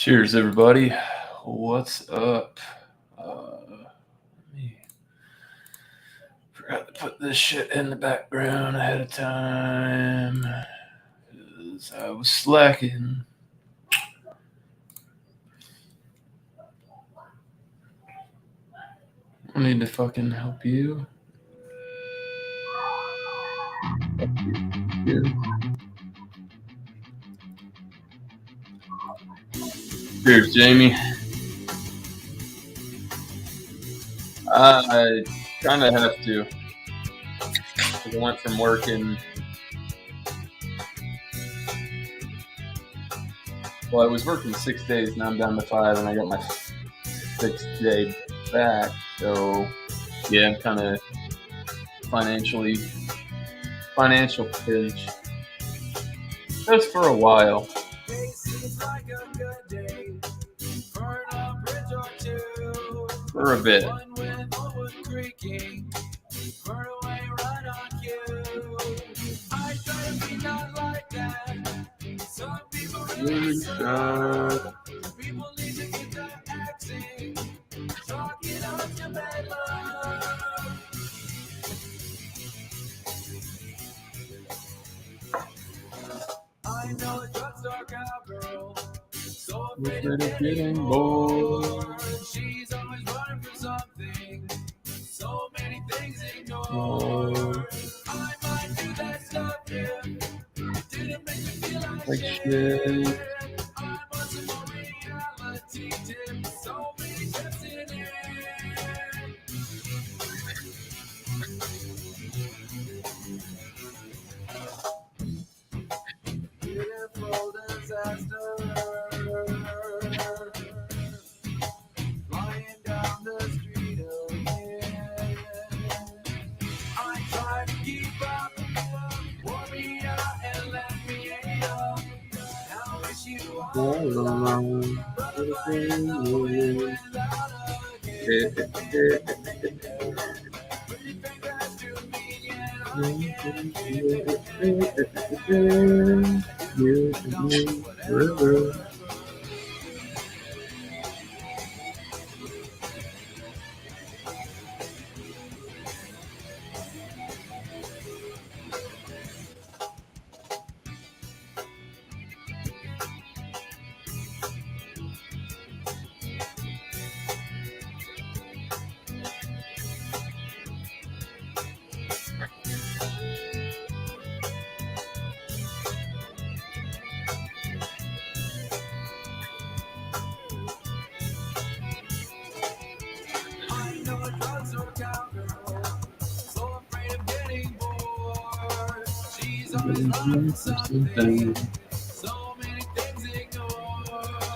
Cheers, everybody. What's up? Me forgot to put this shit in the background ahead of time because I was slacking. I need to fucking help you. Cheers, Jamie. I kind of have to. I went from working. Well, I was working 6 days, now I'm down to 5, and I got my 6th day back. So, yeah, I'm kind of financial pinch. Just for a while. For a bit. I know a drugstore cowgirl, so afraid of getting bored. She's always running for something, so many things ignored. I might do that stuff if it didn't make me feel like shit. I want some more reality tips, so many tips in it. Beautiful disaster. Flying down the street again. I try to keep up. Wore me out and let me up. Now I wish you all alone. But I'm flying away without again. Pretty fingers to me and I can't. You and me forever.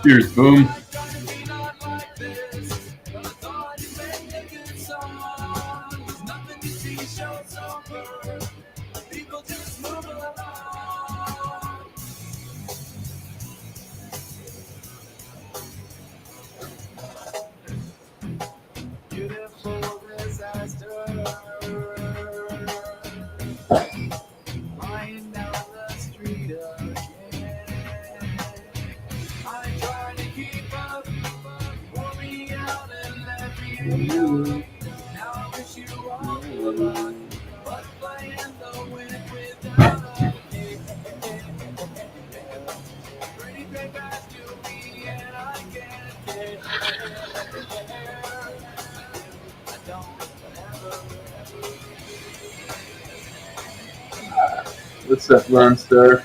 Cheers, boom. Beautiful disaster. Lying down the street again. I try to keep up, wore me out and let me go. Now I wish you all the luck, but playing the wind without a kick. Pretty big eyes to me and I can't get there. I don't ever. What's up, Lone Star?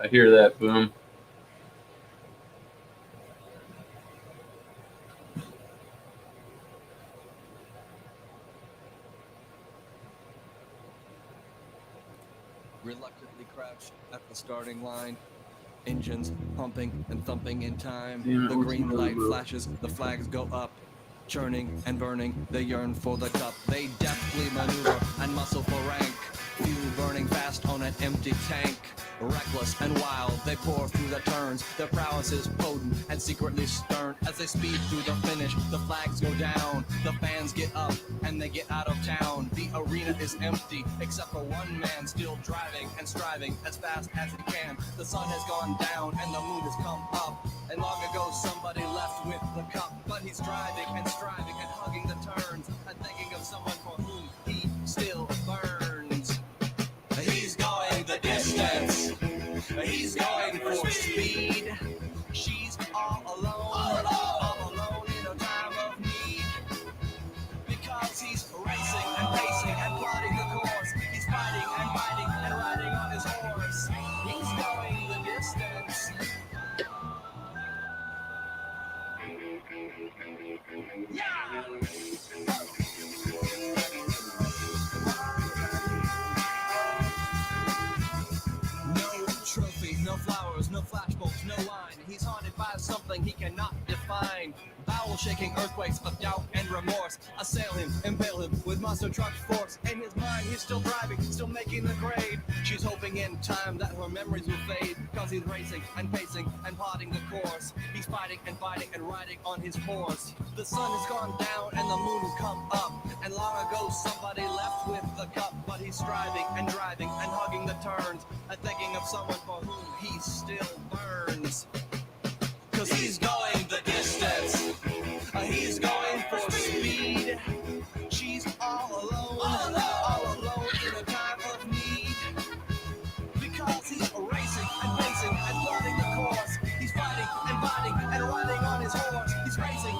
I hear that boom. Reluctantly crouch at the starting line. Engines pumping and thumping in time. Damn it, The what's green the light number? flashes, the flags go up. Churning and burning, they yearn for the cup. They deftly maneuver and muscle for rank. Fuel burning fast on an empty tank. Reckless and wild, they pour through the turns. Their prowess is potent and secretly stern. As they speed through the finish, the flags go down. The fans get up and they get out of town. The arena is empty, except for one man still driving and striving as fast as he can. The sun has gone down and the moon has come up. And long ago somebody left with the cup. But he's driving and striving and hugging the turns and thinking of someone for whom he still burns. He's going the distance. He's going for speed. She's all alone, all alone in a time of need. Because he's racing and pacing and plotting the course. He's fighting and fighting and riding on his horse. He's going the distance. No trophy, no flowers, no flashbulbs, no wine. He's haunted by something he cannot define. Bowel-shaking earthquakes of doubt and remorse assail him, impale him with monster truck force. In his mind, he's still driving, still making the grade. She's hoping in time that her memories will fade. Cause he's racing and pacing and plotting the course. He's fighting and fighting and riding on his horse. The sun has gone down and the moon has come up. And long ago somebody left with the cup. But he's striving and driving and hugging the turns and thinking of someone for whom he still burns. Cause he's going the distance. He's going for speed. She's all alone, all alone in a time of need. Because he's racing and pacing and plotting the course. He's fighting and fighting and riding on his horse. He's racing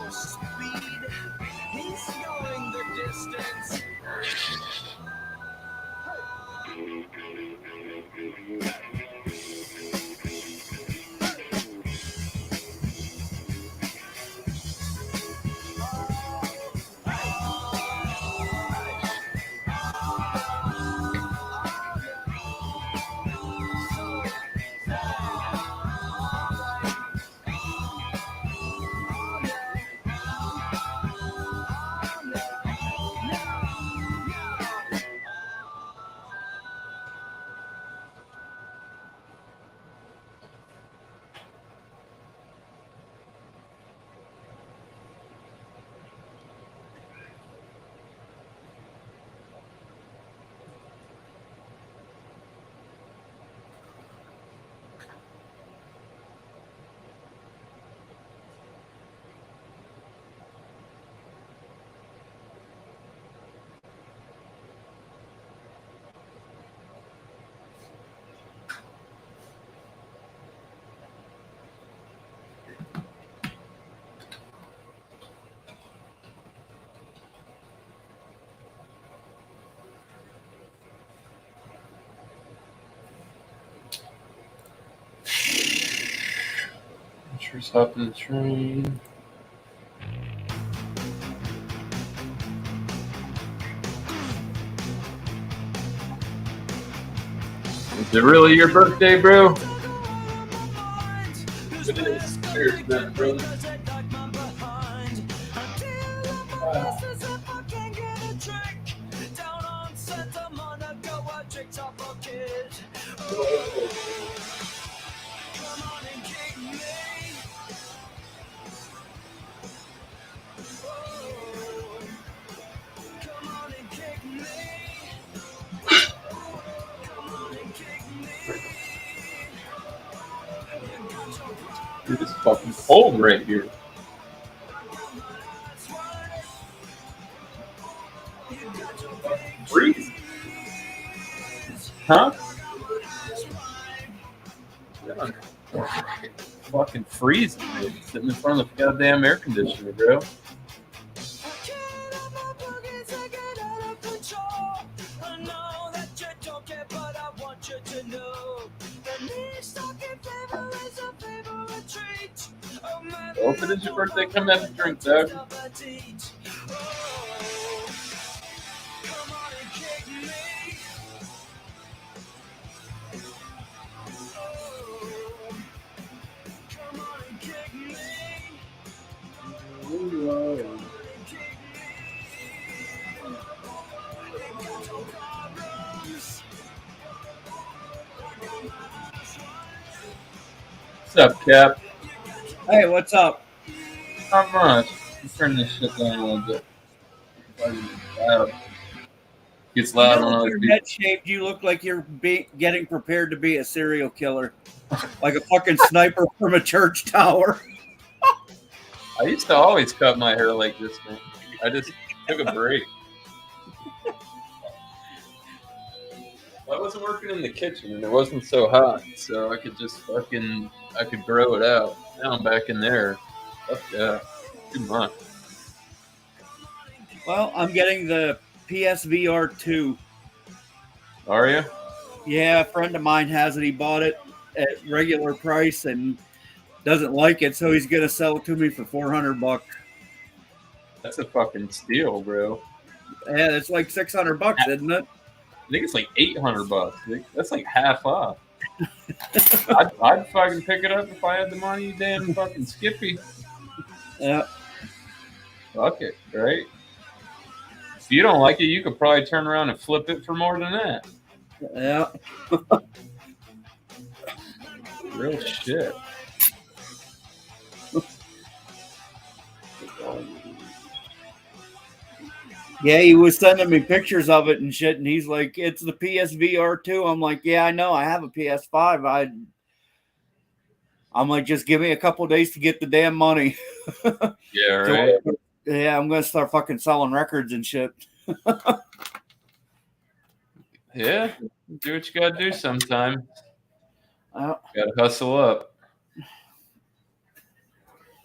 full speed. He's going the distance. Just hopping the train. Is it really your birthday, bro? It is. Cheers, man, brother. Dude, it's fucking cold right here. Freezing. Huh? Yeah. Fucking freezing, dude. Sitting in front of the goddamn air conditioner, bro. Well, if it is your birthday, come have a drink, Doug. What's up, Cap? Hey, what's up? Not much. Let's turn this shit down a little bit. Loud. Gets loud You on know, other with your people. head shaved, you look like you're getting prepared to be a serial killer, like a fucking sniper from a church tower. I used to always cut my hair like this, man. I just took a break. I wasn't working in the kitchen and it wasn't so hot, so I could just I could grow it out. Now I'm back in there. Fuck yeah. Too much. Well, I'm getting the PSVR 2. Are you? Yeah, a friend of mine has it. He bought it at regular price and doesn't like it, so he's gonna sell it to me for $400. That's a fucking steal, bro. Yeah, it's like $600, isn't it? I think it's like $800. That's like half off. I'd fucking pick it up if I had the money, you damn fucking Skippy. Yeah. Fuck it, right? If you don't like it, you could probably turn around and flip it for more than that. Yeah. Real shit. Yeah, he was sending me pictures of it and shit, and he's like, "It's the PSVR 2." I'm like, "Yeah, I know. I have a PS5. I'm like, just give me a couple days to get the damn money." Yeah, right. Yeah, I'm gonna start fucking selling records and shit. Yeah, do what you gotta do sometime. Uh, Gotta hustle up.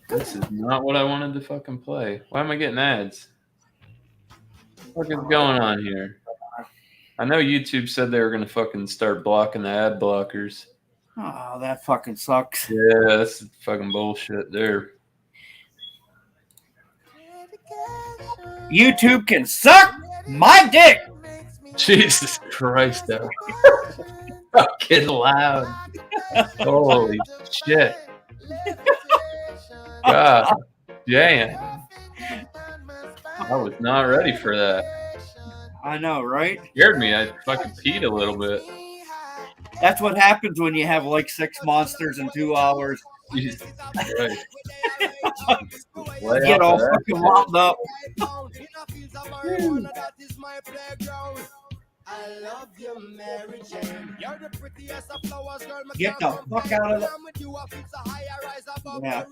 This is not what I wanted to fucking play. Why am I getting ads? What the fuck is going on here? I know YouTube said they were gonna fucking start blocking the ad blockers. Oh, that fucking sucks. Yeah, that's fucking bullshit there. YouTube can suck my dick. Jesus Christ, that was fucking loud. Holy shit. God damn. I was not ready for that. I know, right? Scared me. I fucking peed a little bit. That's what happens when you have like 6 monsters in 2 hours. Jesus Christ. Get all fucking wound up. I love you, Mary Jane. You're the prettiest of flowers, girl. Get the fuck out of the... Yeah.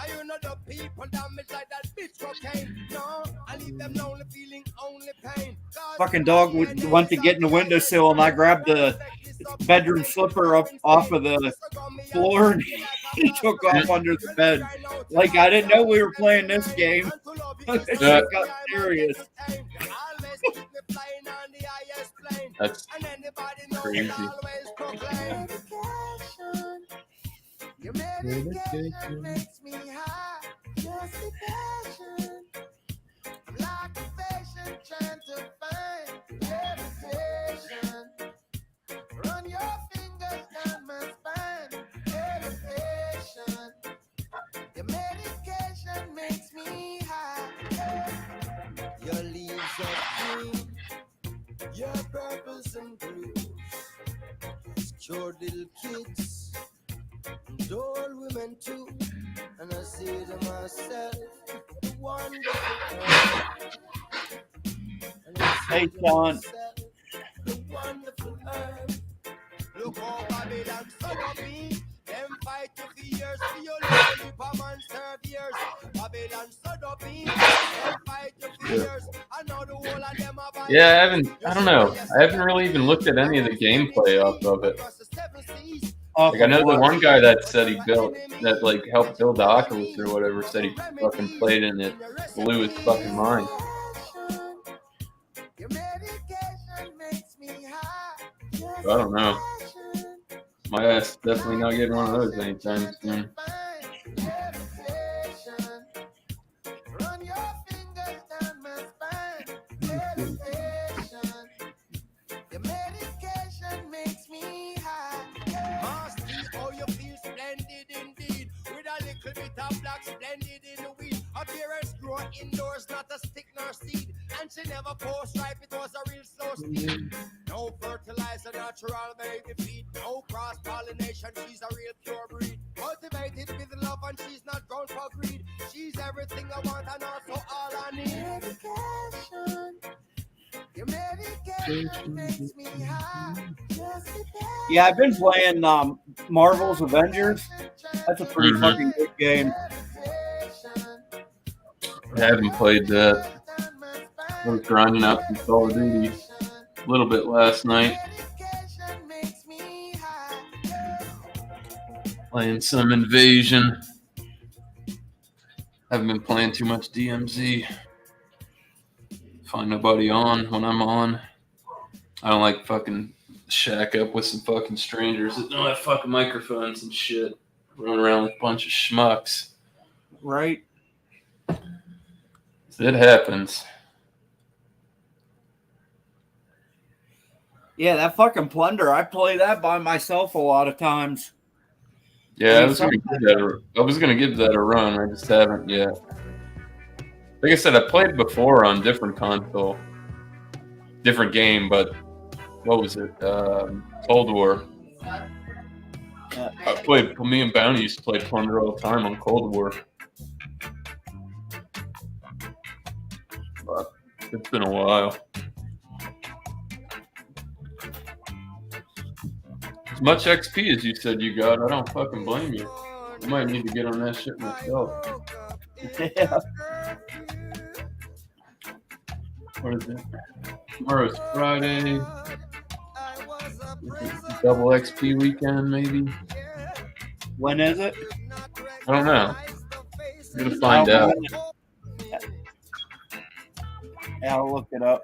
You know the people damage like that bitch cocaine. No, I leave them lonely, feeling only pain. Fucking dog went to get in the windowsill, and I grabbed the bedroom slipper up off of the floor, and he took off under the bed. Like, I didn't know we were playing this game. It got serious. That's crazy. Your medication makes me high, just a passion. Like a patient trying to find meditation. Run your fingers down my spine, meditation. Your medication makes me high. Your leaves are green, your purples and blues. Cured little kids and old women too. And I say to myself, the wonderful earth. And I say Hey, to Sean. myself, the wonderful earth. Look how Babylon son of me. Them fight you for years, for your life, a man serve years. Babylon son of me. Them fight you for years. I know the whole of them are Yeah, I don't know. I haven't really even looked at any of the gameplay off of it. Like, I know the one guy that said he built, that like helped build the Oculus or whatever, said he fucking played it and it blew his fucking mind. So I don't know. My ass is definitely not getting one of those anytime soon. Indoors, not a stick nor seed, and she never post ripe. It was a real slow speed. No fertilizer, natural baby feed. No cross pollination, she's a real pure breed. Cultivated with love, and she's not grown for greed. She's everything I want, and also all I need. Medication. Your medication makes me high. Yeah, I've been playing Marvel's Avengers. That's a pretty fucking good game. I haven't played that. I was grinding out some Call of Duty a little bit last night. Playing some Invasion. Haven't been playing too much DMZ. Find nobody on when I'm on. I don't like fucking shack up with some fucking strangers that don't have fucking microphones and shit. Run around with a bunch of schmucks. Right? It happens. Yeah, that fucking Plunder, I play that by myself a lot of times. Yeah, I was gonna give that a run. I just haven't yet. Like I said, I played before on different console, different game, but what was it? Cold War. Me and Bounty used to play Plunder all the time on Cold War. But it's been a while. As much XP as you said you got, I don't fucking blame you. I might need to get on that shit myself. Yeah. What is it? Tomorrow's Friday. Double XP weekend, maybe? When is it? I don't know. I'm gonna find out. Yeah, I'll look it up.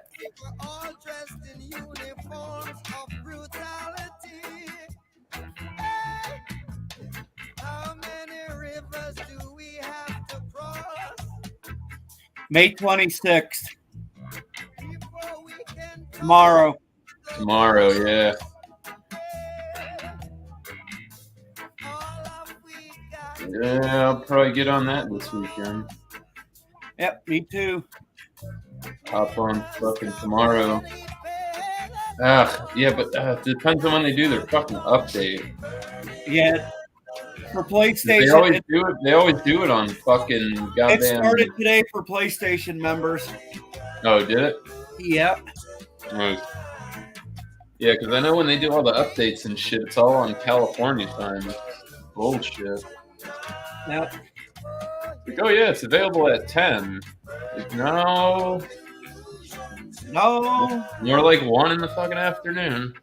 May 26th. Tomorrow. Tomorrow, yeah. Yeah, I'll probably get on that this weekend. Yep, me too. Hop on fucking tomorrow. Yeah, but it depends on when they do their fucking update. Yeah. For They PlayStation, always do it. They always do it on fucking goddamn. it started today for PlayStation members. Oh, did it? Yep. Oh. Yeah, because I know when they do all the updates and shit, it's all on California time. Bullshit. Yep. Like, oh yeah, it's available at 10. Like, no. No. More like 1 in the fucking afternoon.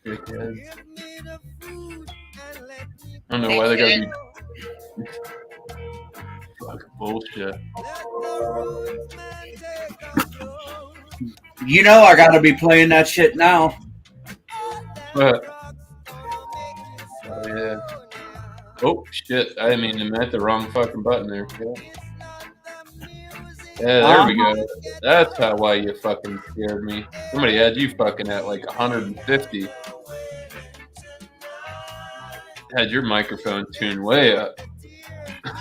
Dickheads. I don't know why they gotta be. Fuck bullshit. You know I gotta be playing that shit now. Oh yeah. Oh shit! I mean, I'm at the wrong fucking button there. Yeah, there we go. That's why you fucking scared me. Somebody had you fucking at like 150. Had your microphone tuned way up.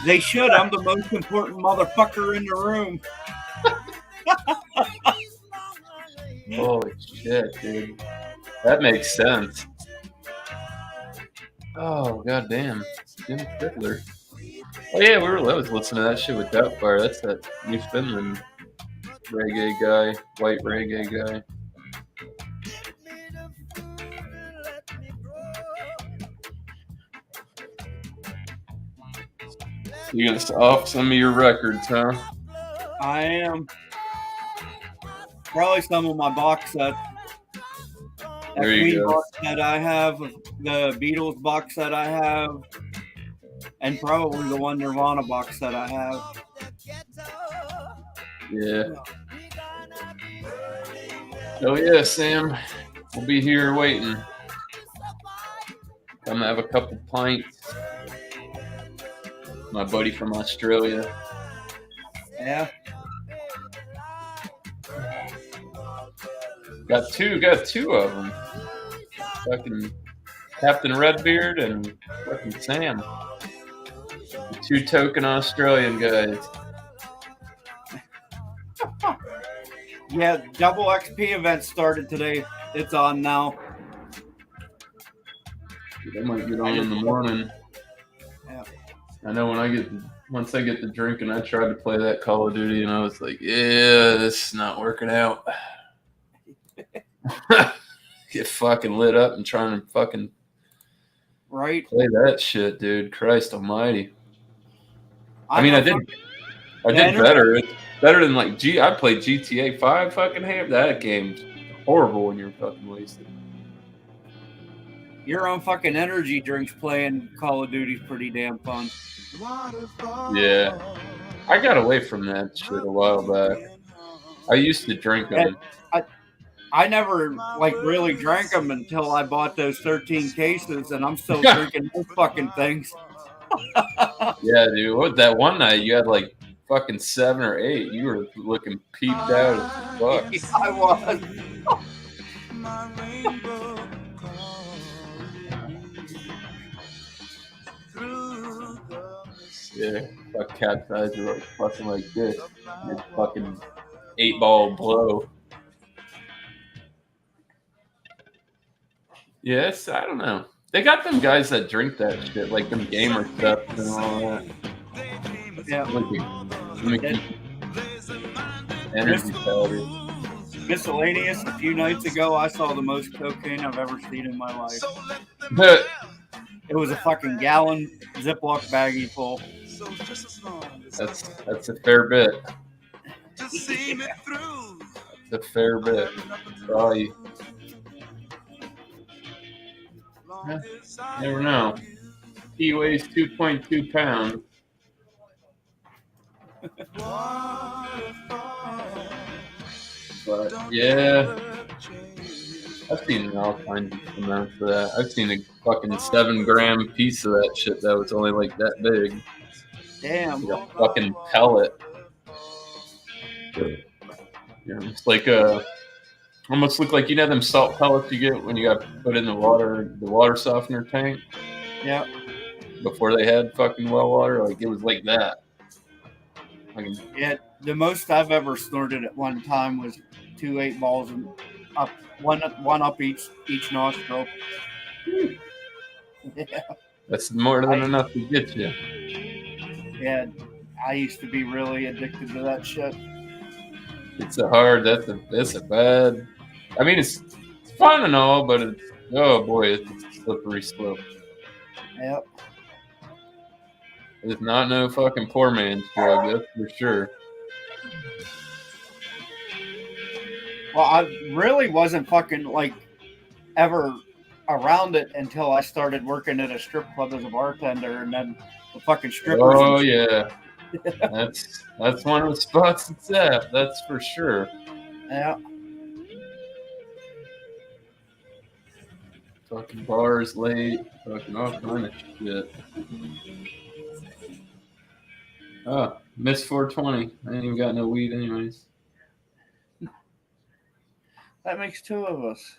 They should. I'm the most important motherfucker in the room. Holy shit, dude. That makes sense. Oh, goddamn. Jim Fiddler. Oh, yeah, I was listening to that shit with Doubtfire. That's that New Finland reggae guy, white reggae guy. You're going to off some of your records, huh? I am. Probably some of my box sets. That There you Queen go. box set I have, the Beatles box set I have, and probably the one Nirvana box set I have. Yeah. Oh, yeah, Sam. We'll be here waiting. Come have a couple pints. My buddy from Australia. Yeah. Got two of them. Fucking Captain Redbeard and fucking Sam. The 2 token Australian guys. Yeah, double XP event started today. It's on now. I might get on in the morning. Yeah. I know once I get the drinking, I tried to play that Call of Duty and I was like, yeah, this is not working out. Get fucking lit up and trying to fucking Right. play that shit, dude. Christ almighty. I mean, I did better. It's better than like I played GTA 5 fucking ham. That game's horrible when you're fucking wasted. Your own fucking energy drinks playing Call of Duty's pretty damn fun. Yeah. I got away from that shit a while back. I used to drink them. I never like really drank them until I bought those 13 cases, and I'm still drinking those fucking things. Yeah, dude. What that one night you had like fucking 7 or 8. You were looking peeped out as fuck. I was. Yeah, fuck cat's eyes are like fucking like this. It's fucking 8-ball blow. Yes, I don't know. They got them guys that drink that shit, like them gamer stuff and all that. Yeah. Energy powder. Miscellaneous. A few nights ago, I saw the most cocaine I've ever seen in my life. It was a fucking gallon Ziploc baggie full. That's a fair bit. That's a fair bit. Probably. Yeah, never know. He weighs 2.2 pounds. But yeah, I've seen all kinds of amounts of that. I've seen a fucking 7-gram piece of that shit that was only like that big. Damn. Like a fucking pellet. Yeah, it's like almost look like, you know, them salt pellets you get when you got to put in the water softener tank Yeah. before they had fucking well water. Like it was like that. Yeah. The most I've ever snorted at one time was 2 8-balls and up one up each nostril. Yeah. That's more than enough to get you. Yeah. I used to be really addicted to that shit. It's a hard. That's a bad. I mean, it's fun and all, but it's, oh boy, it's a slippery slope. Yep. It's not no fucking poor man's drug, that's for sure. Well, I really wasn't fucking like ever around it until I started working at a strip club as a bartender, and then the fucking strippers. Oh yeah, that's one of the spots it's at. That's for sure. Yeah. Fucking bars late, fucking all kind of shit. Oh, missed 420. I ain't even got no weed anyways. That makes 2 of us.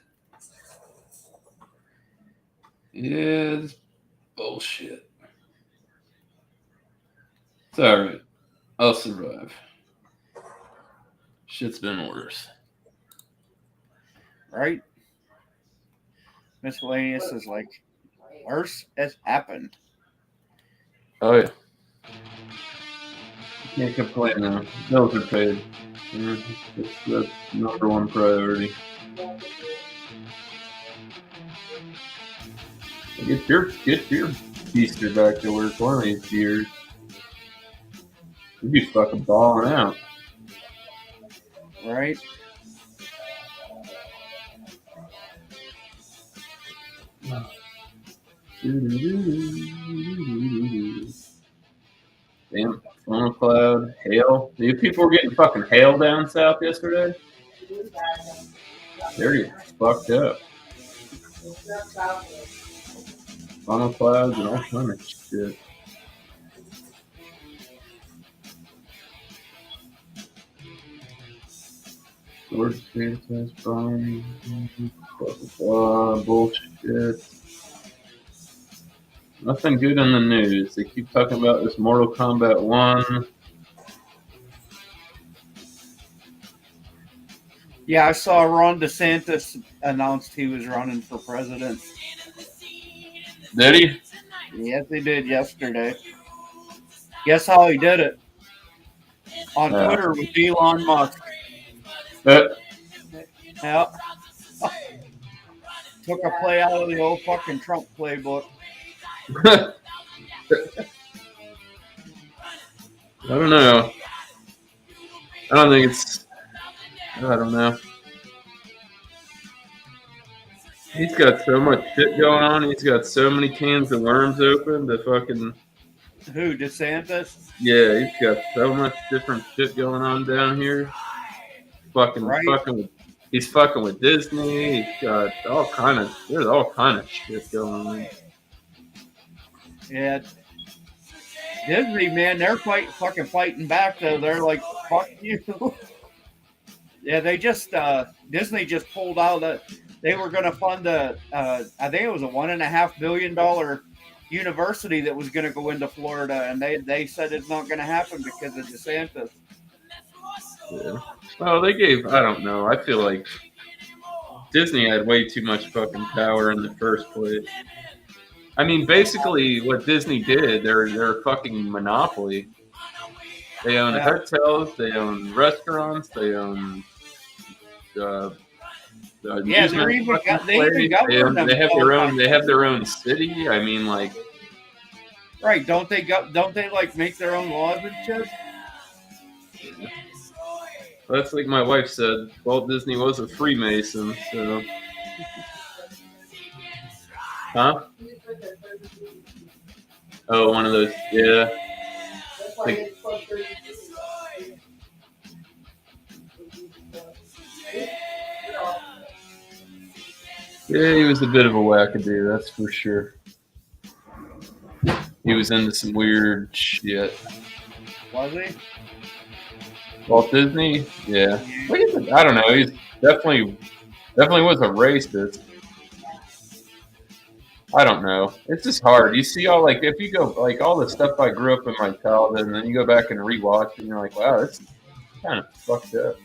Yeah, this bullshit. It's alright. I'll survive. Shit's been worse. Right? Miscellaneous is like, worse has happened. Oh yeah. Can't complain now. Bills are paid. It's the number one priority. Get your beaster back to work one of these years. You'd be fucking balling out. Right? Damn, storm cloud, hail. These people were getting fucking hail down south yesterday. They're getting fucked up. Funnel clouds and all kind of shit. Storage space, blah, bullshit. Nothing good on the news. They keep talking about this Mortal Kombat 1. Yeah, I saw Ron DeSantis announced he was running for president. Did he? Yes, he did yesterday. Guess how he did it? On Twitter with Elon Musk. Yeah. Took a play out of the old fucking Trump playbook. I don't know. I don't think it's. I don't know. He's got so much shit going on. He's got so many cans of worms open. The fucking. Who, DeSantis? Yeah, he's got so much different shit going on down here. He's fucking with Disney. He's got there's all kind of shit going on. Yeah. Disney, man, they're fucking fighting back though. They're like, fuck you. Yeah, they just Disney just pulled out that they were going to fund I think it was a $1.5 billion university that was going to go into Florida, and they said it's not going to happen because of DeSantis. Yeah. Well, they gave. I don't know. I feel like Disney had way too much fucking power in the first place. I mean, basically, what Disney did, they're a fucking monopoly. They own hotels, they own restaurants, they own. Yeah, they even govern them. They have their own city. I mean, like. Right? Don't they like make their own laws and shit? That's like my wife said. Walt Disney was a Freemason, so. Huh? Oh, one of those. Yeah. Like, yeah, he was a bit of a wackadoo, that's for sure. He was into some weird shit. Was he? Walt Disney? Yeah. I don't know. He's definitely was a racist. I don't know. It's just hard. You see all like if you go like all the stuff I grew up in my childhood, and then you go back and rewatch, and you're like, wow, that's kind of fucked up.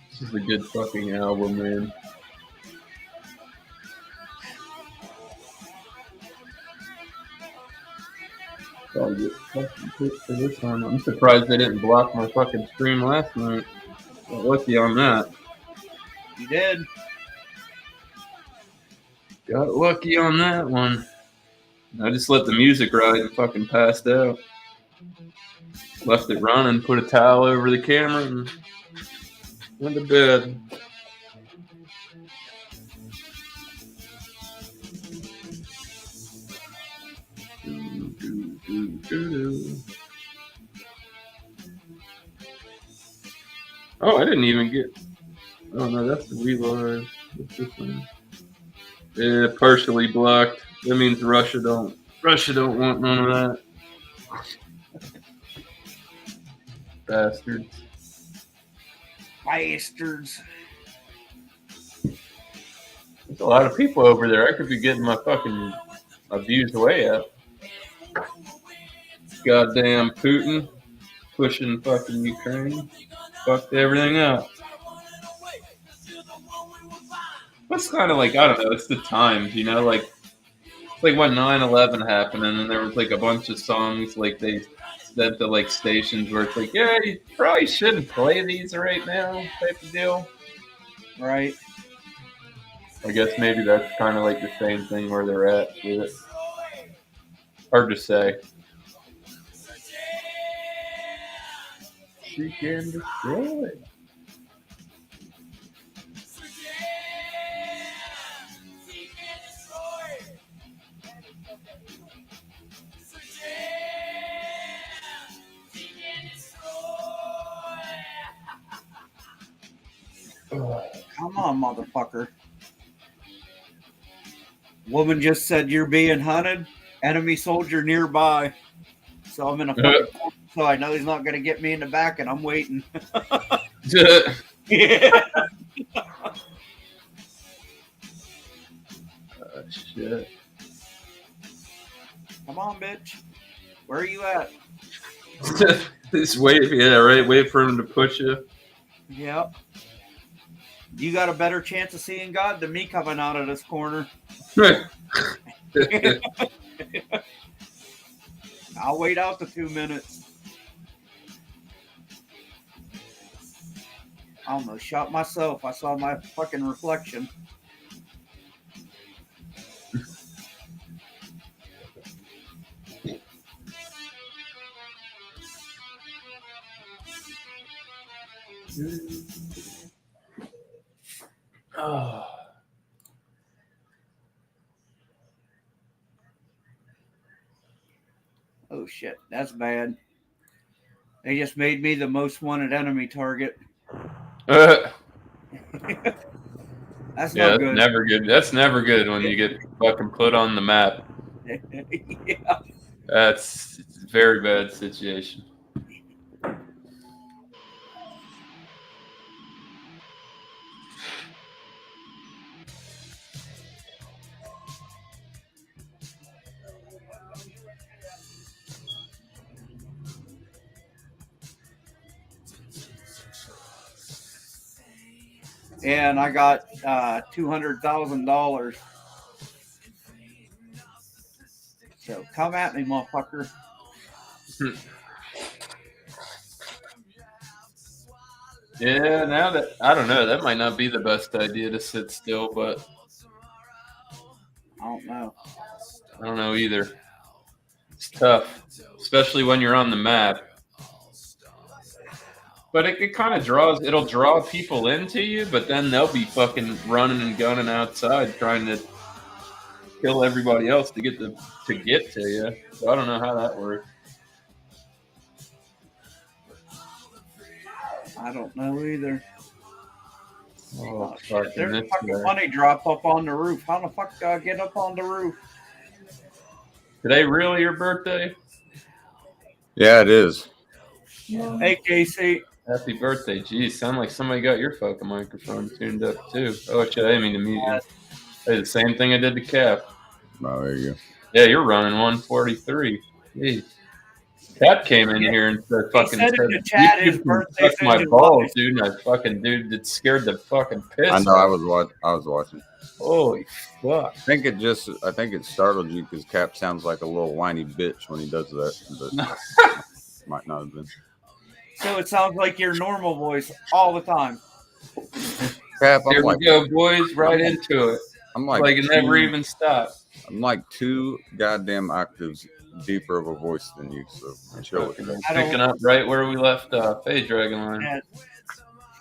This is a good fucking album, man. I'll get fucking pissed for this one. I'm surprised they didn't block my fucking stream last night. Got lucky on that. You did. Got lucky on that one. I just let the music ride and fucking passed out. Left it running, put a towel over the camera, and went to bed. Oh, I didn't even get. Oh no, that's the reload. What's this one? Yeah, partially blocked. That means Russia don't want none of that. Bastards. Bastards. There's a lot of people over there. I could be getting my views way up. Goddamn Putin pushing fucking Ukraine. Fucked everything up. It's kind of like, I don't know, it's the times, you know, like when 9/11 happened, and then there was like a bunch of songs like they said to like stations where it's like, yeah, you probably shouldn't play these right now, type of deal. Right. I guess maybe that's kind of like the same thing where they're at with it. Hard to say. She can destroy. Come on, motherfucker. Woman just said you're being hunted. Enemy soldier nearby. So I'm in a fucking corner, so I know he's not going to get me in the back, and I'm waiting. Yeah. Shit. Come on, bitch. Where are you at? Just wait, yeah, right. Wait for him to push you. Yep. You got a better chance of seeing God than me coming out of this corner. I'll wait out the 2 minutes. I almost shot myself. I saw my fucking reflection. Oh. Oh shit, that's bad. They just made me the most wanted enemy target. That's not good. Never good. That's never good when you get fucking put on the map. Yeah. That's a very bad situation. And I got $200,000. So come at me, motherfucker. Yeah, now that I don't know, that might not be the best idea to sit still, but I don't know. I don't know either. It's tough, especially when you're on the map. But it kind of it'll draw people into you, but then they'll be fucking running and gunning outside trying to kill everybody else to get to you. So I don't know how that works. I don't know either. Oh, There's a fucking money drop up on the roof. How the fuck do I get up on the roof? Today really your birthday? Yeah, it is. Hey, Casey. Happy birthday. Geez, sound like somebody got your fucking microphone tuned up too. Oh shit, I didn't mean to mute you. Hey, the same thing I did to Cap. Oh, there you go. Yeah, you're running 143. Jeez. Cap came in here and said fucking said in the chat his birthday suck my balls, dude. And I fucking it scared the fucking piss. I know. I was watching. Holy fuck! I think it startled you because Cap sounds like a little whiny bitch when he does that. But might not have been. So it sounds like your normal voice all the time. Cap, Here we go, boys. Right into it. I'm like it never even stopped. I'm like 2 goddamn octaves deeper of a voice than you, so chill with that. Picking up right where we left off. Hey, Dragonline.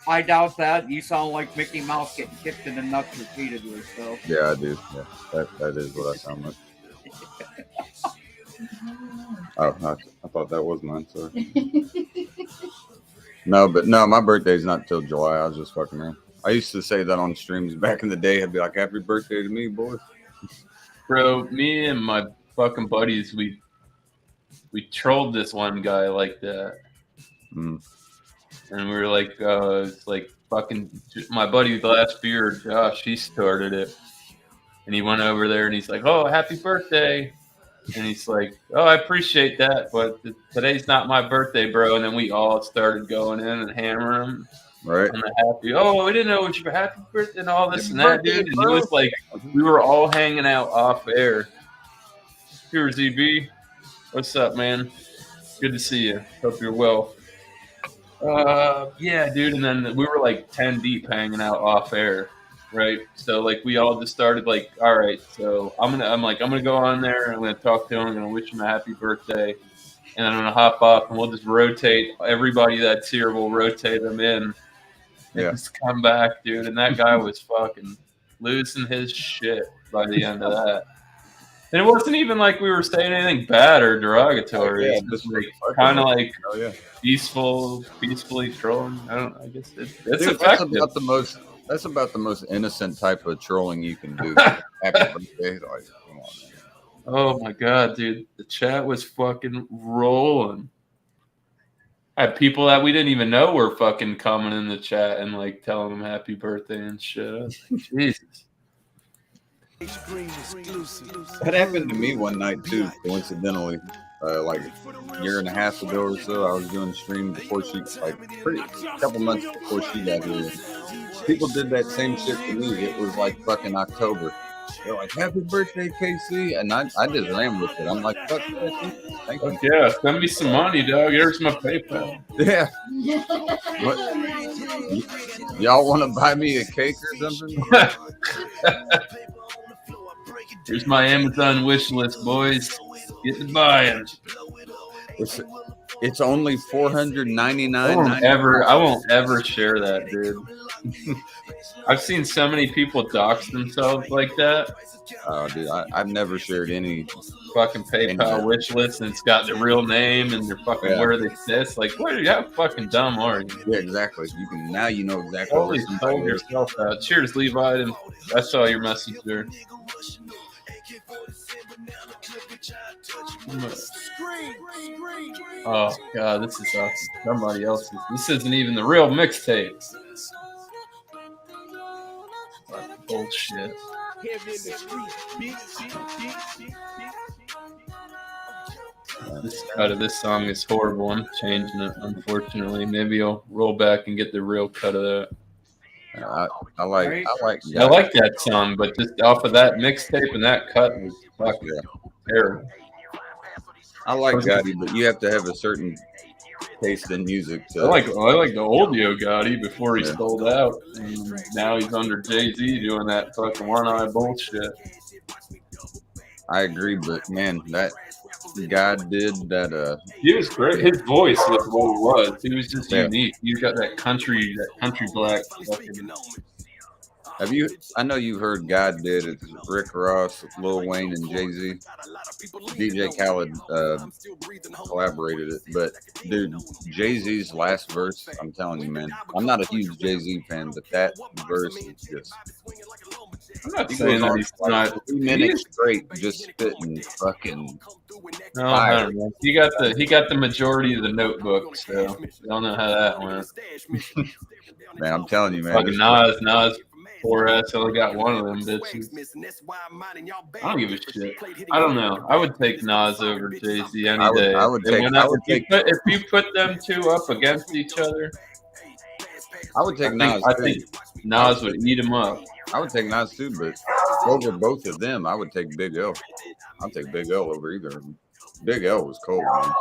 I doubt that. You sound like Mickey Mouse getting kicked in the nuts repeatedly. So yeah, I do. Yeah, that is what I sound like. Oh, I thought that was mine. Sorry. No, my birthday's not till July. I was just fucking around. I used to say that on streams back in the day. I'd be like, "Happy birthday to me, boy." Bro, me and my fucking buddies, we trolled this one guy like that. And we were like, it's like fucking my buddy last beer, Josh, he started it. And he went over there and he's like, "Oh, happy birthday." And he's like, "Oh, I appreciate that, but today's not my birthday, bro." And then we all started going in and hammering him. Right. On the happy, oh, we didn't know what you were happy birthday and all this and that, dude. And it was like we were all hanging out off air. Here, ZB. What's up, man? Good to see you. Hope you're well. Yeah, dude. And then we were like 10 deep hanging out off air, right? So like we all just started like, all right, so I'm gonna go on there. I'm gonna talk to him. I'm gonna wish him a happy birthday, and I'm gonna hop off and we'll just rotate everybody that's here. We'll rotate them in. Yeah. Just come back, dude. And that guy was fucking losing his shit by the end of that. And it wasn't even like we were saying anything bad or derogatory. Yeah, it's just like kind of like peacefully trolling. I guess it's dude, effective. That's about the most innocent type of trolling you can do. Happy birthday. Like, come on, man. Oh my god, dude. The chat was fucking rolling. I had people that we didn't even know were fucking coming in the chat and like telling them happy birthday and shit. I was like, Jesus. That happened to me one night too, coincidentally. Like a year and a half ago or so, I was doing a stream before she, a couple months before she got here. People did that same shit to me. It was like fucking October. They're like, "Happy birthday, KC," and I just ran with it. I'm like, "Fuck that, thank you." Yeah, send me some money, dog. Here's my PayPal. Yeah. What? Y'all want to buy me a cake or something? Here's my Amazon wish list, boys. Get to buying. It's only $499. I won't ever share that, dude. I've seen so many people dox themselves like that. Oh, dude, I've never shared any fucking PayPal wish list, and it's got their real name and their fucking where they sit. Like, how fucking dumb are you? Yeah, exactly. Now you know exactly. Holy sold yourself out. Cheers, Levi. And I saw your message there. Oh god, this is somebody else's. This isn't even the real mixtape. Bullshit. This cut of this song is horrible. I'm changing it, unfortunately. Maybe I'll roll back and get the real cut of that. I like that song, but just off of that mixtape and that cut was fucking terrible. I like Gotti, but you have to have a certain taste in music. I like the old Yo Gotti before he sold out. And now he's under Jay-Z doing that fucking one-eye bullshit. I agree, but man, God did that. He was great. His voice was what it was. He was just Yeah. unique. He got that country black. Fucking, Have you? I know you've heard God did. It's Rick Ross, Lil Wayne, and Jay Z. DJ Khaled collaborated it, but dude, Jay Z's last verse. I'm telling you, man. I'm not a huge Jay Z fan, but that verse is just. I'm not He saying goes that on he's like not. 3 minutes straight, just spitting fucking. No, I don't know. He got the majority of the Notebook, so I don't know how that went. Man, I'm telling you, man. Fucking Nas, poor ass only got one of them bitches. I don't give a shit. I don't know. I would take Nas over Jay Z any day. If you put them two up against each other, I would take Nas. I think Nas would eat him up. I would take Nas too, but over both of them, I would take Big L. I'll take Big L over either of them. Big L was cold, man.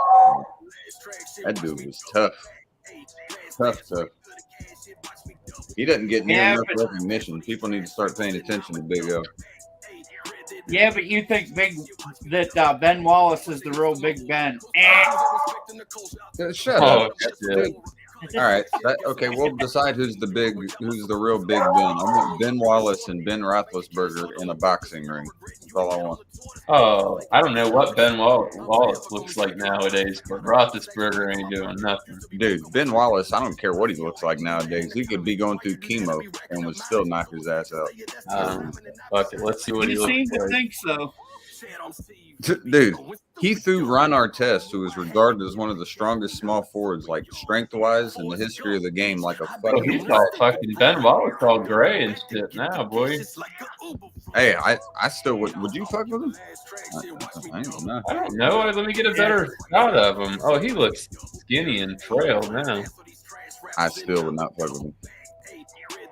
That dude was tough. Tough. He doesn't get near enough recognition. People need to start paying attention to Big L. Yeah, but you think that Ben Wallace is the real Big Ben? Shut up. Dude. All right. Okay, we'll decide who's the real Big Ben. I want Ben Wallace and Ben Roethlisberger in a boxing ring. That's all I want. Oh, I don't know what Ben Wallace looks like nowadays, but Roethlisberger ain't doing nothing. Dude, Ben Wallace, I don't care what he looks like nowadays. He could be going through chemo and would still knock his ass out. Fuck it. Let's see what he looks like. You seem to think so. Dude, he threw Ron Artest, who is regarded as one of the strongest small forwards, like strength-wise in the history of the game, like a fucking. He's all fucking Ben Wallace, all gray and shit now, boy. Hey, I still would. Would you fuck with him? I don't know. I don't know. Let me get a better shot of him. Oh, he looks skinny and frail now. I still would not fuck with him.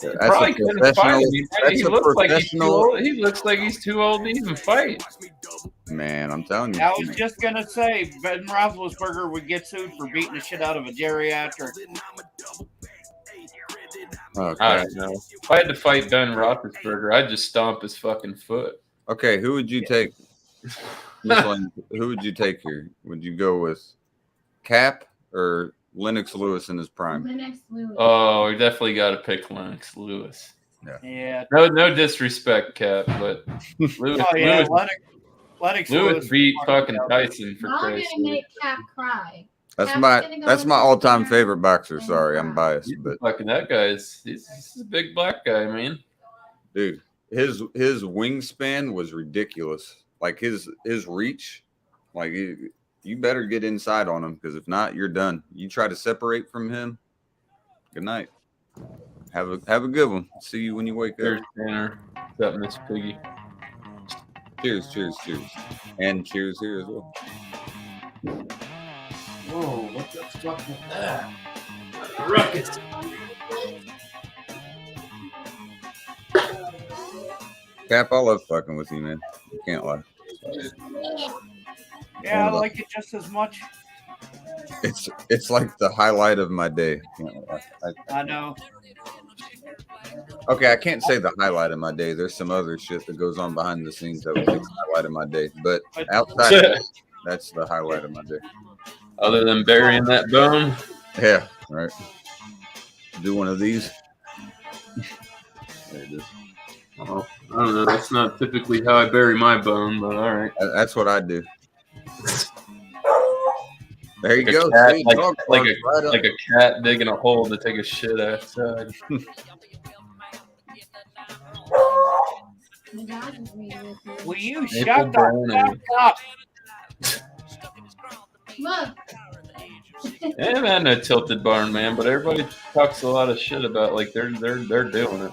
That's probably couldn't fight him. He looks like he's too old. He looks like he's too old to even fight. Man, I'm telling you. I was just gonna say Ben Roethlisberger would get sued for beating the shit out of a geriatric. Okay. I don't know. If I had to fight Ben Roethlisberger, I'd just stomp his fucking foot. Okay, who would you take? Who would you take here? Would you go with Cap or Lennox Lewis in his prime? Lennox Lewis. Oh, we definitely got to pick Lennox Lewis. Yeah. No disrespect, Cap, but Lewis. Oh yeah, Lennox Lewis beat fucking Tyson for I'm Christ's gonna sake. make Cap cry. That's my all-time favorite boxer. Sorry, I'm biased, but Fucking that guy's he's a big black guy, man. Dude, his wingspan was ridiculous. Like his reach, like you better get inside on him because if not, you're done. You try to separate from him. Good night. Have a good one. See you when you wake Cheers, up. Tanner. What's up, Miss Piggy? Cheers, and cheers here as well. Whoa, what the fuck was that? Ruckus. Cap, I love fucking with you, man. You can't lie. Yeah, I like it just as much. It's like the highlight of my day. I know. Okay, I can't say the highlight of my day. There's some other shit that goes on behind the scenes that would be the highlight of my day. But outside of that, that's the highlight of my day. Other than burying that bone? Yeah, right. Do one of these. There it is. Oh, I don't know. That's not typically how I bury my bone, but all right. That's what I do. There you Like go. Cat, See, like a cat digging a hole to take a shit outside. Will you shut the fuck up? Look. Yeah, man, no tilted barn, man. But everybody talks a lot of shit about like they're doing it.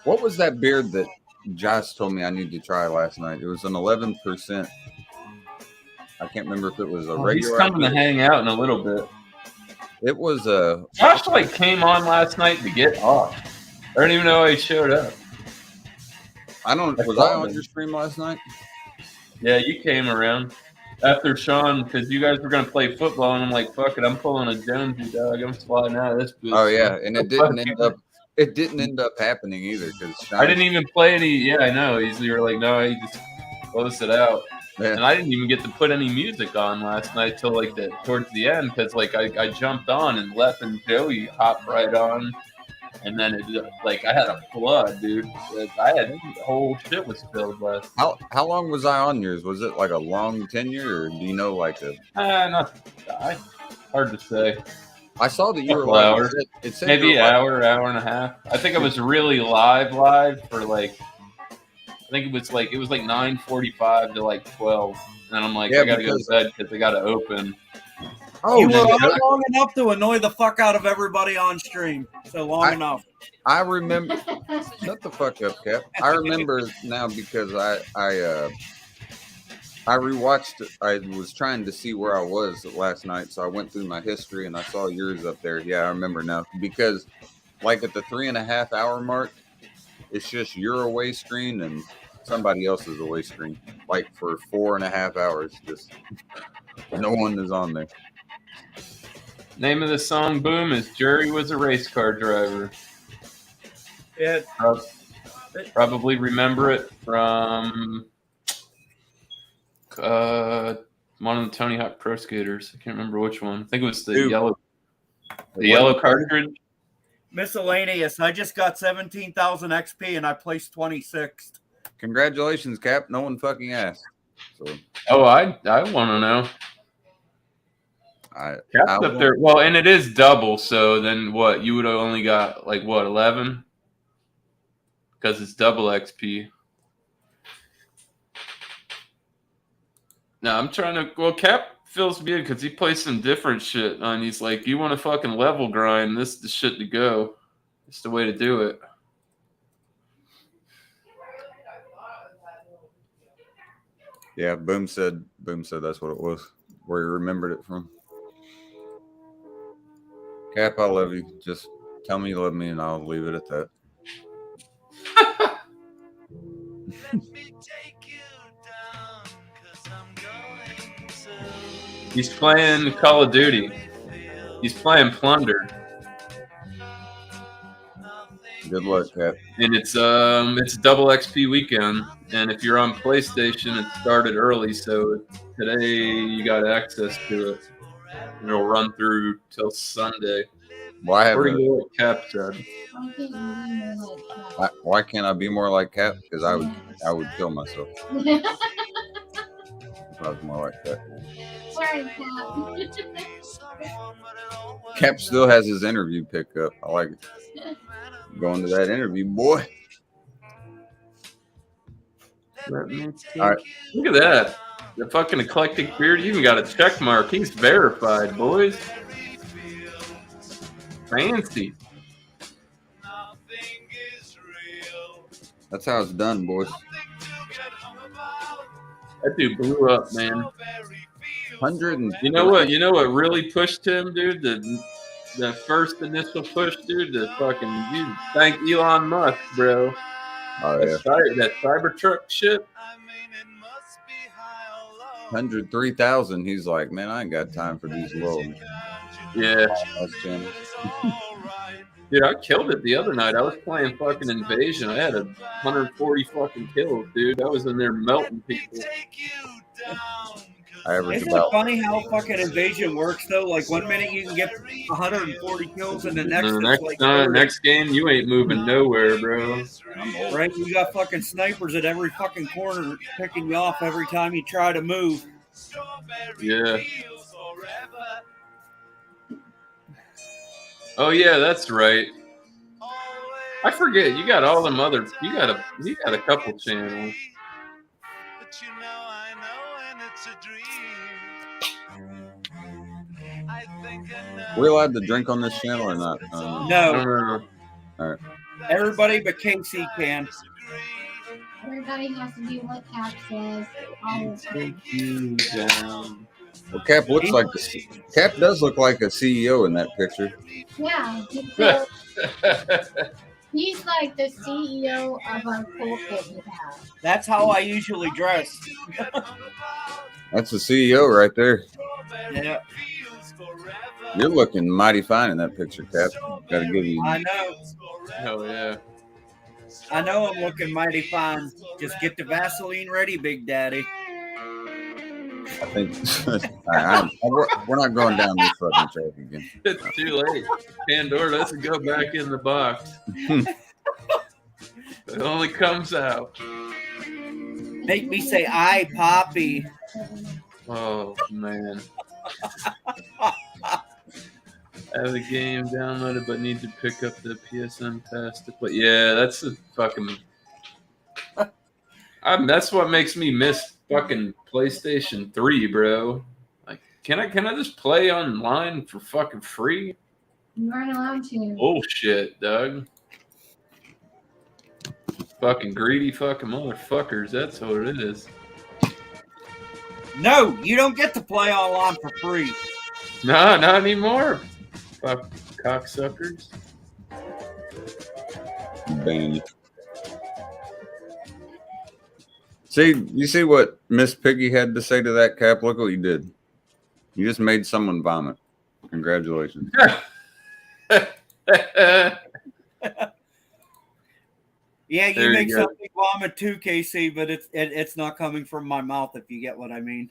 What was that beer that Josh told me I need to try last night? It was an 11%. I can't remember if it was a regular. He's coming to hang out in a little bit. It was a. Josh like came on last night to get off. I don't even know how he showed up. Was I on your stream last night? Yeah, you came around after Sean because you guys were gonna play football, and I'm like, fuck it, I'm pulling a Jonesy dog. I'm sliding out of this booth. Oh yeah, and it didn't end up. It didn't end up happening either because I didn't even play any. Yeah, I know. You were like, no, he just closed it out. Yeah. And I didn't even get to put any music on last night till like towards the end because like I jumped on and Lef and Joey hopped right on, and then it like I had a flood, dude. I had the whole shit was filled last. How long was I on yours? Was it like a long tenure, or do you know like a? Hard to say. I saw that you were Couple like hours. it said Maybe you were like, hour and a half. I think I was really live for like. I think it was like 9:45 to like 12, and I'm like, Yeah, I gotta go to because- bed because I gotta open. oh, You were shit. on long enough to annoy the fuck out of everybody on stream. So long enough. I remember. Shut the fuck up, Cap. I remember now because I rewatched. I was trying to see where I was last night, so I went through my history and I saw yours up there. Yeah, I remember now because, like at the 3.5 hour mark, it's just your away screen and somebody else's away screen. Like for 4.5 hours, just no one is on there. Name of the song, Boom, is Jerry Was a Race Car Driver. Yeah. Probably remember it from one of the Tony Hawk Pro Skaters. I can't remember which one. I think it was the yellow cartridge. Miscellaneous. I just got 17,000 XP and I placed 26th. Congratulations, Cap. No one fucking asked. So Oh, I want to know. Cap's up there. Well, and it is double. So then what? You would have only got like what, 11? Because it's double XP. No, I'm trying to. Well, Cap feels good because he plays some different shit. And he's like, you want to fucking level grind? This is the shit to go. It's the way to do it. Yeah, Boom said that's what it was. Where he remembered it from. Cap, I love you. Just tell me you love me and I'll leave it at that. He's playing Call of Duty. He's playing Plunder. Good luck, Cap. And it's double XP weekend. And if you're on PlayStation, it started early, so today you got access to it. And it'll run through till Sunday. Well, I have Where do you go, Cap said? why can't I be more like Cap? Because I would kill myself if I was more like that. Sorry, Cap. Cap still has his interview pick up. I like it. Going to that interview, boy. All right. Look at that. The fucking eclectic beard. You even got a check mark. He's verified, boys. Fancy. That's how it's done, boys. That dude blew up, man. 100 and You know what? You know what really pushed him, dude? The first initial push, dude. You thank Elon Musk, bro. Oh yeah. That Cybertruck shit. 103,000. He's like, man, I ain't got time for these little. Yeah. Channels. Dude, I killed it the other night. I was playing fucking Invasion. I had 140 fucking kills, dude. I was in there melting people. Isn't it funny how fucking Invasion works though? Like 1 minute you can get 140 kills, and the next next game you ain't moving nowhere, bro. Right? You got fucking snipers at every fucking corner picking you off every time you try to move. Yeah. Oh yeah, that's right. I forget. You got all them other. You got a couple channels. We allowed to drink on this channel or not? No. All right. Everybody but Casey can. Everybody has to do what Cap says all the time. Well, Cap looks like Cap does look like a CEO in that picture. Yeah, because he's like the CEO of our cult that we have. That's how I usually dress. That's the CEO right there. Yeah. You're looking mighty fine in that picture, Cap. Gotta give you. I know. Hell yeah. I know I'm looking mighty fine. Just get the Vaseline ready, Big Daddy. I think we're not going down this fucking track again. It's too late. Pandora doesn't go back in the box. It only comes out. Make me say I, Poppy. Oh man. I have the game downloaded, but need to pick up the PSN pass to play. Yeah, that's a fucking. That's what makes me miss fucking PlayStation 3, bro. Like, can I just play online for fucking free? You aren't allowed to. Bullshit, Doug. Fucking greedy fucking motherfuckers. That's what it is. No, you don't get to play online for free. No, not anymore. Fuck cocksuckers. Bang. See, you see what Miss Piggy had to say to that, Cap? Look what you did. You just made someone vomit. Congratulations. Yeah, you There you make go. something vomit too, Casey, but it's not coming from my mouth, if you get what I mean.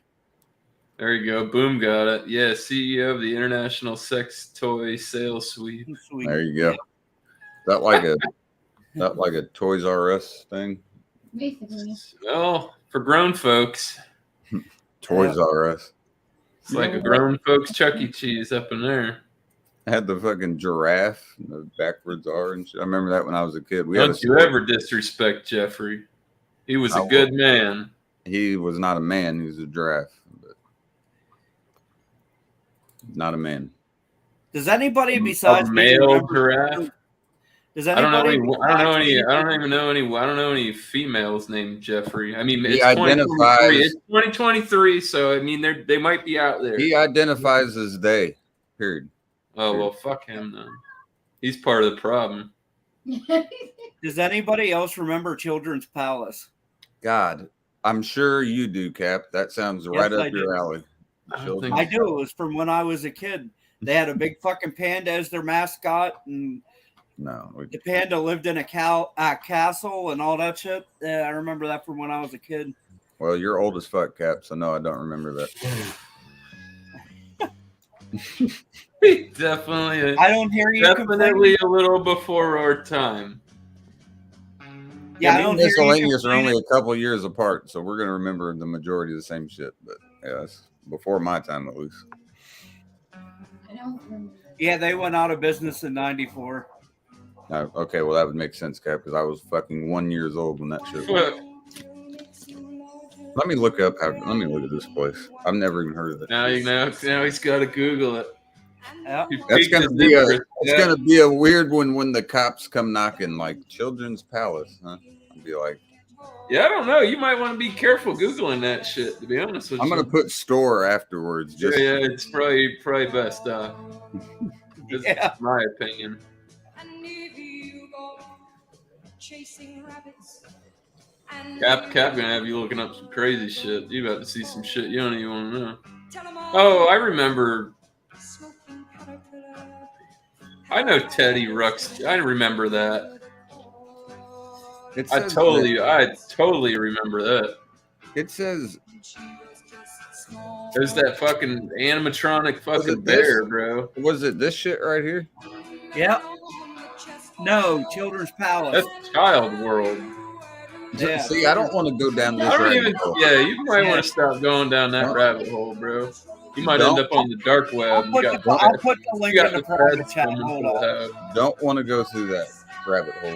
There you go. Boom, got it. Yeah, CEO of the International Sex Toy Sales Suite. Sweet. There you go. Is that like a Toys R Us thing? Basically. Well, for grown folks, Toys R Us. it's like a grown folks Chuck E. Cheese up in there. Had the fucking giraffe, and the backwards R and shit. I remember that when I was a kid. We had Don't you ever disrespect Jeffrey. He was a I good man. He was not a man. He was a giraffe, but not a man. Does anybody besides A me male remember- giraffe? Does I don't know anybody? any. I don't even know any. I don't know any females named Jeffrey. I mean, He it's 2023. It's 2023, so I mean, they might be out there. He identifies as they. Period. Oh well, fuck him then. He's part of the problem. Does anybody else remember Children's Palace? God, I'm sure you do, Cap. That sounds right I up your do. alley. I don't Children. think- I do. It was from when I was a kid. They had a big fucking panda as their mascot, and No, the panda lived in a castle and all that shit. Yeah, I remember that from when I was a kid. well, you're old as fuck, Cap. So no, I don't remember that. Definitely, I don't hear you definitely a little before our time. Yeah, I Me don't and hear you miscellaneous are only complaining. a couple years apart, so we're gonna remember the majority of the same shit. But yeah, it's before my time at least. I don't remember. Yeah, they went out of business in '94. Okay, well that would make sense, Cap, because I was fucking 1 year old when that shit. Fuck. Let me look up. Let me look at this place. I've never even heard of it. Now he's got to Google it. Yeah. He That's piqued gonna his be a. interest. It's Yeah. gonna be a weird one when the cops come knocking, like Children's Palace, huh? I'll be like, Yeah, I don't know. You might want to be careful Googling that shit, to be honest with I'm you. gonna put store afterwards. Just Yeah, it's probably best. Just Yeah. my opinion. Cap gonna have you looking up some crazy shit. You about to see some shit you don't even want to know. Oh, I remember. I know Teddy Ruxpin. I remember that. it I says totally remember that. It says There's that fucking animatronic fucking it this? bear, bro. was it this shit right here? Yep. No, Children's Palace. That's Child World. Yeah. See, I don't want to go down this I don't rabbit even. hole. Yeah, you might Yeah. want to stop going down that rabbit hole, bro. You might Don't. end up on the dark web. I'll put the link you in got the the private feds chat. coming Hold for the on. house. Don't want to go through that rabbit hole.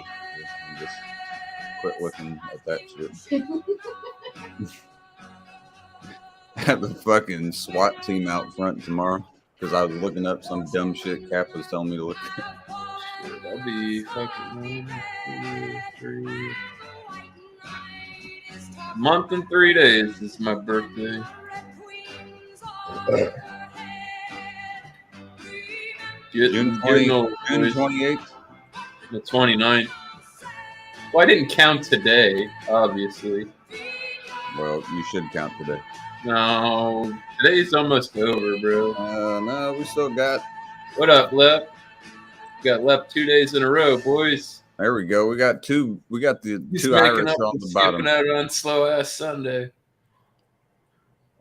Just quit looking at that shit. Have the fucking SWAT team out front tomorrow because I was looking up some dumb shit Cap was telling me to look at. Shit, that'll be fucking 1, 2, 3. Month and 3 days is my birthday. June Getting old, June boys. 28th. The 29th. Well, I didn't count today, obviously. Well, you should count today. No, today's almost over, bro. No, we still got. What up, Lep? Got Lep 2 days in a row, boys. There we go. We got two. We got the He's two making Irish up on and the skipping bottom. out on slow ass Sunday.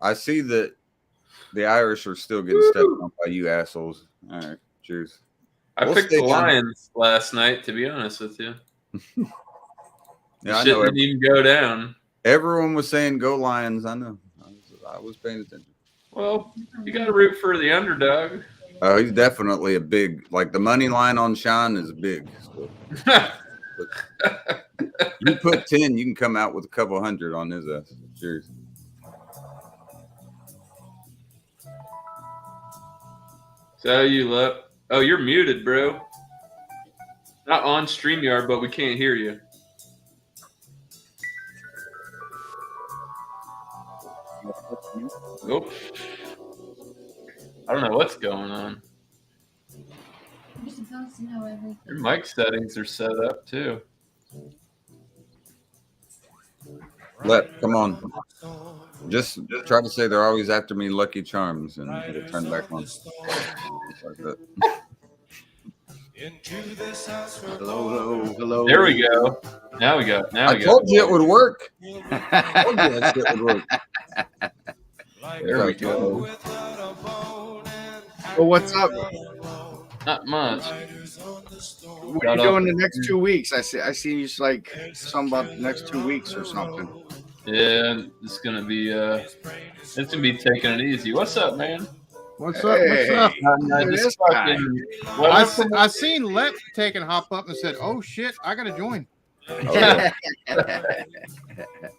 I see that the Irish are still getting stepped on by you assholes. All right, cheers. I We'll picked stay the down. Lions last night, to be honest with you. Yeah, I Shit know. didn't even go down. Everyone was saying go Lions. I know. I was paying attention. Well, you got to root for the underdog. Oh, he's definitely a big. Like the money line on Sean is big. So. You put 10, you can come out with a couple hundred on his ass. Cheers. So you left. Oh, you're muted, bro. Not on StreamYard, but we can't hear you. Nope. I don't know what's going on. You're supposed to know everything. Your mic settings are set up too. Come on. Just try to say they're always after me, Lucky Charms, and it'll turn back on. Just like that. Hello. There we go. Now we got. Now we I got. told you it would work. I told you that shit would work. There we go. Well, what's up? Not much. What are you doing the next 2 weeks? I see you like something about the next 2 weeks or something. Yeah, it's gonna be taking it easy. What's up, man? What's up? What's up? Just fucking, I seen Let taking hop up and said, "Oh shit, I gotta join."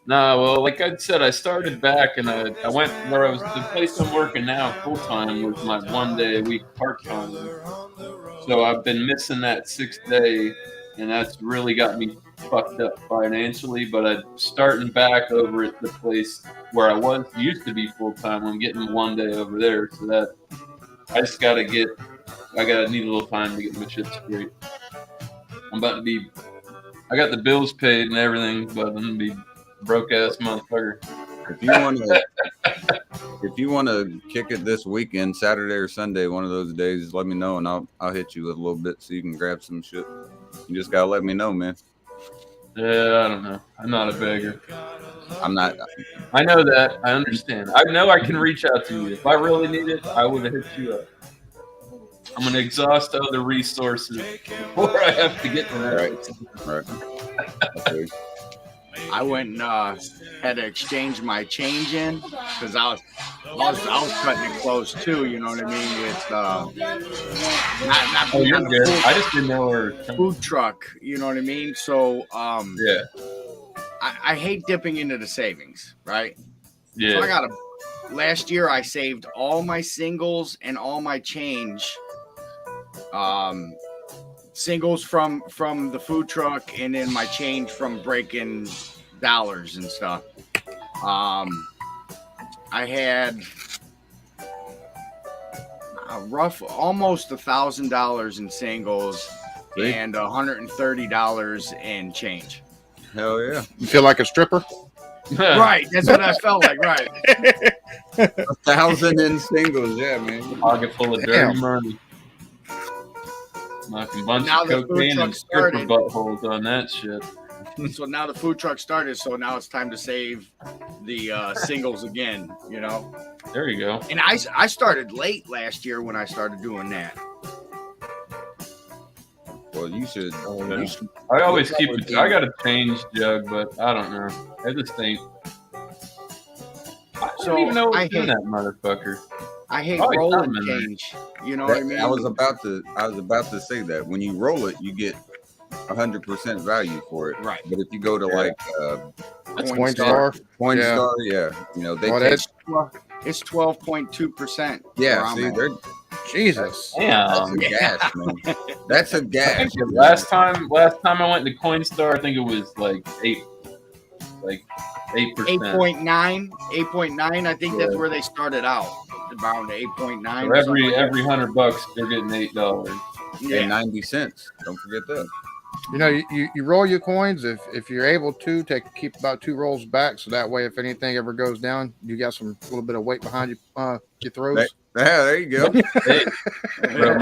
No, well, like I said, I started back and I went where I was. The place I'm working now full time was my 1 day a week part time. So I've been missing that 6th day, and that's really got me fucked up financially. But I'm starting back over at the place where I used to be full time. I'm getting 1 day over there, so that I just gotta need a little time to get my shit straight. I got the bills paid and everything, but I'm gonna be broke ass motherfucker. If you want to kick it this weekend, Saturday or Sunday, one of those days, let me know and I'll hit you with a little bit so you can grab some shit. You just gotta let me know, man. Yeah, I don't know. I'm not a beggar. I'm not. I know that. I understand. I know I can reach out to you. If I really need it, I would have hit you up. I'm going to exhaust other resources before I have to get to that. Right. Okay. I went and had to exchange my change in because I was cutting it close too. You know what I mean? With not Oh, being you're on the good. I just didn't know where. food truck. You know what I mean? So Yeah. I hate dipping into the savings, right? Yeah. So last year I saved all my singles and all my change. Singles from the food truck and then my change from breaking dollars and stuff. I had almost $1,000 in singles and $130 in change. Hell yeah. You feel like a stripper? Right, that's what I felt like. Right, 1,000 in singles, yeah, man. Pocket full of dirty money. Knocking a bunch Now of the food cocaine truck and stripper started. buttholes on that shit. So now the food truck started. So now it's time to save the singles again. You know. There you go. And I started late last year when I started doing that. Well, you should. I always keep it. I got a change jug, but I don't know. I just think. I don't even know what's in that motherfucker. I hate Probably rolling something in there. change. You know what I mean? I was about to say that when you roll it, you get 100% value for it. Right. But if you go to like Coinstar. Coinstar, yeah, you know they Well, take, It's 12.2%. yeah. See, they're Jesus. that's Damn. a gas, man. That's a I gas. think the last time I went to Coinstar, I think it was like 8%. 8.9. I think that's where they started out. Around 8.9. So every $100, they're getting $8. Yeah. And 90 cents. Don't forget that. You know, you roll your coins if you're able to keep about 2 rolls back, so that way if anything ever goes down, you got some little bit of weight behind you, your throws. Yeah, there you go. Hey, bro,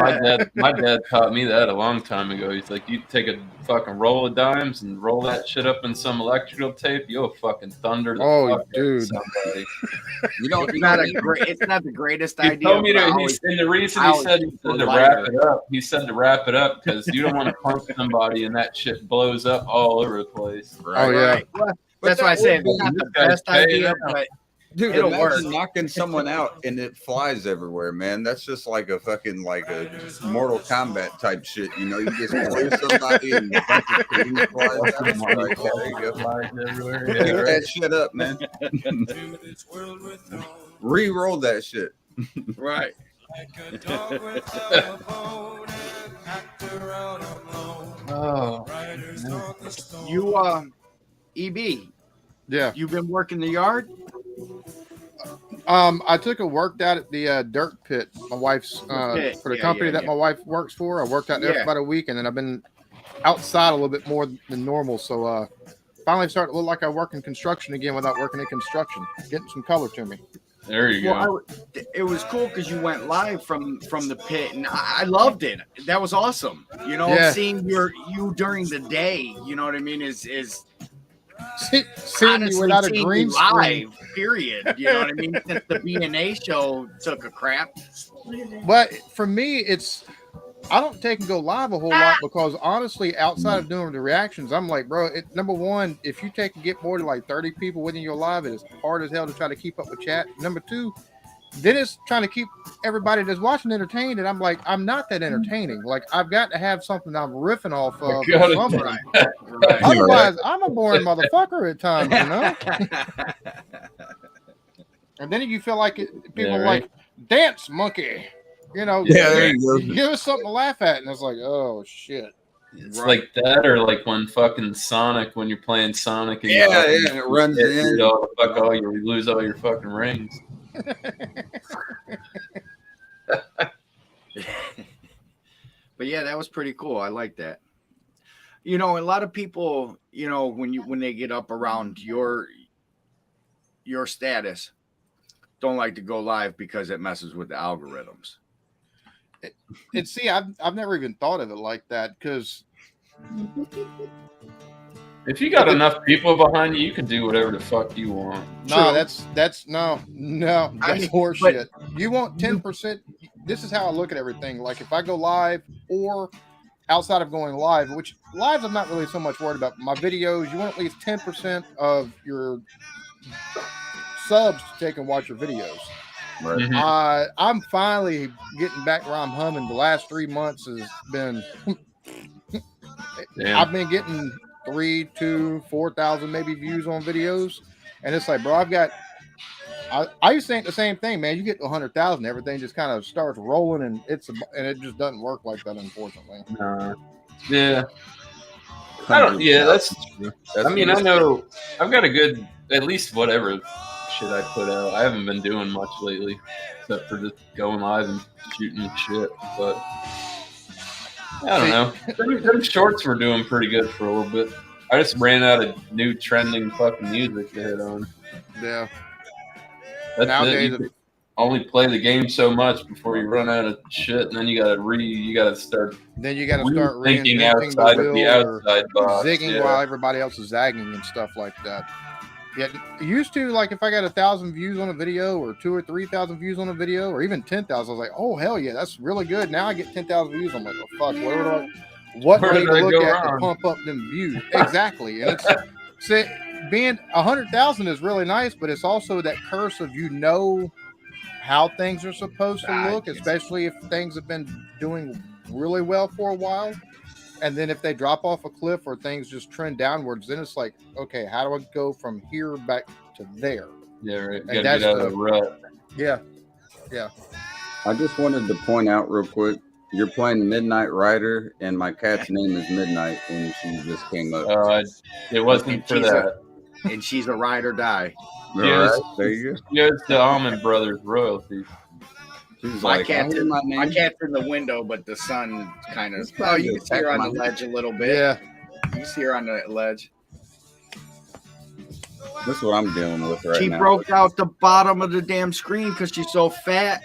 my dad taught me that a long time ago. He's like, you take a fucking roll of dimes and roll that shit up in some electrical tape, you'll fucking thunder the Oh, fuck out of dude. somebody. You don't. It's You not don't a need great. It's not the greatest He idea. told me but I to. always- And the reason I he always said keep to the wrap lighter. it up. He said to wrap it up because you don't want to punch somebody and that shit blows up all over the place. Oh yeah. Right. Well, that's that why I say would it's be- not the this guy's best idea, paying but Dude, It'll imagine work. knocking someone out and it flies everywhere, man. That's just like a fucking like a Mortal Kombat type shit. You know, you just throw somebody and a bunch of police flies out. Like, there you go. Flies everywhere. Keep Yeah, right. that shit up, man. Re-roll that shit. right. Oh, You EB, Yeah. you've been working the yard? I took a worked out at the dirt pit. My wife's Pit, for the yeah, company yeah, that yeah. my wife works for. I worked out there for Yeah. about a week, and then I've been outside a little bit more than normal. So finally starting to look like I work in construction again without working in construction. Getting some color to me. there you go. Well, it was cool because you went live from the pit, and I loved it. That was awesome. You know, Yeah. seeing you during the day. You know what I mean? Is Seeing me honestly without a seeing green you screen. live. Period. You know what I mean? Since the B&A show took a crap. But for me, I don't take and go live a whole lot because honestly, outside of doing the reactions, I'm like, bro, number one, if you take and get more than like 30 people within your live, it is hard as hell to try to keep up with chat. Number two, then it's trying to keep everybody that's watching entertained, and I'm like, I'm not that entertaining. Like, I've got to have something I'm riffing off of. or Got it. something. Right. Otherwise, I'm a boring motherfucker at times, you know. And then you feel like people are right. like, dance monkey, you know. Yeah, there you go. Give us something to laugh at, and it's like, oh shit. It's like that, or like when fucking Sonic, when you're playing Sonic, and Yeah, you yeah, and it runs in. You lose all your fucking rings. But yeah, that was pretty cool. I like that. You know, a lot of people, you know, when they get up around your status, don't like to go live because it messes with the algorithms. And see, I've never even thought of it like that because If you got enough people behind you, you can do whatever the fuck you want. no, True. that's no, I that's mean, horseshit. You want 10%. This is how I look at everything. Like if I go live or outside of going live, which lives I'm not really so much worried about. My videos, you want at least 10% of your subs to take and watch your videos. Right. Mhm. I'm finally getting back where I'm humming. The last 3 months has been Damn. I've been getting 3,000, 2,000, 4,000 maybe views on videos, and it's like, bro, I used to think the same thing, man. You get to 100,000, everything just kind of starts rolling, and it just doesn't work like that, unfortunately. Yeah. I don't. Yeah, that's. That's I mean, I know I've got a good, at least whatever shit I put out. I haven't been doing much lately, except for just going live and shooting shit. But I don't know. Them shorts were doing pretty good for a little bit. I just ran out of new trending fucking music to hit on. Yeah. That's Nowadays, it. You can only play the game so much before you run out of shit, and then you gotta start then you got to start thinking reinventing outside the of the wheel or outside box. zigging Yeah. while everybody else is zagging and stuff like that. Yeah, used to, like, if I got 1,000 views on a video or 2,000 or 3,000 views on a video or even 10,000, I was like, oh hell yeah, that's really good. Now I get 10,000 views. I'm like, oh fuck, what Where way did to I look go at wrong? to pump up them views? Exactly, and it's being 100,000 is really nice, but it's also that curse of how things are supposed to look, especially if things have been doing really well for a while. And then if they drop off a cliff or things just trend downwards, then it's like, okay, how do I go from here back to there? Yeah, right. And Gotta that's get out of the rut. Yeah. I just wanted to point out real quick. You're playing Midnight Rider, and my cat's name is Midnight, and she just came up. It wasn't for that. And she's a ride or die. All Yes. right, there you go. Here's the Almond Brothers royalties. She's My like, cat's "I hear my name." My cat's in the window, but the sun kind of. It's Oh, trying you to can see her attack on the my- ledge a little bit. Yeah. You see her on the ledge. This is what I'm dealing with right She now. broke out the bottom of the damn screen because she's so fat.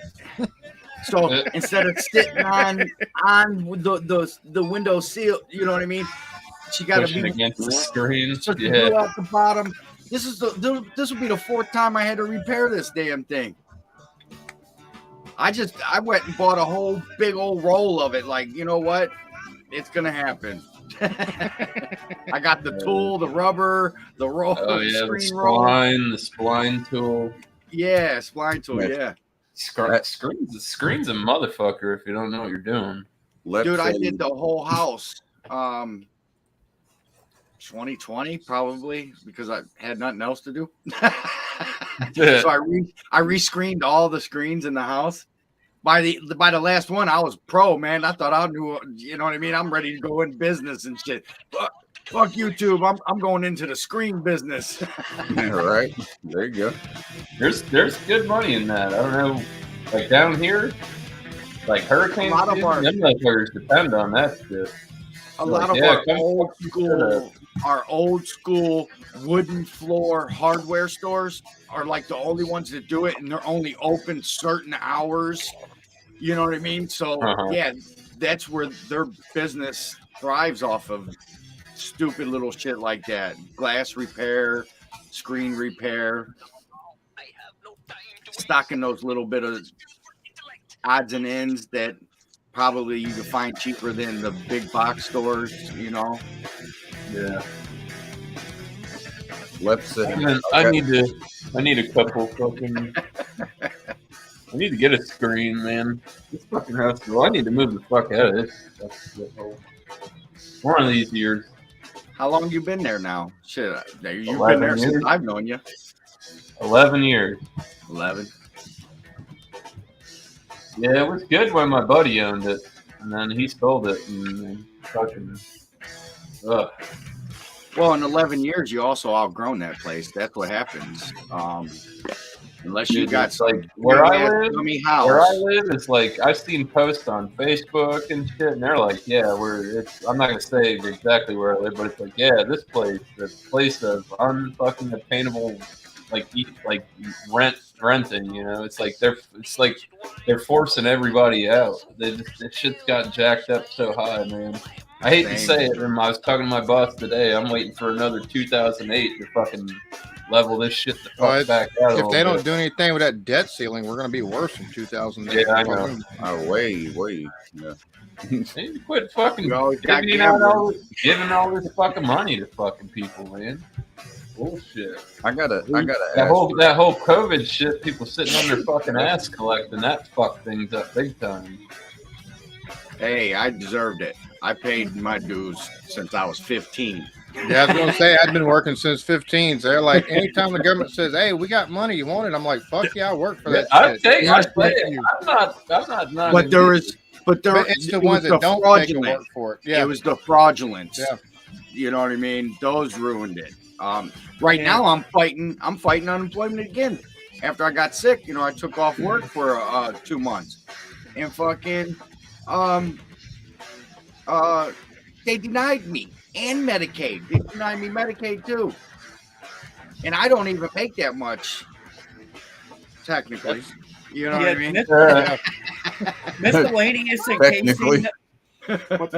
So instead of sitting on the window sill, you know what I mean? She got to Pushing be against the screen. So she Yeah. blew out the bottom. This will be the fourth time I had to repair this damn thing. I went and bought a whole big old roll of it. Like, you know what? It's gonna happen. I got the tool, the rubber, the roll, Oh yeah, the screen roll. spline tool. Yeah, spline tool. Yeah. Yeah, Screen's a motherfucker if you don't know what you're doing. Let's dude, I say- did the whole house. 2020 probably because I had nothing else to do. So I re-screened all the screens in the house. By the last one, I was pro, man. I thought I knew, you know what I mean? I'm ready to go in business and shit. Fuck YouTube. I'm going into the screen business. Right. There you go. There's good money in that. I don't know, like down here, like hurricanes. A lot of our- them motherfuckers depend on that shit. A lot of our old school wooden floor hardware stores are like the only ones that do it, and they're only open certain hours. You know what I mean? So yeah, that's where their business thrives off of stupid little shit like that. Glass repair, screen repair, stocking those little bit of odds and ends that probably you can find cheaper than the big box stores, you know. Yeah. Let's say I need a couple fucking. I need to get a screen, man. This fucking house. Well, I need to move the fuck out of this. One of these years. How long you been there now? Shit, you've 11 been there years. since I've known you. 11 years. 11. Yeah, it was good when my buddy owned it, and then he sold it, and fucking. Ugh. Well, in 11 years, you also outgrown that place. That's what happens. Unless you Dude, got it's like some where I weird-ass live. dummy house. Where I live is like I've seen posts on Facebook and shit, and they're like, "Yeah, I'm not gonna say exactly where I live, but it's like, yeah, this place, the place of unfucking obtainable, like renting. You know, it's like they're forcing everybody out. This shit's got jacked up so high, man. I hate to say it, and I was talking to my boss today. I'm waiting for another 2008 to fucking level this shit the fuck back out. If they don't do anything with that debt ceiling, we're going to be worse in 2008. Yeah, I know. way. Yeah. They need to quit fucking Well, giving all this fucking money to fucking people, man. Bullshit. I gotta That ask. whole COVID shit, people sitting on their fucking ass collecting, that fucked things up big time. Hey, I deserved it. I paid my dues since I was 15. Yeah, I was going to say, I've been working since 15. So they're like, anytime the government says, hey, we got money, you want it? I'm like, fuck yeah, I work for that shit. I'm not. But there is, But it's the ones that don't take the work for it. Yeah, it was the fraudulence. Yeah. You know what I mean? Those ruined it. Right now I'm fighting unemployment again. After I got sick, you know, I took off work for 2 months. And fucking they denied me and Medicaid. They denied me Medicaid too. And I don't even make that much technically. You know what I mean? Miscellaneous in case Technically.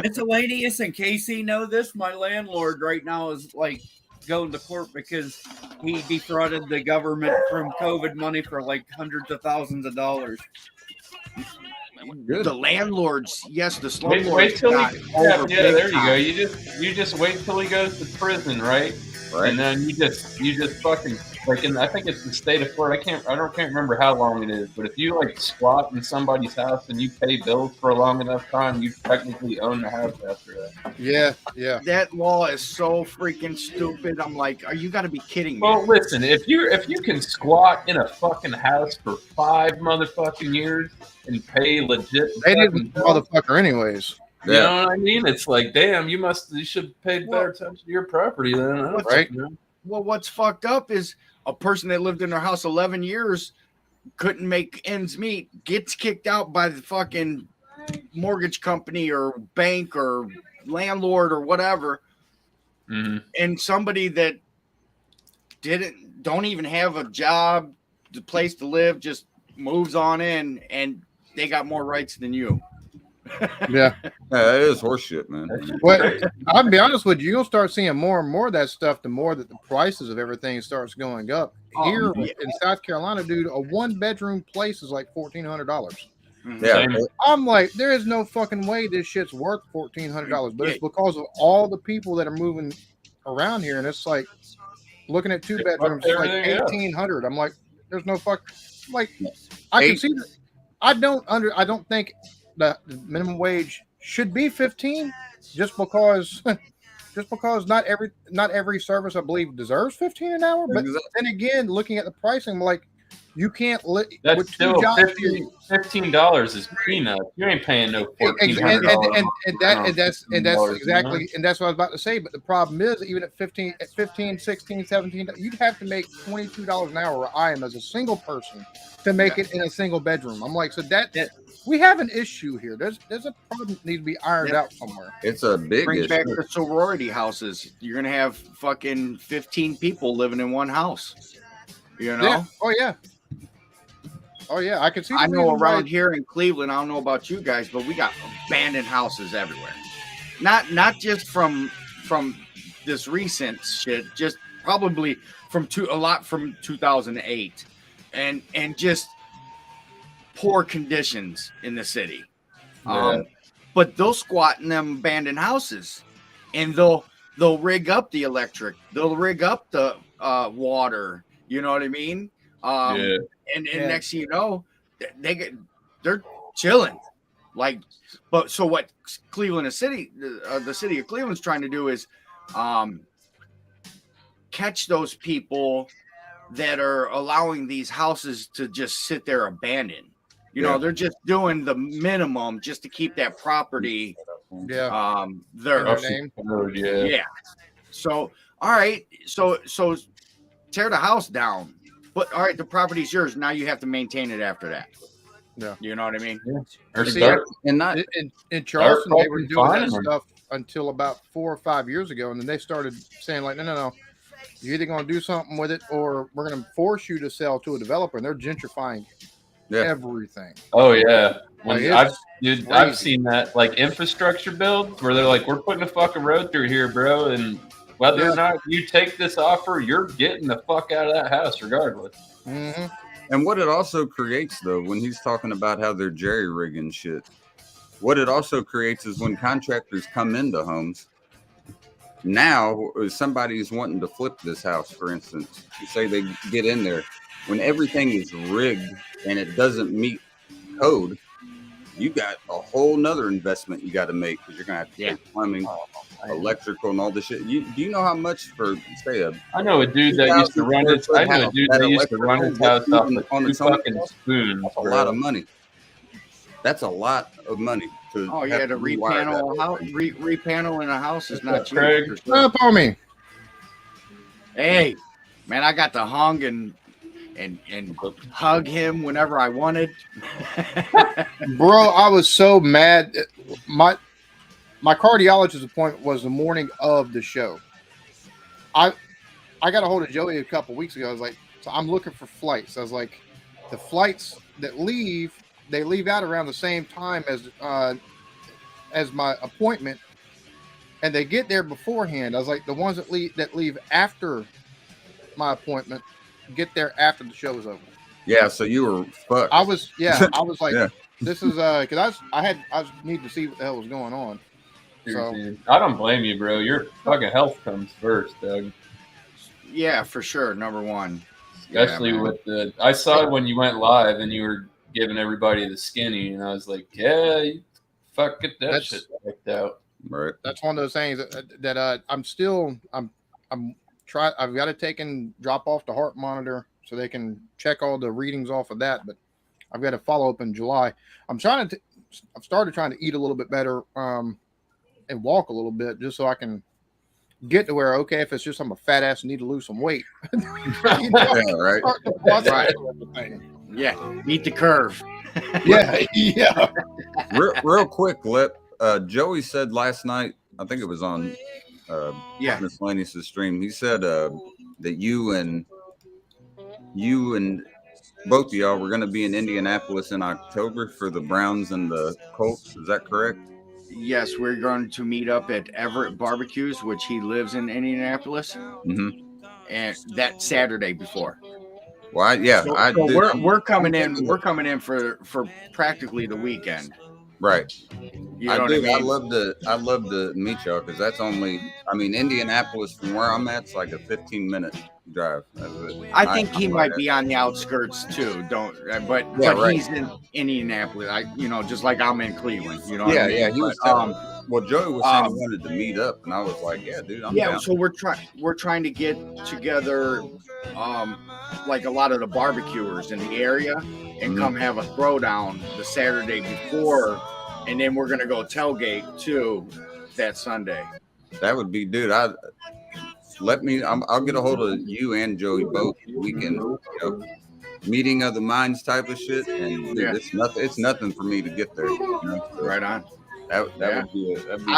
miscellaneous in case you know this, my landlord right now is like going to court because he defrauded the government from COVID money for like hundreds of thousands of dollars. The landlords, yes, the Wait slumlords till got he. over Yeah, big there you time. go. You just wait till he goes to prison, right? Right. And then you just fucking like I think it's the state of Florida. I can't remember how long it is, but if you like squat in somebody's house and you pay bills for a long enough time, you technically own the house after that. yeah. That law is so freaking stupid. I'm like, are you got to be kidding me? Well, listen, if you can squat in a fucking house for 5 motherfucking years and pay legit, They didn't motherfucker anyways. You know what I mean? It's like, damn, you should pay better attention to your property then, Right? Well, what's fucked up is a person that lived in their house 11 years couldn't make ends meet, gets kicked out by the fucking mortgage company or bank or landlord or whatever. Mm-hmm. And somebody that don't even have a job, the place to live, just moves on in, and they got more rights than you. Yeah. Yeah, it is horseshit, man. Well, I'll be honest with you. You'll start seeing more and more of that stuff. The more that the prices of everything starts going up. Here in South Carolina, dude, a 1-bedroom place is like $1,400. Yeah, I'm like, there is no fucking way this shit's worth $1,400. But it's because of all the people that are moving around here, and it's like looking at 2 bedrooms, it's like $1,800. I'm like, there's no fuck. Like, I can see that. I don't think the minimum wage should be 15, just because not every service I believe deserves 15 an hour. But then again, looking at the pricing, I'm like, you can't That's with still $15 is peanuts. You ain't paying no $1,400. And that's exactly, and that's what I was about to say. But the problem is, even at 15, 16, 17, you'd have to make $22 an hour, where I am as a single person, to make it in a single bedroom. I'm like, so that we have an issue here. There's a problem that needs to be ironed out somewhere. It's a big Bring issue. back the sorority houses. You're gonna have fucking 15 people living in one house. You know? Yeah. Oh yeah, I can see. I know around here in Cleveland, I don't know about you guys, but we got abandoned houses everywhere. Not just from this recent shit, just probably from 2008, and just poor conditions in the city. Yeah. But they'll squat in them abandoned houses, and they'll rig up the electric, they'll rig up the water. You know what I mean? And next thing you know, they're chilling. Like, but so what Cleveland City, the city of Cleveland's trying to do is catch those people that are allowing these houses to just sit there abandoned. You know, they're just doing the minimum just to keep that property there. Yeah. So all right, so tear the house down. But all right, the property's yours. Now you have to maintain it after that. Yeah, you know what I mean. Yeah. In Charleston, they were doing that stuff until about 4 or 5 years ago, and then they started saying like, no, you're either going to do something with it, or we're going to force you to sell to a developer, and they're gentrifying everything. Oh yeah, I've seen that, like infrastructure builds where they're like, we're putting a fucking road through here, bro, and whether or not you take this offer, you're getting the fuck out of that house regardless. Mm-hmm. And what it also creates, though, when he's talking about how they're jerry-rigging shit, what it also creates is when contractors come into homes, now somebody's wanting to flip this house, for instance. You say they get in there. When everything is rigged and it doesn't meet code, you got a whole nother investment you got to make, because you're going to have to get plumbing, electrical, and all this shit. Do you know how much for, say, I know a dude that used to run his house off of two fucking spoons. That's a lot of money. That's a lot of money. To repanel a house. Repanel in a house is not cheap. Craig, up on me. Hey, man, I got to hung and hug him whenever I wanted. Bro, I was so mad. My cardiologist appointment was the morning of the show. I got a hold of Joey a couple weeks ago. I was like, so I'm looking for flights. I was like, the flights that leave, they leave out around the same time as my appointment, and they get there beforehand. I was like, the ones that leave after my appointment get there after the show is over. Yeah, so you were fucked. I was like, this is because I was needing to see what the hell was going on. So I don't blame you, bro. Your fucking health comes first, Doug. Yeah, for sure. Number one. Especially with I saw when you went live and you were giving everybody the skinny, and I was like, yeah, fuck, get that shit checked out. Right. That's one of those things that I've got to take and drop off the heart monitor so they can check all the readings off of that. But I've got to follow up in July. I've started trying to eat a little bit better and walk a little bit, just so I can get to where, okay, if it's just I'm a fat ass and need to lose some weight. Right. Yeah, meet the curve. yeah. Real quick, Lip. Joey said last night, I think it was on Miscellaneous' stream, he said that that you and both of y'all were going to be in Indianapolis in October for the Browns and the Colts. Is that correct? Yes, we're going to meet up at Everett Barbecues, which he lives in Indianapolis, and that Saturday before. Well, we're coming in. We're coming in for practically the weekend. Right. You know what I mean? I'd love to meet y'all because that's only. I mean, Indianapolis from where I'm at, it's like a 15-minute drive. I think he might be on the outskirts too. But he's in Indianapolis. Just like I'm in Cleveland. You know? Yeah, what I mean? yeah. He was. Well, Joey was saying he wanted to meet up, and I was like, "Yeah, dude, I'm down." So we're trying to get together, like a lot of the barbecuers in the area, and come have a throwdown the Saturday before, and then we're gonna go tailgate too that Sunday. That would be, dude. I'll get a hold of you and Joey both. We can, meeting of the minds type of shit, and dude, it's nothing for me to get there. So right on. That'd be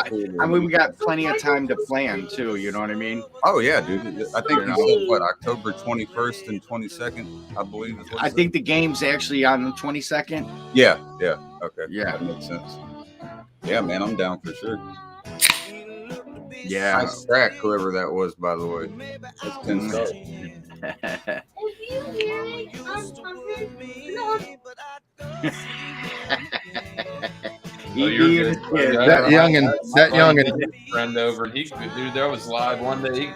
cool. I mean, we got plenty of time to plan too. You know what I mean? Oh yeah, dude. I think you said what, October 21st and 22nd, I believe. I think the game's actually on the 22nd. Yeah. Okay. Yeah, that makes sense. Yeah, man, I'm down for sure. Yeah. Nice track, whoever that was, by the way. That's 10 stars. That youngin. Friend over, and dude, there was live one day. He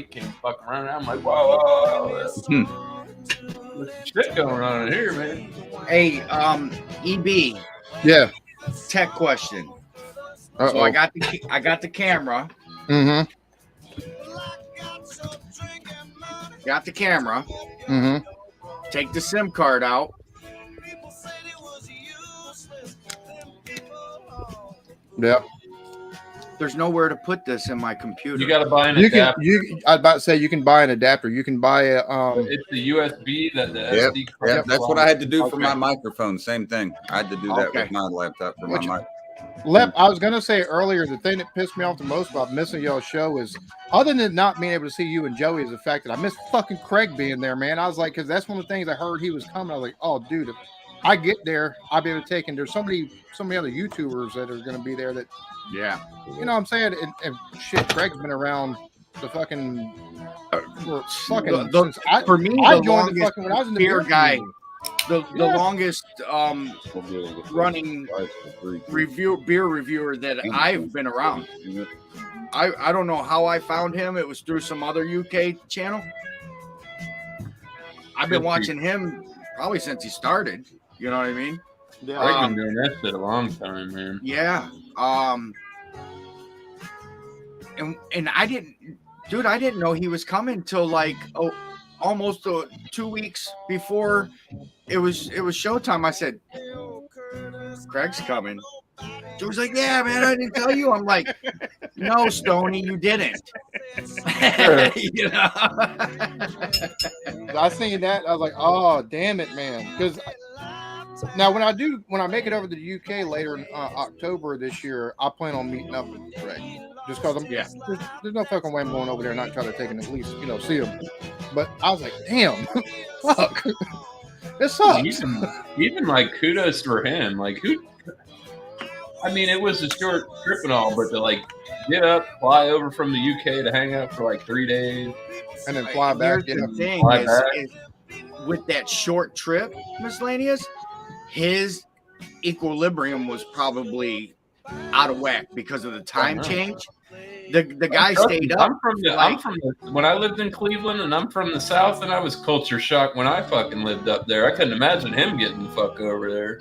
came fucking running out. I'm like, whoa. There's shit going on in here, man. Hey, EB. Yeah. Tech question. Uh-oh. So I got the camera. Mm-hmm. Got the camera. Mm-hmm. Take the SIM card out. Yep. There's nowhere to put this in my computer. You got to buy an adapter. I was about to say you can buy an adapter. You can buy a. It's the USB that the SD card. Yep. That's what I had to do for my microphone. Same thing. I had to do that with my laptop for my mic. Lep, I was gonna say earlier, the thing that pissed me off the most about missing y'all's show is, other than not being able to see you and Joey, is the fact that I missed fucking Craig being there, man. I was like, because that's one of the things I heard he was coming. I was like, oh, dude, if I get there, I'll be able to take. And there's so many other YouTubers that are gonna be there that, you know what I'm saying? And shit, Craig's been around the fucking for me, I the joined the fucking when I was in the beer guy. Movie. The longest running beer reviewer that I've been around. I don't know how I found him. It was through some other UK channel. I've been watching him probably since he started. You know what I mean? Yeah, I've been doing that shit a long time, man. Yeah. And I didn't know he was coming till like almost 2 weeks before it was showtime. I said, Craig's coming. Joe's like, yeah, man, I didn't tell you. I'm like, no, Stoney, you didn't. You know? I seen that. I was like, oh, damn it, man. Because now when I make it over to the UK later in October this year, I plan on meeting up with Craig. Just because there's no fucking way I'm going over there and not trying to take him at least, see him. But I was like, damn, fuck. It sucks. Even like kudos for him. Like it was a short trip and all, but to like get up, fly over from the UK to hang out for like 3 days. And then fly back. Here's the thing is with that short trip, Miscellaneous, his equilibrium was probably out of whack because of the time change. The guy stayed up. When I lived in Cleveland, and I'm from the South, and I was culture shocked when I fucking lived up there. I couldn't imagine him getting the fuck over there.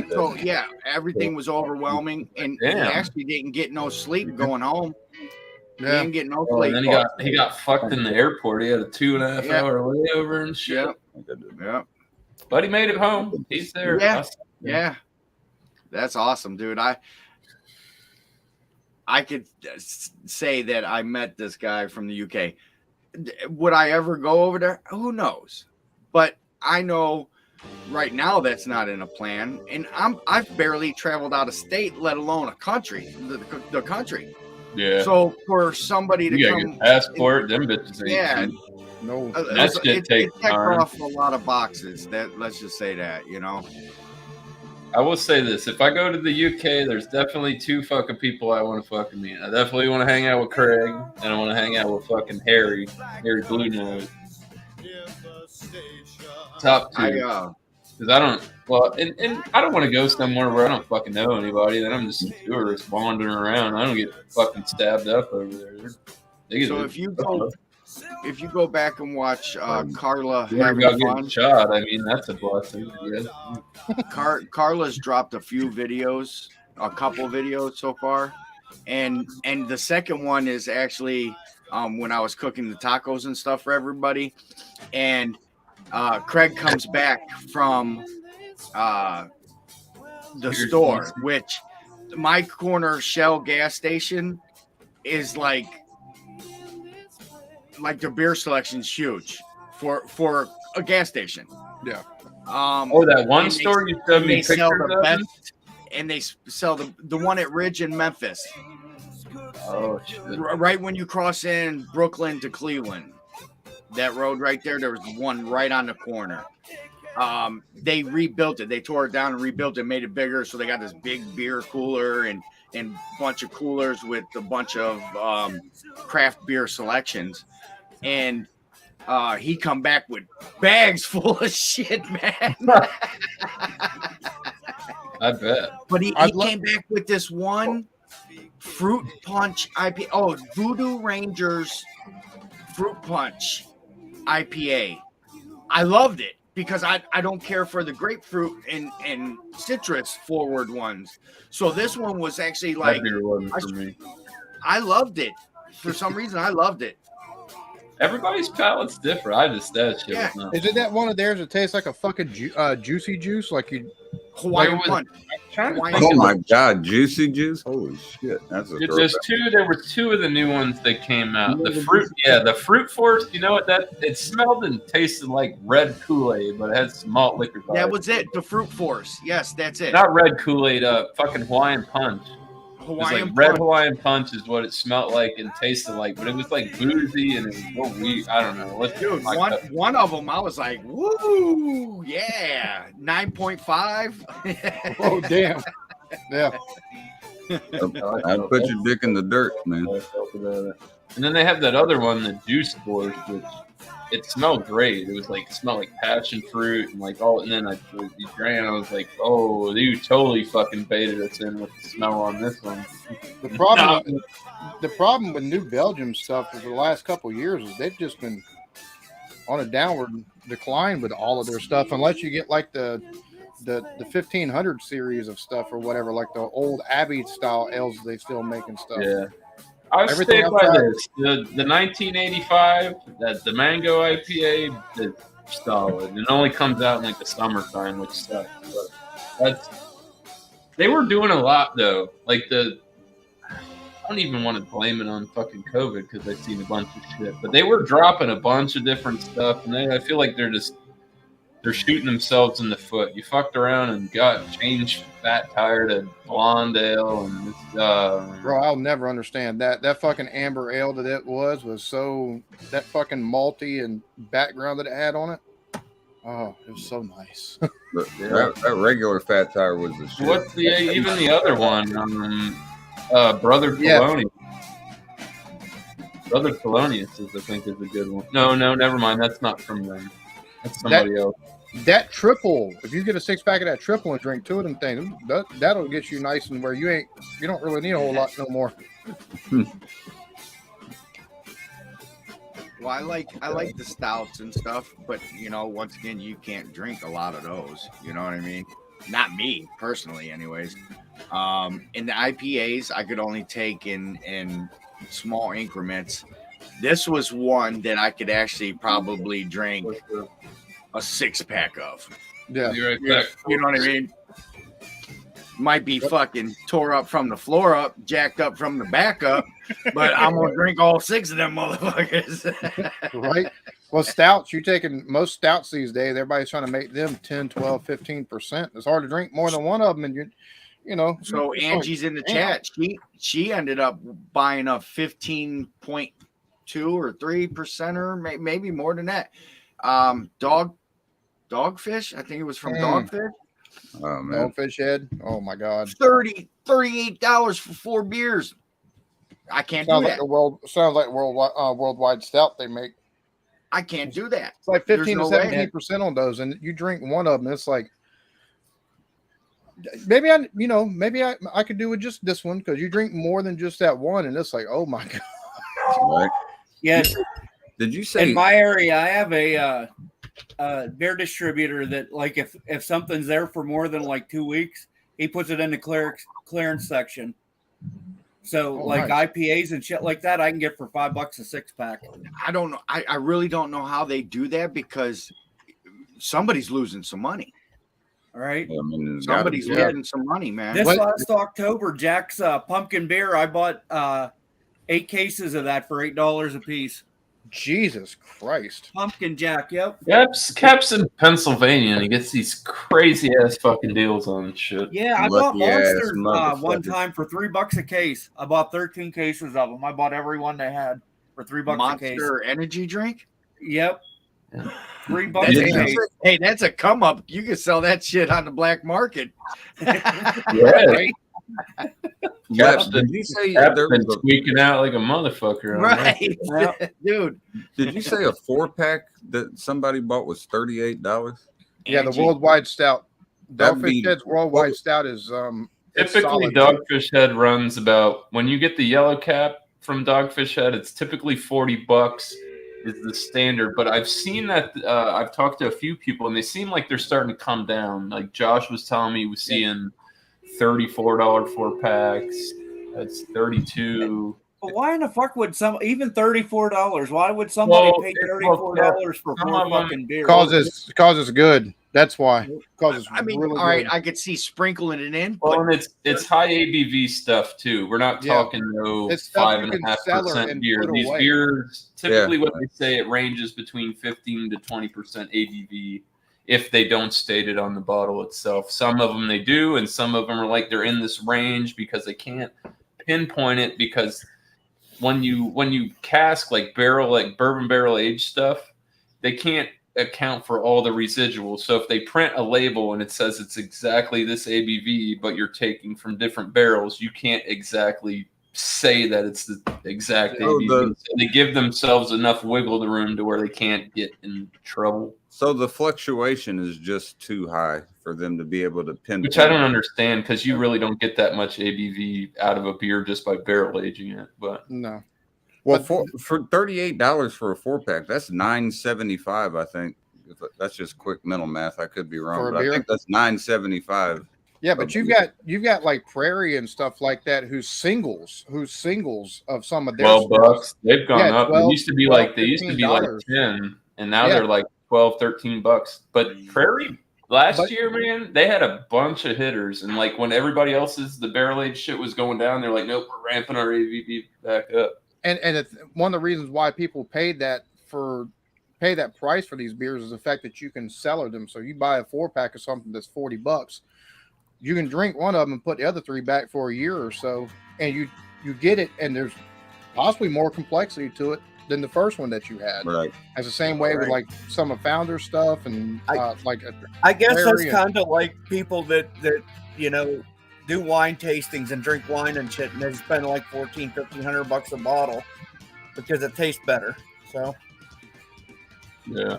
So yeah, everything was overwhelming, and he actually didn't get no sleep going home. He didn't get no sleep. And then he got fucked in the airport. He had a 2.5 hour layover and shit. Yeah. But he made it home. He's there. Yeah. That's awesome, dude. I could say that I met this guy from the UK. Would I ever go over there? Who knows? But I know right now that's not in a plan. And I've barely traveled out of state, let alone a country, the country. Yeah. So for somebody to You gotta come, get passport. Them bitches ain't yeah, cheap. No. That shit it takes checked time. off a lot of boxes. That let's just say that, you know. I will say this: if I go to the UK, there's definitely two fucking people I want to fucking meet. I definitely want to hang out with Craig, and I want to hang out with fucking Harry Blue Nose. Top two. Because I don't. Well, and I don't want to go somewhere where I don't fucking know anybody. Then I'm just a tourist wandering around. I don't get fucking stabbed up over there. So if you go back and watch Carla worry having about fun, getting shot, I mean that's a blessing. Yeah. Carla's dropped a couple videos so far, and the second one is actually when I was cooking the tacos and stuff for everybody, and Craig comes back from the store, which my corner Shell gas station is like the beer selection's huge for a gas station. Yeah. That one store you showed me pictures of? Best, and they sell the one at Ridge in Memphis. Oh shit! Right when you cross in Brooklyn to Cleveland, that road right there, there was one right on the corner. They rebuilt it. They tore it down and rebuilt it, made it bigger. So they got this big beer cooler and bunch of coolers with a bunch of craft beer selections. And he come back with bags full of shit, man. I bet. But he came back with this one fruit punch IPA. Oh, Voodoo Rangers fruit punch IPA. I loved it because I don't care for the grapefruit and citrus forward ones. So this one was actually like, that beer wasn't for me. I loved it. For some reason, I loved it. Everybody's palate's different. That shit was not. Is it that one of theirs that tastes like a fucking juicy juice? Like you Hawaiian punch. Oh my god, juicy juice! Holy shit, that's a There's two. There were two of the new ones that came out. The fruit force. You know what it smelled and tasted like red Kool-Aid, but it had some malt liquor. That was it. The fruit force. Yes, that's it. Not red Kool-Aid. Fucking Hawaiian punch. Red Hawaiian punch is what it smelled like and tasted like, but it was like boozy and it was so weird. I don't know. Dude, one of them, I was like, woo, yeah, 9.5. Oh damn, yeah. I'd put your dick in the dirt, man. And then they have that other one, the Juice Force, which it smelled great. It was like smelled like passion fruit and like all. And then you drank, I was like, oh, you totally fucking baited us in with the smell on this one. The problem with New Belgium stuff for the last couple of years is they've just been on a downward decline with all of their stuff, unless you get like the 1500 series of stuff or whatever, like the old Abbey style ales they still make and stuff. Yeah. I would say by this. The 1985, the mango IPA is solid. It only comes out in like the summertime, which sucks. But they were doing a lot though. Like I don't even want to blame it on fucking COVID because I've seen a bunch of shit. But they were dropping a bunch of different stuff, and I feel like they're shooting themselves in the foot. You fucked around and changed Fat Tire to Blonde Ale, and bro, I'll never understand that fucking amber ale that was so that fucking malty and background that it had on it. Oh, it was so nice. that regular Fat Tire was the shit. What's even the other one? Brother Polonius. Brother Polonius I think is a good one. No, never mind. That's not from them. That's somebody else. That triple, if you get a 6-pack of that triple and drink two of them things, that'll get you nice and where you don't really need a whole lot no more. Well, I like the stouts and stuff, but once again, you can't drink a lot of those. You know what I mean? Not me personally, anyways. In the IPAs, I could only take in small increments. This was one that I could actually probably drink a 6-pack of. Yeah. You know what I mean? Might be fucking tore up from the floor up, jacked up from the back up, but I'm going to drink all 6 of them motherfuckers. Right? Well, stouts, you're taking most stouts these days, everybody's trying to make them 10, 12, 15%. It's hard to drink more than one of them, and You know. So it's Angie's in the damn. chat. She ended up buying a 15.2 or 3%, maybe more than that. Dogfish. I think it was from Dogfish. Oh man, Dogfish head. Oh my god. $38 for 4 beers. I can't do Sounds like that. sounds like worldwide stout they make. I can't do that. It's like 15 There's to no way. 17% on those, and you drink one of them, it's like maybe I could do with just this one because you drink more than just that one, and it's like, oh my god. right? Yes. Did you say In my area, I have a beer distributor that, like, if something's there for more than like 2 weeks, he puts it in the clearance section. So like nice. IPAs and shit like that, I can get for $5 a 6-pack. I don't know. I really don't know how they do that because somebody's losing some money. All right. I mean, it's Somebody's gotta be. losing some money, man. This last October, Jack's pumpkin beer, I bought 8 cases of that for $8 a piece. Jesus Christ. Pumpkin Jack, yep. Cap's in Pennsylvania and he gets these crazy ass fucking deals on shit. Yeah, I bought Lucky ass Monsters one motherfucker. time for $3 a case. I bought 13 cases of them. I bought every one they had for $3 a case. Monster energy drink. Yep. Yeah. $3 Did a you case. Hey, that's a come up. You can sell that shit on the black market. Yeah. Right? Caps, did you say Cap's there been was squeaking out like a motherfucker. on that. Right, dude. did you say a 4-pack that somebody bought was $38? Yeah, the Angie. worldwide stout. That'd Dogfish be- Head's worldwide stout is it's Typically, solid. Dogfish Head runs about, when you get the yellow cap from Dogfish Head, it's typically $40 is the standard. But I've seen that I've talked to a few people and they seem like they're starting to come down. Like Josh was telling me he was seeing $34 4-packs. That's $32. But why in the fuck would even $34? Why would somebody pay $34 for some 4 of them- fucking beers? Because it's good. That's why. Because it's I mean, really all right, good. I could see sprinkling it in. Well, But and it's high ABV stuff too. We're not Yeah. talking no It's stuff you can cellar 5.5% and beer. put These away. beers typically, what they say, it ranges between 15 to 20% ABV if they don't state it on the bottle itself. Some of them they do, and some of them are like they're in this range because they can't pinpoint it, because when you cask like bourbon barrel aged stuff, they can't account for all the residuals. So if they print a label and it says it's exactly this ABV, but you're taking from different barrels, you can't exactly say that it's the exact ABV. So they give themselves enough wiggle room to where they can't get in trouble. So the fluctuation is just too high for them to be able to pinpoint. Which I don't understand, because you really don't get that much ABV out of a beer just by barrel aging it. But No. Well, for $38 for a 4-pack, that's $9.75. I think. That's just quick mental math. I could be For wrong, a but I beer? think that's $9.75. Yeah, but you've got like Prairie and stuff like that who's singles of some of their $12. They've gone Yeah, up. 12, They used to be like $15. 10, and now Yeah. they're like $12-13. But Prairie last year, man, they had a bunch of hitters, and like when everybody else's the barrel aged shit was going down, they're like, nope, we're ramping our ABV back up. And it's one of the reasons why people pay that price for these beers is the fact that you can cellar them. So you buy a 4-pack of something that's $40, you can drink one of them and put the other 3 back for a year or so, and you get it, and there's possibly more complexity to it than the first one that you had. Right. It's the same way with like some of Founder stuff and I guess that's Prairie and- kind of like people that do wine tastings and drink wine and shit, and they spend like $1,400-1,500 a bottle because it tastes better. So Yeah.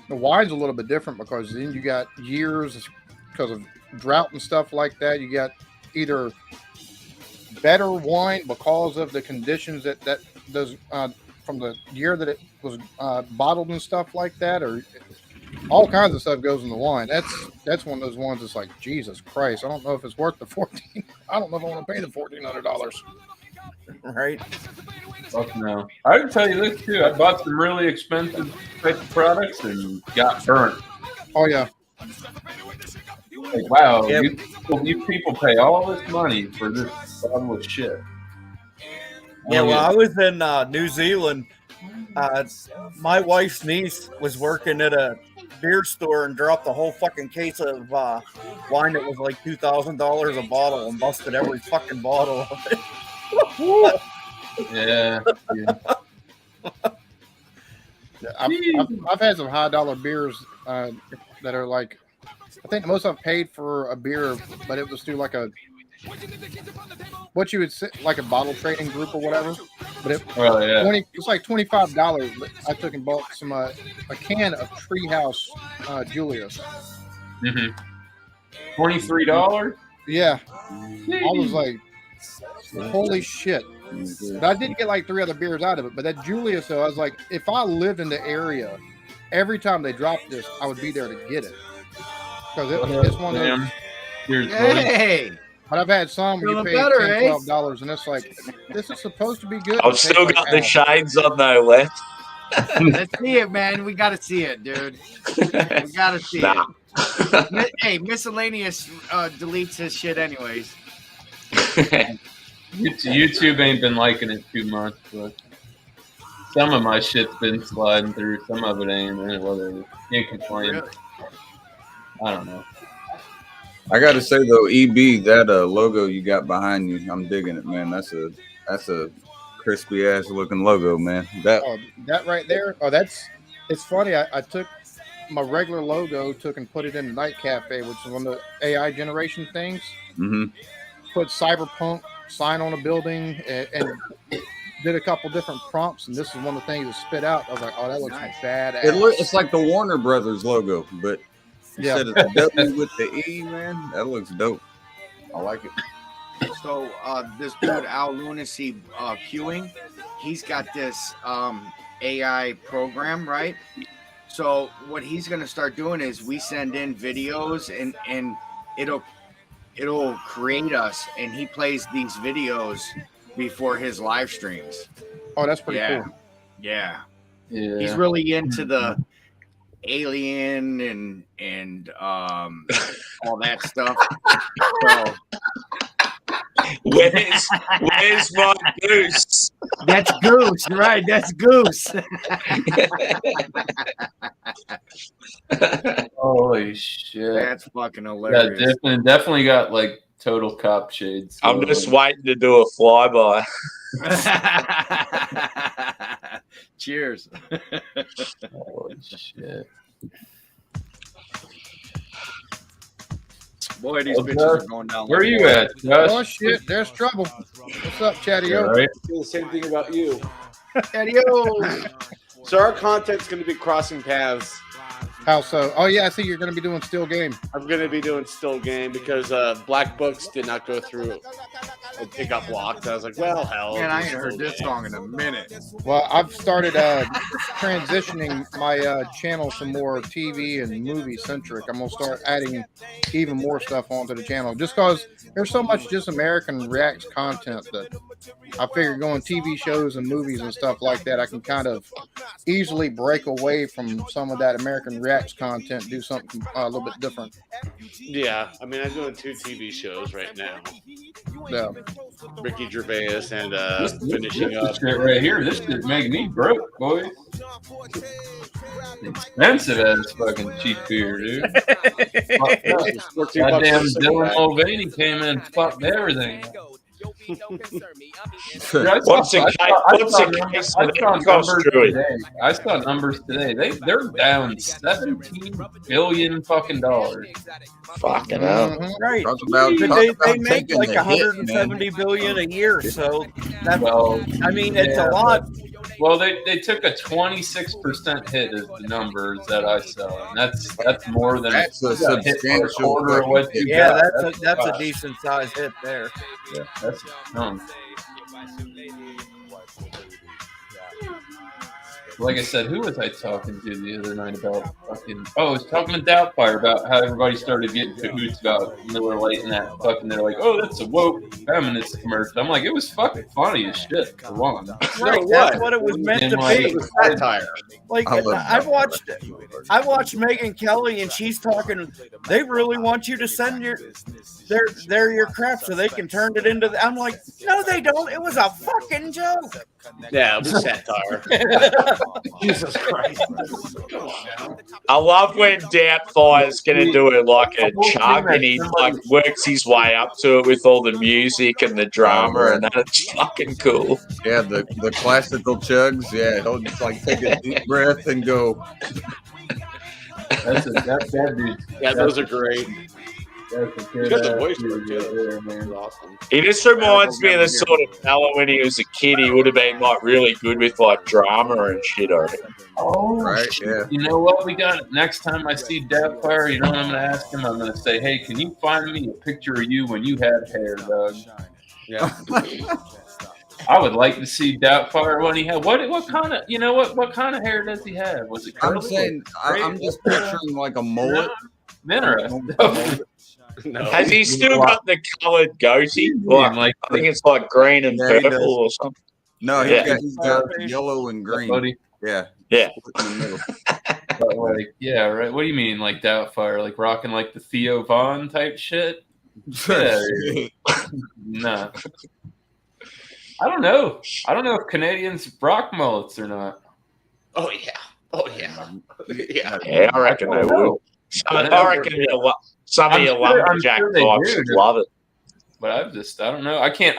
the wine's a little bit different because then you got years because of drought and stuff like that. You got either better wine because of the conditions that does from the year that it was bottled and stuff like that, or all kinds of stuff goes in the wine. That's one of those ones that's like, Jesus Christ, I don't know if it's worth the $14. I don't know if I want to pay the $1,400. right. Fuck no. I can tell you this too. I bought some really expensive type of products and got burnt. Oh yeah. Like, wow, Yeah. you people pay all this money for this bottle of shit. Yeah, well, I was in New Zealand. My wife's niece was working at a beer store and dropped a whole fucking case of wine that was like $2,000 a bottle and busted every fucking bottle of it. Yeah. I've had some high dollar beers that are like, I think the most I've paid for a beer, but it was through like what you would say, like a bottle trading group or whatever. But it's like $25. But I took and bought some a can of Treehouse Julius. $23. Yeah, I was like, holy shit. But I did get like 3 other beers out of it. But that Julius, though, I was like, if I lived in the area, every time they dropped this, I would be there to get it. Because it's one of those. Hey! But I've had some where you pay $10, $12, and it's like, this is supposed to be good. I've still got the shades on though, left. Let's see it, man. We got to see it, dude. We got to see it. Hey, Miscellaneous deletes his shit anyways. YouTube ain't been liking it too much, but some of my shit's been sliding through. Some of it ain't. Whatever. Can't complain. Really? I don't know. I got to say though, EB, that logo you got behind you, I'm digging it, man. That's a crispy ass looking logo, man. That right there. Oh, it's funny. I took my regular logo, and put it in the Night Cafe, which is one of the AI generation things. Mm-hmm. Put cyberpunk sign on a building and did a couple different prompts, and this is one of the things that spit out. I was like, oh, that looks badass. It's like the Warner Brothers logo, but instead of the W with the E, man, that looks dope. I like it. So this dude Al Lunacy queuing, he's got this AI program, right? So what he's gonna start doing is we send in videos and it'll create us, and he plays these videos before his live streams. Oh, that's pretty cool. Yeah. He's really into the alien and all that stuff. So, where's my goose? That's Goose, right? That's Goose. Holy shit! That's fucking hilarious. Yeah, definitely got like total cop shades. I'm just waiting to do a flyby. Cheers. Holy shit. Boy, these bitches are going down. Where are you at, Josh? Oh shit, there's trouble. What's up, Chatty-O? Right. I feel the same thing about you. Chatty-O. So our content's going to be crossing paths. How so? Oh yeah, I see you're going to be doing still game. I'm going to be doing still game because Black Books did not go through. It got blocked. I was like, well, hell. Man, I ain't heard this song in a minute. Well, I've started transitioning my channel to more TV and movie centric. I'm going to start adding even more stuff onto the channel just because there's so much just American Reacts content that I figure going TV shows and movies and stuff like that, I can kind of easily break away from some of that American Reacts content, do something a little bit different. Yeah, I mean, I'm doing 2 TV shows right now. Yeah. Ricky Gervais and finishing up. Shit right here. This shit make me broke, boy. Expensive ass fucking cheap beer, dude. Goddamn Dylan Mulvaney came in and fucked everything. I saw numbers today. They're down $17 billion fucking dollars. Fucking hell. Right. They make like $170 billion a year, so that's, I mean, it's a lot. Well, they took a 26% hit as the numbers that I saw, and that's more than a substantial quarter of what you got. That's a decent size hit there. Yeah, that's like I said, who was I talking to the other night about fucking? Oh, I was talking to Doubtfire about how everybody started getting cahoots about Miller Lite and that fucking. They're like, oh, that's a woke feminist commercial. I'm like, it was fucking funny as shit for one. Right, that's what it was meant to be. Satire. Like I've watched Megyn Kelly, and she's talking. They really want you to send your crap so they can turn it into. I'm like, no, they don't. It was a fucking joke. Yeah, it'll be satire. Jesus Christ. I love when Doubtfire's going to do it like a chug and he like works his way up to it with all the music and the drama and that. It's fucking cool. Yeah, the classical chugs. Yeah, he'll just like take a deep breath and go. That's that dude. Yeah, those are great. That's a You good got the voice for it, there, too. man. Awesome. He just reminds me of the sort of fella when he was a kid. He would have been like really good with like drama and shit. I reckon. Oh, Right, yeah. You know what we got? Next time I see Doubtfire, you know what I'm going to ask him? I'm going to say, hey, can you find me a picture of you when you had hair, Doug? Yeah. I would like to see Doubtfire when he had what kind of what kind of hair does he have? Was it curly? I'm saying I'm just picturing like a mullet. Interesting. No. Has he still got the coloured goatee? Like, I think it's like green and Yeah, he purple does. or something. No, Yeah. he's got yellow and green. Buddy. Yeah. Yeah. In the middle. But like, yeah, right. What do you mean, like Doubtfire, like rocking like the Theo Von type shit? Yeah, nah. I don't know. I don't know if Canadians rock mullets or not. Oh yeah. Oh yeah. Yeah. Yeah, I reckon they will. I reckon some of your lumberjack types would love it. But I don't know. I can't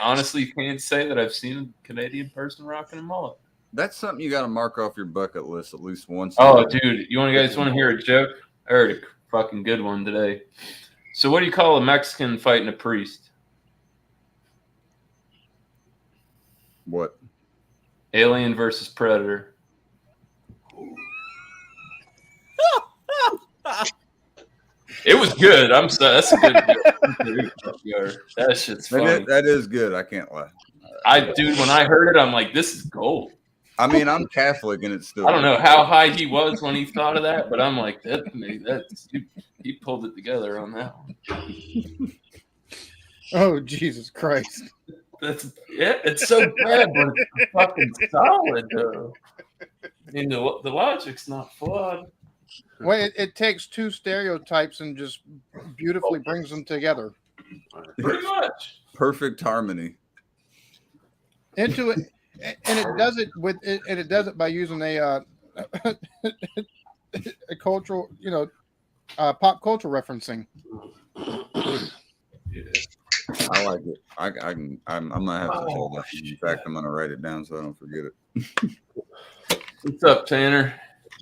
say that I've seen a Canadian person rocking a mullet. That's something you got to mark off your bucket list at least once. Oh, dude, you guys want to hear a joke? I heard a fucking good one today. So, what do you call a Mexican fighting a priest? What? Alien versus Predator. It was good. I'm sorry. That's a good joke. That shit's funny. That is good. I can't lie. Dude, when I heard it, I'm like, this is gold. I mean, I'm Catholic, and it's still. I don't know how high he was when he thought of that, but I'm like, he pulled it together on that one. Oh, Jesus Christ. It's so bad, but it's fucking solid, though. I mean, the logic's not flawed. Well, it takes two stereotypes and just beautifully brings them together. Pretty much. Perfect harmony. Into it, and it does it by using a cultural, pop culture referencing. Yeah. I like it. I'm gonna have to hold that. In fact, I'm gonna write it down so I don't forget it. What's up, Tanner?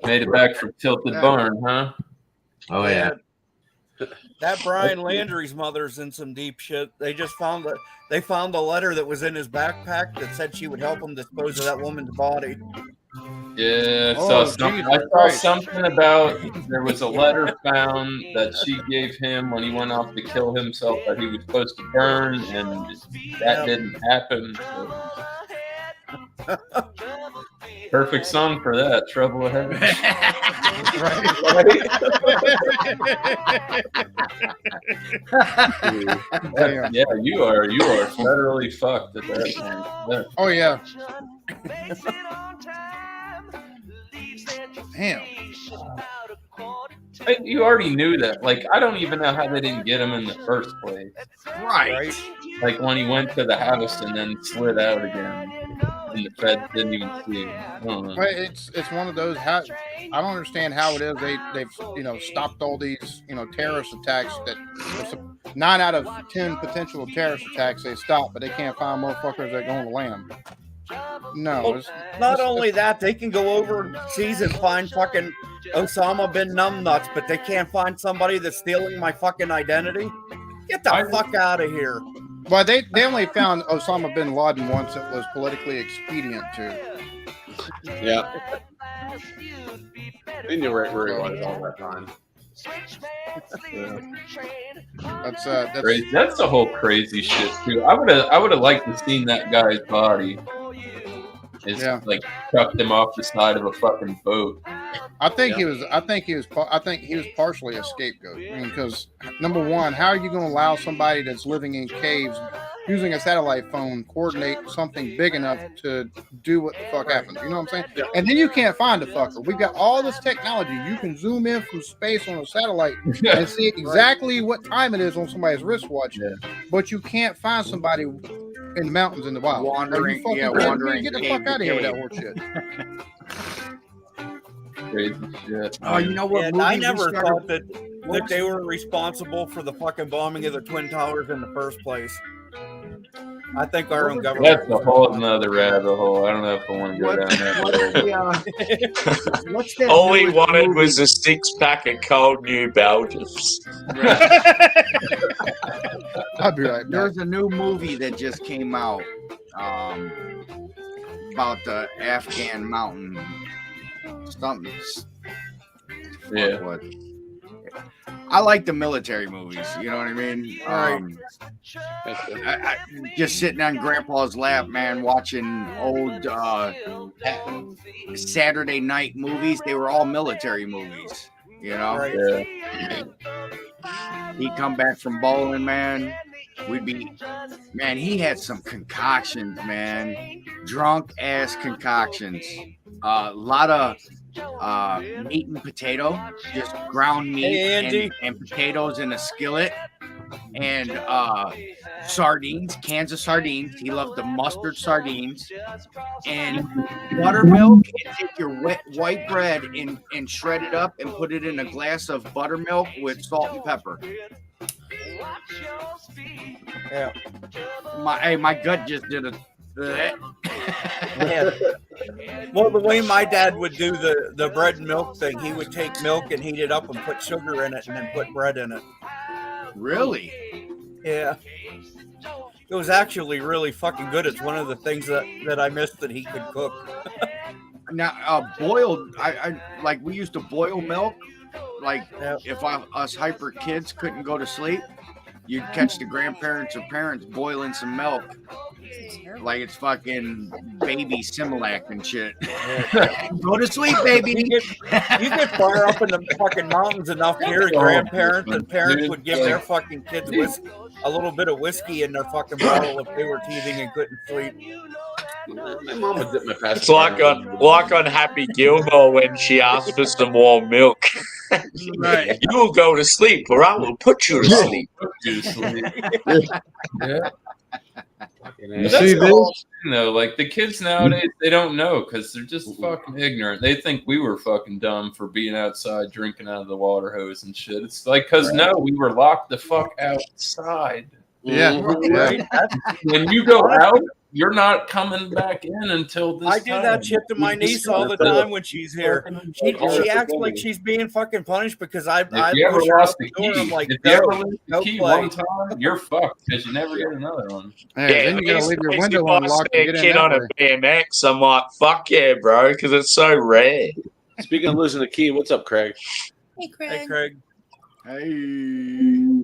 Made it back from Tilted Barn, huh? Oh yeah. That Brian Landry's mother's in some deep shit. They just found a letter that was in his backpack that said she would help him dispose of that woman's body. Yeah, I saw something about there was a letter found that she gave him when he went off to kill himself that he was supposed to burn, and that didn't happen. So. Perfect song for that. Trouble Ahead. Yeah, you are federally fucked at that point. Oh yeah. Damn. You already knew that. Like, I don't even know how they didn't get him in the first place. Right. Like when he went to the house and then slid out again, and the feds didn't even see him. I don't know. Well, it's one of those. I don't understand how it is they've stopped all these terrorist attacks. That 9 out of 10 potential terrorist attacks they stop, but they can't find motherfuckers that go on the land. No. Not only that, they can go overseas and find fucking Osama bin numbnuts, but they can't find somebody that's stealing my fucking identity. Get the fuck out of here. Well, they only found Osama bin Laden once it was politically expedient to. Yeah. They knew where he was all that time. That's crazy. That's the whole crazy shit too. I would have liked to seen that guy's body. It's like chucked him off the side of a fucking boat. I think he was partially a scapegoat. I mean, because number one, how are you going to allow somebody that's living in caves using a satellite phone coordinate something big enough to do what the fuck happens? You know what I'm saying? Yeah. And then you can't find the fucker. We've got all this technology. You can zoom in from space on a satellite and see exactly what time it is on somebody's wristwatch, but you can't find somebody in the mountains in the wild. Wandering, Are you yeah, fucking kidding me? wandering Get the cave fuck to out of here with that cave. horse shit. Crazy shit. Oh, you know what? Yeah, movie I we never started- thought that they were responsible for the fucking bombing of the Twin Towers in the first place. I think our own government. That's a whole nother rabbit hole. I don't know if I want to go down that road. What's that? All he newest wanted movie? was a 6-pack of cold New Belgiums. I'll be right back. There's a new movie that just came out about the Afghan mountain. Something. Yeah. What? I like the military movies. You know what I mean? I just sitting on Grandpa's lap, man, watching old Saturday night movies. They were all military movies. You know? Yeah. He'd come back from bowling, man. Man, he had some concoctions, man. Drunk ass concoctions. A lot of meat and potato, just ground meat and potatoes in a skillet, and sardines, cans of sardines. He loved the mustard sardines and buttermilk. And take your white bread and shred it up and put it in a glass of buttermilk with salt and pepper. Yeah. My gut just did a. Yeah. Well, the way my dad would do the bread and milk thing, he would take milk and heat it up and put sugar in it and then put bread in it. Really? Yeah. It was actually really fucking good. It's one of the things that I missed that he could cook. Now, boiled, I like we used to boil milk. Like if us hyper kids couldn't go to sleep, you'd catch the grandparents or parents boiling some milk. Like it's fucking baby Similac and shit. Go to sleep, baby. You get far up in the fucking mountains enough here, grandparents and parents would give their fucking kids a little bit of whiskey in their fucking bottle if they were teething and couldn't sleep. My mom would dip my past. It's like on Happy Gilmore when she asked for some warm milk. Right. You will go to sleep, or I will put you to sleep. Yeah. You See this? Like the kids nowadays, they don't know because they're just fucking ignorant. They think we were fucking dumb for being outside drinking out of the water hose and shit. It's like because no, we were locked the fuck outside. Yeah. Right? When you go out, you're not coming back in until this. I do that shit to my niece all the time when she's here. She acts like she's being fucking punished because I If you ever push her out lost the the door. key, I'm like, if you ever lose the go key play. one time, you're fucked because you never get another one. Hey, then you gotta leave your window unlocked a and get in kid that on way. a BMX. I'm like, fuck yeah, bro, because it's so rare. Speaking of losing the key, what's up, Craig? Hey, Craig. Hey, Craig. Hey.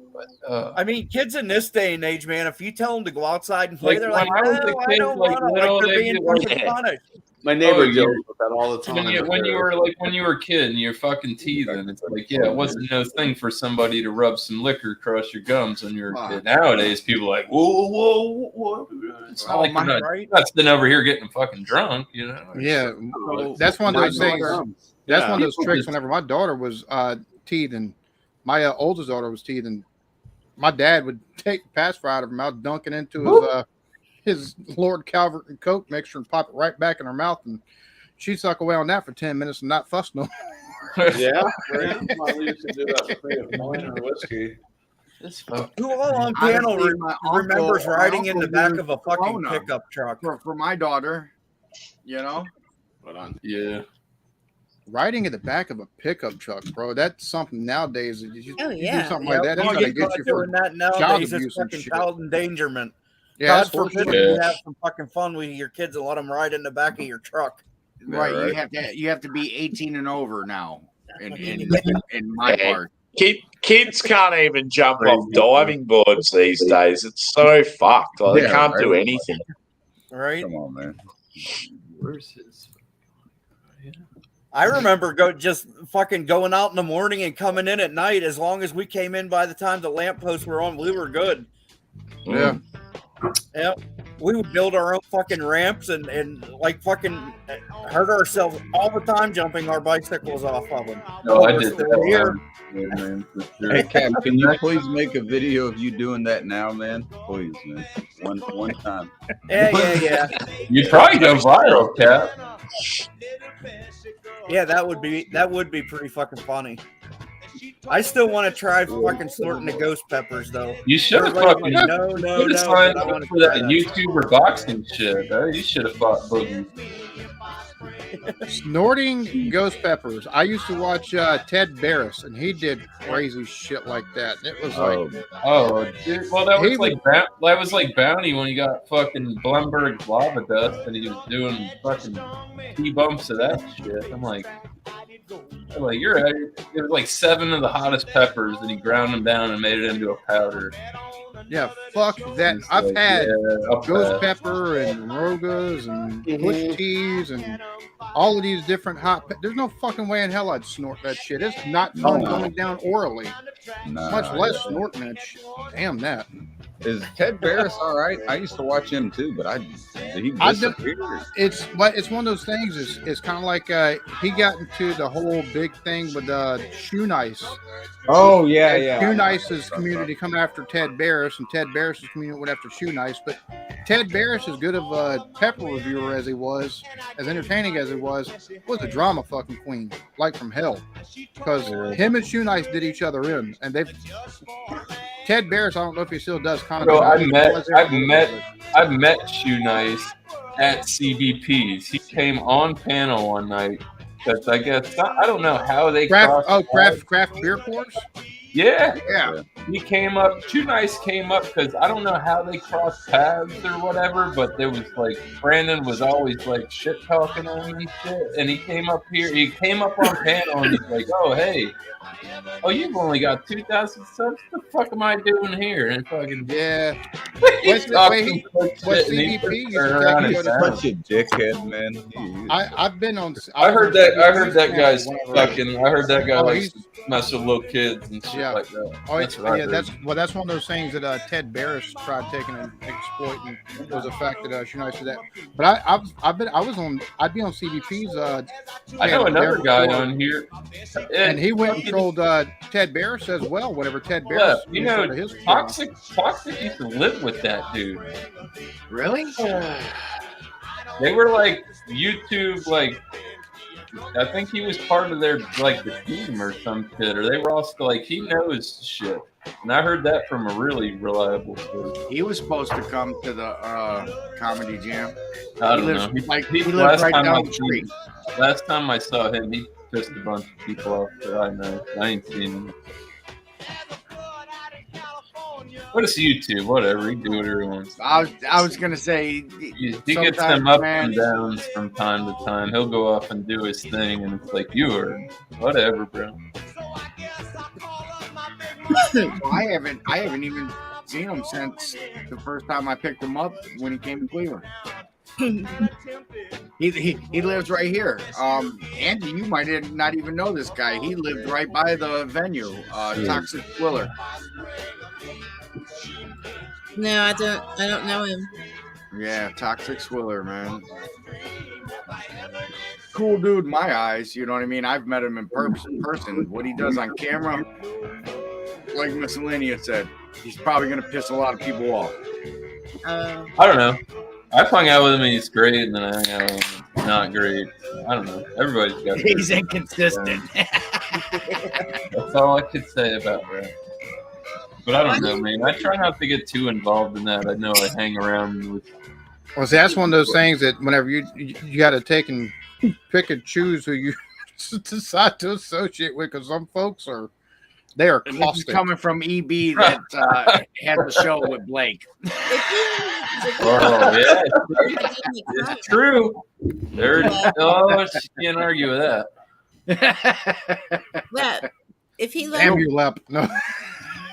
I mean, kids in this day and age, man, if you tell them to go outside and play, Like, they're when like, I was a no, I kid, don't like, want to. little, Like they're they'd being be like, fucking punished. My neighbor Oh, deals with that all the time. When you were a kid and you're fucking teething, it's like, yeah, it wasn't no thing for somebody to rub some liquor across your gums when you're a kid. Nowadays, people are like, whoa. It's not like you're not sitting over here getting fucking drunk, you know? Yeah, that's one of those things. That's one of those tricks. Whenever my daughter was teething, my oldest daughter was teething, my dad would take the pacifier out of her mouth, dunk it into his Lord Calvert and Coke mixture and pop it right back in her mouth, and she'd suck away on that for 10 minutes and not fuss no more. Yeah, we used to do that for free of wine or whiskey. Who all on piano remembers riding in the back of a fucking pickup truck? For my daughter, you know? Hold on. Yeah. Riding in the back of a pickup truck, bro. That's something nowadays. You do something like that, Yep. it's gonna get you for doing that child nowadays. abuse It's and fucking shit. child endangerment. Yeah, that's God forbid bullshit. you have some fucking fun with your kids and let them ride in the back of your truck. Right. You have to be 18 and over now in my part. Kids can't even jump off diving boards these days. It's so fucked. Like, they can't do anything. Right? Come on, man. Where's his? I remember just fucking going out in the morning and coming in at night. As long as we came in by the time the lampposts were on, we were good. Yeah. Yep. we would build our own fucking ramps and like fucking hurt ourselves all the time jumping our bicycles off of them. No, I We're did still that here. when I was a kid, man, for sure. Hey, Cam, can you please make a video of you doing that now, man? Please, man. One time. Yeah. You'd probably go viral, Cap. Yeah, that would be pretty fucking funny. I still want to try fucking snorting the ghost peppers though. You should have Everybody's fucking like, no. you signed I up wanna for try that YouTuber boxing shit. You should have fought Boogie. Snorting ghost peppers. I used to watch Ted Barris, and he did crazy shit like that. And it was like, Dude, well, that was like Bounty when he got fucking Blumberg lava dust, and he was doing fucking T-bumps of that shit. I'm like, you're out. It was like 7 of the hottest peppers, and he ground them down and made it into a powder. yeah, fuck that. It's I've like, had up ghost that. pepper and rogas and bush teas and all of these different there's no fucking way in hell I'd snort that shit. It's not fun going down orally, much less snorting that shit. Damn that. Is Ted Barris all right? I used to watch him too, but he disappeared. It's one of those things. It's kind of like he got into the whole big thing with Shoe Nice. Oh yeah. Shoe Nice's community come after Ted Barris, and Ted Barris's community went after Shoe Nice. But Ted Barris, as good of a pepper reviewer as he was, as entertaining as he was a drama fucking queen, like from hell. Because him and Shoe Nice did each other in, and Ted Barris, I don't know if he still does comedy. Bro, I've met Shoe Nice at CBP's. He came on panel one night because I guess I don't know how they craft beer course. Yeah. He came up. Shoe Nice came up because I don't know how they crossed paths or whatever, but there was like Brandon was always like shit talking on me shit, and he came up here. He came up on panel and he's like, "Oh hey, you've only got 2,000 subs. What the fuck am I doing here?" And fucking What's CBP? Such a dickhead, man. I've been on. I heard that guy's fucking. I heard that guy likes to mess with little kids and shit like that. That's one of those things that Ted Barris tried taking and exploiting was the fact that Shoe Nice did that. But I'd be on CBP's. I know another guy on here, and he went and trolled Ted Barris as well. Whenever Ted Barris, Toxic used to live with that dude. Really? They were like YouTube, like I think he was part of their like the team or some shit, or they were also like he knows shit. And I heard that from a really reliable source. He was supposed to come to the comedy jam. I don't know. He lives right down the street. Last time I saw him, he pissed a bunch of people off that I know. I ain't seen him. But it's YouTube, whatever. He can do whatever he wants. I was gonna say he gets them up and downs from time to time. He'll go off and do his thing, and it's like you are whatever, bro. I haven't even seen him since the first time I picked him up when he came to Cleveland. He lives right here. Andy, you might not even know this guy. He lived right by the venue, Toxic Swiller. No, I don't know him. Yeah, Toxic Swiller, man. Cool dude in my eyes, you know what I mean? I've met him in person. What he does on camera, like Miscellaneous said, he's probably going to piss a lot of people off. I don't know. I've hung out with him and he's great, and then I hung out with him and not great. I don't know. Everybody's got He's inconsistent. That's all I could say about that. But I don't know, man. I try not to get too involved in that. I know I hang around with. Well, see, that's one of those things that whenever you got to take and pick and choose who you decide to associate with, because some folks are caustic. This is coming from EB that had the show with Blake. Oh yeah, it's true. She can't argue with that. Well, if he no.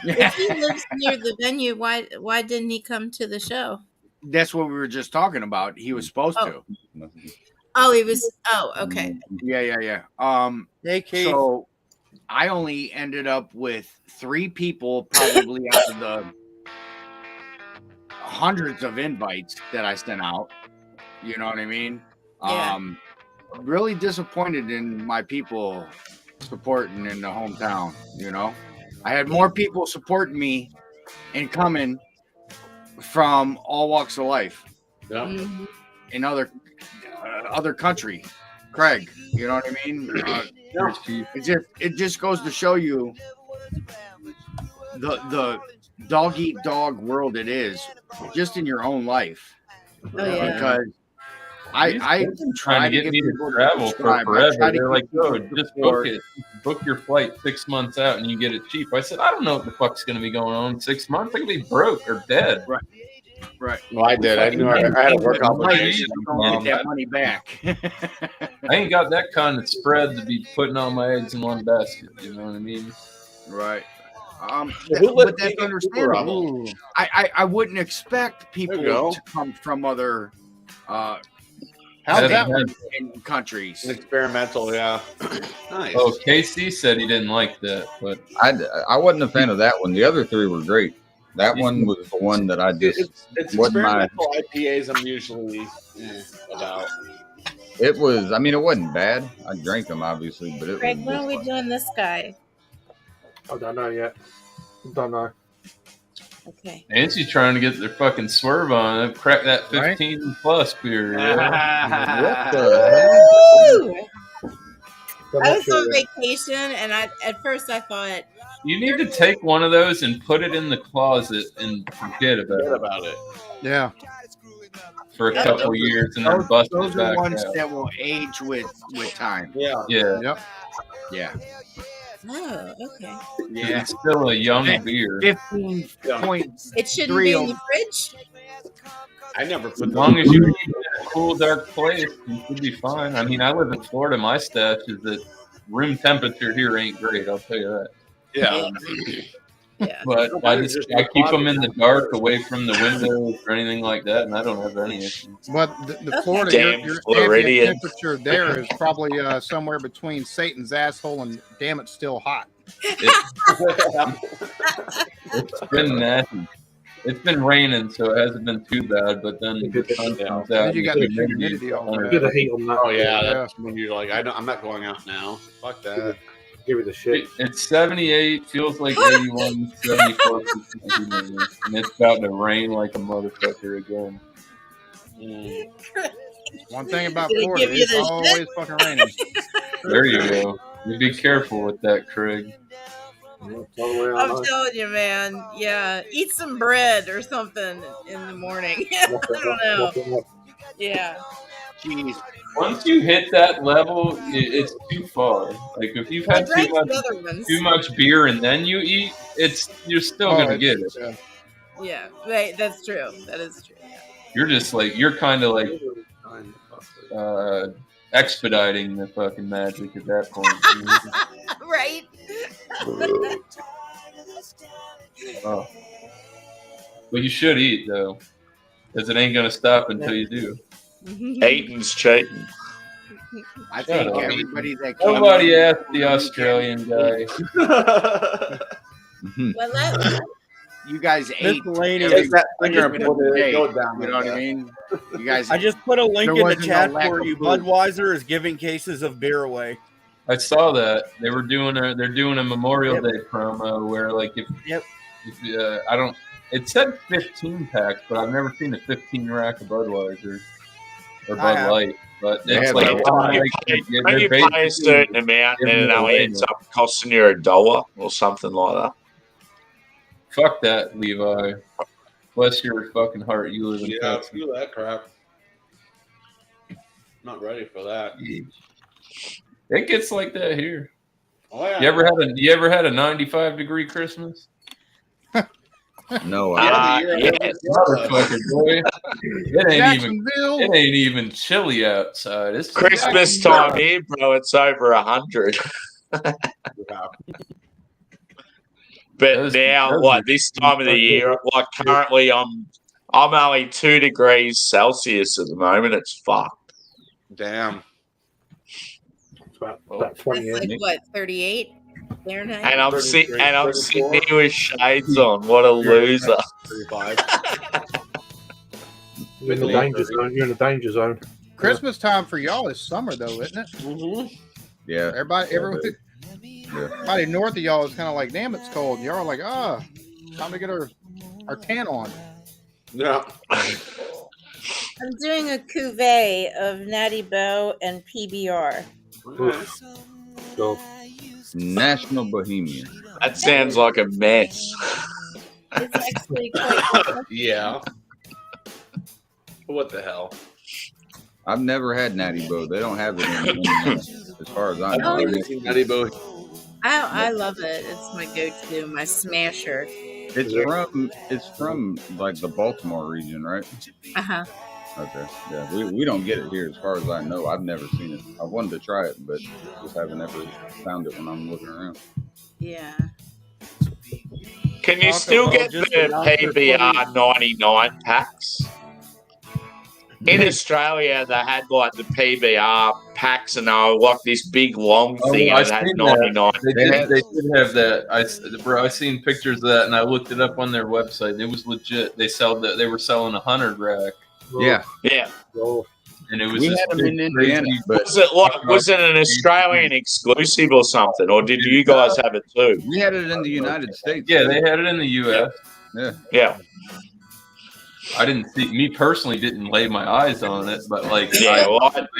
If he lives near the venue, why didn't he come to the show? That's what we were just talking about. He was supposed to. Oh, he was. Oh, okay. Yeah. Hey, Keith. So I only ended up with 3 people, probably out of the hundreds of invites that I sent out. You know what I mean? Yeah. Really disappointed in my people supporting in the hometown. You know, I had more people supporting me and coming from all walks of life. Yeah. Mhm. In other country, Craig. You know what I mean? It just goes to show you the dog eat dog world it is just in your own life. Oh yeah. Because I trying to get me to travel for forever. They're like, "Oh, just book it. Book your flight 6 months out, and you get it cheap." I said, "I don't know what the fuck's going to be going on in 6 months. I could be broke or dead." Right. Well, I did. I knew I had a work obligation. Don't get that money back. I ain't got that kind of spread to be putting all my eggs in one basket. You know what I mean? Right. But that's understandable. I wouldn't expect people to come from other countries. Experimental, yeah. Nice. Oh, KC said he didn't like that, but I wasn't a fan of that one. The other three were great. That one was the one that I just it's wasn't experimental IPAs. I'm usually about. It was. I mean, it wasn't bad. I drank them obviously, but it Craig, was. when are we doing this guy? I don't know yet. Don't know. Okay. Nancy's trying to get their fucking swerve on. Crack that 15 plus beer. Woo! I was on vacation, and at first I thought You need to take one of those and put it in the closet and forget about it. Yeah. For a couple years and then bust those it are back ones out. that will age with time. Yeah. Yep. Yeah. oh, okay. Yeah. It's still a young beer. 15 points. It shouldn't be in the fridge. I never put As long as you keep it in a cool, dark place, you should be fine. I mean, I live in Florida. My stash is that room temperature here ain't great. I'll tell you that. Yeah. Yeah. But I keep them in the dark, away from the windows or anything like that, and I don't have any issues. But the Florida, Damn your Floridian. ambient temperature there is probably somewhere between Satan's asshole and damn it's still hot. It's been nasty. It's been raining, so it hasn't been too bad. But then the sun comes out. You got the humidity on there. Get a heat on that. Oh yeah, that's when you're like, I'm not going out now. Fuck that. Give it the shit. It's 78, feels like 81, 74, and it's about to rain like a motherfucker again. One thing about Did it Florida, give you it's the always fucking raining. There you go. You be careful with that, Craig. I'm telling you, man. Yeah, eat some bread or something in the morning. I don't know. Yeah. Jeez. Once you hit that level, it's too far. Like if you've had too much beer and then you eat, you're still gonna get it. Yeah, right. That's true. That is true. Yeah. You're kind of like expediting the fucking magic at that point. Right. Oh. But you should eat though, because it ain't gonna stop until you do. Eating's cheating. I think everybody that Nobody asked the Australian guy. You guys ate. Miscellaneous. You know what I mean? You guys. I just put a link there in the wasn't chat no lack for of you. food. Budweiser is giving cases of beer away. I saw that they're doing a Memorial Day promo where like if I don't, it said 15 packs, but I've never seen a 15 rack of Budweiser or Bud Light. But it's like you pay a certain amount and it only ends up costing you $1 or something like that. Fuck that, Levi. Bless your fucking heart. You live in Texas. Screw that crap. Not ready for that. It gets like that here. Oh, yeah. You ever had a 95-degree Christmas? No, motherfucker, boy. It ain't even chilly outside. It's Christmas time here, bro. It's over 100. But now, this time of the year, like currently, I'm only 2 degrees Celsius at the moment. It's fucked. Damn. About 20 That's like what, 38 Fahrenheit? And I'm sitting here with shades on. What a loser. 35. You're in the danger zone. You're in the danger zone. Christmas time for y'all is summer, though, isn't it? Mm-hmm. Yeah. Everybody north of y'all is kind of like, damn, it's cold. And y'all are like, time to get our tan on. Yeah. I'm doing a cuvee of Natty Boh and PBR. Go. National Bohemian. That sounds like a mess. It's actually quite good. Yeah. What the hell? I've never had Natty Boh. They don't have it in as far as I know. I've never seen Natty Boh. I love it. It's my go-to, my smasher. It's from like the Baltimore region, right? Uh-huh. Okay. Yeah. We don't get it here as far as I know. I've never seen it. I wanted to try it, but just haven't ever found it when I'm looking around. Yeah. Can you still get the PBR 99 packs? In Australia, they had like the PBR packs, and they were like this big long thing, and it had 99. They did have that. I seen pictures of that, and I looked it up on their website, and it was legit. They were selling 100 rack. Yeah. And it was. We had them in Indiana, but was it an Australian exclusive or something, or did you guys have it too? We had it in the United States. Yeah, they had it in the U.S. Yeah. I me personally didn't lay my eyes on it, but like,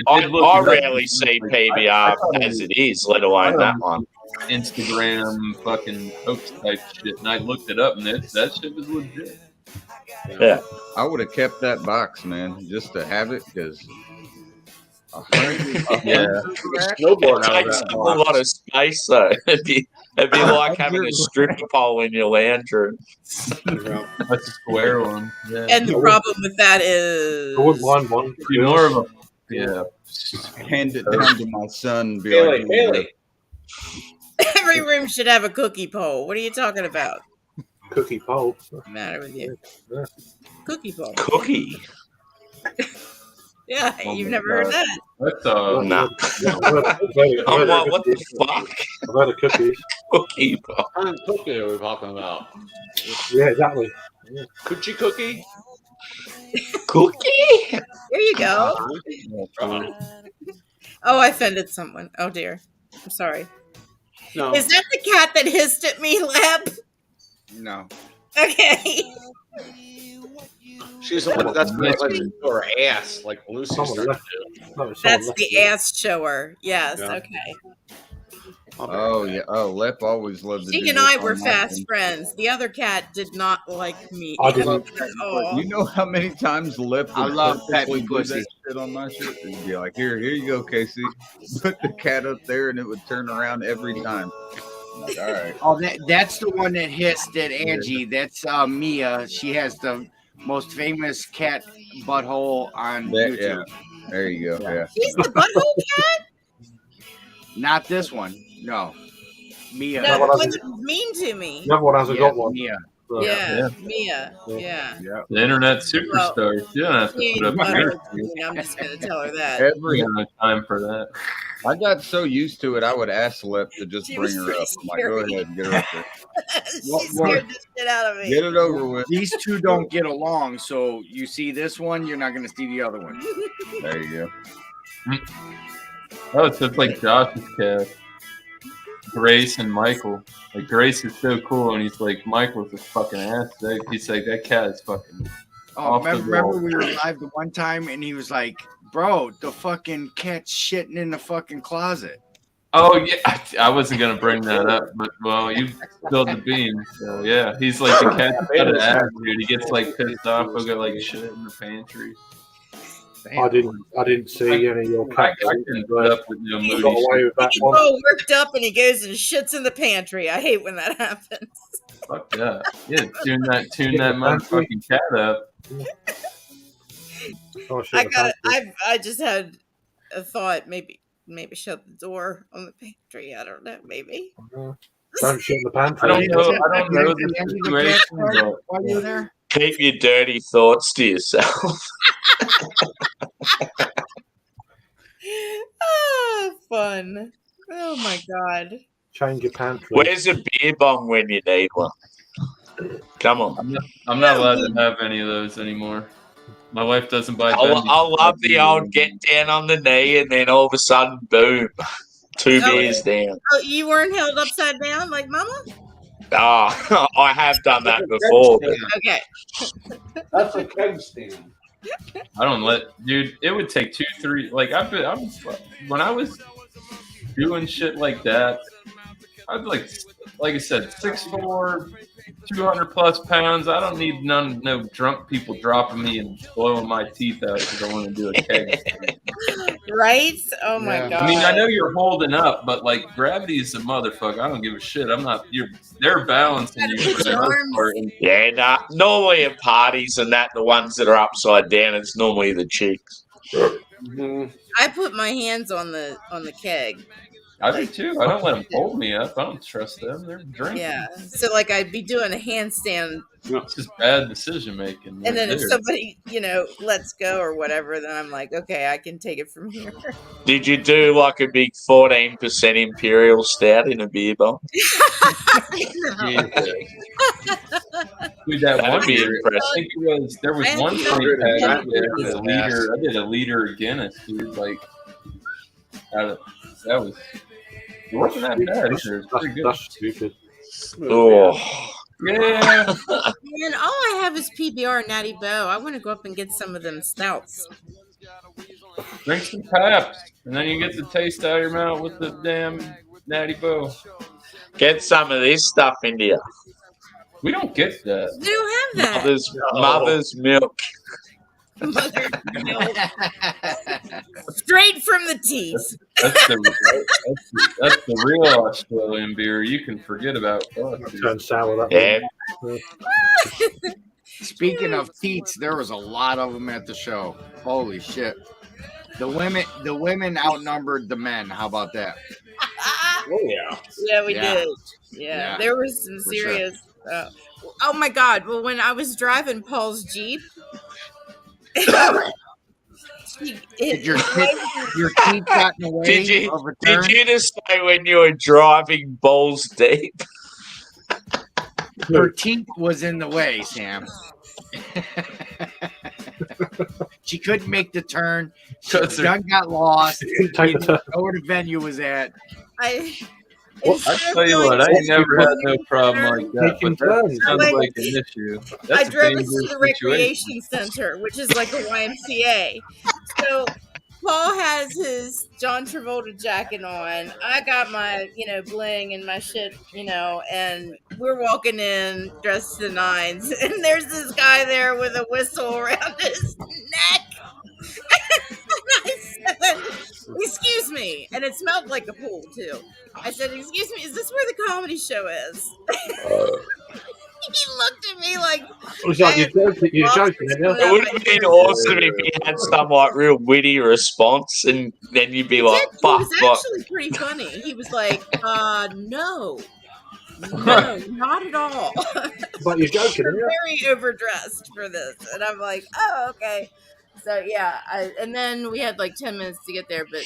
I rarely see PBR as it is, let alone that one. Instagram fucking hoax type shit, and I looked it up, and that shit was legit. Yeah, I would have kept that box, man, just to have it because. Snowboard it takes a lot of space, though. It'd be like having a stripper pole in your lounge room. That's a square one. Yeah. And the problem with that is... I wouldn't mind one. More of a... Hand it down to my son. Haley. Every room should have a cookie pole. What are you talking about? Cookie pole. What's the matter with you? Cookie pole. Cookie? Yeah, you've never heard that. That's no. What the fuck? I've had a cookie. Cookie pole. What kind of cookie are we talking about? Yeah, exactly. Coochie cookie? Cookie? There you go. Oh, I offended someone. Oh dear. I'm sorry. No. Is that the cat that hissed at me, Lab? No. Okay. She's that's her ass, like Lucy started to do. That's the ass shower. Yes. Yeah. Okay. Oh yeah. Oh, Lep always loved to. She and I were fast friends. The other cat did not like me. I didn't. You know how many times Lep would purposely do that shit on my shit? It'd be like, here you go, Casey. Put the cat up there, and it would turn around every time. I'm like, all right. Oh, that's the one that hissed at Angie. That's Mia. She has the most famous cat butthole on YouTube. Yeah. There you go. Yeah. She's the butthole cat? Not this one. No. Mia. No, the one that was mean to me. The other one hasn't got one. Mia. Yeah, Mia. Yeah. The internet superstar. You don't have to She put up ain't with butthole to me. I'm just going to tell her that. We have no time for that. I got so used to it, I would ask Lep to just She bring was her pretty up. I'm like, go ahead, get her up there. She scared the shit out of me. Get it over with. These two don't get along, so you see this one, you're not going to see the other one. There you go. Oh, it's just like Josh's cat. Grace and Michael. Like, Grace is so cool, and he's like, Michael's a fucking ass. He's like, that cat is fucking off the Remember wall. we were live the one time, and he was like, bro, the fucking cat's shitting in the fucking closet. Oh, yeah. I wasn't going to bring that up, but, well, you spilled the beans. So, yeah. He's like, the cat's got an attitude. He gets, like, pissed off. He'll go, like, shit in the pantry. I didn't see any of your cats. I couldn't put up with no You moody got away with that He's one. all worked up and he goes and shits in the pantry. I hate when that happens. Fuck that. Yeah, tune that motherfucking cat up. Oh, shit, I just had a thought. Maybe shut the door on the pantry. I don't know. Maybe. Don't shit in the pantry. I don't know the situation, but While you're there? Keep your dirty thoughts to yourself. Ah, fun. Oh my god. Change your pantry. Where's a beer bong when you need one? Come on. I'm not allowed to have any of those anymore. My wife doesn't buy. I love the old get down on the knee and then all of a sudden, boom, two beers down. Oh, you weren't held upside down like Mama? Oh, I have done that before. Okay. That's a keg stand. I don't dude. It would take 2, 3. Like when I was doing shit like that, I'd like I said, 6'4", 200+ pounds. I don't need no drunk people dropping me and blowing my teeth out because I want to do a keg. Right? Oh my god. I mean, I know you're holding up, but like gravity is a motherfucker. I don't give a shit. I'm not. They're balancing you for the most part. Yeah, nah. Normally at parties and that, the ones that are upside down, it's normally the chicks. I put my hands on the keg. I do too. I don't let them hold me up. I don't trust them. They're drinking. Yeah. So like I'd be doing a handstand. It's just bad decision making. And then if somebody, lets go or whatever, then I'm like, okay, I can take it from here. Did you do like a big 14% Imperial Stout in a beer bong? Dude, that That'd one be beer, impressive. I think there was one thing I did a liter of Guinness, dude. Like, it wasn't that bad. It was pretty good. That's stupid. Oh. Yeah. Man, all I have is PBR and Natty Bow. I want to go up and get some of them stouts. Drink some Paps, and then you get the taste out of your mouth with the damn Natty Bow. Get some of this stuff into you. We don't get that. We don't have that. Mother's milk. Mother's milk. Straight from the teeth. That's the real Australian beer. You can forget about that. Turn sour. Yeah. Speaking of teats, there was a lot of them at the show. Holy shit! The women outnumbered the men. How about that? Oh yeah. Yeah, we did. Yeah, there was some serious. Sure. Oh my god! Well, when I was driving Paul's Jeep. Did your teeth got in the way of a turn? Did you just say when you were driving balls deep? Her teeth was in the way, Sam. She couldn't make the turn. Gun got lost. Didn't know where the venue was at. I tell you what, I never had no problem like that. But that sounds like an issue. I drove us to the recreation center, which is like a YMCA. So Paul has his John Travolta jacket on. I got my, bling and my shit, and we're walking in dressed to the nines. And there's this guy there with a whistle around his neck. And I said, excuse me. And it smelled like a pool, too. I said, excuse me, is this where the comedy show is? He looked at me like... You're joking, It would have been awesome if he had some like real witty response, and then you'd be like, "Fuck!" It was actually pretty funny. He was like, "No, not at all." But you're joking, You're very overdressed for this, and I'm like, "Oh, okay." So yeah, and then we had like 10 minutes to get there, but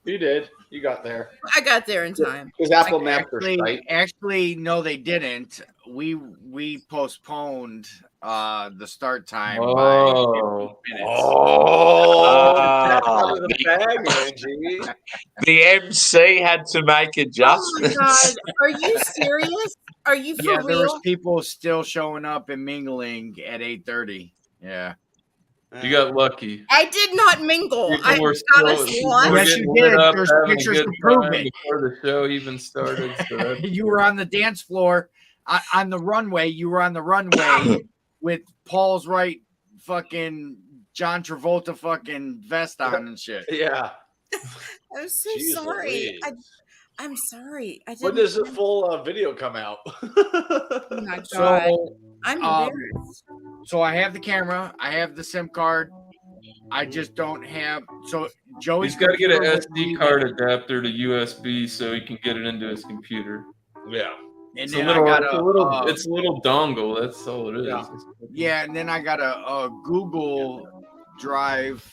you did. You got there. I got there in time. Because Apple Maps are tight. Actually, no, they didn't. We postponed the start time by 15 minutes. The MC had to make adjustments. Oh my god, are you serious? Are you for real? There was people still showing up and mingling at 8:30. Yeah. You got lucky. I did not mingle. I got us lunch. Yes, you did. There's pictures to prove it. Before the show even started. So you were on the dance floor, on the runway. You were on the runway with Paul's right fucking John Travolta fucking vest on and shit. Yeah. I'm so sorry. I'm sorry. I didn't. When does the full video come out? Oh my god. So, I'm embarrassed. So I have the camera. I have the SIM card. I just don't have. So Joey's got to get an SD card adapter to USB so he can get it into his computer. Yeah. And it's then a little, I got it's a little dongle. That's all it is. Yeah, and then I got a Google Drive.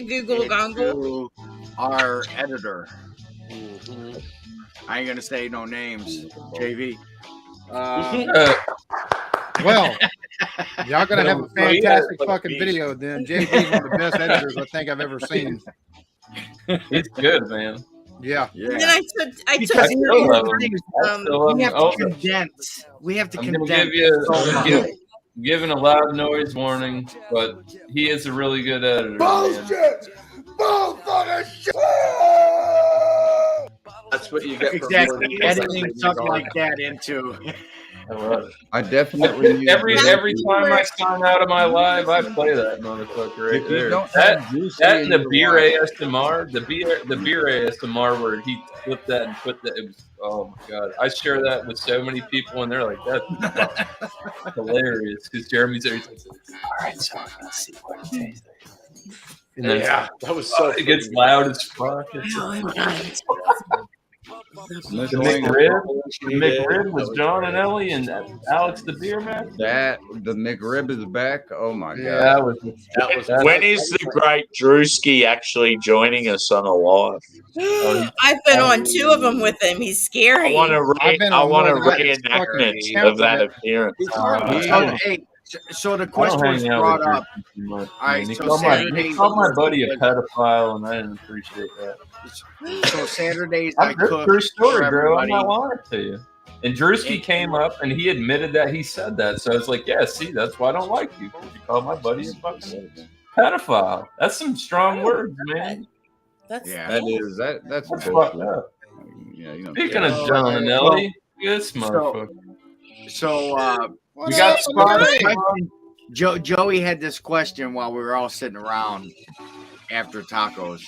Google Gongle. Our editor. Mm-hmm. I ain't gonna say no names. JV. Well, Y'all gonna have a So he had, fantastic like, fucking beast. video then. JB's one of the best editors I think I've ever seen. He's good, man. Yeah. And then I took I Because still love him. here's I the thing, still love we him. have to Oh, condense. We have to I'm gonna condense. give you so much. giving a loud noise warning, but he is a really good editor. Man. Bullfucking shit! That's what you get Exactly. for Editing something like that into. I love it. I definitely need Every Juicy. time I sign out of my live, I play that motherfucker right If you there. don't That have Juicy that in and the your beer life- ASMR, the beer ASMR where he flipped that and put that. It was, oh my god! I share that with so many people, and they're like, "That's hilarious." Because Jeremy's there. He's like, "All right, so I'm gonna see what it tastes like." And then Yeah, that was so. it gets loud as fuck. It's the McRib was John and Ellie and Alex the Beer Man. That the McRib is back. Oh my god! That was When is the great Drewski actually joining us on a live? I've been on 2 of them with him. He's scary. I want a reenactment of that appearance. So the question was brought up. All right, he so called Saturdays my buddy a pedophile, and I didn't appreciate that. So Saturdays I cook True story, for bro. I'm everybody. not lying to you. And Drewski came up and he admitted that he said that. So it's like, yeah, see, that's why I don't like you. You called my buddy a fucking pedophile. That's some strong words, man. That's That's fucked bullshit. up. Yeah, you know. Speaking of John and Ellie, this motherfucker. So we got spotted. Joey had this question while we were all sitting around after tacos,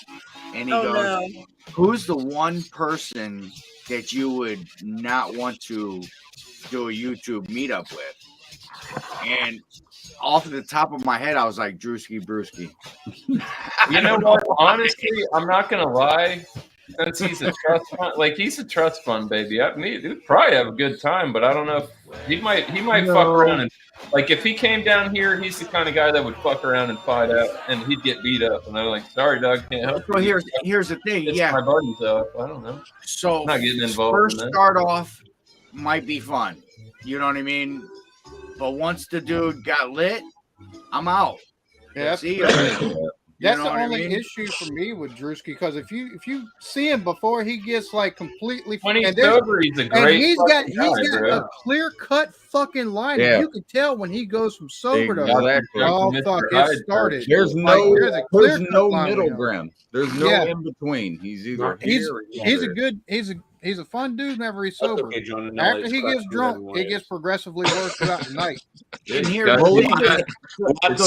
and he goes, "Who's the one person that you would not want to do a YouTube meetup with?" And off the top of my head, I was like, Drewski Brewski. You know what? Honestly, I'm not gonna lie. Since he's a trust fund, he's a trust fund baby. We'd probably have a good time, but I don't know if he might fuck around and if he came down here, he's the kind of guy that would fuck around and fight out, and he'd get beat up. And I'm like, sorry, dog, can't help. So here's the thing. It's Yeah, my buddies though. I don't know. So I'm not getting involved. First in that. start off might be fun. You know what I mean? But once the dude got lit, I'm out. Yeah, See ya. That's know the what I only mean? issue for me with Drewski, because if you see him before he gets completely When he's and there's- sober, he's a and great he's got fucking guy, bro. a clear cut fucking line. Yeah. You can tell when he goes from sober to Exactly. oh Mr. fuck, Hyde it started. There's Like, no there's a clear-cut line with middle him. ground. There's no Yeah. in between. He's either He's here or he's a there. good he's a fun dude whenever he's That's sober. okay, John and After Ellie's he gets crushing drunk, everyone it else. gets progressively worse throughout the night. And here, Guys, Once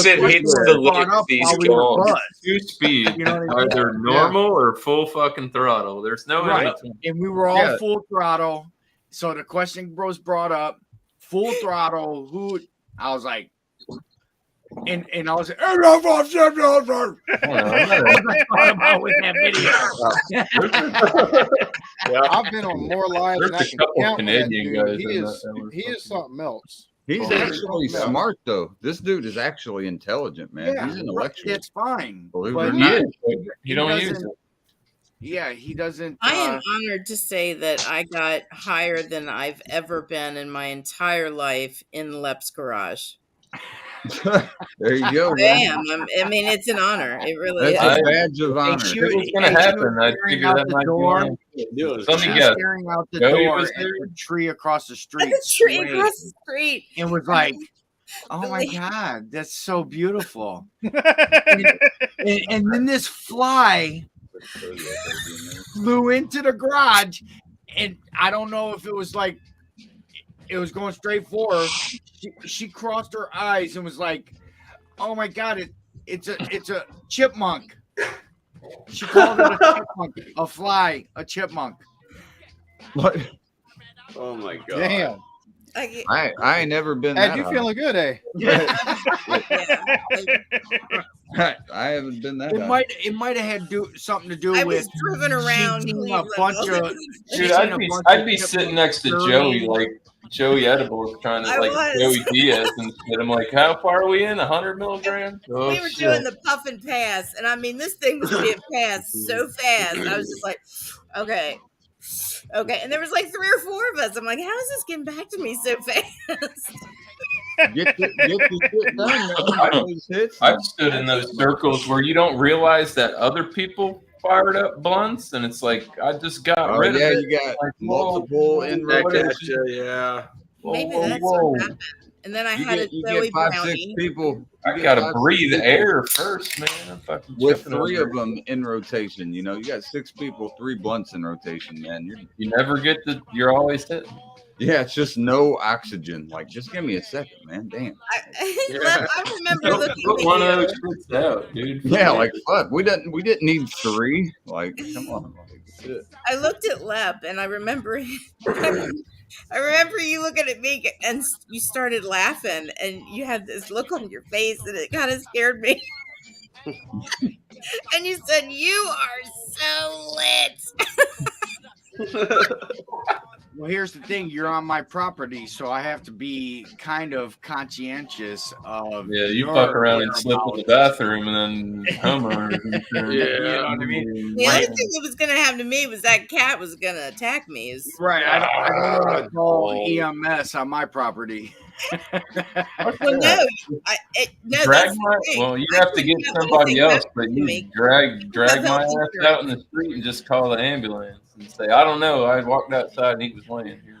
it hits the lips, he's gone. Two speed, You know what I mean? either normal or full fucking throttle. There's no in Right. between. And we were all Yeah. full throttle. So the question was brought up, full throttle, who I was like, and I was like, I don't know, I'm I thought about with that video. I've been on more lives There's than I a can couple count. with that Canadian dude. guys He in is that he is something else. He's Oh, actually yeah. smart though. This dude is actually intelligent, man. Yeah, He's intellectual. It's fine. Believe it But or He not. is, but you don't use doesn't- it. Yeah, he doesn't. I am honored to say that I got higher than I've ever been in my entire life in Lep's garage. There you go. I man. am. I mean, it's an honor. It really That's is. a badge of honor. If it was going to happen, I'd figure that might be one. Let me guess. Staring out the Joey door was at there? the tree across the street. The tree swayed. across the street. It was like, oh my God, that's so beautiful. and then this fly flew into the garage, and I don't know if it was like it was going straight for her. She crossed her eyes and was like, "Oh my God, it's a chipmunk." She called it a chipmunk, a fly, a chipmunk. What? Oh my God. Damn. I ain't never been Ed, that you high. feeling good, eh? I haven't been that It high. might have had something to do I with was driven around she seen a Cleveland. bunch of Dude, I'd be sitting next to Joey, like Joey Edibles, trying to I like was. Joey Diaz and shit. I'm like, how far are we in? 100 milligrams? Oh, We were shit. doing the puff and pass, and I mean, this thing was being passed so fast. I was just like, okay. And there was like 3 or 4 of us. I'm like, how is this getting back to me so fast? Get the shit done. I've stood in those circles where you don't realize that other people fired up blunts, and it's like I just got rid of it. You got like, multiple in rotation. Yeah. Maybe that's what happened. And then I had a Joey 5, 6 brownie. people. I gotta breathe air first, man. I'm fucking with tripping 3 over of them in rotation. You know, you got 6 people, 3 blunts in rotation, man. You never get the. You're always hitting. Yeah, it's just no oxygen. Like, just give me a second, man. Damn. I remember looking Put at one of you. those shits out, dude. Yeah, like fuck. We didn't need 3. Like, come on. Like, shit. I looked at Lep, and I remember you looking at me, and you started laughing, and you had this look on your face, and it kind of scared me. And you said, "You are so lit." Well, here's the thing: you're on my property, so I have to be kind of conscientious of. Yeah, you fuck around and slip in the bathroom, and then homeowners. You know what I mean? The only thing that was going to happen to me was that cat was going to attack me. Right. I don't want to call EMS on my property. Well, no, drag well, you have to get somebody else, but you drag my ass out in the street and just call the ambulance and say, I don't know, I walked outside and he was laying here.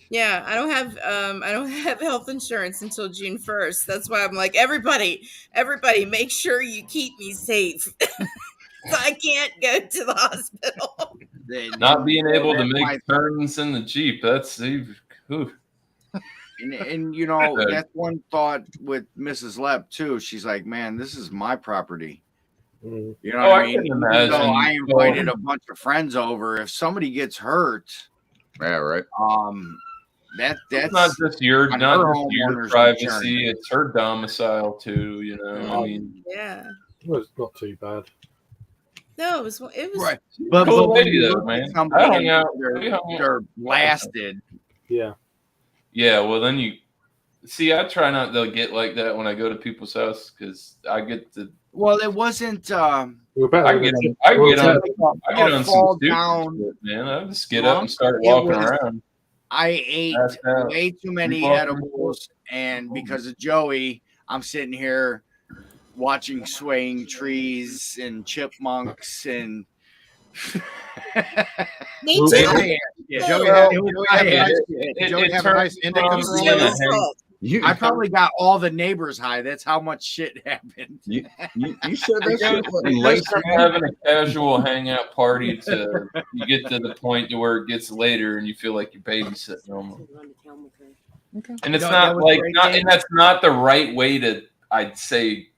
Yeah, I don't have health insurance until June 1st. That's why I'm like, everybody, make sure you keep me safe. So I can't go to the hospital. Not being able to make turns in the Jeep, that's ooh. And you know, that's one thought with Mrs. Lep too. She's like, man, this is my property. You know what I mean? Even though I invited a bunch of friends over, if somebody gets hurt, yeah, right. That's not just your privacy, insurance. It's her domicile too, you know. I mean, yeah. Well, it's not too bad. No, it was right. But man. They're blasted. Yeah. Yeah, well then you see. I try not to get like that when I go to people's house because I get to. Well, it wasn't. I get on some stupid shit, man. I just get up and start walking around. I ate way too many edibles, and because of Joey, I'm sitting here watching swaying trees and chipmunks and. Me too. Joey have a nice I probably got all the neighbors high. That's how much shit happened. You said that shit from having a casual hangout party to you get to the point to where it gets later and you feel like you're babysitting almost. Okay. And it's and that's not the right way to, I'd say,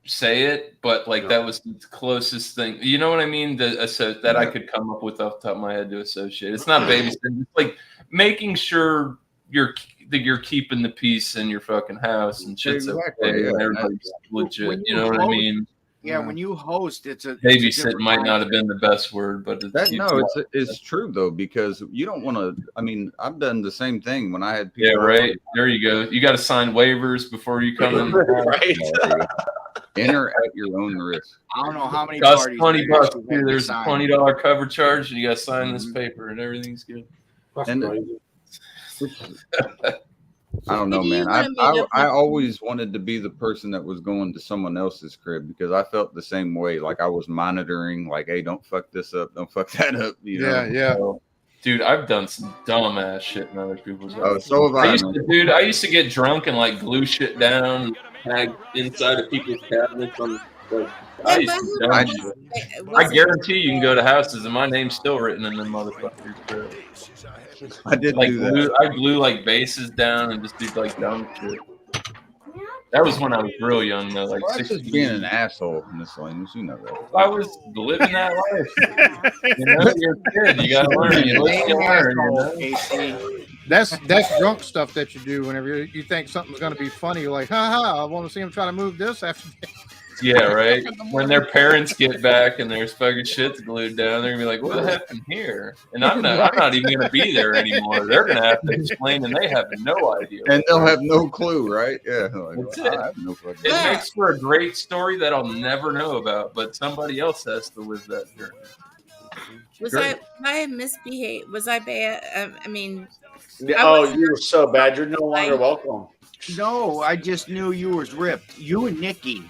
say it, but like that was the closest thing. You know what I mean? That I could come up with off the top of my head to associate. It's not babysitting. It's like making sure you're keeping the peace in your fucking house and shit's okay and everybody's legit. You know what I mean? Yeah, when you host, it's a babysit might not have been the best word, but it's true though, because you don't want to. I mean, I've done the same thing when I had people. Yeah, right. There you go. You got to sign waivers before you come in. Right. Enter at your own risk. I don't know how many costs parties. $20 too. There's a $20 cover charge, and you got to sign this paper, and everything's good. I don't know, man. I always wanted to be the person that was going to someone else's crib because I felt the same way. Like I was monitoring, like, hey, don't fuck this up, don't fuck that up. You know? Yeah. Dude, I've done some dumb ass shit in other people's houses. Oh, so have I. I used to get drunk and like glue shit down, tag inside of people's cabinets. I guarantee you can go to houses and my name's still written in the motherfuckers. I did do that. I glue like bases down and just do like dumb shit. That was when I was real young though, like that's just being an asshole, miscellaneous. You know that. I was living that life. You know, you're a kid. You gotta learn. You learn. You know? That's drunk stuff that you do whenever you think something's going to be funny. You're like, ha, I want to see him try to move this after. Yeah, right. When their parents get back and their fucking shit's glued down, they're gonna be like, "What happened here?" And I'm not even gonna be there anymore. They're gonna have to explain, and they have no idea. And they'll have no clue, right? Yeah. Like, I have no fucking. It makes for a great story that I'll never know about, but somebody else has to live that journey. Was Great. I misbehaved? Was I bad? I mean, Oh, you were so bad. You're no longer welcome. No, I just knew you was ripped. You and Nikki.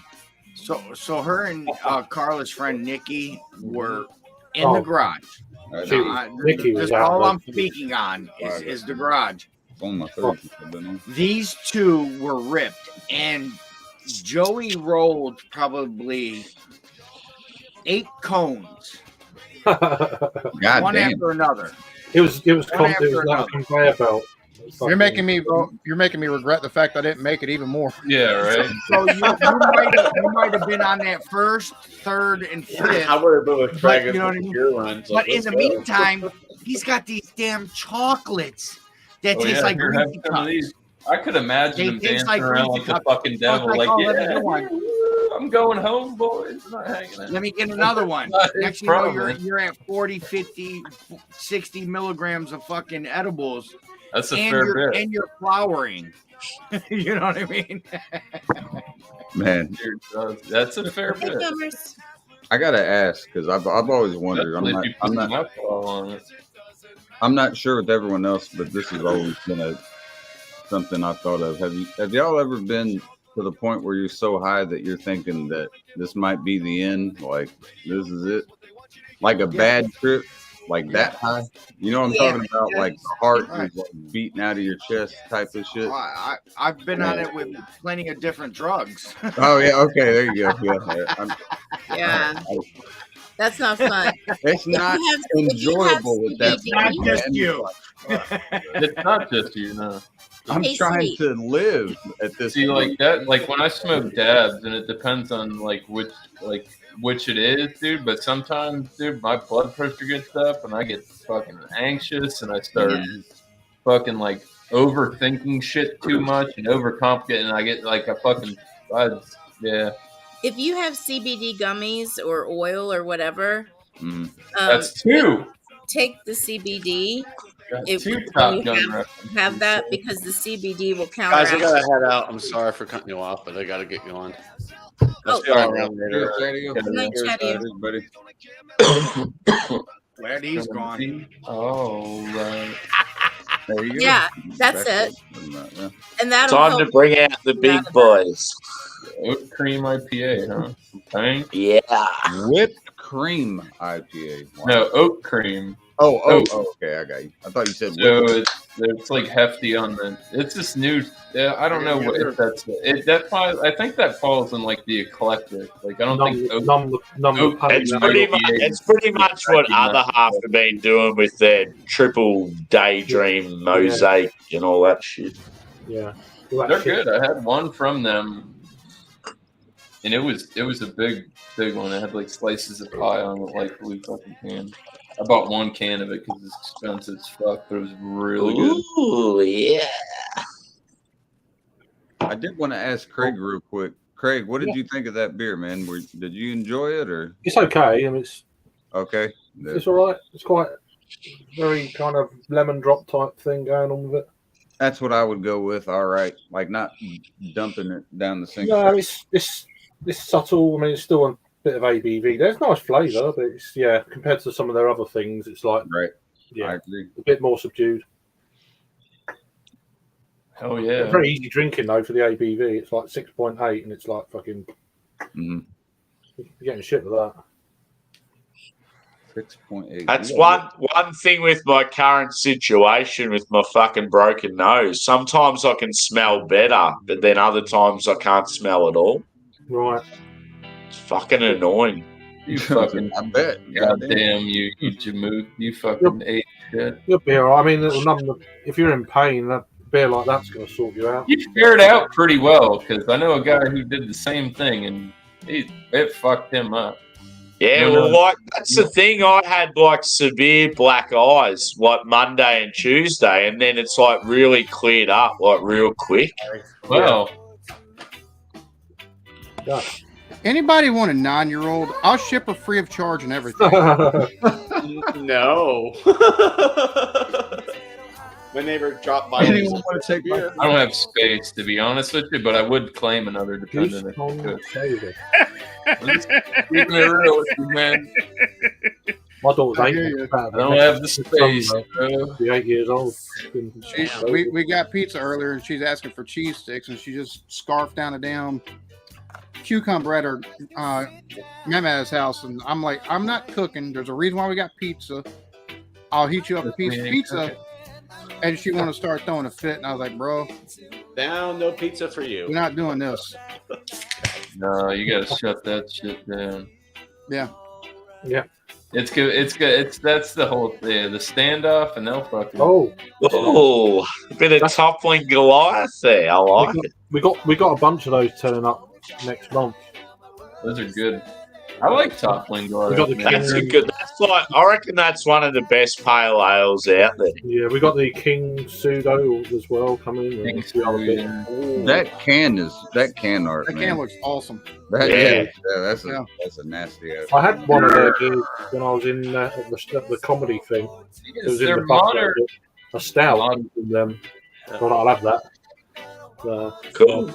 So her and Carla's friend Nikki were in the garage. That's all I'm speaking on is the garage. These two were ripped, and Joey rolled probably 8 cones. One after another. It was One after like a another. conveyor belt. You're making me regret the fact I didn't make it even more. Yeah, right. So you might have been on that first, third, and fifth. I would have been with Craig. You know what I mean? But in the meantime, he's got these damn chocolates that taste like Reese's Cups. I could imagine him dancing like around like Reese's the Cups. fucking devil. Like, Like, oh, let me yeah, get one. I'm going home, boys. I'm not hanging out. Let me get another one. Not his Next thing you know, problem. you're at 40, 50, 60 milligrams of fucking edibles. That's a and fair you're, bit. And you're flowering. You know what I mean? Man, that's a fair bit. I gotta ask because I've always wondered. I'm not sure with everyone else, but this has always been something I thought of. Have y'all ever been to the point where you're so high that you're thinking that this might be the end? Like this is it? Like a bad trip? Like that high? You know what I'm talking about? Like the heart is like beating out of your chest type of shit. I've been on it with plenty of different drugs. Oh yeah, okay, there you go. Yeah. That's not fun. It's not enjoyable with that. It's not just you. It's not just you, no. I'm trying to live at this. See, like that, like when I smoke dabs, and it depends on which it is, dude. But sometimes, dude, my blood pressure gets up, and I get fucking anxious, and I start fucking like overthinking shit too much and overcomplicating, and I get like a fucking yeah. If you have CBD gummies or oil or whatever, that's 2. Take the CBD. That's 2 you Top Gun have that because the CBD will counteract. Guys, I gotta head out. I'm sorry for cutting you off, but I gotta get going. I'll see y'all around later. Good night, Chatty. Glad he's gone. Oh, right. There you go. Yeah, that's it. And that Time to bring out the big boys. Whipped cream IPA, huh? Thanks. Yeah. Whipped cream IPA. Wow. No, oat cream. Oh, okay, I got you. I thought you said so. It's like hefty on the. It's this new. I don't know if that's that. I think that falls in like the eclectic. Like I don't think. It's pretty much what other half have been doing with their triple daydream mosaic and all that shit. Yeah, they're good. I had one from them. And it was a big one. It had like slices of pie on it, like we fucking can. I bought 1 can of it because it's expensive as fuck, but it was really good. Ooh, yeah. I did want to ask Craig real quick. Craig, what did you think of that beer, man? Did you enjoy it or? It's okay. I mean, it's okay. It's all right. It's quite very kind of lemon drop type thing going on with it. That's what I would go with. All right, like not dumping it down the sink. No, it's subtle. I mean, it's still a bit of ABV. There's nice flavour, but it's compared to some of their other things, it's like I agree. A bit more subdued. Oh yeah, it's very easy drinking though for the ABV. It's like 6.8, and it's like fucking. You're getting shit with that. 6.8. That's one thing with my current situation with my fucking broken nose. Sometimes I can smell better, but then other times I can't smell at all. Right. It's fucking annoying. You fucking, I bet. Goddamn you jamook. You fucking ate shit. You'll be all right. I mean, it'll numb if you're in pain, that beer like that's going to sort you out. You figured it out pretty well because I know a guy who did the same thing and it fucked him up. Yeah, like that's the thing. I had like severe black eyes like Monday and Tuesday, and then it's like really cleared up like real quick. Well, anybody want a 9-year-old? I'll ship her free of charge and everything. No. My neighbor dropped by. Anyone want to take beer? I don't have space to be honest with you, but I would claim another dependent if I could. I'm just keeping it real with you, man. My daughter's I 8. hear you. I don't have the space, bro. Be 8 years old. We got pizza earlier, and she's asking for cheese sticks, and she just scarfed down a damn cucumber at her Mama's house, and I'm like, I'm not cooking. There's a reason why we got pizza. I'll heat you up a piece of pizza, and she want to start throwing a fit, and I was like, bro, down, no pizza for you. We're not doing this. No, you gotta shut that shit down. Yeah. Yeah. It's good. It's good. That's the whole thing. The standoff, and they'll fucking. Oh, a bit of toppling Goliath there. I like it. We got a bunch of those turning up next month. Those are good. I like toppling Goliath. That's a good. That's like, I reckon that's one of the best pale ales out there. Yeah, we got the King Pseudo as well coming. That can art. That man. can looks awesome. That's a nasty ass. I had one of their beers when I was in at the comedy thing. It was in they're the bucket, modern. a stout from them. I thought I'll have that. Cool.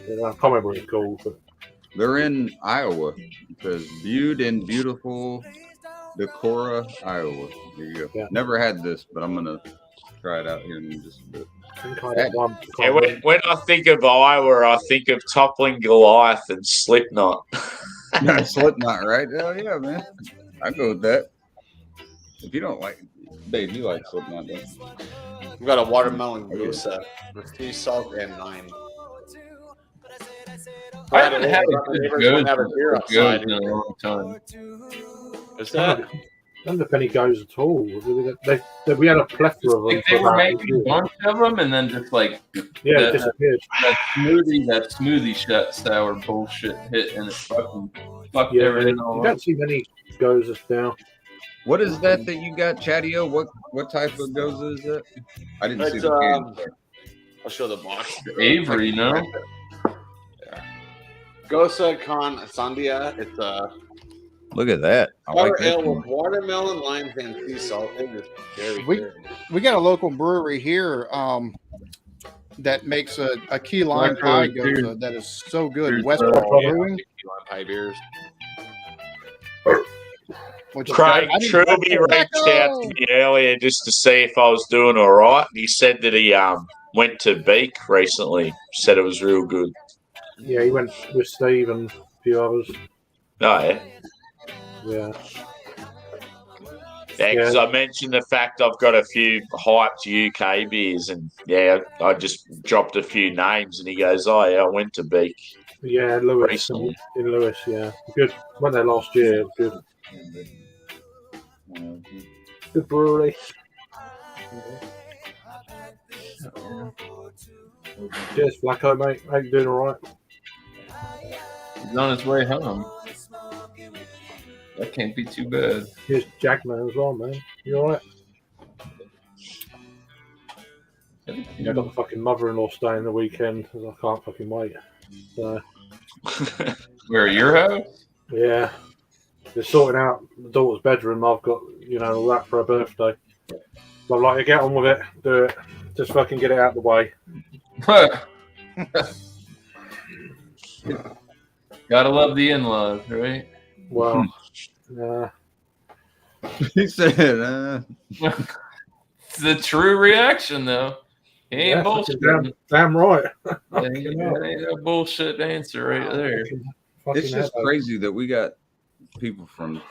Yeah, I can't remember what it's called, but They're in Iowa because viewed in beautiful Decorah, Iowa. There you go. Yeah. Never had this, but I'm gonna try it out here in just a bit. I think I had one. Yeah, when I think of Iowa, I think of toppling Goliath and Slipknot. Slipknot, right? Oh yeah, man. I go with that. If you don't like, Dave, you like Slipknot, don't you? We've got a watermelon goose with sea salt and lime. I haven't had a good goat in a long time. Is that? None of the penny goes at all. We had a plethora of them. Like they were making a bunch of them, and then just like it disappeared. That smoothie shot sour bullshit hit, and it fucking fucked everything all You up. don't see many goes now. What is that you got, Chatio? What type of goes is that? I didn't see It's, the can. I'll show the box. Avery, no? Gosa con Sandia. It's Look at that. I like water that ale one. with watermelon, limes, and sea salt. It is very good. We got a local brewery here that makes a key lime pie goza that is so good. Westport Brewing. Pie beers. Craig Truby reached out to me earlier just to see if I was doing all right. And he said that he went to Beak recently. Said it was real good. Yeah, he went with Steve and a few others. Oh, yeah. Yeah. Yeah, because I mentioned the fact I've got a few hyped UK beers, and I just dropped a few names, and he goes, "Oh yeah, I went to Beak." Yeah, Lewis recently. in Lewis. Yeah, good. Went there last year. Good. Good brewery. Cheers, Flacco, mate. How you doing? All right? He's on his way home. That can't be too bad. Here's Jackman as well, man. You all right? Yeah, I got the fucking mother-in-law staying the weekend because I can't fucking wait. So. Where, your house? Yeah. They're sorting out the daughter's bedroom. I've got, all that for her birthday. So I'm like, get on with it. Do it. Just fucking get it out of the way. Gotta love the in-laws, right? Well, he said, It's the true reaction, though. He ain't bullshit. Damn right. That ain't a bullshit answer right there. It's just crazy that we got people from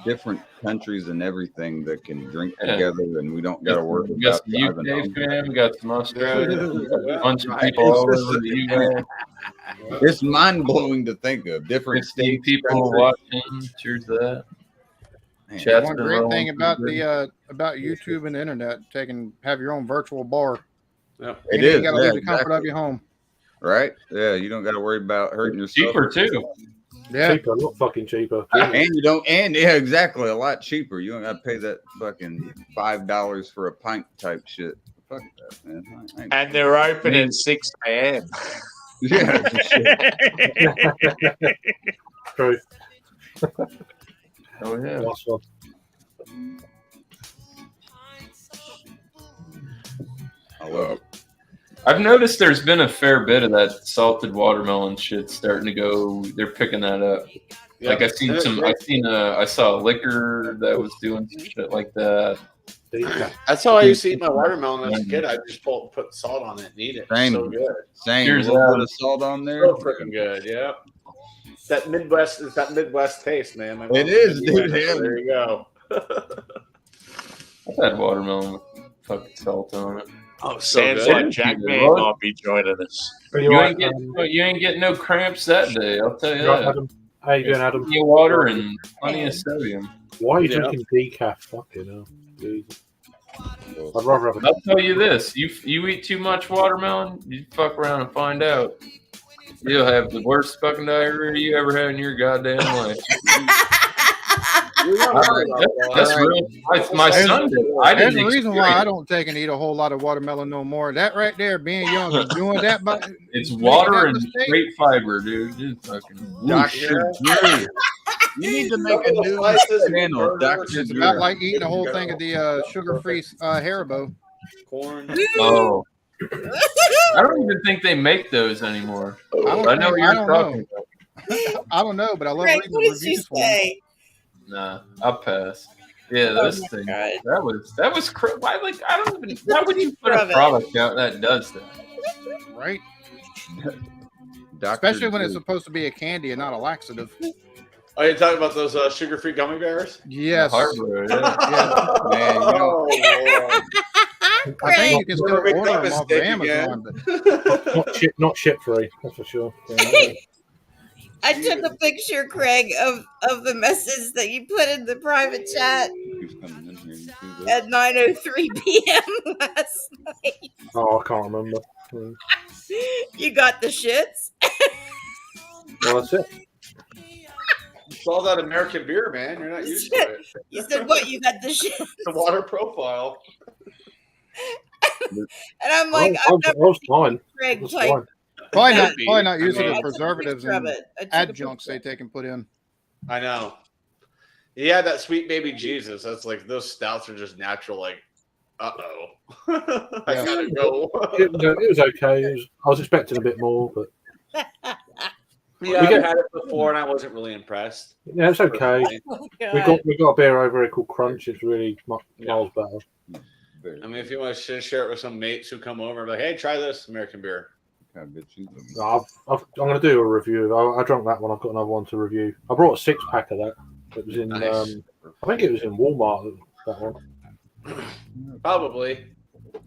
different countries and everything that can drink together, and we don't got to worry We got about some driving UK home. fan, we got some Australia, a bunch of people all over the US. It's mind blowing to think of different 15 states, people countries. watching. Cheers to that. That's one great thing about about YouTube and the internet, have your own virtual bar. Yep. It You is. got to leave the comfort of your home. Right? Yeah, you don't got to worry about hurting yourself. Cheaper too. Yeah, cheaper, not fucking cheaper. And you don't, exactly, a lot cheaper. You don't got to pay that fucking $5 for a pint type shit. Fuck that, man. And they're open at 6 a.m. Yeah. True. Oh yeah. Last one. I love it. I've noticed there's been a fair bit of that salted watermelon shit starting to go. They're picking that up. Yeah. Like I saw a liquor that was doing some shit like that. That's how I used to eat my watermelon as a kid. I just put salt on it and eat it. Same. So good. Same. Here's a little bit of salt on there. So freaking good. Yeah. That Midwest taste, man. My It mom's is, Midwest, dude. so there you go. I've had watermelon with fucking salt on it. Oh, so Sounds good. like Jack Man might be joining us. You ain't getting no cramps that day. I'll tell you that. Adam. How you doing, Adam? Plenty of water and plenty of sodium. Why are you drinking decaf? Fucking hell. Jesus. I'd rather have a... I'll tell you this: you eat too much watermelon, you fuck around and find out. You'll have the worst fucking diarrhea you ever had in your goddamn life. That's real. My son did. There's a reason why I don't take and eat a whole lot of watermelon no more. That right there, being young and doing that, but it's water and straight fiber, dude. Just fucking Dr. Drew. You need to make a new channel, Dr. It's Drew. about like eating a whole thing of the sugar-free Haribo. Corn. Oh. I don't even think they make those anymore. I know what you're talking about. I don't know, but I love Greg, reading what the did you reviews for them. say? Nah, I'll pass. Yeah, those things. That was why? Like, I don't even. Why would you put a product out that does that? Right. Dr. Especially when Drew. it's supposed to be a candy and not a laxative. Are you talking about those sugar-free gummy bears? Yes. Hardware, yeah. Man, you know, I think you can still Never make order that them off of mistake Amazon. again. But not ship free, that's for sure. I took a picture, Craig, of the message that you put in the private chat at 9:03 p.m. last night. Oh, I can't remember. You got the shits. Well, that's it. It's all that American beer, man. You're not used to it. You said what? You got the shits. The water profile. And I'm like, I was fine. Craig, That's like, fine. probably not using I the preservatives and I took a adjuncts they take and put in. I know. Yeah, that sweet baby Jesus. That's like those stouts are just natural. Like, I gotta go. It was okay. I was expecting a bit more, but yeah, I've had it before and I wasn't really impressed. yeah, it's okay. Oh, we got a beer over here called Crunch. It's really miles better. I mean, if you want to share it with some mates who come over, like, hey, try this American beer. I'm going to do a review. I drank that one. I've got another one to review. I brought a 6-pack of that. It was in. Nice. I think it was in Walmart. That one. Probably.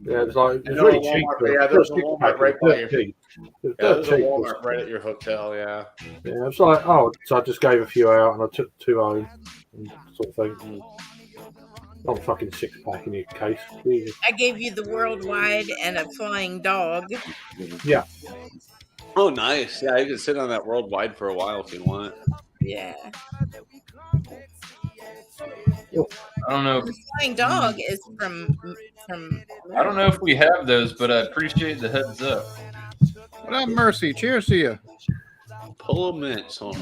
Yeah, it was like it was know really a cheap. Walmart- yeah, there's a Walmart right by your- cheap. It was Yeah, there's a cheap. Walmart right at your hotel. Yeah. Yeah, it was like so I just gave a few out and I took 2 home, and sort of thing. Not a fucking 6-pack in your case. Jesus. I gave you the worldwide and a flying dog. Yeah. Oh, nice. Yeah, you can sit on that worldwide for a while if you want. Yeah. I don't know. The flying dog is from. I don't know if we have those, but I appreciate the heads up. What up, Mercy? Cheers to you. Pull a mints on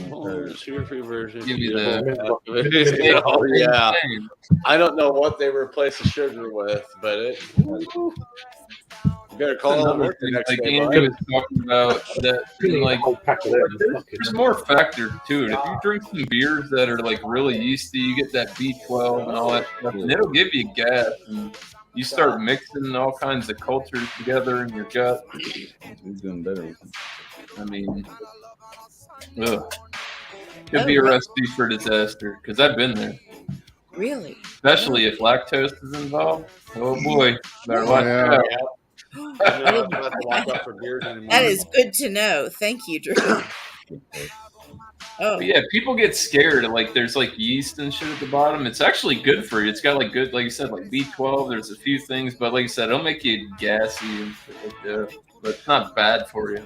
sugar-free version. Give you the. Oh, yeah. I don't know what they replace the sugar with, but it. You better call it work the next Like day. Andy was talking about that, like there's more factors to it. If you drink some beers that are like really yeasty, you get that B12 and all that stuff, and it'll give you gas. And you start mixing all kinds of cultures together in your gut. He's doing better. I mean, could be a recipe for disaster because I've been there. Really? Especially if lactose is involved. Oh boy, better watch out. That is good to know. Thank you, Drew. But yeah, people get scared. Like there's like yeast and shit at the bottom. It's actually good for you. It's got like good, like you said, like B12. There's a few things, but like you said, it'll make you gassy and shit like that. But it's not bad for you.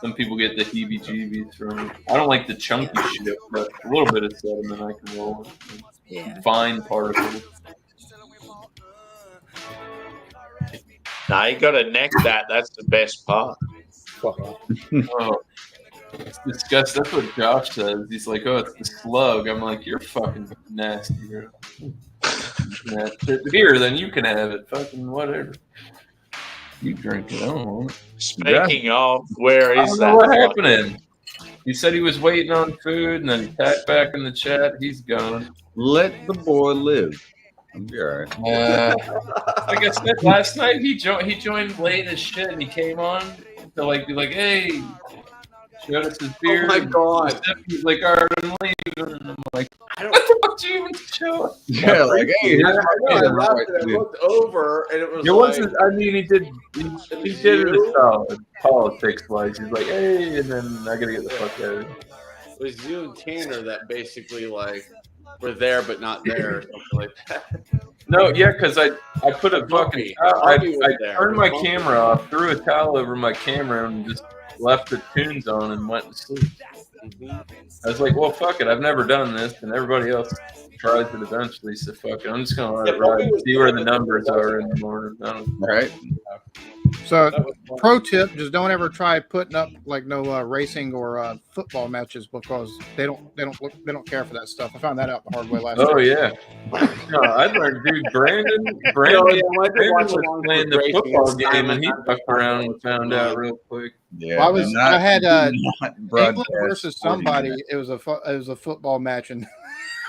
Some people get the heebie-jeebies from it. I don't like the chunky shit, but a little bit of sediment I can roll with. Yeah. Fine particles. Now you got to neck that. That's the best part. Oh, it's disgusting. That's what Josh says. He's like, "Oh, it's the slug." I'm like, "You're fucking nasty, bro." Here, then you can have it. Fucking whatever. You drink it. I don't want it. Speaking of, where I is don't that? know what happened. He said he was waiting on food, and then he tapped back in the chat. He's gone. Let the boy live. I'll be all right. Like I said last night, he joined late as shit, and he came on to like be like, "Hey," showed us his beer. Oh my god! He's like, "All right, I'm leaving," and I'm like, "What the fuck do you even show?" Yeah, like, hey, here's my I kid. left and I looked over, and it was It like, wasn't. I mean, he did it a solid politics wise. He's like, "Hey," and then I gotta get the fuck out of here. it was you and Tanner that basically like were there but not there, or something like that. No, yeah, because I put a fucking I there. turned my Bumpy. camera off, threw a towel over my camera, and just left the tunes on and went to sleep. I was like, well, fuck it. I've never done this, and everybody else tries it eventually, so fuck it. I'm just gonna let it ride and see where the numbers are in the morning. Right. So, pro tip: just don't ever try putting up like no racing or football matches because they don't care for that stuff. I found that out the hard way last Oh year. yeah. No, I learned, dude. Brandon was playing the football game, and he fucked around and found out real quick. Yeah, Well, I had broadcast England versus somebody. It was a football match, and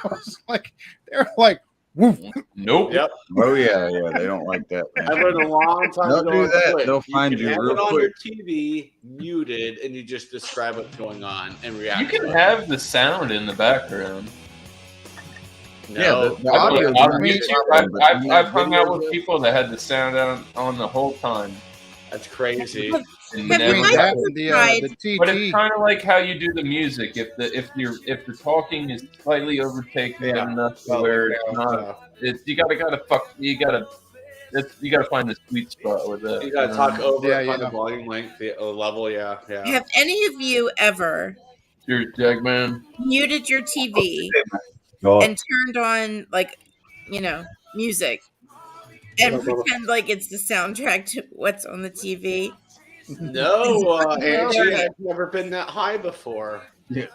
I was like, they're like, woof. Nope. Yep. Oh yeah, they don't like that. Man. I learned a long time Don't ago. do on that. Twitch, They'll find you have real it on quick. your TV, muted, and you just describe what's going on and react. You can have the sound in the background. No. the audio. I've hung out with people that had the sound on the whole time. That's crazy. And Have never you got guys it. tried- But it's kind of like how you do the music. If the talking is slightly overtaken enough to where it's not, you gotta find the sweet spot with that. You gotta talk over Yeah, it, find yeah. the volume length, the level. Yeah. Have any of you ever Your Jagman. muted your TV God. and turned on music and pretend like it's the soundtrack to what's on the TV? No, Angie, I've never been that high before. Yeah.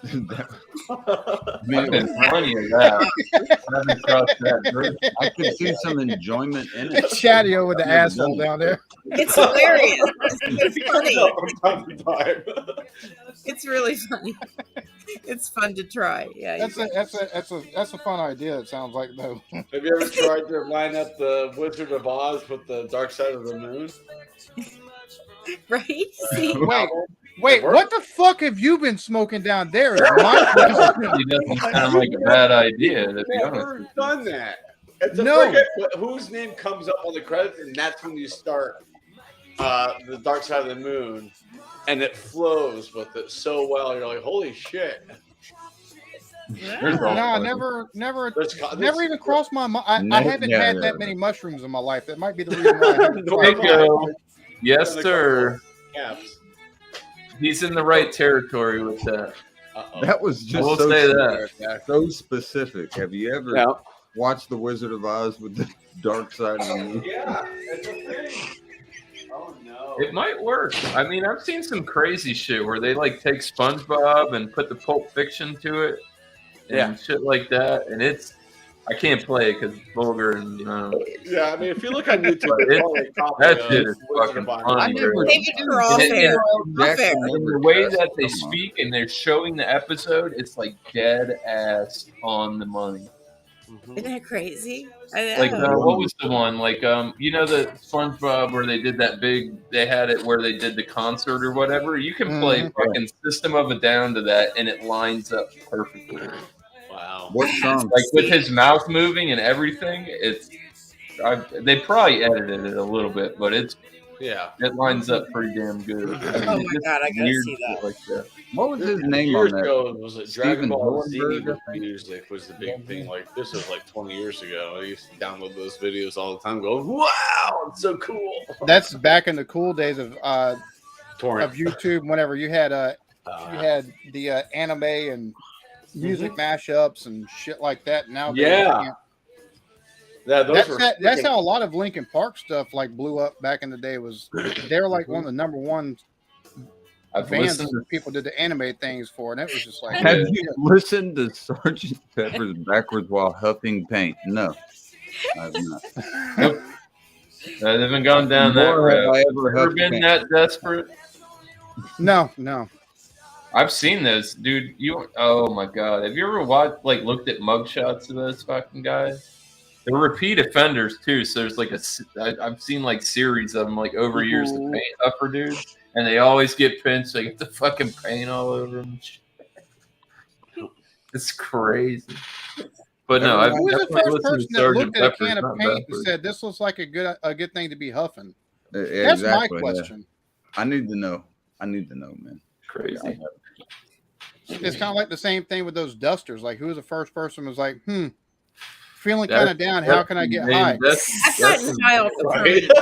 I've been plenty of that. I haven't crossed that bridge. I could see some enjoyment in it. Chatty over the asshole down there. It's hilarious. It's funny. It's really funny. It's fun to try. Yeah. That's a fun idea. It sounds like though. Have you ever tried to line up the Wizard of Oz with the Dark Side of the Moon? Right? See? Wait, what the fuck have you been smoking down there? It doesn't sound like a bad idea, to be I've honest. never done that. It's a No. friggin- whose name comes up on the credits, and that's when you start the Dark Side of the Moon, and it flows with it so well. You're like, holy shit. No, never even crossed my mind. I haven't had that many mushrooms in my life. That might be the reason why I haven't tried it. Yes, sir. Caps. He's in the right territory with that. That was just We'll so say specific. that. So specific. Have you ever watched The Wizard of Oz with the Dark Side of the Moon? Yeah, it's a thing. Oh no. It might work. I mean, I've seen some crazy shit where they like take SpongeBob and put the Pulp Fiction to it, and shit like that. And I can't play it because it's vulgar and Yeah, I mean, if you look on YouTube, that shit is fucking funny. And the way that they speak and they're showing the episode, it's like dead ass on the money. Isn't that crazy? Like what was the one? Like the SpongeBob where they did that they had it where they did the concert or whatever. You can play fucking System of a Down to that and it lines up perfectly. Wow. What song? Like with his mouth moving and everything, they probably edited it a little bit, but it lines up pretty damn good. I mean, Oh my god, I gotta see that. like that. What was his name Years on that? ago, was it Dragon Steven Ball Z Hillenburg, with music was the big thing. Like this was like 20 years ago. I used to download those videos all the time, going, "Wow, it's so cool." That's back in the cool days of Torrent. YouTube. Whenever you had the anime and music mashups and shit like that. Now, that's how a lot of Linkin Park stuff like blew up back in the day. They were like one of the number one bands that people did the anime things for, and it was just like. Have you listened to Sgt. Pepper's backwards while huffing paint? No, I have not. I haven't gone down that Nor have route. I Have ever you ever huffed been paint. that desperate? No. I've seen this, dude. Oh my god, have you ever looked at mugshots of those fucking guys? They're repeat offenders too. So there's I've seen like series of them like over years. The paint upper dudes, and they always get pinched. They get the fucking paint all over them. It's crazy. But no, I've Who was the definitely first listened person to that Sergeant looked at a Pepper's can of Not paint and Backwards. said, "This looks like a good thing to be huffing"? That's Exactly, my yeah. question. I need to know. Man. Crazy. It's kind of like the same thing with those dusters. Like, who was the first person who was like, feeling kind of down. How can I get high? I've gotten high off the Right. permanent.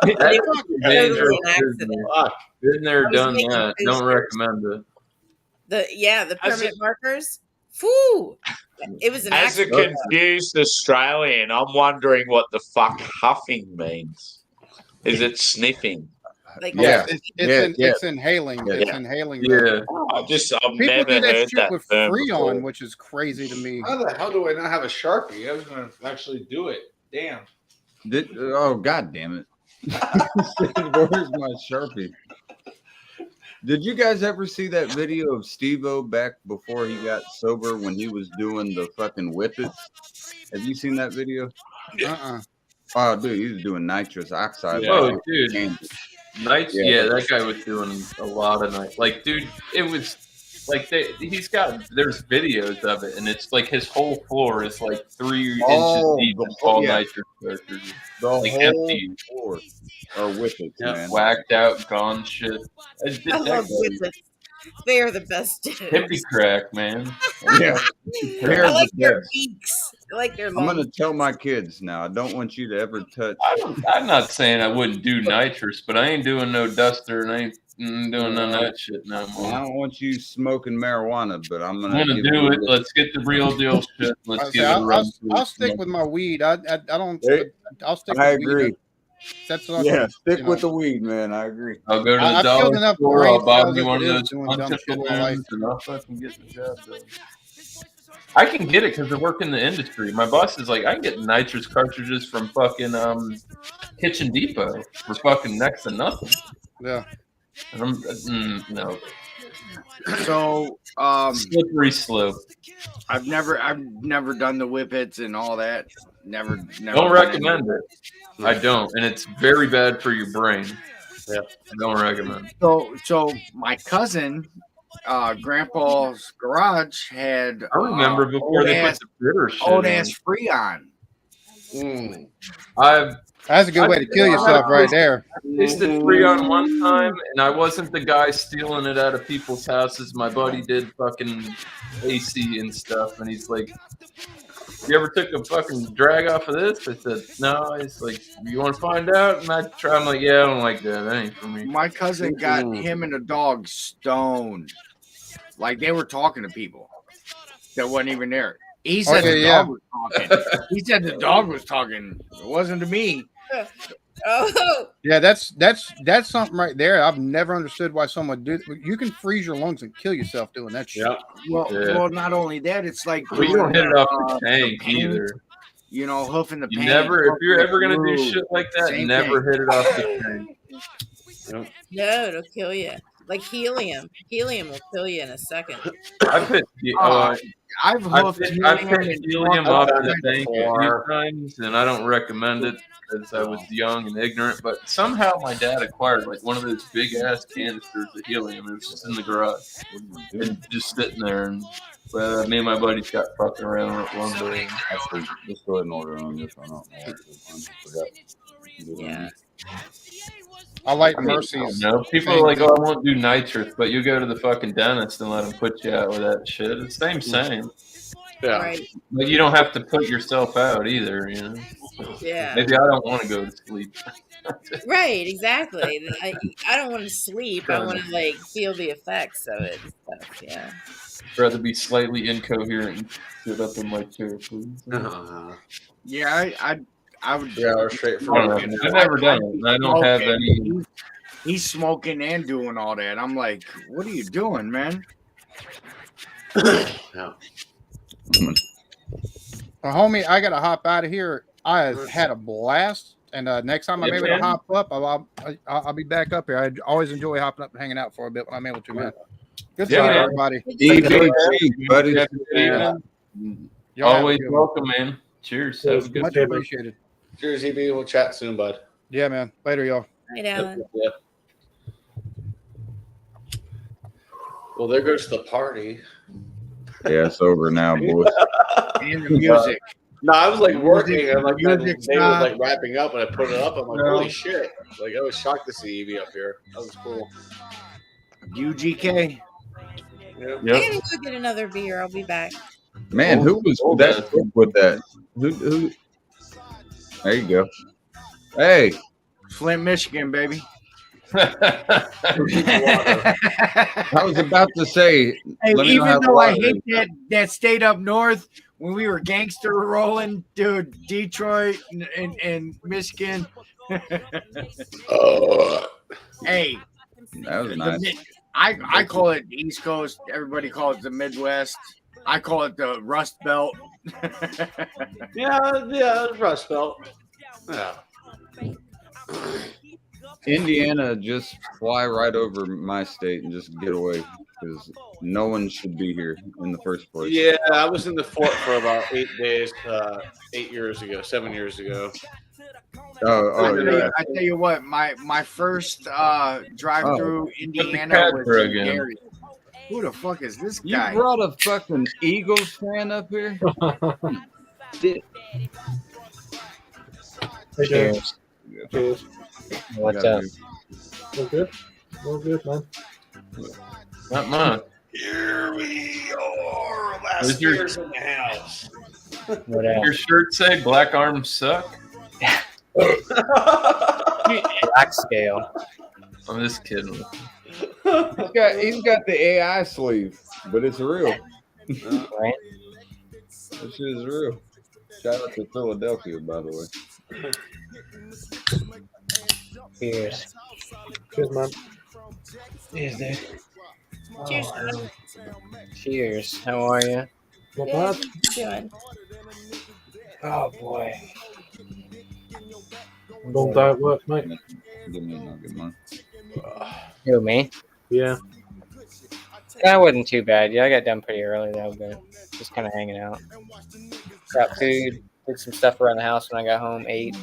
But it was dangerous totally an business. accident. Been there, I was done making that. Don't boosters. recommend it. The permanent markers. Foo! It was an As a accident. confused Australian, I'm wondering what the fuck huffing means. Is it sniffing? Like, It's inhaling. Yeah. It's inhaling. Yeah. I've People never do that heard shit that with term Freon, before. which is crazy to me. How the hell do I not have a Sharpie? I was going to actually do it. Damn. Oh, god damn it. Where's my Sharpie? Did you guys ever see that video of Steve-O back before he got sober when he was doing the fucking whippets? Have you seen that video? Oh, dude, he was doing nitrous oxide. Yeah. Oh, dude. That guy was doing a lot of night. Like, dude, it was like there's videos of it, and it's like his whole floor is like 3 inches deep in all nitrous cartridges. The like whole empty. floor are whippets, man. Whacked out, gone shit. I love whippets. They are the best dudes. Hippie crack, man. Yeah. I like their beaks. I like their I'm long. gonna tell my kids now. I don't want you to ever touch. I'm not saying I wouldn't do nitrous, but I ain't doing no duster and I ain't doing none of that shit no more. I don't want you smoking marijuana, but I'm I'm gonna gonna do it. Let's get the real deal shit. Let's give it a run. I'll stick with my weed. I don't. I'll stick. I with agree. Weed. That's what Yeah, stick with the weed, man. I agree. I'll go to the I've dollar killed enough store. brain I'll buy cells me as one it of is those doing dumb punch shit in my life. balloons, and I'll fucking get the job done. I can get it because I work in the industry. My boss is like, I can get nitrous cartridges from fucking Kitchen Depot for fucking next to nothing. Yeah. And I'm no. So Slippery slope. I've never done the whippets and all that. Never Don't recommend it. I don't, and it's very bad for your brain. Yeah, I don't recommend it. So my cousin, Grandpa's garage had. I remember before they put the bitter shit old in. ass Freon. That's a good way to kill yourself right there. I tasted Freon one time, and I wasn't the guy stealing it out of people's houses. My buddy did fucking AC and stuff, and he's like, "You ever took a fucking drag off of this?" I said, "No." He's like, "You want to find out?" And I try. I'm like, "Yeah, I don't like that. That ain't for me." My cousin got him and the dog stoned. Like they were talking to people that wasn't even there. He said the dog was talking. He said the dog was talking. It wasn't to me. Oh. Yeah, that's something right there. I've never understood why someone do. You can freeze your lungs and kill yourself doing that shit. Well, not only that, it's like Well, you don't hit it off the tank either. You know, hoofing the You paint. never, if you're ever gonna do Ooh, shit like that, same never thing. hit it off the tank. No, it'll kill you. Like helium. Helium will kill you in a second. I've hit I've hoofed helium off the tank a few times, and I don't recommend it because I was young and ignorant. But somehow my dad acquired like one of those big ass canisters of helium. It was just in the garage, and just sitting there. And me and my buddies got fucking around with it one day. Just go ahead and order on this one. I forgot. Yeah. I like Mercy's. No, people are like, "Oh, I won't do nitrous," but you go to the fucking dentist and let them put you out with that shit. It's the same. Yeah. Right. But you don't have to put yourself out either, you know. Yeah. Maybe I don't want to go to sleep. Right, exactly. I don't want to sleep. I want to like feel the effects of it and stuff. Yeah. I'd rather be slightly incoherent and sit up in my chair, please. Yeah, I would. 3 hours straight for I don't know. I've never done it, and I don't have any. He's smoking and doing all that. I'm like, what are you doing, man? Yeah. Well, homie, I gotta hop out of here. I have had a blast. And next time I'm Yeah, able man. to hop up, I'll be back up here. I always enjoy hopping up and hanging out for a bit when I'm able to, man. Good Yeah, to see man. everybody. EBG, buddy. Have a good evening. Y'all have a Always good one. welcome, man. Cheers. Have a good Much one. appreciated. Cheers, EB. We'll chat soon, bud. Yeah, man. Later, y'all. Right, Alan. Yeah. Well, there goes the party. Yeah, it's over now, boys. And the music. No, I was like working, and like that Music's day was not- like wrapping up, and I put it up. I'm like, No. holy shit! Like I was shocked to see Evie up here. That was cool. UGK. Yeah. I'm gonna go get another beer. I'll be back. Man, who was that with that? Who? There you go. Hey, Flint, Michigan, baby. I was about to say, Hey, let me know even how though I water hate is. that state up north, when we were gangster rolling, dude, Detroit and Michigan. Hey, That was nice. I call it the East Coast. Everybody calls it the Midwest. I call it the Rust Belt. Yeah, Rust Belt. Yeah. Indiana, just fly right over my state and just get away because no one should be here in the first place. Yeah, I was in the fort for about 8 days, 8 years ago, 7 years ago. Yeah. I tell you what, my first drive through Indiana cat was for in again. Gary. Who the fuck is this You guy? brought a fucking Eagles fan up here? Hey, Cheers. Cheers. What's up? All good? All good, man. Not mine. Here we are, last Where's your- years in the house. What up? Your shirt say black arms suck? Black scale. I'm just kidding. He's got the AI sleeve, but it's real. Right? This shit is real. Shout out to Philadelphia, by the way. Cheers. Cheers, man. Cheers, dude. Cheers. Cheers. How are you? Not Good. bad. What you doing? Oh boy. Long day at work, mate. Give me a nugget, man. Who, me? Yeah. That wasn't too bad. Yeah, I got done pretty early though, but just kind of hanging out. Got food, did some stuff around the house when I got home, ate,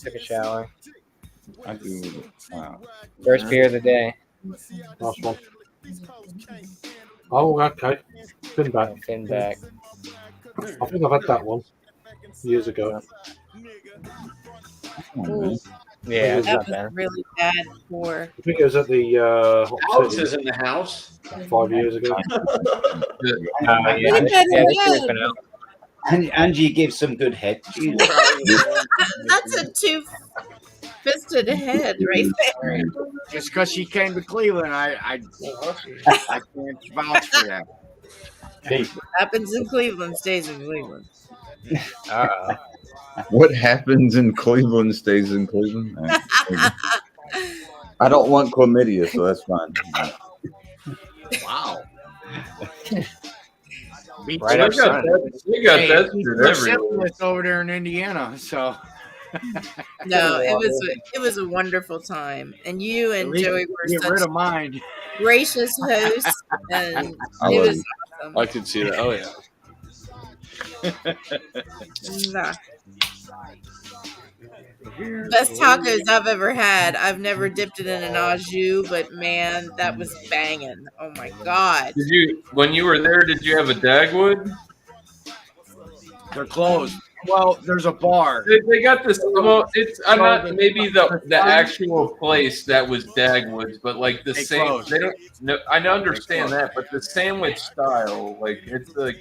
took a shower. I do. Wow. First beer of the day. Last one. Oh, okay. Been back. Been back. I think I've had that one years ago. Ooh, Yeah, it's that not was bad. really bad for. I think it was at the Hot Alex City is in the house. 5 years ago. Yeah, Look this, at yeah, this him. beer's been out. Angie gives some good head. That's a two-fisted head right there. Just because she came to Cleveland, I can't vouch for that. Happens in Cleveland, stays in Cleveland. Uh-oh. What happens in Cleveland stays in Cleveland. I don't want chlamydia, so that's fine. Wow. Right up front. You got Hey, that there's shit everywhere. syphilis over there in Indiana, so No, it was a wonderful time, and you and at least Joey were get rid such of mine. gracious hosts, and I it love was you. awesome. I could see that. Oh yeah. Nah. Best tacos I've ever had. I've never dipped it in an au jus, but man, that was banging. Oh my god. Did you, when you were there, did you have a Dagwood? They're closed. Well, there's a bar. They got this. Well, it's I'm not maybe the actual place that was Dagwood's, but like the They same. closed. They don't. No, I understand that, but the sandwich style, like it's like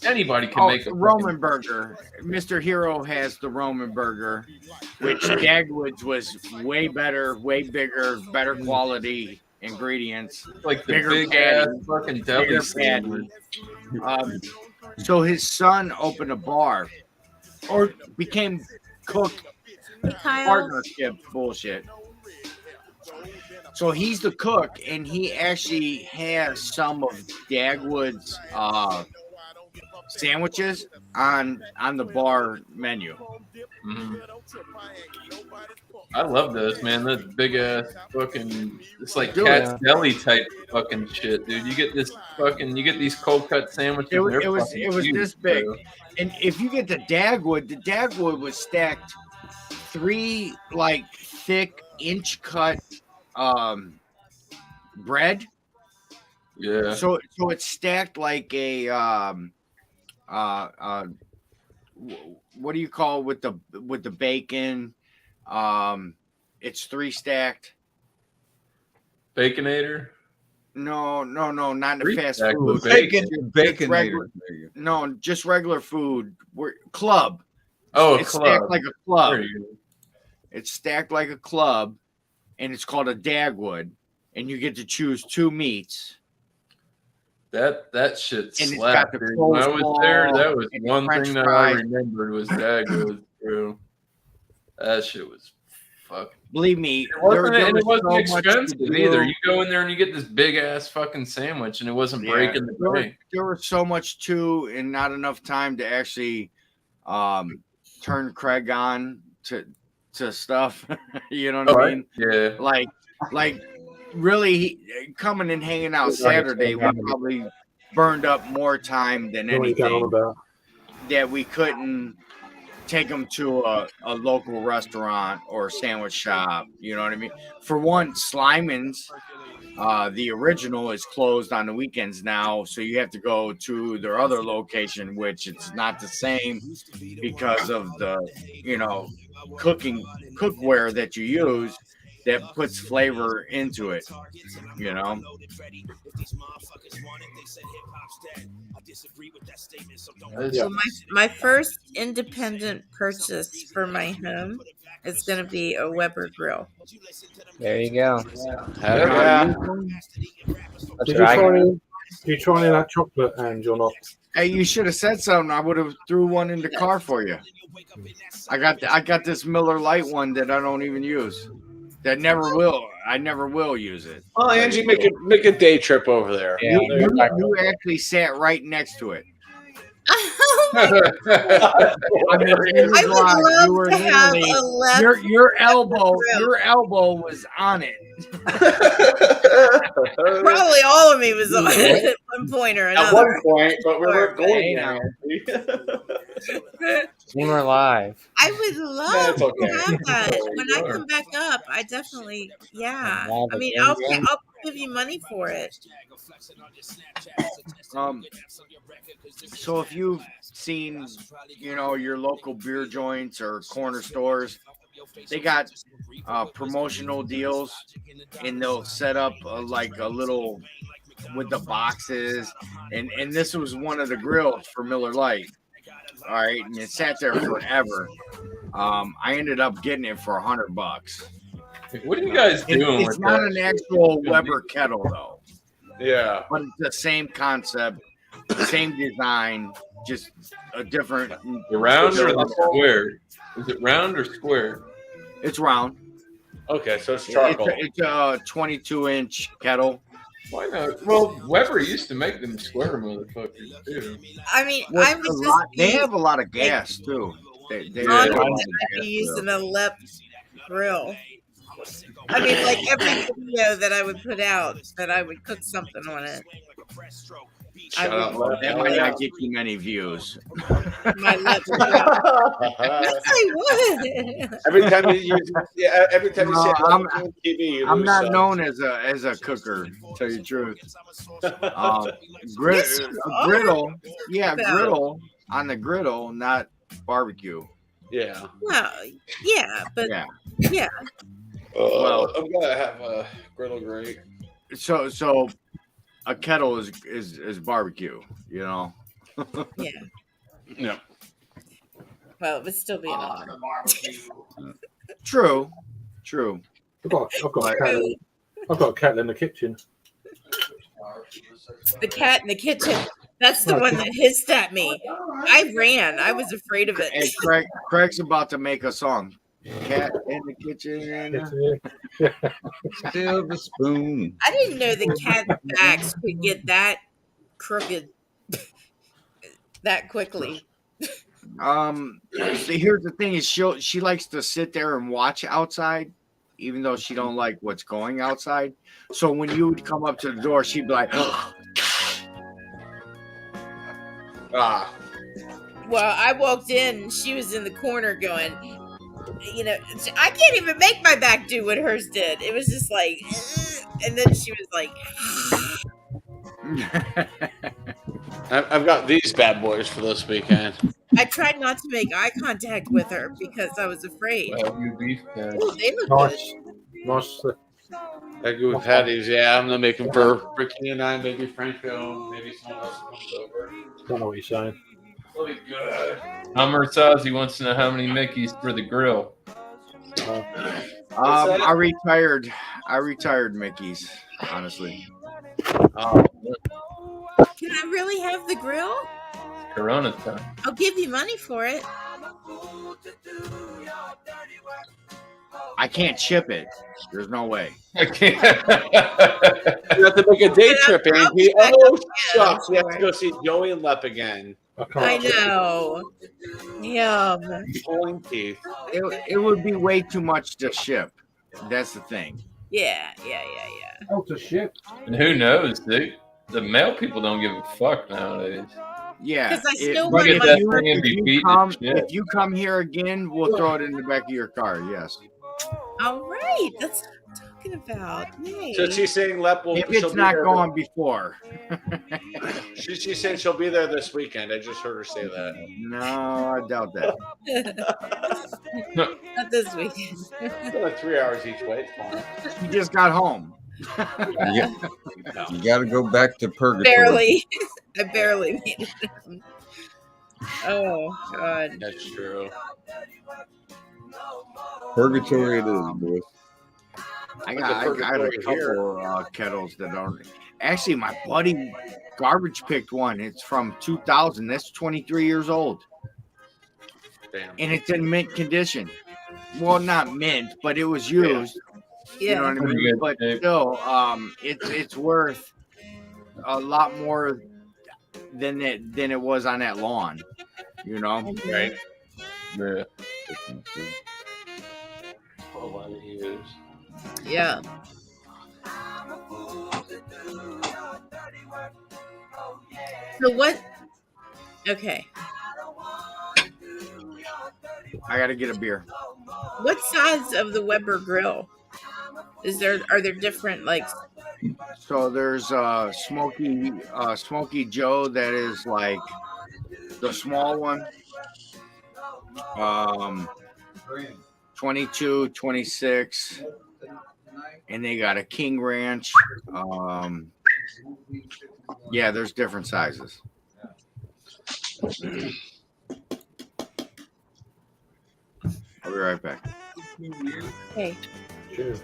anybody can make a Roman burger. Mr. Hero has the Roman burger, which Dagwood's was way better, way bigger, better quality ingredients. like the bigger big ass patty, fucking deli bigger sandwich. patty. So his son opened a bar, or became cook Kyle, partnership bullshit. So he's the cook, and he actually has some of Dagwood's sandwiches on the bar menu. Mm-hmm. I love those, man. Those big ass fucking. It's like Dude, Cat's yeah. Deli type fucking shit, dude. You get these cold cut sandwiches. It was and they're it was fucking it was huge, this big, bro. and if you get the Dagwood was stacked 3 like thick inch cut bread. Yeah. So it's stacked like a what do you call with the bacon? It's 3 stacked. Baconator. No, not in the 3 fast stacked food. with bacon. No, just regular food. Club. Oh, it's club. stacked like a club. There you go. It's stacked like a club, and it's called a Dagwood, and you get to choose 2 meats. That shit And it's slapped, got the dude. When I was there, that was and the one French thing that I fries. remembered was Dagwood, bro. That shit was fucking. Believe me, It wasn't, there and it was wasn't so much to expensive do. either. You go in there and you get this big ass fucking sandwich, and it wasn't breaking the bank. There was so much too, and not enough time to actually turn Craig on to stuff. You know what I mean? Yeah. Like really coming and hanging out Saturday, we probably burned up more time than What are you going on anything about? that we couldn't take them to a local restaurant or sandwich shop. You know what I mean? For one, Slyman's, the original, is closed on the weekends now, so you have to go to their other location, which it's not the same because of the cookware that you use that puts flavor into it. You know. So my first independent purchase for my home is going to be a Weber grill. There you go. Did you try any of that chocolate, and you're not? Hey, you should have said something. I would have threw one in the car for you. I got this Miller Lite one that I don't even use. That never will. I never will use it. Oh, Angie, make a day trip over there. Yeah. You actually sat right next to it. I mean, it was I would live. love You were to have literally a left your elbow was on it. Probably all of me was on it at one point or another. At one point, but we weren't going Hey, there. We're live. I would love That's okay. to have that. There When you I are. come back up, I definitely, yeah. Wow, I mean, but I'll give you money for it. So if you've seen, your local beer joints or corner stores, they got promotional deals, and they'll set up like a little with the boxes, and this was one of the grills for Miller Lite. All right, and it sat there forever. I ended up getting it for $100. What are you guys doing? It's with not that an actual Weber kettle though. Yeah, but it's the same concept, same design, just a different. The round or the square? Is it round or square? It's round. Okay, so it's charcoal. It's a 22-inch kettle. Why not? Well, Weber used to make them square motherfuckers too. I mean, Well, I would just they be have a lot of gas too. They honored have a lot of to gas, be using too. a lep grill. I mean, like every video that I would put out, that I would cook something on it. Shut up. That might not get you many views. My lep grill. Yes, I would. Every time you use, every time you see I'm, TV, you I'm lose not subs. known as a cooker, to tell you the truth. Yes, you are. Griddle, yeah, About it. griddle on the griddle, not barbecue. Yeah. Well, yeah, but yeah. Well, I'm gonna have a griddle grate. So a kettle is barbecue, you know. Yeah. Yeah. Well, it would still be an honor. True. I've got a kettle in the kitchen. The cat in the kitchen. That's the one that hissed at me. I ran. I was afraid of it. Hey, Craig's about to make a song. Cat in the kitchen. Silver spoon. I didn't know the cat backs could get that crooked that quickly. See, here's the thing: is she likes to sit there and watch outside, even though she don't like what's going outside. So when you would come up to the door, she'd be like, Ah. Well, I walked in and she was in the corner going, I can't even make my back do what hers did. It was just like, and then she was like, I've got these bad boys for this weekend. I tried not to make eye contact with her because I was afraid. Wagyu beef patty. Ooh, they look Nice. good. Nice. Wagyu patties, yeah. I'm gonna make them for Ricky and I, maybe Franco, maybe someone else comes over. Don't know what you're saying. It'll be good. Hummer Sazi wants to know how many Mickeys for the grill. I retired. I retired Mickey's, honestly. Can I really have the grill? Corona time. I'll give you money for it. I can't ship it. There's no way. I can't. You have to make a day trip, Angie. Oh, shucks. We have to go see Joey and Lep again. I know. Yum. Pulling teeth. It would be way too much to ship. That's the thing. Yeah. Oh, to ship. And who knows, dude? The mail people don't give a fuck nowadays. Yeah. 'Cause I still But want if my- that thing and be beating come, shit. if you come here again, we'll throw it in the back of your car. Yes. All right. That's what I'm talking about. Yay. So she's saying Lep will. If she'll it's be not there going before. She's saying she'll be there this weekend. I just heard her say that. No, I doubt that. Not this weekend. It's like 3 hours each way. It's fine. She just got home. You got to go back to purgatory. Barely. I barely made it. Oh, God. That's true. Purgatory it is, boys. I got a couple kettles that aren't. Actually, my buddy Garbage picked one. It's from 2000. That's 23 years old. Damn. And it's in mint condition. Well, not mint, but it was used. You know what I mean? But still, it's worth a lot more than it was on that lawn. You know? Right. Yeah. Yeah. So what? Okay. I gotta get a beer. What size of the Weber grill? Are there different like? So there's Smoky Joe that is like the small one. 22, 26, and they got a King Ranch. Yeah, there's different sizes. I'll be right back. Hey. Sure.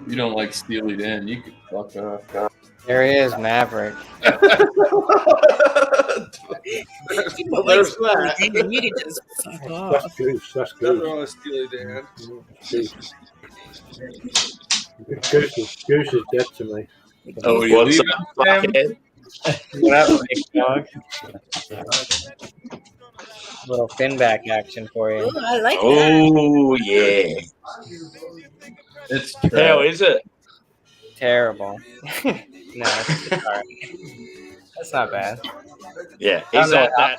You don't like Steely Dan, you could fuck off. There he is, Maverick. Well, there's that. You can just fuck off. That's Goose. That's Nothing Goose. wrong with Steely Dan. Goose is dead to me. Oh, what's up, fuckhead? What up, big dog? Little fin back action for you. Ooh, I like that. Oh, yeah. It's How is it? Terrible. No, it's all right. That's not bad. Yeah. I Is don't know that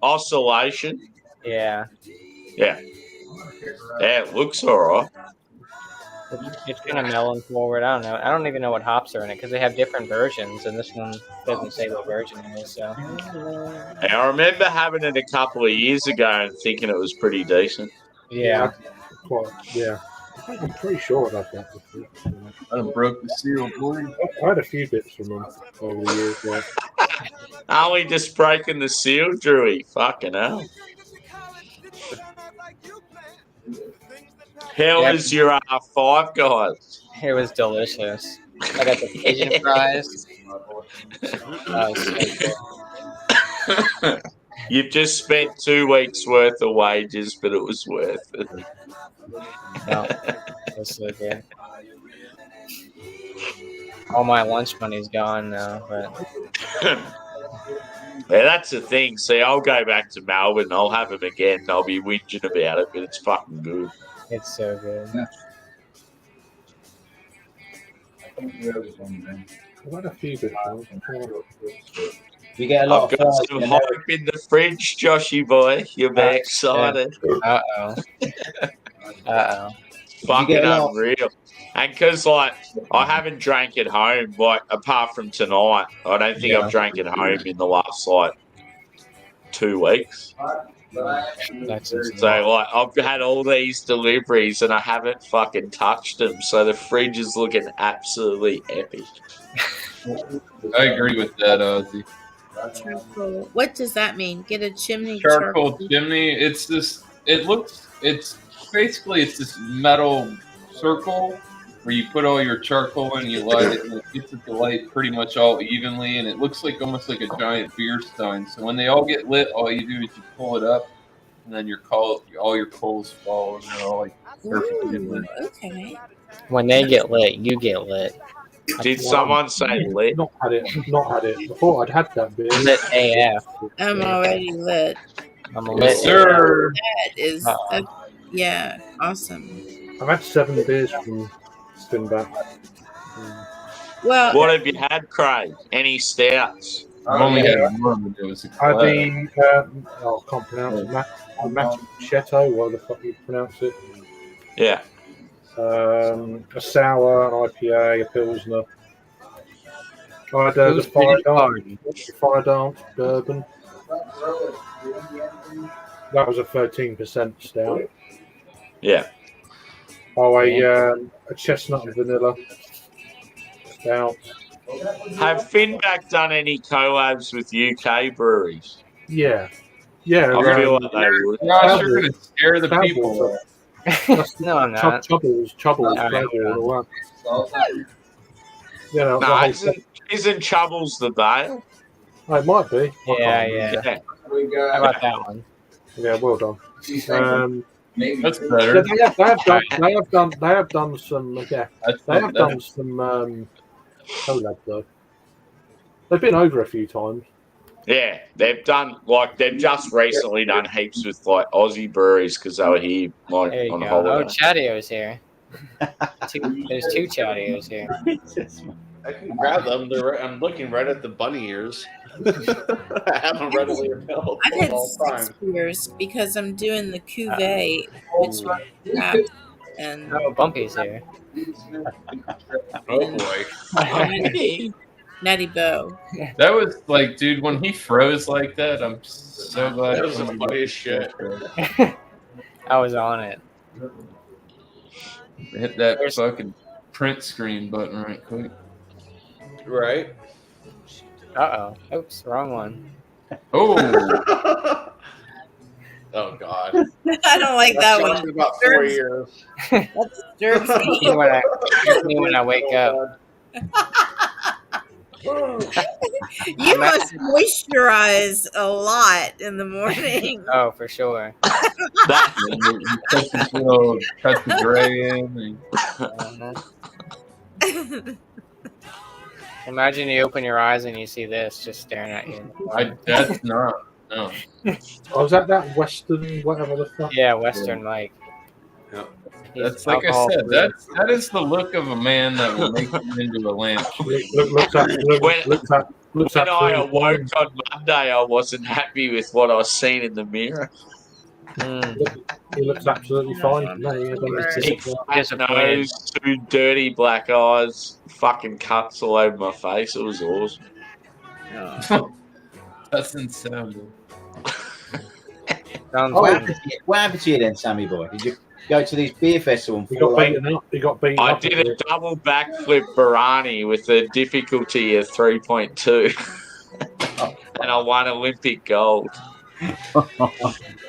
oscillation? Yeah. Yeah. Yeah, it looks all right. It's kind of melon forward. I don't know. I don't even know what hops are in it because they have different versions, and this one doesn't say what version it is. So. And I remember having it a couple of years ago and thinking it was pretty decent. Yeah. Quite, yeah. I'm pretty sure about that. I done broke the seal, boy. I had a few bits from them over the years. Yeah. Are we just breaking the seal, Drewy? Fucking hell. How is your Five Guys? It was delicious. I got the Cajun fries. You've just spent 2 weeks worth of wages, but it was worth it. No, it was so good. All my lunch money's gone now, but Yeah, that's the thing. See, I'll go back to Melbourne. I'll have them again. I'll be whinging about it, but it's fucking good. it's so good. I've had a few bits. You get a I've lot of got fries. some hype in the fridge, Joshy boy. You'll be excited. Uh oh. Fucking get a lot- unreal. And because, like, I haven't drank at home, like, apart from tonight. I don't think I've drank at home in the last, like, 2 weeks. That's insane. So, like, I've had all these deliveries and I haven't fucking touched them. So the fridge is looking absolutely epic. I agree with that, Ozzy. Charcoal. What does that mean? Get a chimney Charcoal chimney. It's this. It's basically this metal circle where you put all your charcoal in, you light it, and it gets it to light pretty much all evenly, and it looks like almost like a giant beer stein. So when they all get lit, all you do is you pull it up, and then all your coals fall, and they're all like perfectly lit. Okay. When they get lit, you get lit. Did someone say lit? Not had it. I thought I'd had that beer. Lit AF. I'm already lit. I'm Yes, sir. That is, yeah, awesome. I've had 7 beers from Spinback. Well, What have you had, Craig? Any stouts? I've only had one. It was a I had collab. I can't pronounce it. Macchiato, whatever the fuck you pronounce it. Yeah. A sour, an IPA, a pilsner. I had the fire dance bourbon. That was a 13% stout. Yeah. Oh, a chestnut and vanilla stout. Have Finback done any collabs with UK breweries? Yeah. I feel like they would. Gosh, you're going to scare the people. No, I'm not. Troubles, all that. You know, No, isn't Troubles the Bale? it might be. Yeah. How about that one? Yeah, well done. That's better. They have done some. Yeah, they have done some collab though. They've been over a few times. Yeah, they've just recently done heaps with like Aussie breweries because they were here like There you on go. holiday. Oh, Chatio's here. There's 2 Chatio's here. I can grab them. I'm looking right at the bunny ears. I have them readily available I've had all the 6 time. beers because I'm doing the cuvee, which runs and Oh, Bumpy's here. Oh boy. Natty Bo. That was like, dude, when he froze like that, I'm so glad. That was the funniest shit. I was on it. Hit that fucking print screen button right quick. Right? Uh-oh. Oops, wrong one. Oh. Oh God. I don't like that That's one. about 4 years. That disturbs me. when I wake up. You must moisturize a lot in the morning. Oh, for sure. Cut the gray in. Imagine you open your eyes and you see this just staring at you. That's not. No. Oh, was that Western, whatever the fuck? Yeah, Western Mike. Yep. That's like I said. That is the look of a man that will make you into a lamp. When I awoke on Monday, I wasn't happy with what I was seeing in the mirror. He looks absolutely fine to me. I don't know if Big it's fat nose, 2 dirty black eyes, fucking cuts all over my face. It was awesome. Doesn't sound good. What happened to you then, Sammy boy? Did you go to this beer festival and He got beaten up. I did a double backflip Barani with a difficulty of 3.2. And I won Olympic gold.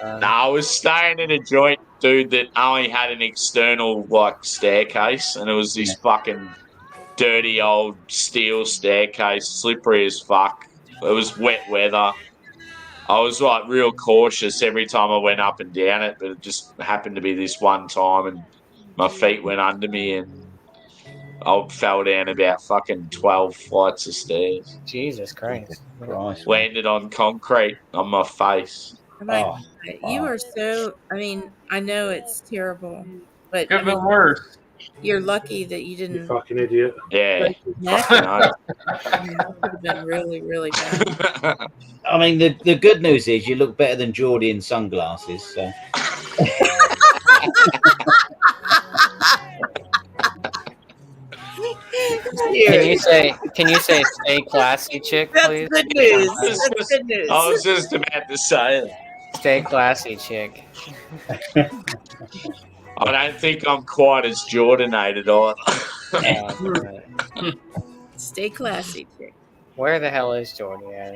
I was staying in a joint, dude, that only had an external like staircase, and it was this fucking dirty old steel staircase, slippery as fuck. It was wet weather. I was like real cautious every time I went up and down it, but it just happened to be this one time, and my feet went under me, and I fell down about fucking 12 flights of stairs. Jesus Christ. Landed on concrete on my face. Oh my God. You are so, I mean, I know it's terrible, but Could I have mean, been worse. you're lucky that you You didn't. fucking idiot. Yeah. break your neck. Fucking oath. I mean, that could have been really, really bad. I mean, the good news is you look better than Geordie in sunglasses. So. Can you say stay classy, chick, That's please? good news. That's good news. I was just about to say it. Stay classy, chick. I don't think I'm quite as Jordanated either. Stay classy, chick. Where the hell is Jordy at?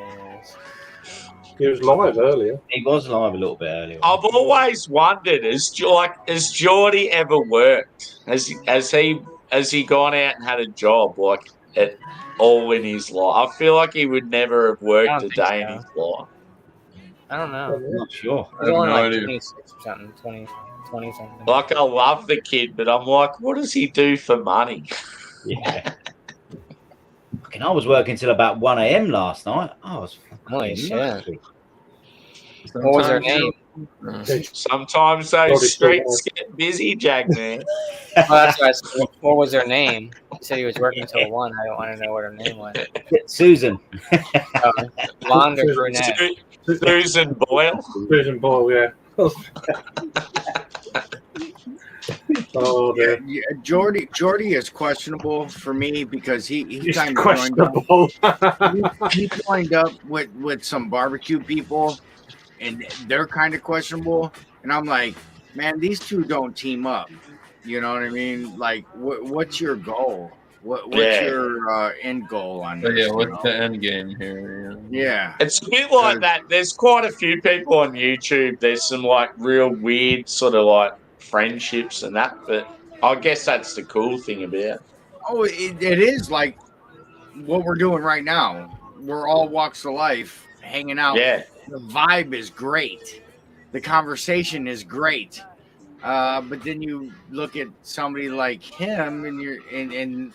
He was live earlier. He was live a little bit earlier. I've always wondered, has Geordie ever worked? Has he gone out and had a job like at all in his life? I feel like he would never have worked a day in his life. I don't know. I'm not sure. He's only like 26 or something, 20 something. Like, I love the kid, but I'm like, what does he do for money? Yeah. And I was working till about 1 a.m. last night. I was Holy shit. nasty. What was her name? Sometimes those streets get busy, Jack, man. Well, that's what I said. What was her name? He said he was working till 1. I don't want to know what her name was. Susan. Blonde or brunette? Susan Boyle. Susan Boyle, yeah. Oh, yeah, Jordy is questionable for me because he He's kind of questionable. he joined up with some barbecue people, and they're kind of questionable. And I'm like, man, these two don't team up. You know what I mean? Like, what's your goal? What's your end goal on this? Yeah, what's the end game here? Yeah. It's a bit like that. There's quite a few people on YouTube. There's some like real weird sort of like friendships and that, but I guess that's the cool thing about it. Oh, it is like what we're doing right now. We're all walks of life hanging out. Yeah. The vibe is great. The conversation is great. But then you look at somebody like him and you're and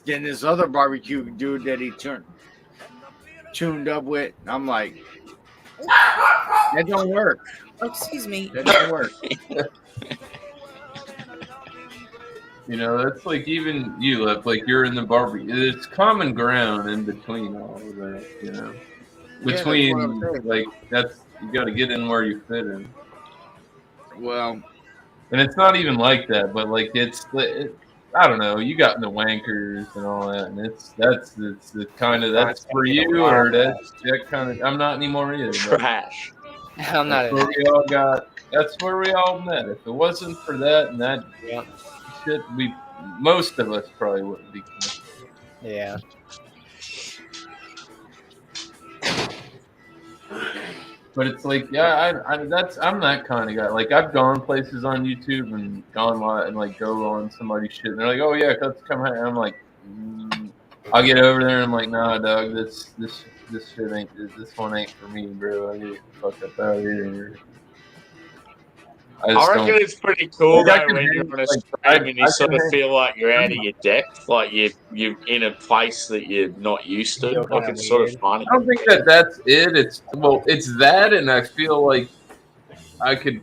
then this other barbecue dude that he tuned up with. I'm like, that don't work. Oh, excuse me. That don't work. You know, that's like even you look like you're in the barbecue. It's common ground in between all of that, you know. Between like that's you got to get in where you fit in. Well, and it's not even like that, but like I don't know. You got in the wankers and all that, and it's the kind of that's for you or that's that kind of. I'm not anymore either. Trash. I'm not. That's where we all got. That's where we all met. If it wasn't for that and that shit, most of us probably wouldn't be connected. Yeah. But it's like, yeah, I'm that kind of guy. Like I've gone places on YouTube and gone live and like go on somebody's shit, and they're like, "Oh yeah, let's come here." And I'm like, I'll get over there and I'm like, "Nah, dog, this shit ain't. This one ain't for me, bro. I get the fuck up out of here." I reckon it's pretty cool though when you're on a stream and you sort of feel like you're out of your depth, like you're in a place that you're not used to. Like it's sort of funny. I don't think that's it. It's that, and I feel like I could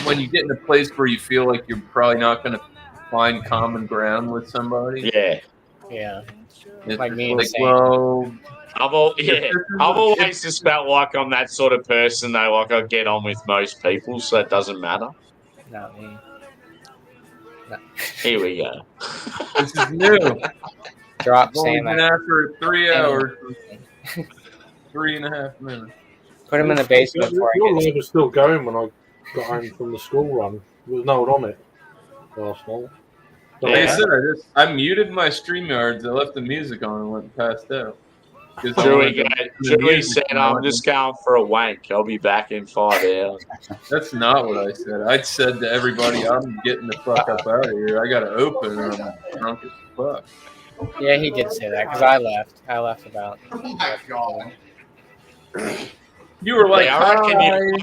when you get in a place where you feel like you're probably not going to find common ground with somebody. Yeah. Yeah. It's like me. Like, well, I've always just felt like I'm that sort of person though. Like I get on with most people, so it doesn't matter. Not me. No. Here we go. This is new. Drop Only Sam. been after 3 hours, 3.5 minutes. Put him in the basement before I Your get. live was still going when I got home from the school run. There was no one on it last night. Like I said, I muted my StreamYards. I left the music on and went and passed out. Joey said, I'm just going for a wank. I'll be back in 5 hours. That's not what I said. I said to everybody, I'm getting the fuck up out of here. I got to open and I'm drunk as fuck. Yeah, he did say that because I left. I left about. Oh my God. You were like, Yeah, I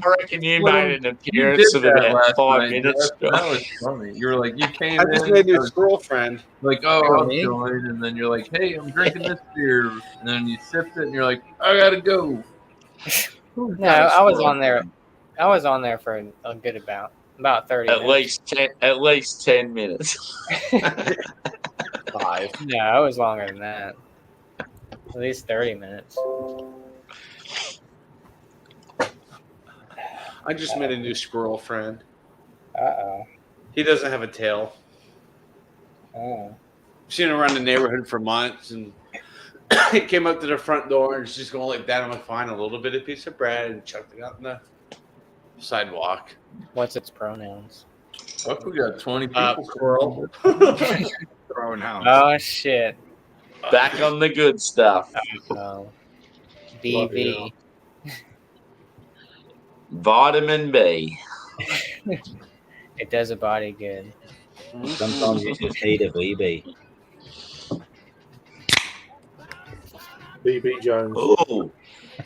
reckon you Well, made an you appearance did of that about last 5 night, minutes. Jeff. That was funny. You were like, you came I just in, made a I new was girlfriend. like, oh, For I'll me? join, and then you're like, hey, I'm drinking this beer, and then you sipped it, and you're like, I gotta go. No, I was on there. I was on there for a good about 30 minutes. At least 10 minutes. 5. No, I was longer than that. At least 30 minutes. I just made a new squirrel friend. Uh-oh. He doesn't have a tail. Oh. Seen him around the neighborhood for months, and he came up to the front door and was just going like that. I'm like, find a little bit of piece of bread and chucked it out in the sidewalk. What's its pronouns? Fuck, we got 20 people. Squirrel. Pronouns. Oh, shit. Back on the good stuff. Oh. BV. Vitamin B. It does a body good. Sometimes you just need a VB. BB Jones. Oh,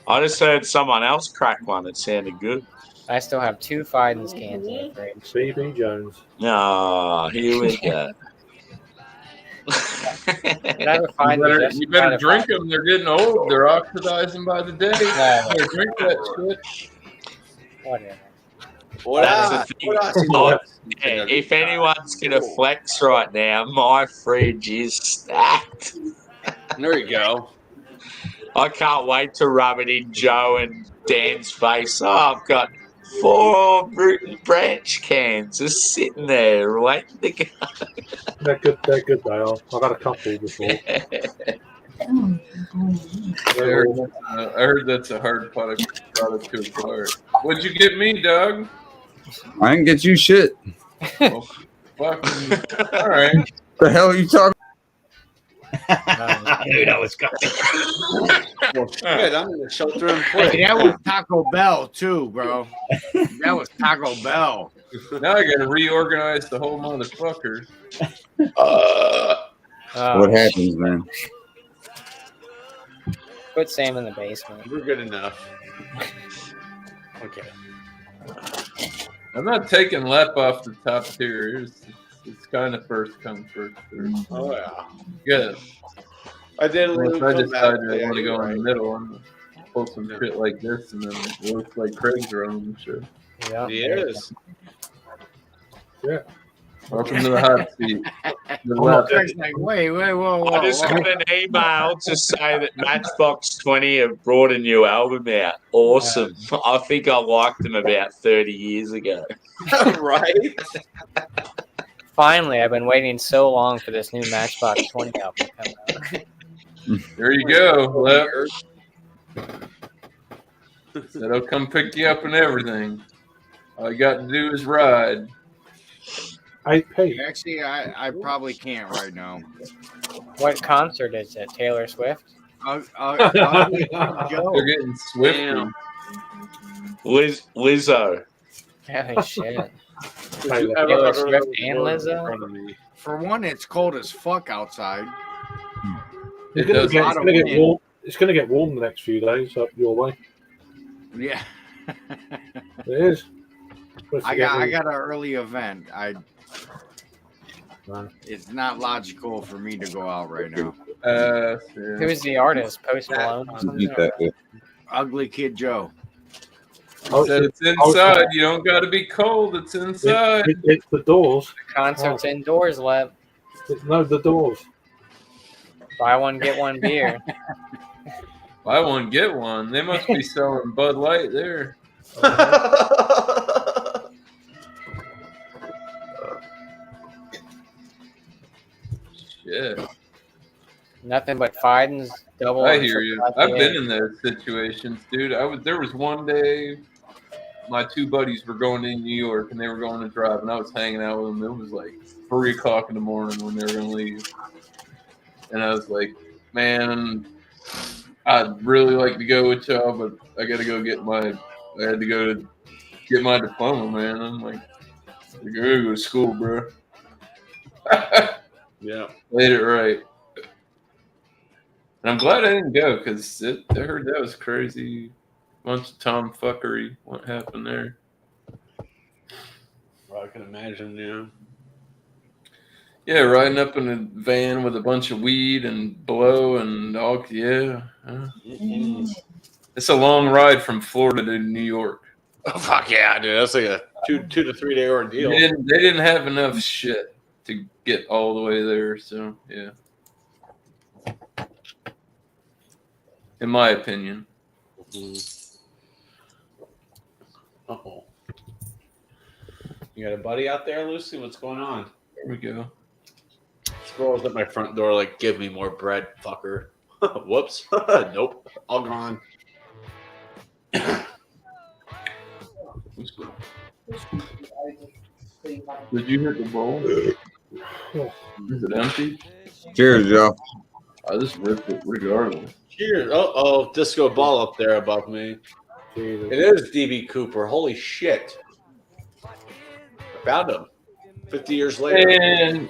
I just heard someone else crack one. It sounded good. I still have 2 Fidens cans in the fridge. BB Jones. Ah, here we go. You better drink them. They're getting old. They're oxidizing by the day. Better drink that shit. Whatever. That's the thing. If anyone's gonna flex right now, my fridge is stacked. There you go. I can't wait to rub it in Joe and Dan's face. Oh, I've got 4 root and branch cans just sitting there waiting to go. They're good. They're good. They are. I've had a couple before. I heard that's a hard product to acquire. What'd you get me, Doug? I didn't get you shit. Well, fucking, all right. The hell are you talking? I knew that was coming. Well, shit, I'm in the shelter in place. Hey, that was Taco Bell too, bro. That was Taco Bell. Now I gotta reorganize the whole motherfucker. What happens, man? Put Sam in the basement. We're good enough. Okay. I'm not taking Lep off the top tier. It's kind of first come, first serve. Oh, yeah. Good. I did a little. If I decide I want to go in the middle and pull some shit like this, and then it looks like Craig's running and shit. Yeah. He is. Yeah. Welcome to the hot seat. Craig's like, wait, whoa. I just got an email to say that Matchbox 20 have brought a new album out. Awesome. I think I liked them about 30 years ago. Right? Finally, I've been waiting so long for this new Matchbox 20 album to come out. There you go, Lep. That'll come pick you up and everything. All you got to do is ride. Actually, I probably can't right now. What concert is it? Taylor Swift? They're getting swifty. Lizzo. Holy shit. Taylor Swift and Lizzo? For one, it's cold as fuck outside. It's gonna get warm. It's gonna get warm the next few days up your way. Yeah. It is. I got an early event. It's not logical for me to go out right now. Who is the artist? Post Malone? Or something? Ugly Kid Joe. Said it's inside. You don't got to be cold. It's inside. It's the doors. The concert's indoors, Lep. No, the doors. Buy one, get one beer. Buy one, get one. They must be selling Bud Light there. Shit. Nothing but Fidens, double. I hear you. I've been in those situations, dude. There was one day my 2 buddies were going to New York and they were going to drive, and I was hanging out with them. It was like 3 o'clock in the morning when they were going to leave. And I was like, man, I'd really like to go with y'all, but I got to go get my diploma, man. I'm like, I gotta go to school, bro. Yeah. Played it right. And I'm glad I didn't go because I heard that was crazy bunch of tomfuckery. What happened there? Well, I can imagine, you Yeah, riding up in a van with a bunch of weed and blow and all. Yeah. It's a long ride from Florida to New York. Oh, fuck yeah, dude. That's like a 2 to 3 day ordeal. They didn't have enough shit to get all the way there, so yeah. In my opinion. Uh-oh. You got a buddy out there, Lucy? What's going on? There we go. Squirrel's at my front door like, give me more bread, fucker. Whoops. Nope. All gone. Did you hit the bowl? Is it empty? Cheers, Joe. I just ripped it regardless. Cheers. Oh, disco ball up there above me. It is DB Cooper. Holy shit. I found him 50 years later. And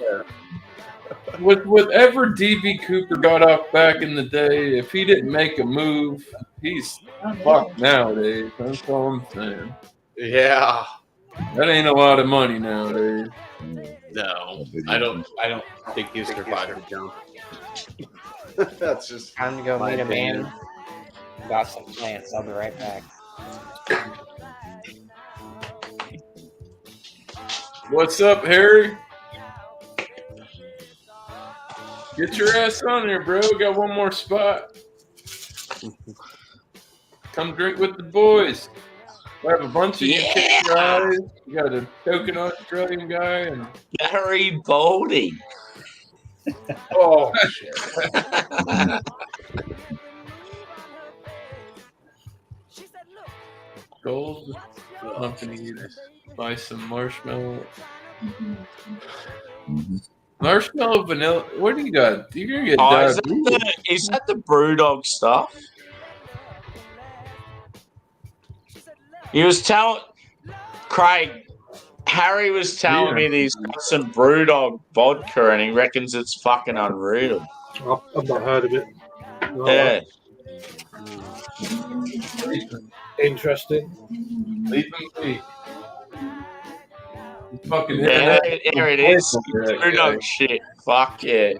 with whatever DB Cooper got off back in the day, if he didn't make a move, he's fucked nowadays. That's all I'm saying. Yeah. That ain't a lot of money nowadays. No, I don't think he's survived the jump. That's just Time to go my meet a opinion. man. Got some plants. I'll be right back. What's up, Harry? Get your ass on here, bro. Got one more spot. Come drink with the boys. We have a bunch of UK guys. We got a token Australian guy and Gary Boldy. Oh shit. gold company to buy some marshmallow. Marshmallow vanilla. What do you got? You're gonna get is that the Brewdog stuff? He was telling Craig. Harry was telling me that he's got some Brewdog vodka and he reckons it's fucking unreal. I've not heard of it. Yeah. Interesting. Leave him be. Fucking Yeah, there it is. Brewdog shit. Fuck yeah.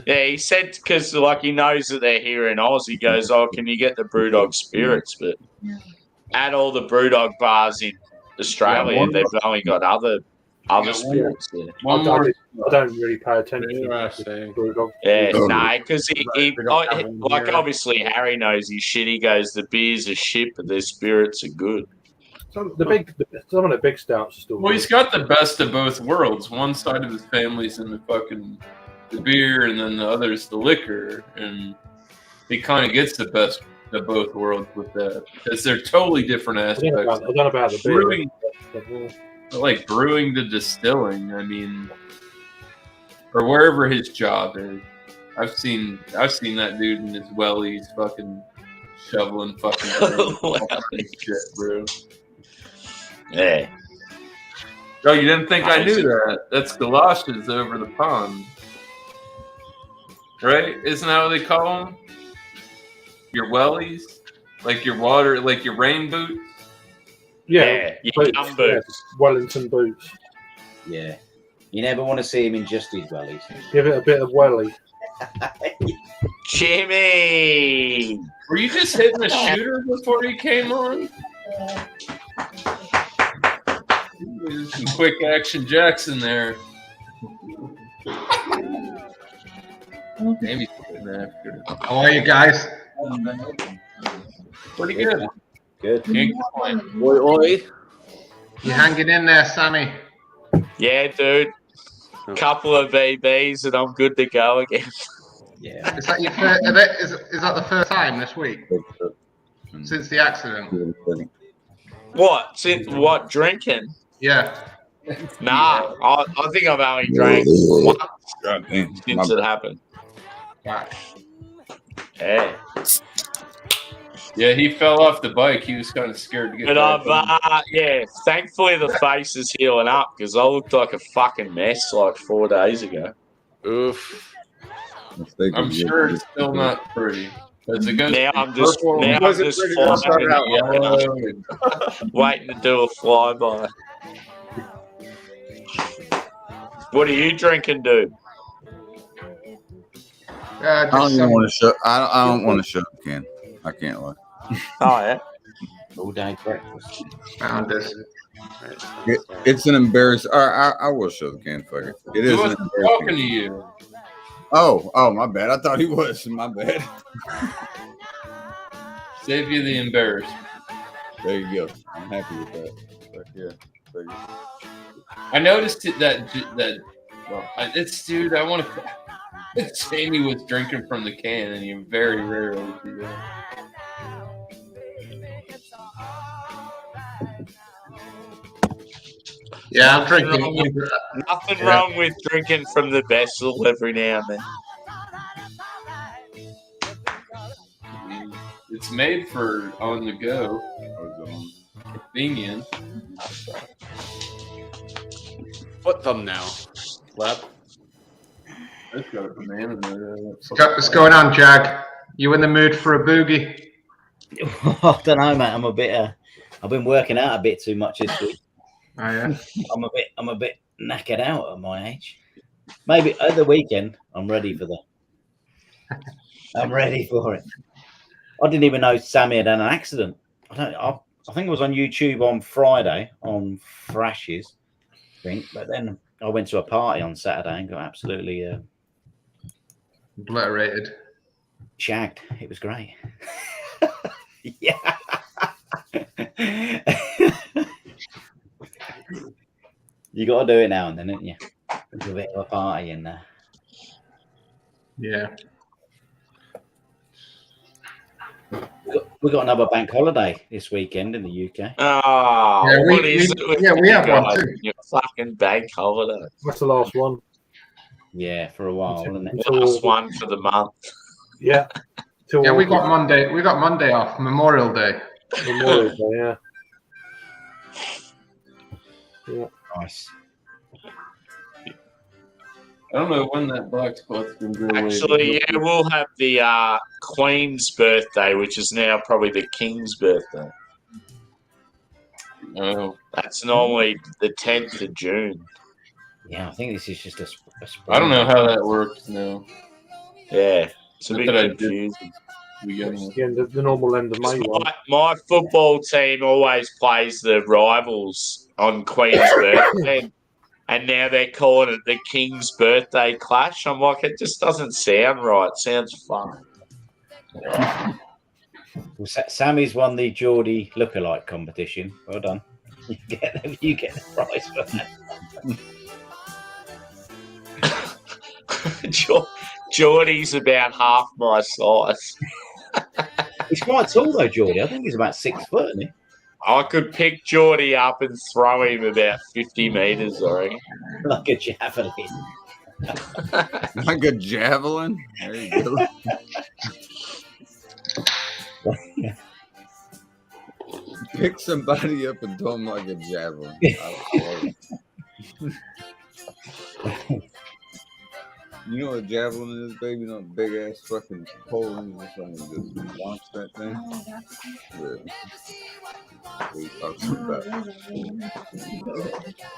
Yeah, he said because like he knows that they're here in Oz. He goes, "Oh, can you get the Brewdog spirits?" But at all the Brewdog bars in Australia, they've only got other spirits there. I don't really pay attention to Brewdog. Yeah, no, because like obviously Harry knows his shit. He goes, the beers are shit, but their spirits are good. Some of the big stouts are still. Well, he's got the best of both worlds. One side of his family's in the beer, and then the other's the liquor, and he kind of gets the best of both worlds with that because they're totally different aspects. I don't know about the brewing, beer. like brewing to distilling. I mean, or wherever his job is. I've seen that dude in his wellies fucking shoveling fucking shit, bro. Yeah. Oh, you didn't think I knew that? That's galoshes over the pond. Right? Isn't that what they call them? Your wellies? Like your water, like your rain boots? Yeah, your gum boots. Wellington boots. Yeah. You never want to see him in just his wellies. Give it a bit of welly. Jimmy! Were you just hitting the shooter before he came on? Some quick action Jackson there. Maybe after. How are you guys? Pretty good. Good. Oi. You hanging in there, Sammy? Yeah, dude. Couple of VBs and I'm good to go again. Yeah. Is that your first, is that the first time this week since the accident? What? Since what? Drinking? Yeah. Nah, I think I've only drank once since it happened. Wow. Yeah. Yeah, he fell off the bike. He was kind of scared to get But back. yeah, thankfully the face is healing up because I looked like a fucking mess like 4 days ago. Oof. I'm sure it's still not pretty. As it goes Now from I'm just purple, now I'm wasn't just ready to start flying, out. waiting to do a flyby. What are you drinking, dude? I don't even want to show. I don't want to show the can. I can't lie. Oh yeah. All day breakfast. Found this. It's an embarrassing. I will show the can. Fuck it. It He is an wasn't embarrassing. talking to you. Oh, my bad. I thought he was. My bad. Save you the embarrassment. There you go. I'm happy with that. But yeah. There you go. I noticed that it's dude. I want to. Jamie was drinking from the can, and you very rarely do that. Yeah, I'm drinking. Nothing wrong with drinking from the vessel every now and then. It's made for on the go. Convenient. Foot thumbnail. Lap. That's got a banana in there. What's going on, Jag? You in the mood for a boogie? I don't know, mate. I'm a bit. I've been working out a bit too much this week. Oh yeah. I'm a bit knackered out at my age. Maybe at the weekend, I'm ready for I'm ready for it. I didn't even know Sammy had an accident. I think it was on YouTube on Friday on Thrashes, I think. But then I went to a party on Saturday and got absolutely obliterated, shagged. It was great. Yeah. You got to do it now and then, don't you? There's a bit of a party in there. Yeah. We got another bank holiday this weekend in the UK. Oh, Yeah, what is it with we you have one guys too. and your fucking bank holiday? That's the last one. Yeah, for a while, isn't it? Last one for the month. Yeah. Yeah, we got Monday. We got Monday off. Memorial Day. Memorial Day, yeah. Yeah. Nice. I don't know when that black spot's going to go away. Actually, yeah, we'll have the Queen's birthday, which is now probably the King's birthday. Oh, that's normally the 10th of June. Yeah, I think this is just a I don't know how that works now. Yeah, it's a Not bit that I did confusing. Yeah, the normal end of May one. My football team always plays the rivals on Queen's birthday, and now they're calling it the King's birthday clash. I'm like, it just doesn't sound right. It sounds fun. Well, Sammy's won the Geordie lookalike competition. Well done. You get the prize for that. Geordie's about half my size. He's quite tall though, Geordie. I think he's about 6 foot, isn't he? I could pick Geordie up and throw him about 50 metres, I reckon. Like a javelin. Like a javelin? There you go. Pick somebody up and throw them like a javelin. You know what a javelin is, baby? You know, big ass fucking pole and just launch that thing. Yeah. What are you talking about?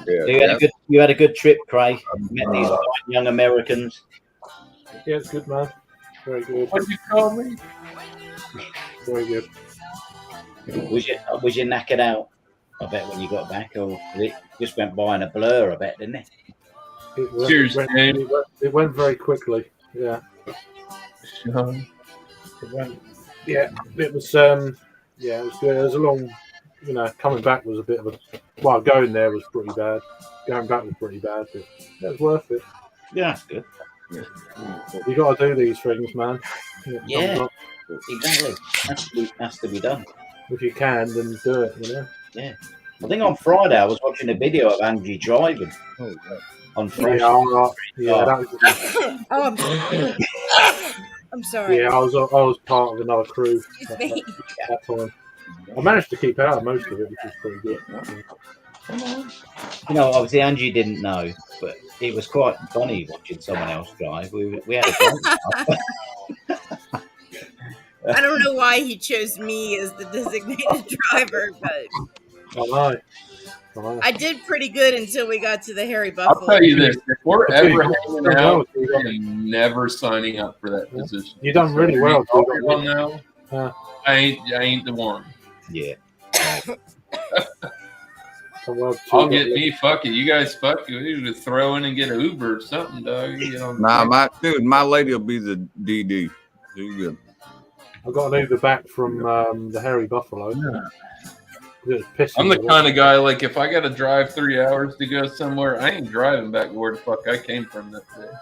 Yeah, You had a good trip, Craig. Met these young Americans. Yeah, it's good, man. Very good. What did you call me? Very good. Was you knackered out? I bet when you got back, or it just went by in a blur. I bet, didn't it? It went very quickly. Yeah. It went. Yeah, it was. Yeah, it was good. It was a long. You know, coming back was a bit of a. Well, going there was pretty bad. Going back was pretty bad, but it was worth it. Yeah, that's good. You got to do these things, man. Yeah, exactly. Has to be done. If you can, then do it. You know. Yeah. I think on Friday I was watching a video of Angie driving. Oh, yeah. On Friday. That was, I'm sorry. Yeah, I was part of another crew at that time. I managed to keep out of most of it, which was pretty good. You know, obviously Angie didn't know, but it was quite funny watching someone else drive. We had a great time. I don't know why he chose me as the designated driver, but I know. I did pretty good until we got to the hairy I'll buffalo. tell you this: if we're I tell you, ever you've hanging done out, well. I am never signing up for that position. You've done really well. We all know. I ain't the one. Yeah. I'll get me. Fuck it. You guys, fuck it. We could throw in and get an Uber or something, dog. You get on the Nah, train. my lady will be the DD. She's good. I got an Uber back from the Hairy Buffalo. I'm the kind of guy, like, if I got to drive 3 hours to go somewhere, I ain't driving back where the fuck I came from that day.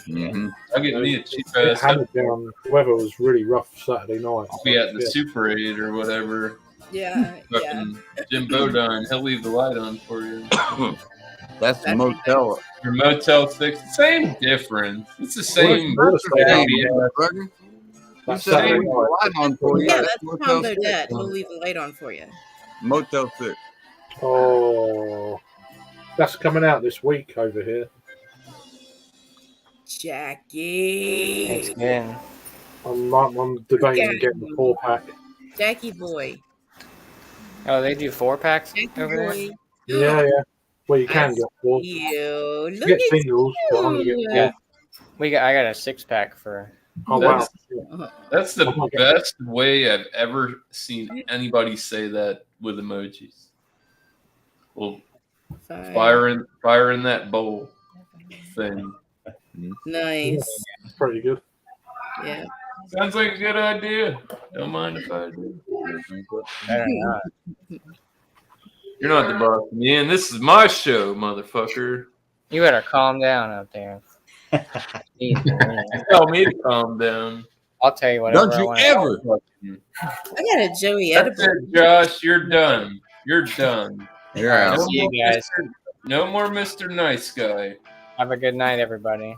Mm-hmm. I'll get me a cheap It ass. hammered down. The weather was really rough Saturday night. I'll be at the Super 8 or whatever. Yeah. Fucking Jim Bodine, he'll leave the light on for you. That's the motel. Your Motel 6, same difference. It's the same. Yeah, that's Combo Dad. We'll leave the light on for you. Motel 6. Oh, that's coming out this week over here. Jackie. It's good. I'm debating getting the 4-pack. Jackie boy. Oh, they do 4-packs over there? Boy. Yeah. Well, you can get 4. You You look get at singles, but I'm gonna get 4. Yeah. I got a 6-pack for. Oh wow. That's the best way I've ever seen anybody say that with emojis. Well, fire in that bowl thing. Nice. That's pretty good. Yeah. Sounds like a good idea. Don't mind if I do. Better not. You're not the boss, man. This is my show, motherfucker. You better calm down up there. You tell me to calm down. I'll tell you whatever. Don't you I ever? I got a Joey That's edible. it, Josh. You're done. You're done. You're out. See you guys. No more Mr. Nice Guy. Have a good night, everybody.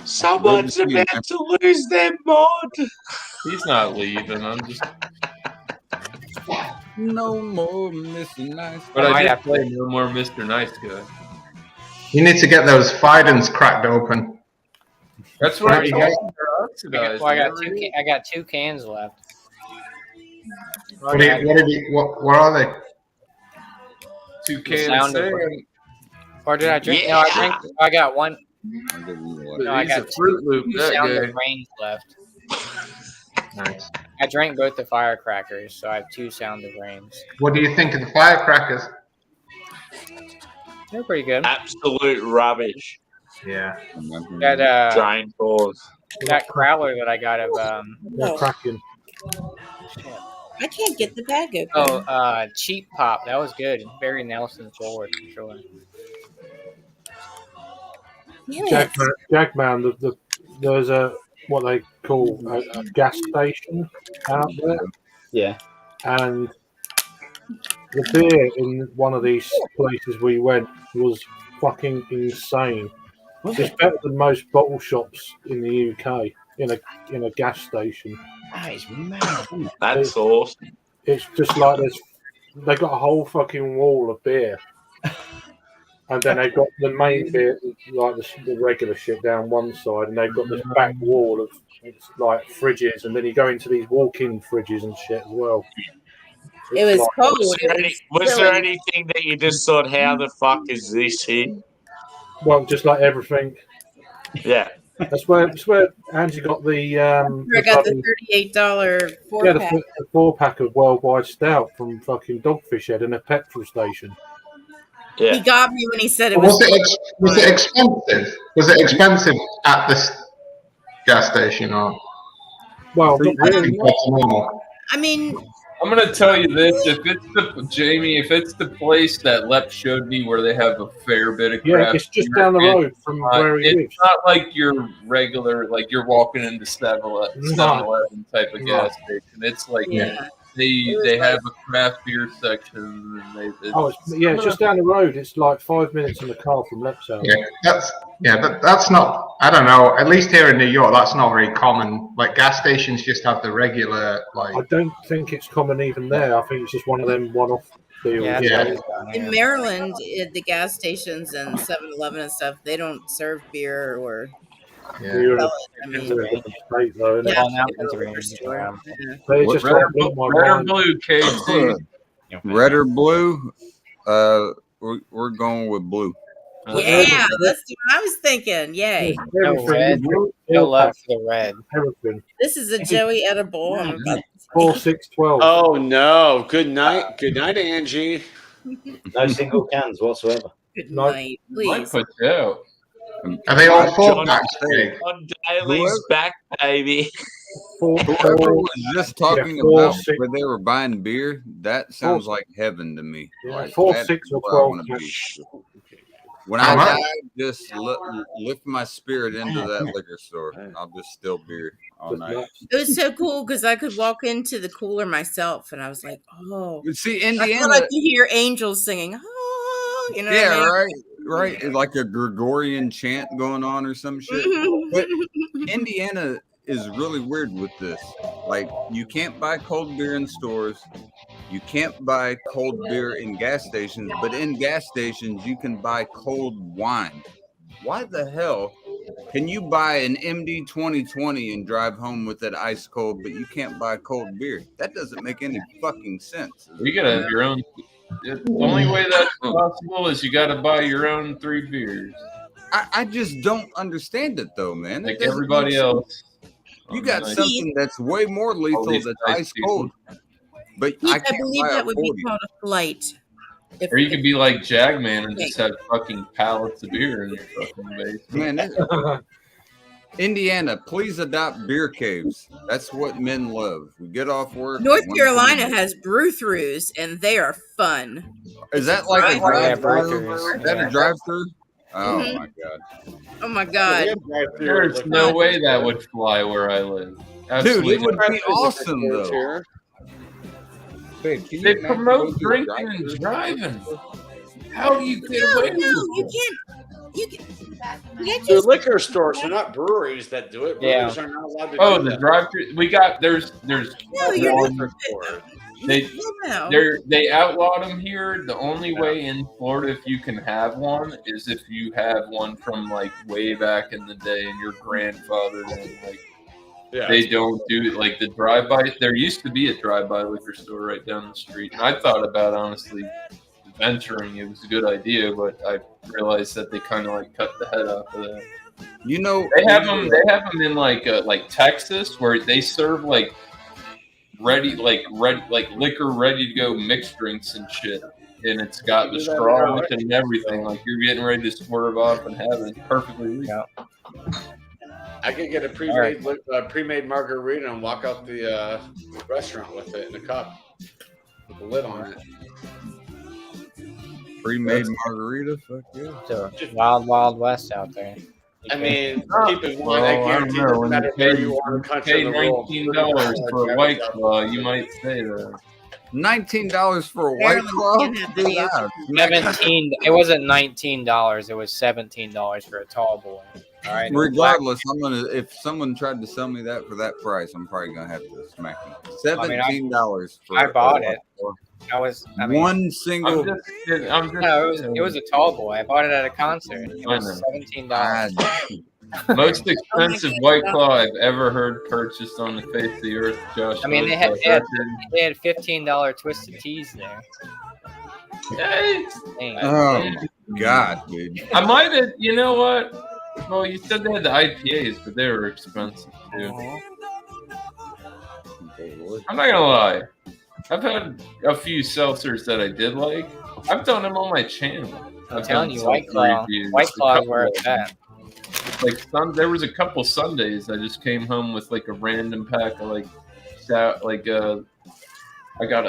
Someone's about to lose their mod. He's not leaving. I'm just. No more Mr. Nice Guy. But I did play no more Mr. Nice Guy. You need to get those Fidens cracked open. That's what you I Well, I got 2 cans left. What are they? 2 The cans. sound of or did I drink? No, I got 1. No, I got Fruit Loop. 2 That sound guy. of rains left. Nice. I drank both the firecrackers, so I have 2 sound of rains. What do you think of the firecrackers? They're pretty good. Absolute rubbish. Yeah. That Giant balls. that crowler that I got of They're cracking. I can't get the bag open. Cheap Pop. That was good. Barry Nelson forward for sure. Jackman, there's a what they call a gas station out there. Yeah. And the beer in one of these places we went was fucking insane. It's better than most bottle shops in the UK in a gas station. That is mad. That's awesome. It's just like they got a whole fucking wall of beer. And then they've got the main beer, like the regular shit down one side, and they've got this back wall of like fridges, and then you go into these walk-in fridges and shit as well. It was like, cold. Was there anything that you just thought, how the fuck is this here? Well, just like everything. Yeah. That's where Angie got the. I got the $38 4-pack. The 4-pack of Worldwide Stout from fucking Dogfish Head in a petrol station. Yeah. He got me when he said it Was it expensive? Was it expensive at this gas station or? Well, I mean, I'm gonna tell you this: if it's the place that Lep showed me where they have a fair bit of craft, it's just down the road from where he lives. It's not like your regular, like you're walking into 7-Eleven type of gas station. It's like they have a craft beer section. And it's just down the road. It's like 5 minutes in the car from Lep's house. That's not. I don't know. At least here in New York, that's not very common. Like gas stations just have the regular. Like I don't think it's common even there. I think it's just one of them one-off deals. in Maryland, the gas stations and 7-Eleven and stuff, they don't serve beer or You're in a different state, though, isn't it? Well, now Pennsylvania. But it's just Red, like or, blew my red or mind. blue, KC? Red or blue? We're going with blue. Yeah, that's what I was thinking. Yay. No red. No love for the red. Everything. This is a Joey edible. I'm about to 4, 6, 12. Oh no! Good night, Angie. No single cans whatsoever. Good night, please. Put out. Are they all four John, packs? Craig? John Daly's back, baby. Whoever was just talking 4, about 6. where they were buying beer, that sounds like heaven to me. Yeah, Like, 4, that's 6, or where I 12 wanna be. packs. When I die, just lift my spirit into that liquor store. I'll just still beer all night. It was so cool because I could walk into the cooler myself, and I was like, "Oh, See, I Indiana, feel like you hear angels singing." Oh, you know what I mean? right, like a Gregorian chant going on or some shit. But Indiana is really weird with this. Like, you can't buy cold beer in stores. You can't buy cold beer in gas stations, but in gas stations, you can buy cold wine. Why the hell can you buy an MD 2020 and drive home with it ice cold, but you can't buy cold beer? That doesn't make any fucking sense. You gotta have your own. The only way that's possible is you gotta buy your own 3 beers. I just don't understand it though, man. Like everybody else. You got something that's way more lethal that's ice cold. But I can't believe buy that a would 40. be called a flight. Or you could be like Jagman and just have fucking pallets of beer in your fucking basement. Man, Indiana, please adopt beer caves. That's what men love. We get off work. North one Carolina thing- has brew-throughs, and they are fun. Is that like a drive-through? Is that Yeah. a drive-through? Oh Mhm. my god, Oh my god! There's no way that would fly where I live. Absolutely dude, it would not. be awesome though. Babe, can you They imagine promote going to a drinking drive-thru? and driving. How do you get No, away no, with you it? can't. You can't They're just liquor stores. They're not breweries that do it. Yeah. Breweries are not allowed to Oh, do the that. drive-through. We got there's no. You're one. not. They No. they outlawed them here. The only way in Florida if you can have one is if you have one from like way back in the day and your grandfather and like they don't do it like the drive-by. There used to be a drive-by liquor store right down the street, and I thought about honestly venturing. It was a good idea, but I realized that they kind of like cut the head off of that. You know, They have them. They have them in like Texas, where they serve like ready liquor ready to go mixed drinks and shit, and it's got the straw with it and everything. Like you're getting ready to swerve off and have it perfectly legal. I could get a pre-made margarita and walk out the restaurant with it in a cup with a lid on it. Pre-made margarita, fuck yeah. So, wild west out there. I mean, keep in mind, Well, I I guarantee don't know. no When matter you where pay, you are in the country, pay in the world, $19 for a White Claw, you might say that. $19 for a White Claw? $17. It wasn't $19. It was $17 for a tall boy. All right. Regardless, I'm gonna. If someone tried to sell me that for that price, I'm probably gonna have to smack them. $17 for. I bought it. I mean, one single. No, it was a tall boy. I bought it at a concert. It was $17. Most expensive White Claw I've ever heard purchased on the face of the earth, Josh. I mean, they had $15 Twisted Teas there. Dang. Oh God, dude! I might have. You know what? Well, you said they had the IPAs, but they were expensive too. I'm not gonna lie. I've had a few seltzers that I did like. I've done them on my channel. I'm telling you, White Claw is where it's at. Like there was a couple Sundays I just came home with like a random pack of I got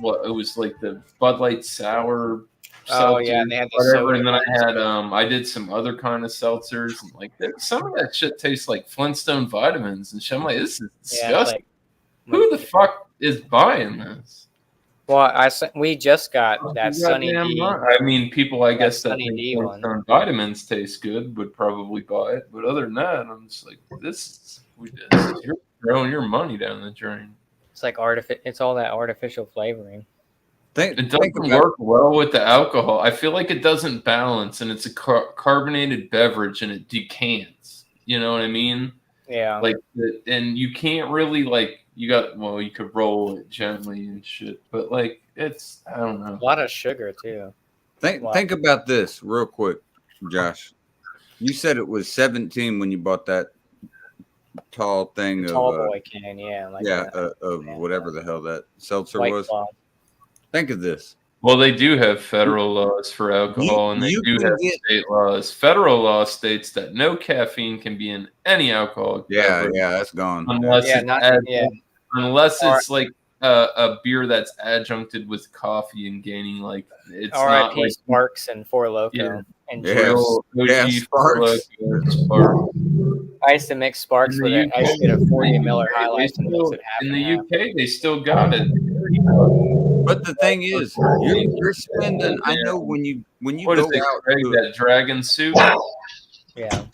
it was like the Bud Light sour. Oh yeah, and they had the whatever, soda and then I had I did some other kind of seltzers and like some of that shit tastes like Flintstone vitamins and shit. I'm like, this is disgusting. Who the fuck is buying this? Well, we just got that Sunny D. I mean, people I guess that Sunny think D one. Flintstone vitamins taste good would probably buy it, but other than that, I'm just like, you're throwing your money down the drain. It's like it's all that artificial flavoring. It doesn't work well with the alcohol. I feel like it doesn't balance, and it's a carbonated beverage, and it decants. You know what I mean? Yeah. Like, and you can't really like you could roll it gently and shit, but like it's I don't know. A lot of sugar too. Think about this real quick, Josh. You said it was 17 when you bought that tall thing of tall boy can, yeah, like of whatever the hell that seltzer White was. Claw. Think of this. Well, they do have federal laws for alcohol, and they do have state laws. Federal law states that no caffeine can be in any alcohol. Yeah, that's gone. Unless Yeah, unless it's like a beer that's adjuncted with coffee and gaining like it's not R.I.P. like Sparks and Four Loko. And real OG Sparks. Sparks. I used to mix Sparks with it. I used to get a 40 Miller High Life and mix it half in and the half. UK, they still got it. But the thing is, you're spending. I know when you What go is it, out Craig, to that dragon soup. Yeah.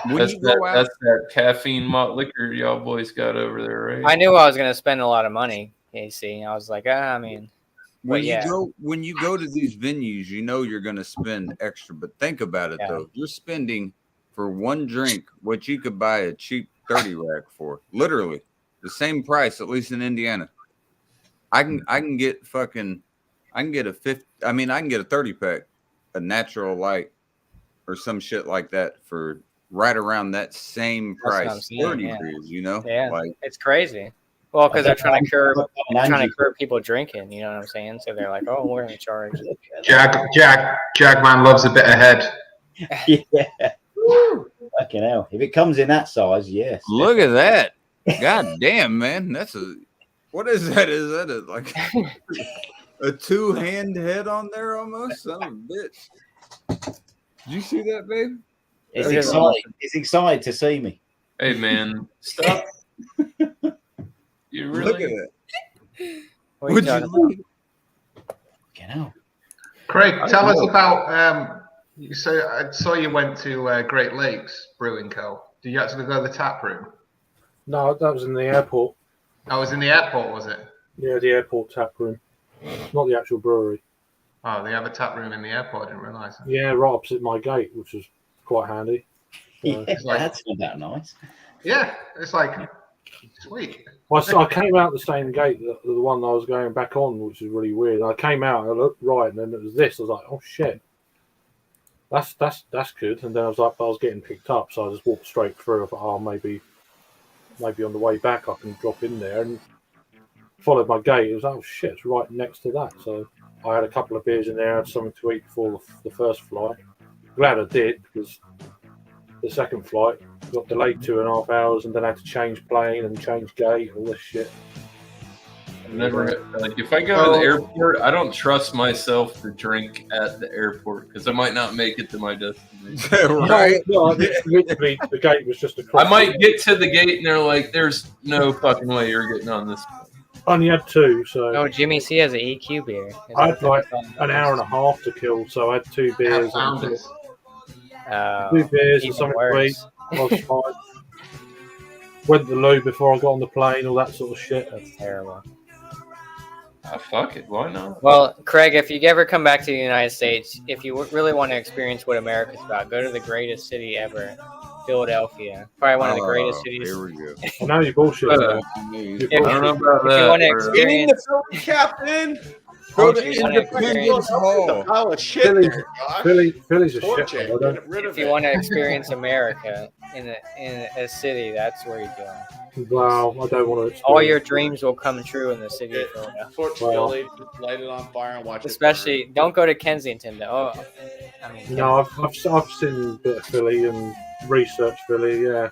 When you go out, that's that caffeine malt liquor y'all boys got over there, right? I knew I was going to spend a lot of money, Casey. I was like, I mean, when but yeah. you go to these venues, you know you're going to spend extra. But think about it though, you're spending for one drink what you could buy a cheap 30 rack for, literally the same price, at least in Indiana. I can get a 50. I mean, I can get a 30 pack, a Natural Light, or some shit like that for right around that same price. 30 beers, you know? Yeah, like it's crazy. Well, because they're trying to curb people drinking. You know what I'm saying? So they're like, "Oh, we're going to charge." Jagman loves a bit of head. Yeah. Fucking hell! If it comes in that size, yes. Look at that! God damn, man, that's what is that? Is that like a two-hand head on there almost? Son of a bitch! Did you see that, babe? He's excited. He's excited to see me. Hey, man, stop. You really look at it? Would you Fucking hell. Craig, tell us about. You say I saw you went to Great Lakes Brewing Co. Did you actually go to the tap room? No, that was in the airport. I was in the airport, was it? Yeah, the airport tap room, not the actual brewery. Oh, they have a tap room in the airport. I didn't realise that. Yeah, right opposite my gate, which was quite handy. Yeah, that's not that nice. Yeah, it's like sweet. I came out the same gate, the one I was going back on, which is really weird. I came out, I looked right, and then it was this. I was like, oh shit. That's good. And then I was getting picked up, so I just walked straight through. I thought, oh, maybe on the way back I can drop in there, and followed my gate. It was oh shit, it's right next to that. So I had a couple of beers in there, had something to eat before the first flight. Glad I did, because the second flight got delayed 2.5 hours, and then I had to change plane and change gate, all this shit. Never like if I go to the airport, I don't trust myself to drink at the airport because I might not make it to my destination. Right? No, literally, the gate was just across. I might get to the gate and they're like, "There's no fucking way you're getting on this." Only had two, so. No, Jimmy C has an EQ beer. I had like an hour and a half to kill, so I had 2 beers. And 2 beers and something to eat. I was fine. Went to the loo before I got on the plane, all that sort of shit. That's terrible. Fuck it, why not? Well, Craig, if you ever come back to the United States, if you really want to experience what America's about, go to the greatest city ever, Philadelphia. Probably one of the greatest cities. Here we go. I know you're bullshit. I don't know about that. You want to Being experience, the Philly captain. Go to if you want to experience, Independence Hall. Pile of shit there, Josh. Philly's a Torch shit. it. Get rid of if you it. want to experience America in a city, that's where you're going. Wow, I don't want to. All your dreams will come true in the city of Philadelphia. Torch Wow. Philly, light it on fire and watch Especially, don't go to Kensington though. Oh, I mean, No, I've seen a bit of Philly and researched Philly. Yeah.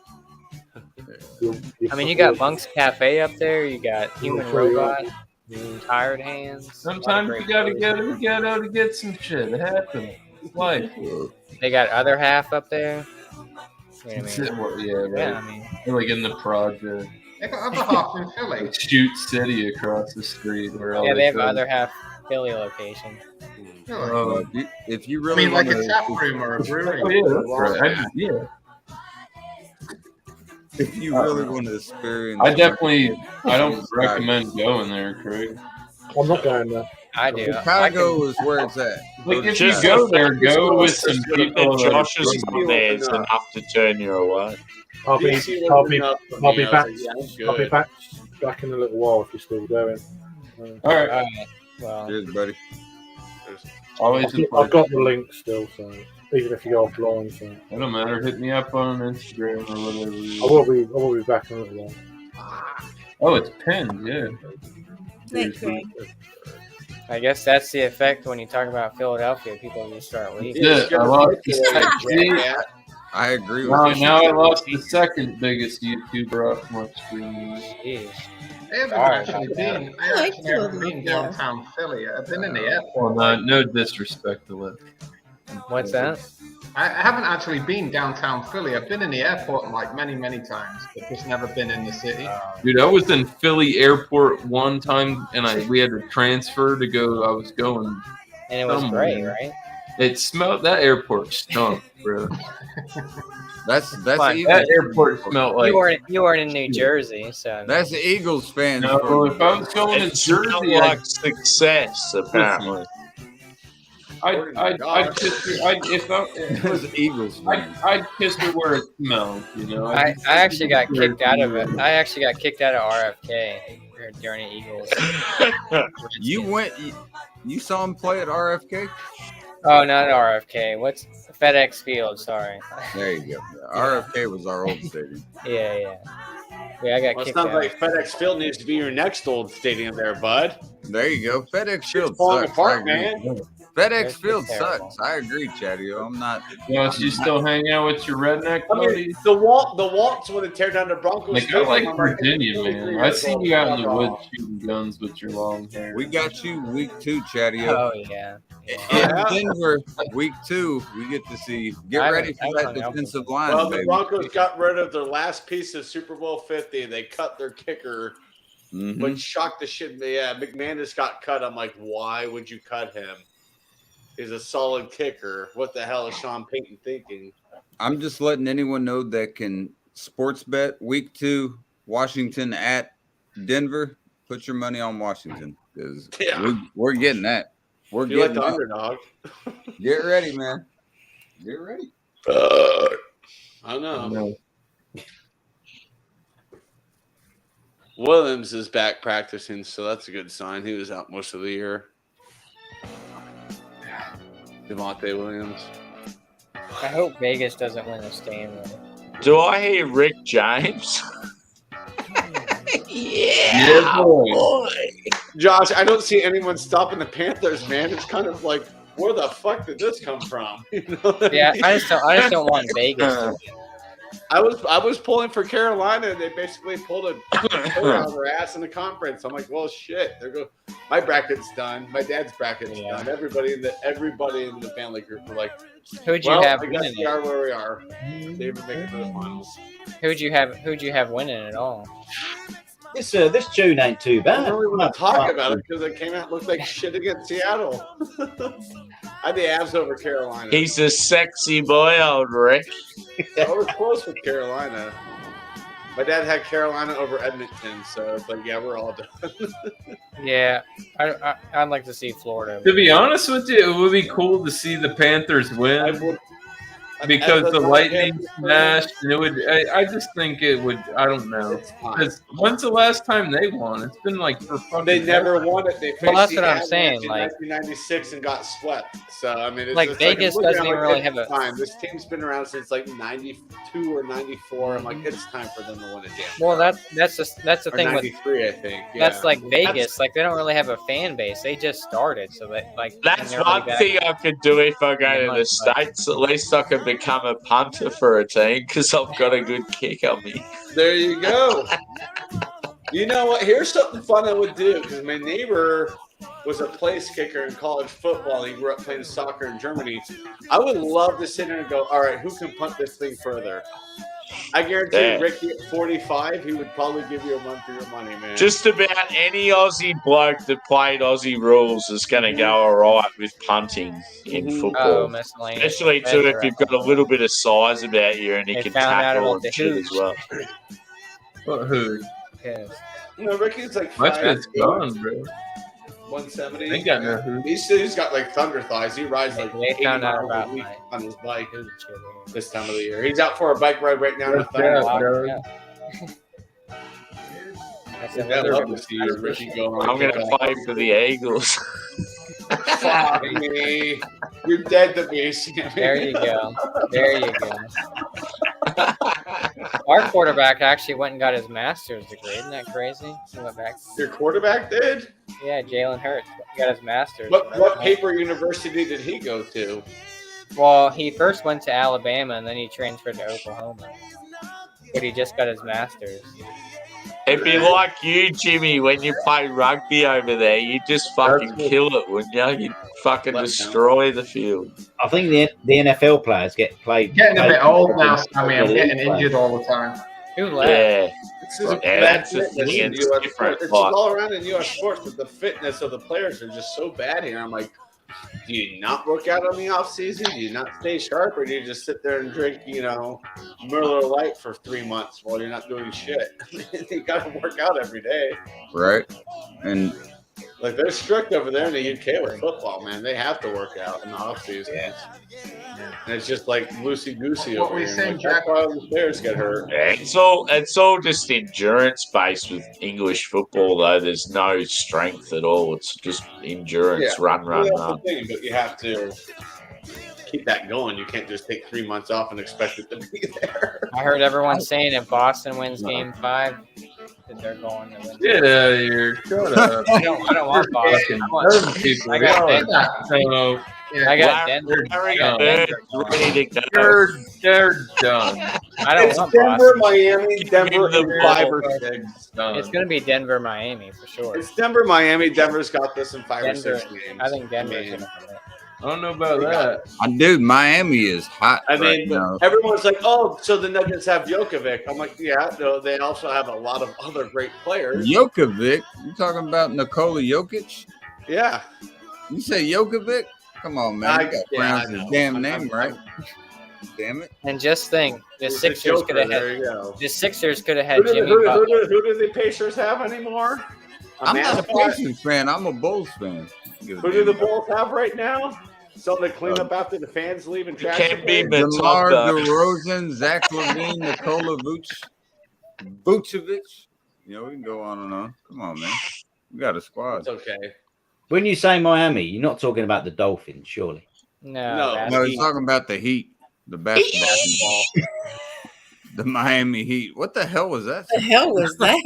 I mean, you got Monk's Cafe up there. You got Human Sure, yeah. Robot, Tired Hands. Sometimes you gotta get to the ghetto to get some shit. It happens. It's life. They got Other Half up there. You know what I mean? Yeah, right. Yeah, I mean, They're like in the project. They got other half in Philly. Like Shoot City across the street. Where all yeah, they have go. Other Half Philly location. If you I really mean, like want a tap room or a brewery. Oh, yeah, that's right. Yeah. if you really want to experience, I don't recommend going there, Craig. I'm not going there. I do. Chicago is where it's at. Like if Just you go the there, fact go that with some people. Josh is DC on there was is enough. enough to turn you away. I'll be DC was I'll be enough for I'll me. be I was back. like, yeah, I'm I'll be good. back in a little while if you're still going. All right. Well, Cheers, buddy. Always a pleasure. I've got the link still, so even if you go offline, so It don't matter. Hit me up on Instagram or whatever. I will be back in a little while. Oh, it's pinned. Yeah. Thanks, Greg. I guess that's the effect when you talk about Philadelphia. People just start leaving. Yeah, I lost the I agree with now, you. now I lost the second biggest YouTuber off my screen. Jeez. I haven't Sorry actually about been. I I like actually haven't been Philadelphia. downtown Philly. I've been in the airport. Well, no disrespect to it. What's that? I haven't actually been downtown Philly. I've been in the airport like many times, but just never been in the city. Dude, I was in Philly airport one time, and we had to transfer to go. I was going, And it was great, right? It smelled. That airport stunk, bro. That's Fine. Eagles. That airport smelled like. You weren't in New Jersey, so That's the Eagles fans. No, if I was going to It smelled Jersey, like success, apparently. I'd kiss her. It was Eagles fans. I'd kiss her where it smells. You know. I actually got kicked out of it. I actually got kicked out of RFK during the Eagles. You went. You saw him play at RFK. Oh, not RFK. What's FedEx Field? Sorry. There you go. RFK was our old stadium. Yeah. Yeah, I got Well, it kicked sounds out. like FedEx Field needs to be your next old stadium there, bud. There you go. FedEx Field falling sucks. apart, I agree. man. FedEx It's Field terrible. sucks. I agree, Chatty. I'm not. Josh, you still hang out with your redneck I mean, buddies? the Waltz want to tear down the Broncos. Like, I like stadium. Virginia, man. I see you out in the woods shooting guns with your long hair. We got you week 2, Chatty. Oh yeah. In Denver, week 2, we get to see. Get I ready for haven't that hung out with defensive line, Well, the baby. Broncos got rid of their last piece of Super Bowl 50. They cut their kicker, Mhm. which shocked the shit. Yeah, McManus got cut. I'm like, why would you cut him? He's a solid kicker. What the hell is Sean Payton thinking? I'm just letting anyone know that can sports bet week 2, Washington at Denver. Put your money on Washington because we're getting that. We're You like getting the that. underdog? Get ready, man. Get ready. I know. Williams is back practicing, so that's a good sign. He was out most of the year. Devontae Williams. I hope Vegas doesn't win this game. Do I hear Rick James? Yeah, boy. Josh, I don't see anyone stopping the Panthers, man. It's kind of like, where the fuck did this come from? You know what I Yeah, mean? I just don't want Vegas to win. I was pulling for Carolina, and they basically pulled a foot out of their ass in the conference. I'm like, well, shit. There go. My bracket's done. My dad's bracket's done. Everybody in the family group were like, Who'd you well, have I guess winning we it? are where we are. They were making it to the finals. Who'd you have winning it all? This tune ain't too I bad. don't really want to talk about it because it came out looked like shit against Seattle. I had the Avs over Carolina. He's a sexy boy, old Rick. I was close with Carolina. My dad had Carolina over Edmonton, so it's like, yeah, we're all done. Yeah, I'd like to see Florida. To be honest with you, it would be cool to see the Panthers win because the Lightning smashed. And it would. I just think it would. I don't know. Because when's the last time they won? It's been like for fucking. They never won it. They faced Well, that's the what I'm Avalanche saying, in like- 1996 and got swept. So I mean, it's Like, just Vegas I'm looking doesn't at it, even really it's have a- time. This team's been around since like 92 or 94. I'm like, it's time for them to win a damn. Well, that's the Or thing with 93, I think. that's yeah. like Vegas. Like they don't really have a fan base. They just started, so that like and That's they're one really thing back- I could do if I go to the months, but- States. At least I can become a punter for a team because I've got a good kick on me. There you go. You know what? Here's something fun I would do because my neighbor was a place kicker in college football. He grew up playing soccer in Germany. I would love to sit there and go, all right, who can punt this thing further? I guarantee Yeah. Ricky at 45, he would probably give you a run for your money, man. Just about any Aussie bloke that played Aussie rules is going to go all right with punting in Mhm. football. Oh, miscellaneous. Especially too That's if you've got a little bit of size about you and you They can found out tackle about and the shit hooch. as well. What, who? Yes. You know, Ricky's like My 5'8". shit's gone, bro. 170. Ain't got no hoops. He's got like thunder thighs. He rides like They 80 found out miles about a week my on his bike food shit. this time of the year. He's out for a bike ride right now. in a That's that, thunder. dog. That's I'd love to see you, Ricky, go on. I'm going to play for the Eagles. Fuck me. You're dead to me, Sammy. There you go. There you go. Our quarterback actually went and got his master's degree. Isn't that crazy? He went back. Your quarterback did? Yeah, Jalen Hurts. He got his master's. What paper university did he go to? Well, he first went to Alabama and then he transferred to Oklahoma. But he just got his master's. It'd be like you, Jimmy, when you play rugby over there. You'd just fucking kill it, wouldn't you? You'd fucking destroy the field. I think the NFL players get played. Getting a bit old now, Sammy. I'm getting injured all the time. Who left? Yeah. This is Yeah, that's the thing. in It's US different. sports. It's just all around in U.S. sports, but the fitness of the players are just so bad here. I'm like, do you not work out on the off season? Do you not stay sharp, or do you just sit there and drink, Miller Lite for 3 months while you're not doing shit? You got to work out every day. Right. And like they're strict over there in the UK with football, man. They have to work out in the off season. And it's just like loosey goosey What over were you here. saying, Like, that's why the players get hurt. It's all just endurance based with English football though. There's no strength at all. It's just endurance, run. That's the thing, but you have to keep that going. You can't just take 3 months off and expect it to be there. I heard everyone saying if Boston wins Game 5, that they're going to win. Get out of here. Shut up. I don't want Boston. I got Denver. I got Denver. They're done. I don't It's want Denver, Boston. Miami, Denver, and 5 or 6. It's going to be Denver, Miami for sure. It's Denver, Miami. Denver's got this in 5 or 6 games. I think Denver's going to win it. I don't know about that. Dude, Miami is hot. I mean, right now. everyone's like, "Oh, so the Nuggets have Jokovic." I'm like, "Yeah, no, they also have a lot of other great players." Jokovic? You talking about Nikola Jokic? Yeah. You say Jokovic? Come on, man. You got to pronounce his damn name right. Damn it. And just think, the It's a Sixers Joker, could have there you had go. the Sixers could have Who had do, Jimmy who, Butler. who do the Pacers have anymore? I'm not a mascot? Pacers fan. I'm a Bulls fan. Who do the Bulls have right now? Something to clean up after the fans leave and trash. Can't be DeMar Matumba. DeRozan, Zach LaVine, Nikola Vucevic. You know, we can go on and on. Come on, man. We got a squad. It's okay. When you say Miami, you're not talking about the Dolphins, surely. No, he's talking about the Heat, the basketball team. The Miami Heat. What the hell was that? What the hell was that?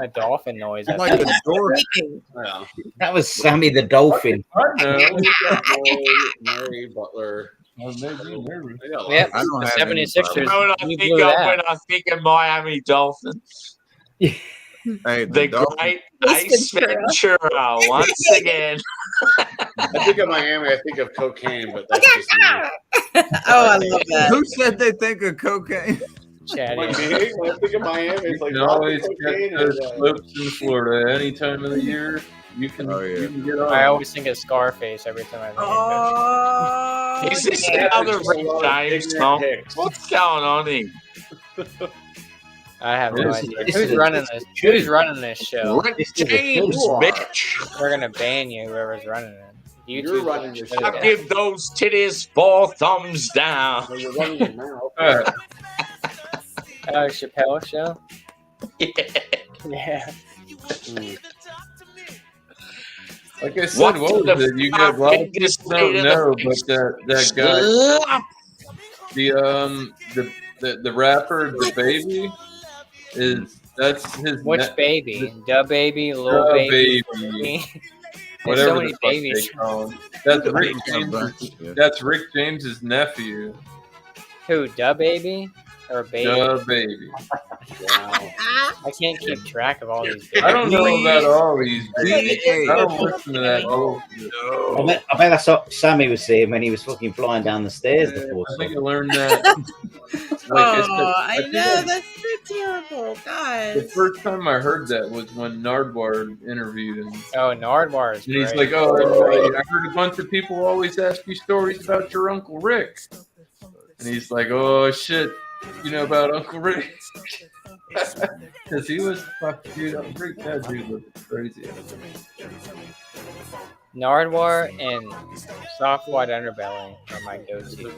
A dolphin noise. Like a door. That was Sammy the Dolphin. Murray, Butler. Yep, I don't the have any 76ers. You know what I you think blew of that. when I think of Miami Dolphins? Hey, The Dolphins- great Ace Ace Ventura once again. I think of Miami. I think of cocaine, but that's just me. Oh, I love that. Who said they think of cocaine? Chatty. Like, me, when I think of Miami, it's like You can always cocaine get and, those slopes in Florida any time of the year. You can, you can get on. I always think of Scarface every time I think Oh, Is this yeah, another there's a Rick lot of James ignorant song? picks. What's going on here? I have no This is- idea. this Who's is- running this? Who's running this show? Rick This is a James, war. bitch. We're gonna ban you, whoever's running it. You're running your shit. I give those titties 4 thumbs down. Well, you're running your mouth. Chappelle show. Yeah. Like I said, what was it? You got a lot of people don't know, but that guy, the rapper, the baby, that's his. Which baby? Da baby, little Da baby. baby. There's so Whatever many the fuck babies. they call him. That's Rick James' nephew. Who? Da baby or baby? Da baby. I can't keep track of all these. Babies. I don't know about all these babies. I don't listen to that. I bet that's what Sammy was saying when he was fucking flying down the stairs before. I think I learned that. I know. That's so terrible. God. The first time I heard that was when Nardwar interviewed him. Oh, Nardwar is And he's great. like, I heard a bunch of people always ask you stories about your Uncle Rick. And he's like, oh, shit. You know about Uncle Rick? Because he was fucking dude. That dude was crazy. Nardwar and soft white underbelly are my go-to.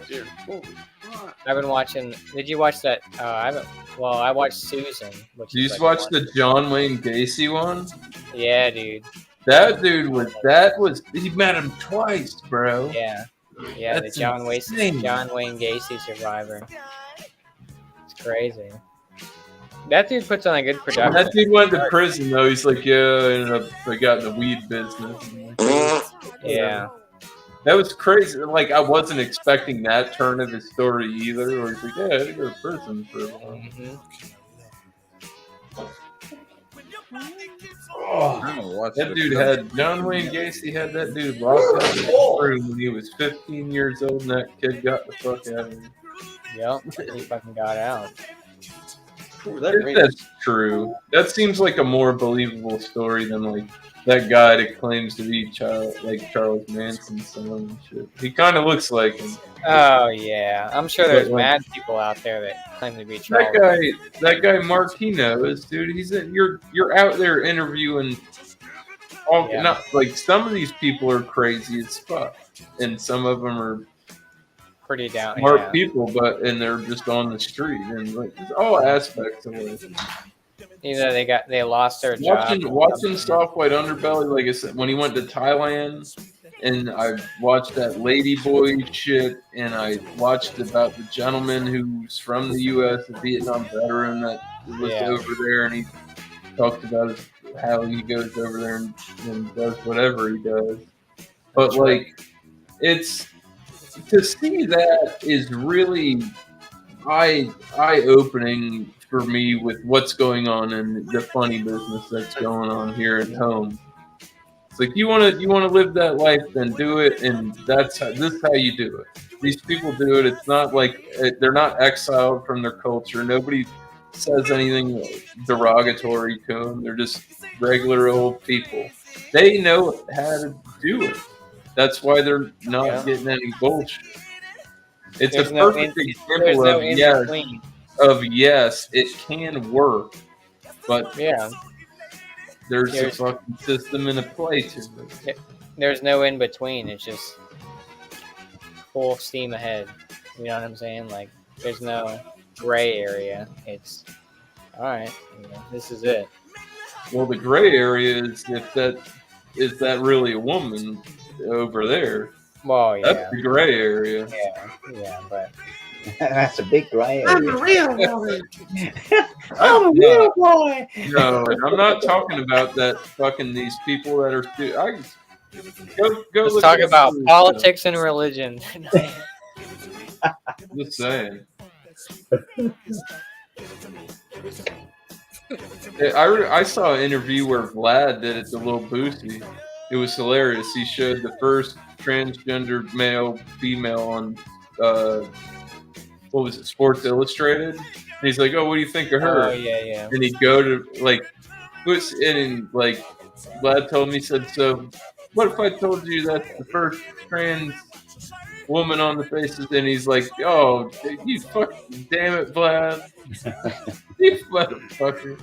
I've been watching. Did you watch that? I haven't. Well, I watched Susan. Which Did you is just like watch the John Wayne Gacy one? Yeah, dude. That dude was. He met him twice, bro. Yeah, yeah. That's the John insane. Wayne Gacy survivor. It's crazy. That dude puts on a good production. That dude went to prison though. He's like, yeah, I got in the weed business. Yeah. That was crazy. Like, I wasn't expecting that turn of his story either. Or he's like, yeah, I had to go to prison for a while. That dude had John Wayne Gacy had that dude locked up in his room when he was 15 years old, and that kid got the fuck out of here. Yep, he fucking got out. If that's true. That seems like a more believable story than like that guy that claims to be Charles Manson's son and shit. He kind of looks like him. Oh yeah, I'm sure there's mad people out there that claim to be Charles. That guy Mark, he knows, dude. You're out there interviewing. Not like some of these people are crazy as fuck, and some of them are pretty down smart people, and they're just on the street, and like there's all aspects of it. Either they lost their job. Watching Soft White Underbelly, like I said, when he went to Thailand, and I watched that Ladyboy shit, and I watched about the gentleman who's from the U.S., a Vietnam veteran that was over there, and he talked about how he goes over there and does whatever he does. But like, it's to see that is really eye-opening for me with what's going on in the funny business that's going on here at home. It's like you want to live that life, then do it, and this is how you do it. These people do it. It's not like they're not exiled from their culture. Nobody says anything derogatory to them. They're just regular old people. They know how to do it. That's why they're not getting any bullshit. It's a perfect example of yes, it can work, but there's a fucking system in a play to it. There's no in between. It's just full steam ahead. You know what I'm saying? Like there's no gray area. It's all right. This is it. Well, the gray area is is that really a woman over there? Well, yeah. That's the gray area. Yeah, but that's a big gray area. I'm a real woman. I'm a real boy. No, I'm not talking about that. Fucking these people that are. Go. Let's talk about politics and religion. Just saying. I saw an interview where Vlad did it to Lil Boosie. It was hilarious. He showed the first transgender male, female on what was it, Sports Illustrated. And he's like, "Oh, what do you think of her?" Oh yeah. And he'd go to like, Vlad told me, he said, "So, what if I told you that's the first trans woman on the faces?" And he's like, "Oh, you fucking damn it, Vlad, you motherfucker."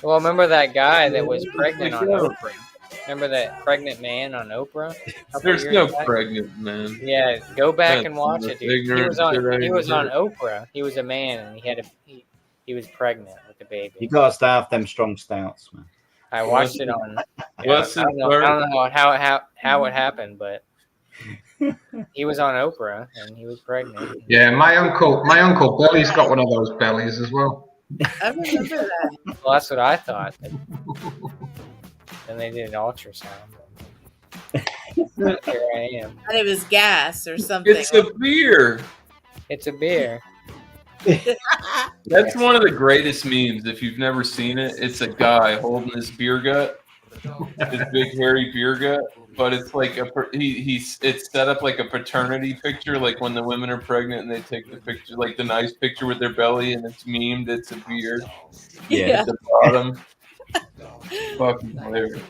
Well, remember that guy that was pregnant on Oprah? Remember that pregnant man on Oprah? There's no pregnant man. Yeah, go back and watch it, dude. He ignorant was on shit Oprah. He was a man, and he was pregnant with a baby. You gotta stay off them strong stouts, man. I watched it on. I don't know how it happened, but he was on Oprah and he was pregnant. Yeah, my uncle Billy's got one of those bellies as well. I remember that. Well, that's what I thought. Then they did an ultrasound. Here I am. And it was gas or something. It's a beer. It's a beer. That's one of the greatest memes. If you've never seen it, it's a guy holding his beer gut, his big hairy beer gut. But it's like it's set up like a paternity picture, like when the women are pregnant and they take the picture, like the nice picture with their belly, and it's memed. It's a beer. Yeah. At the bottom. Fucking hilarious.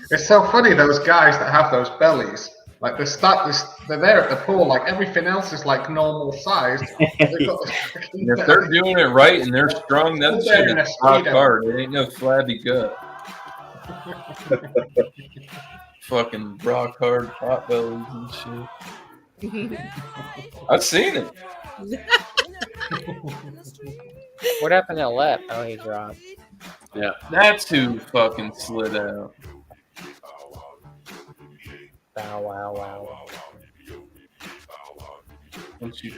It's so funny, those guys that have those bellies. Like they're there at the pool. Like everything else is like normal sized. They've got this fucking And if they're doing it right and they're strong, that They're shit in a is rock speedo. hard. It ain't no flabby gut. Fucking rock hard pot bellies and shit. I've seen it. What happened to Lep? Oh, he dropped. Yeah, that's who fucking slid out. Wow, wow, wow. Once you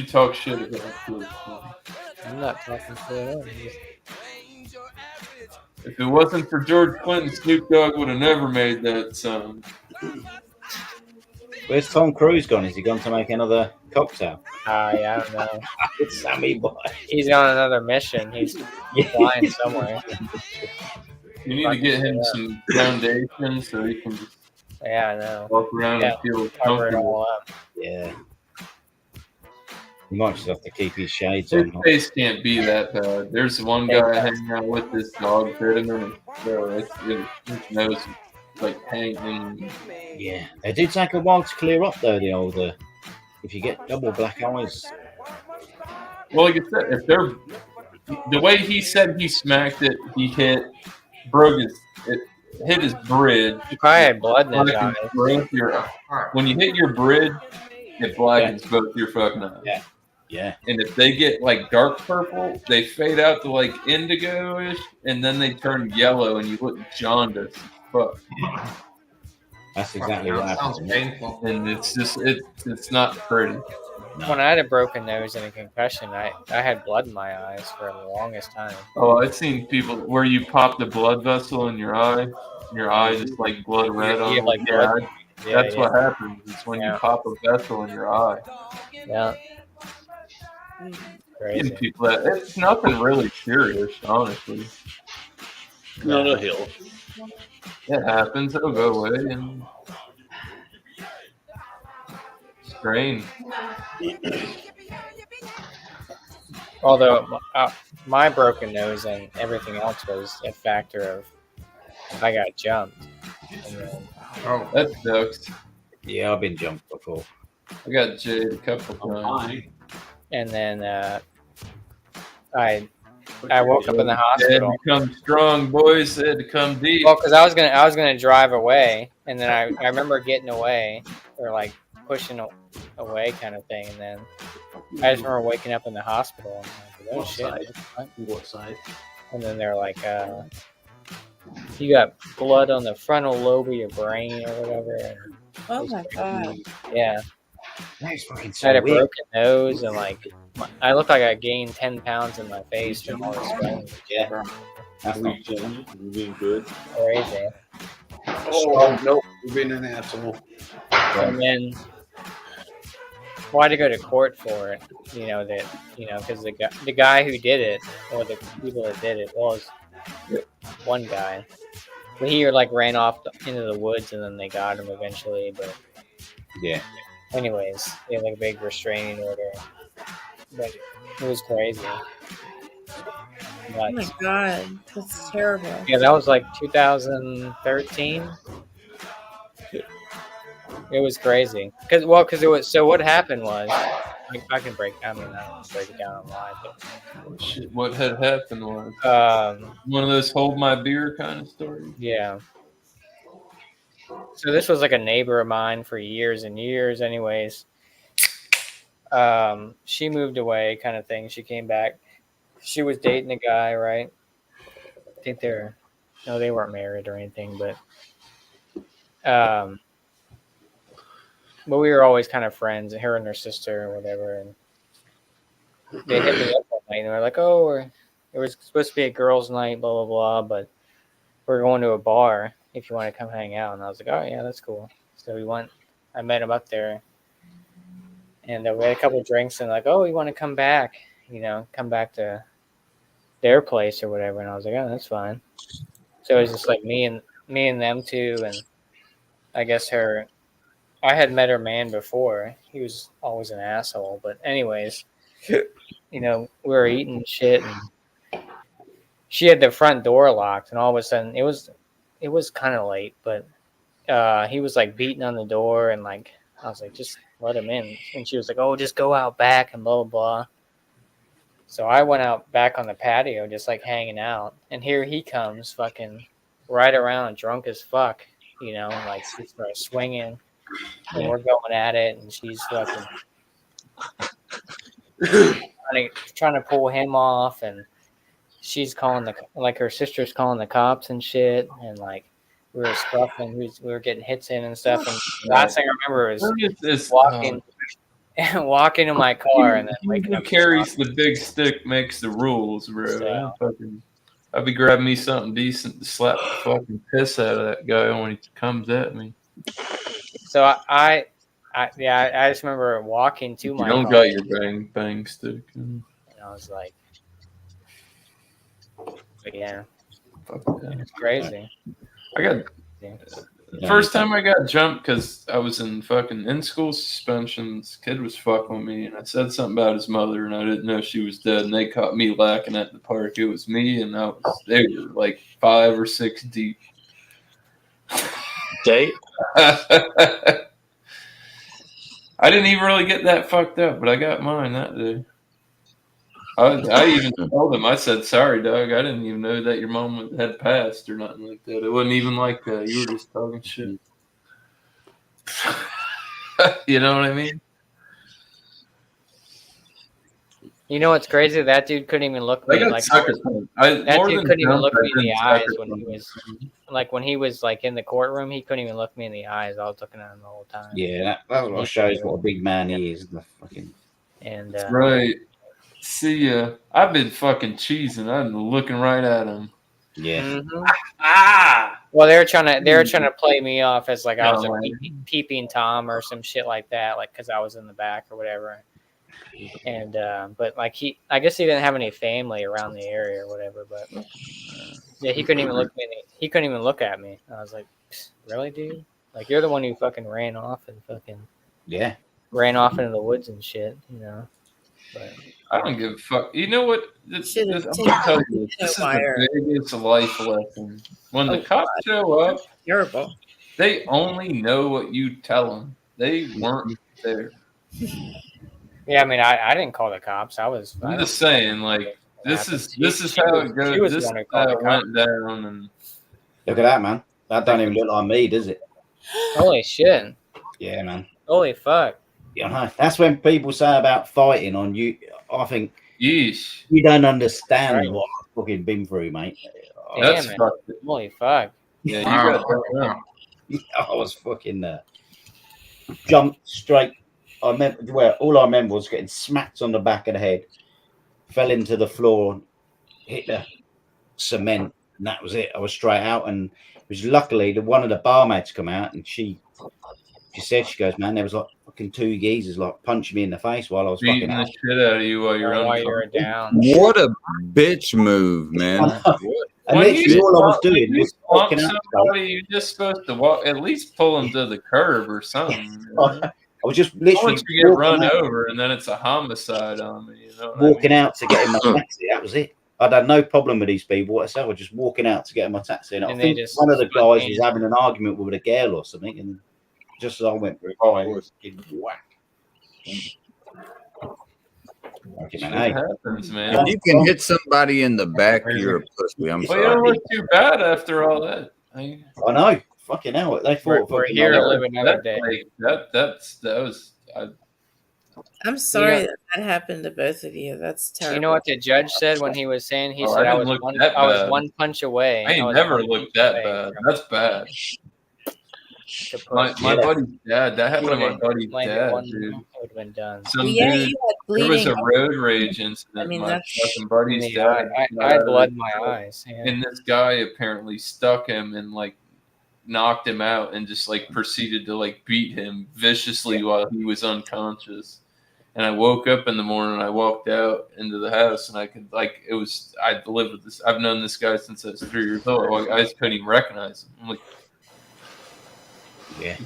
talk shit about it, I'm not talking shit. if it wasn't for George Clinton, Snoop Dogg would have never made that song. Where's Tom Cruise gone? Is he gone to make another cocktail? Yeah, I don't know. It's Sammy Boy. He's on another mission. He's flying somewhere. You need to get him some foundation so he can just I know. walk around and feel cover it all comfortable. up. Yeah. He might just have to keep his shades His on. face can't be that bad. There's one guy hanging out with this dog bit him, and his nose is like hanging. Yeah. They do take a while to clear up, though, the older. If you get double black eyes. Well, like I said, if they're the way he said he smacked it, he hit his bridge. He probably had blood in his eyes. When you hit your bridge, it blackens both your fucking eyes. Yeah. Yeah. And if they get like dark purple, they fade out to like indigo-ish, and then they turn yellow, and you look jaundiced as fuck. That's exactly what happened. Sounds painful. And it's just it's not pretty. When I had a broken nose and a concussion, I had blood in my eyes for the longest time. Oh, I've seen people where you pop the blood vessel in your eye just like blood red on like your blood. eye. That's what happens. It's when you pop a vessel in your eye. Yeah. Crazy. Getting people that it's nothing really serious, honestly. No, no heal. It happens. It'll go away and strain. Although my broken nose and everything else was a factor of I got jumped. Oh, that sucks. Yeah, I've been jumped before. I got jaded a couple times. And then I woke up in the hospital. Had to come strong, boys. They had to come deep. Well, because I was gonna drive away, and then I remember getting away or like pushing away kind of thing, and then I just remember waking up in the hospital and I'm like, oh shit. What side? And then they're like, you got blood on the frontal lobe of your brain or whatever. And Oh my god. yeah. That's fucking I had a so weird. broken nose and like I looked like I gained 10 pounds in my face from all this swelling. Yeah. That's not You're being good. Crazy. Oh, no. You're being an asshole. And then well, I had to go to court for it, because the guy who did it, or the people that did it, was one guy. But he like ran off into the woods, and then they got him eventually. But yeah. Anyways, they had like a big restraining order. But it was crazy. Oh my god, that's terrible. Yeah, that was like 2013. It was crazy. Cause it was. So what happened was, I can break. I don't break it down on live. But Shit, what had happened was one of those hold my beer kind of stories. Yeah. So this was like a neighbor of mine for years and years. Anyways, she moved away, kind of thing. She came back. She was dating a guy, right? I think they weren't married or anything, but we were always kind of friends, her and her sister or whatever. And they hit me up one night and they were like, "Oh, it was supposed to be a girls' night, blah blah blah, but we're going to a bar if you want to come hang out." And I was like, "Oh yeah, that's cool." So we went. I met him up there, and we had a couple of drinks. And like, "Oh, you want to come back? Come back to their place or whatever." And I was like, "Oh, that's fine." So it was just like me and them two, and I guess her. I had met her man before. He was always an asshole. But anyways, we were eating shit, and she had the front door locked, and all of a sudden it was kind of late, but he was like beating on the door, and like I was like, just let him in. And she was like, oh, just go out back and blah blah blah. So I went out back on the patio, just like hanging out, and here he comes, fucking right around, drunk as fuck, you know, like he starts swinging, and we're going at it, and she's fucking trying to pull him off, and she's calling her sister's calling the cops and shit, and like we were scuffling, we were getting hits in and stuff, and the last thing I remember is walking to my car and then waking Who up. carries the big stick makes the rules, bro. I'll be grabbing me something decent to slap the fucking piss out of that guy when he comes at me. So I just remember walking to my You don't car. got your bang stick. And I was like, but yeah, it's crazy. I got first time I got jumped because I was in fucking in school suspension. This kid was fucking with me, and I said something about his mother, and I didn't know she was dead. And they caught me lacking at the park. It was me, and they were like 5 or 6 deep. Deep. I didn't even really get that fucked up, but I got mine that day. I even told him, I said, sorry, Doug. I didn't even know that your mom had passed or nothing like that. It wasn't even like that. You were just talking shit. You know what I mean? You know what's crazy? That dude couldn't even look me like that dude couldn't even look me in the eyes when he was when he was like in the courtroom. He couldn't even look me in the eyes. I was looking at him the whole time. Yeah, that what shows what a big man he is. The fucking and right. See, I've been fucking cheesing. I've been looking right at him. Yeah. Mm-hmm. Well, they were trying to play me off as like I was a peeping Tom or some shit like that, like because I was in the back or whatever. And but like I guess he didn't have any family around the area or whatever. But yeah, he couldn't even look me. He couldn't even look at me. I was like, really, dude? Like you're the one who fucking ran off and fucking ran off into the woods and shit, you know. But I don't give a fuck. You know what? I'm gonna tell you, this is the biggest life lesson. When the cops show up, terrible. They only know what you tell them. They weren't there. Yeah, I mean, I didn't call the cops. I'm just saying, like this is how it goes. This is how it went down. And look at that, man. That don't even look like me, does it? Holy shit! Yeah, man. Holy fuck! Yeah, that's when people say about fighting on you. I think yeesh, you don't understand what I've fucking been through, mate. Damn it! Holy fuck! Yeah, you got. I was fucking jumped straight. I remember all I remember was getting smacked on the back of the head, fell into the floor, hit the cement, and that was it. I was straight out, and it was luckily one of the barmaids come out, and she said, she goes, man, there was like fucking 2 geezers like punching me in the face while I was beating fucking the shit out of you while you're down. What a bitch move, man. And literally all I was doing was walking out. Somebody, you're just supposed to walk, at least pull them to the curb or something. I was just literally once you get run over, and then it's a homicide on me. You know walking out to get in my taxi. That was it. I'd had no problem with these people whatsoever. I was just walking out to get in my taxi. And I think one of the guys was having an argument with a girl or something, and just as I went through, I was getting whack. Shit happens, man. If you can hit somebody in the back, you're a pussy. I'm sorry. You don't look too bad after all that. I know. Fucking hell. They thought we're here to live another day. I'm sorry that happened to both of you. That's terrible. You know what the judge said when he was saying? He said I was one punch away. I ain't never looked that bad. That's bad. My buddy's dad. That happened to my buddy's dad, dude. Would have been done. Some dude, there was a road rage incident. I mean, my fucking buddy's dad. I had blood in my eyes. Yeah. And this guy apparently stuck him and like knocked him out and just like proceeded to like beat him viciously while he was unconscious. And I woke up in the morning, I walked out into the house, and I could like I lived with this. I've known this guy since I was 3 years old. I just couldn't even recognize him. I'm like, yeah,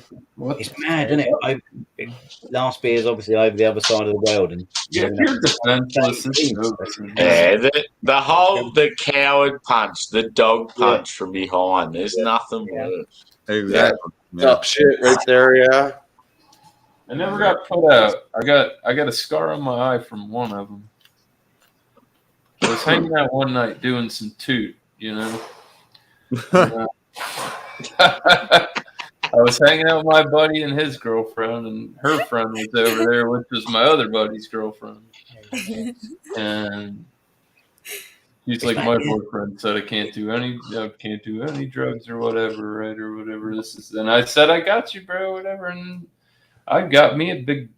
it's mad, isn't it? Last beer is obviously over the other side of the world, and the coward punch, the dog punch from behind. There's nothing worse. Exactly. Top shit right there, yeah. I never got put out. I got a scar on my eye from one of them. I was hanging out one night doing some toot, you know. And, I was hanging out with my buddy and his girlfriend, and her friend was over there, which was my other buddy's girlfriend. And he's like, my boyfriend said I can't do any drugs or whatever, right, or whatever. This is, and I said, I got you, bro, whatever. And I got me a big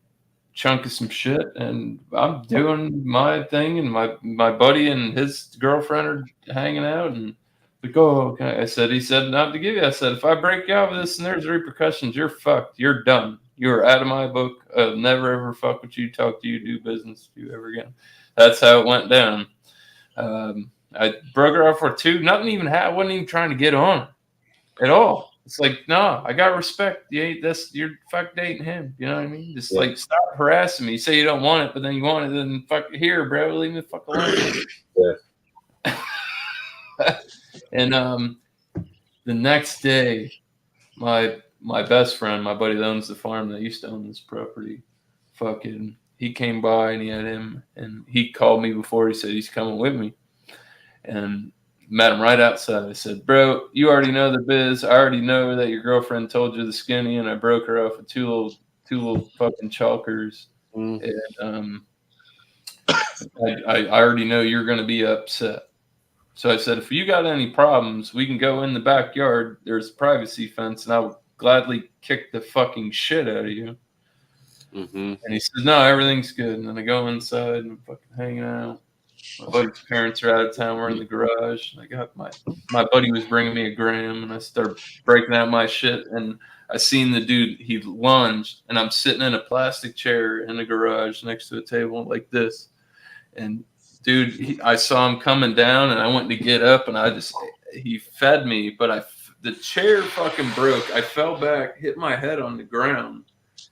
chunk of some shit, and I'm doing my thing, and my buddy and his girlfriend are hanging out, and we go, okay. He said, not to give you. I said, if I break you out of this and there's repercussions, you're fucked. You're done. You're out of my book. I'll never ever fuck with you, talk to you, do business with you ever again. That's how it went down. I broke her off for two. Nothing even happened. I wasn't even trying to get on at all. It's like, no, I got respect. You ain't this. You're fuck dating him. You know what I mean? Just like stop harassing me. You say you don't want it, but then you want it. Then fuck here, bro. Leave me the fuck alone. And the next day, my best friend, my buddy that owns the farm that used to own this property, fucking, he came by and he had him, and he called me before. He said he's coming with me, and met him right outside. I said, bro, you already know the biz. I already know that your girlfriend told you the skinny, and I broke her off with two little fucking chalkers. And I already know you're going to be upset. So I said, if you got any problems, we can go in the backyard. There's a privacy fence, and I'll gladly kick the fucking shit out of you. And he said, no, everything's good. And then I go inside and I'm fucking hanging out. My buddy's parents are out of town. We're in the garage. And I got my buddy was bringing me a gram, and I started breaking out my shit. And I seen the dude, he lunged, and I'm sitting in a plastic chair in the garage next to a table like this. And dude, I saw him coming down, and I went to get up, and he fed me, but the chair fucking broke. I fell back, hit my head on the ground.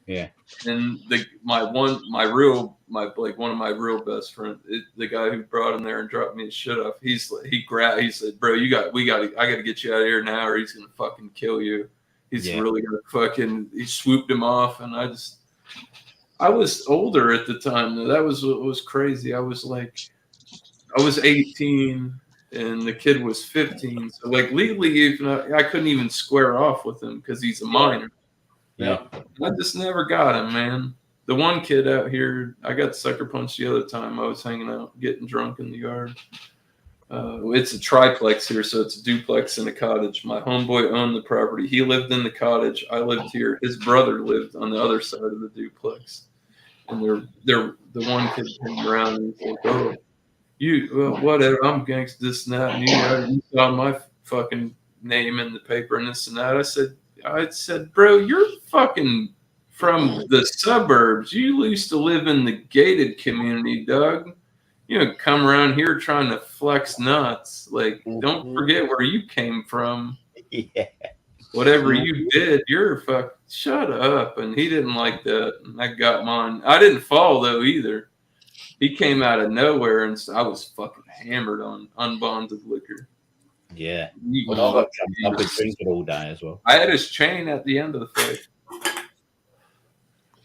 Yeah. And one of my real best friends, the guy who brought him there and dropped me his shit off, he said, bro, I got to get you out of here now, or he's gonna fucking kill you. He's really gonna fucking. He swooped him off, and I was older at the time. Though. That was what was crazy. I was 18 and the kid was 15. So like legally, even I couldn't even square off with him because he's a minor. Yeah. I just never got him, man. The one kid out here, I got sucker punched the other time. I was hanging out, getting drunk in the yard. It's a triplex here, so it's a duplex and a cottage. My homeboy owned the property. He lived in the cottage. I lived here. His brother lived on the other side of the duplex. And the one kid came around and he's like, oh, whatever, I'm gangsta, this and that. And you saw my fucking name in the paper and this and that. I said, bro, you're fucking from the suburbs. You used to live in the gated community, Doug. You know, come around here trying to flex nuts. Like, don't forget where you came from. Yeah. Whatever you did, shut up. And he didn't like that. And I got mine. I didn't fall, though, either. He came out of nowhere, and I was fucking hammered on unbonded liquor. Yeah. I've been drinking all day as well. I had his chain at the end of the fight.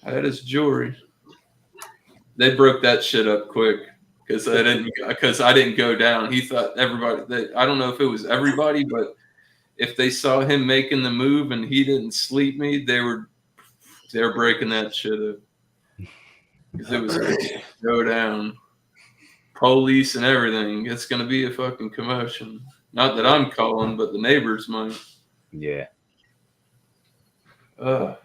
I had his jewelry. They broke that shit up quick because I didn't go down. He thought everybody. I don't know if it was everybody, but if they saw him making the move and he didn't sleep me, they were breaking that shit up. Because it was going to go down. Police and everything. It's going to be a fucking commotion. Not that I'm calling, but the neighbors might. Yeah. I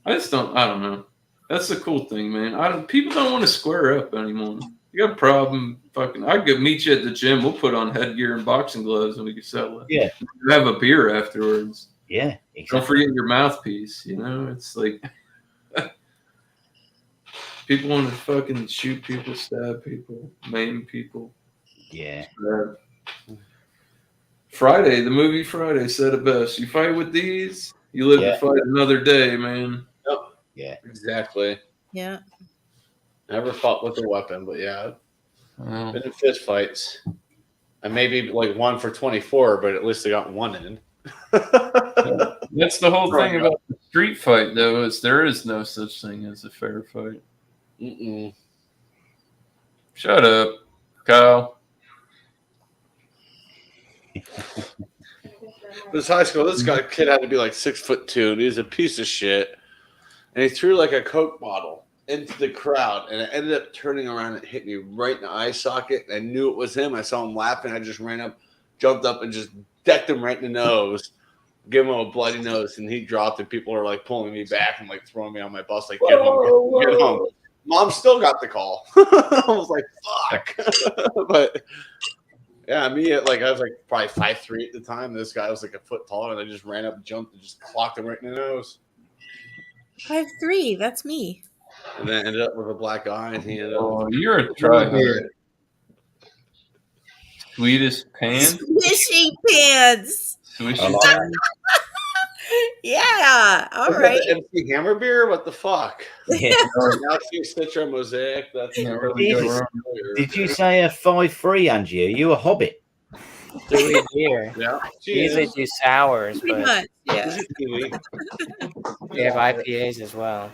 don't know. That's the cool thing, man. People don't want to square up anymore. You got a problem, fucking. I could meet you at the gym. We'll put on headgear and boxing gloves and we can settle it. Yeah. We'll have a beer afterwards. Yeah. Exactly. Don't forget your mouthpiece. You know, it's like people want to fucking shoot people, stab people, maim people. Yeah. Friday, the movie Friday said it best. You fight with these, you live to fight another day, man. Yep. Yeah. Exactly. Yeah. Never fought with a weapon, but yeah. Been in fist fights. I maybe like 1 for 24, but at least I got one in. That's the whole thing about the street fight, though, is there is no such thing as a fair fight. Mm-mm. Shut up, Kyle. This high school, this kid had to be like 6'2", and he's a piece of shit. And he threw like a Coke bottle into the crowd, and it ended up turning around and hit me right in the eye socket. I knew it was him. I saw him laughing. I just ran up, jumped up, and just decked him right in the nose, give him a bloody nose, and he dropped. And people are like pulling me back and like throwing me on my bus, like get home, get home. Mom still got the call. I was like, fuck. But yeah, me I was like probably 5'3" at the time. This guy was like a foot taller, and I just ran up, jumped, and just clocked him right in the nose. 5'3", that's me. And then ended up with a black eye, and he ended up. Oh, you're a tryhard. Swedish pants? Swishy pants. Swishy pants? Yeah, all right. MC Hammer beer? What the fuck? Yeah. Now see Citra Mosaic. That's Did you say a 5'3", Angie? Are you a hobbit? Dewey beer. Yeah. We usually do sours, Pretty but much, yeah. we have IPAs as well.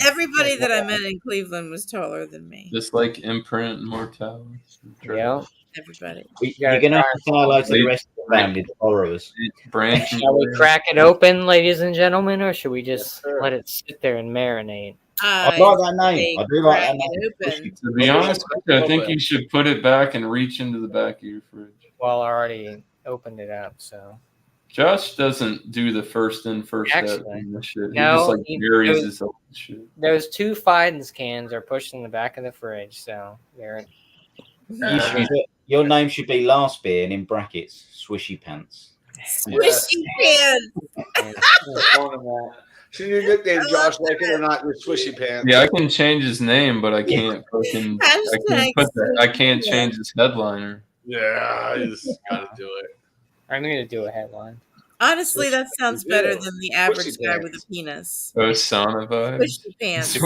Everybody that I met in Cleveland was taller than me. Just like Imprint and Mortality. Yeah. Everybody. You're going to have to say hello to the rest of the family, the borrowers. Shall we crack it open, ladies and gentlemen, or should we just let it sit there and marinate? I like that name. I do like that name. To be honest with you, I think you should put it back and reach into the back of your fridge. Well, I already opened it up, so. Josh doesn't do the first in, first out in the shit. He No, just like buries his own shit. Those 2 Fidens cans are pushed in the back of the fridge, so they're. Your name should be last beer and in brackets, Swishy Pants. Swishy pants. Should your nickname Josh like it or not? Your Swishy pants. Yeah, I can change his name, but I can't fucking. I can't change his headliner. Yeah, I just gotta do it. I'm gonna do a headline. Honestly, that sounds better than the average guy with a penis. Osana vibe. Swishy pants.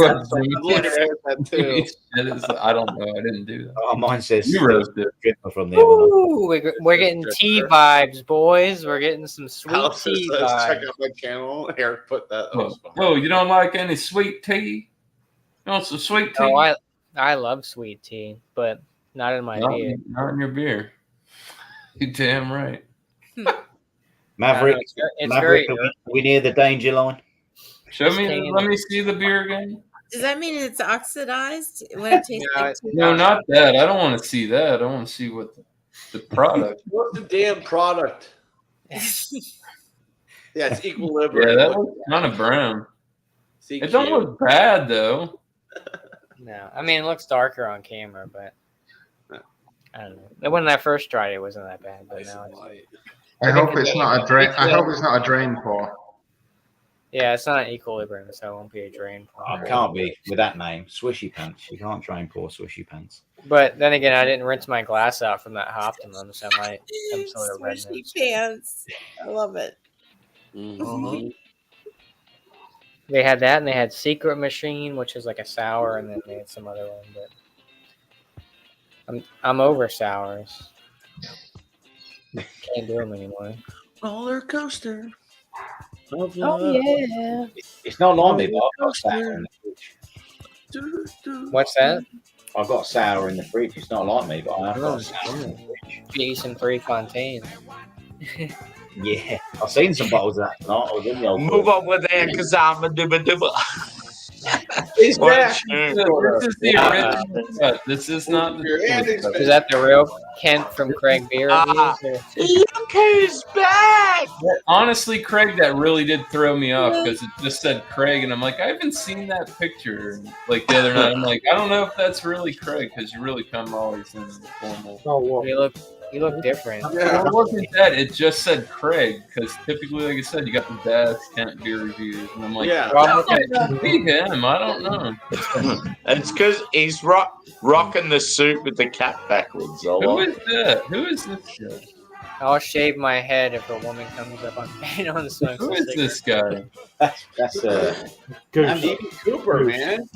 I don't know. I didn't do that. Oh, mine says you wrote it from the other Ooh, we're getting tea vibes, boys. We're getting some sweet Alex tea says, vibes. check out my channel. Eric put that. Oh, you don't like any sweet tea? You want some sweet tea? Oh, I love sweet tea, but not in my beer. Not in your beer. You damn right. Maverick, it's Maverick, very- are we near the danger line? Let me see the beer again. Does that mean it's oxidized when it tastes like tea? No, not that. I don't want to see that. I want to see what the product. What's the damn product? Yeah, it's equilibrium. Yeah, that looks kind of brown. It don't look bad though. No, I mean it looks darker on camera, but I don't know. When I first tried it, it wasn't that bad, but now it's. I hope it's not a drain. I hope it's not a drain pour. Yeah, it's not an equilibrium, so it won't be a drain pour. Oh, it can't be with that name, Swishy Pants. You can't try and pour Swishy Pants. But then again, I didn't rinse my glass out from that Optimum, so I might some sort of redness. Swishy pants. I love it. Mm-hmm. They had that, and they had Secret Machine, which is like a sour, and then they had some other one. But I'm over sours. Can't do them anymore. Roller coaster. Oh yeah. It's not like me, but I've got sour in the fridge. What's that? I've got sour in the fridge. It's not like me, but I have got sour in the fridge. Jason 3 Fontaine. Yeah, I've seen some bottles of that tonight. I was in the old Move over there, because I'm a dibba dibba. He's back. This is the original cut. This is not the Is that the real Kent from Craig Beer? Young's back. Honestly, Craig, that really did throw me off because it just said Craig, and I'm like, I haven't seen that picture. Like the other night, I'm like, I don't know if that's really Craig because you really come always in the formal. Oh, what? You look different. Yeah, it wasn't that. It just said Craig because typically, like I said, you got the best Kent beer reviews, and I'm like, well, it be him. I don't know. It's because he's rocking the suit with the cap backwards. Who is that? Who is this guy? I'll shave my head if a woman comes up on me on the Who is this guy? That's DB Cooper, man.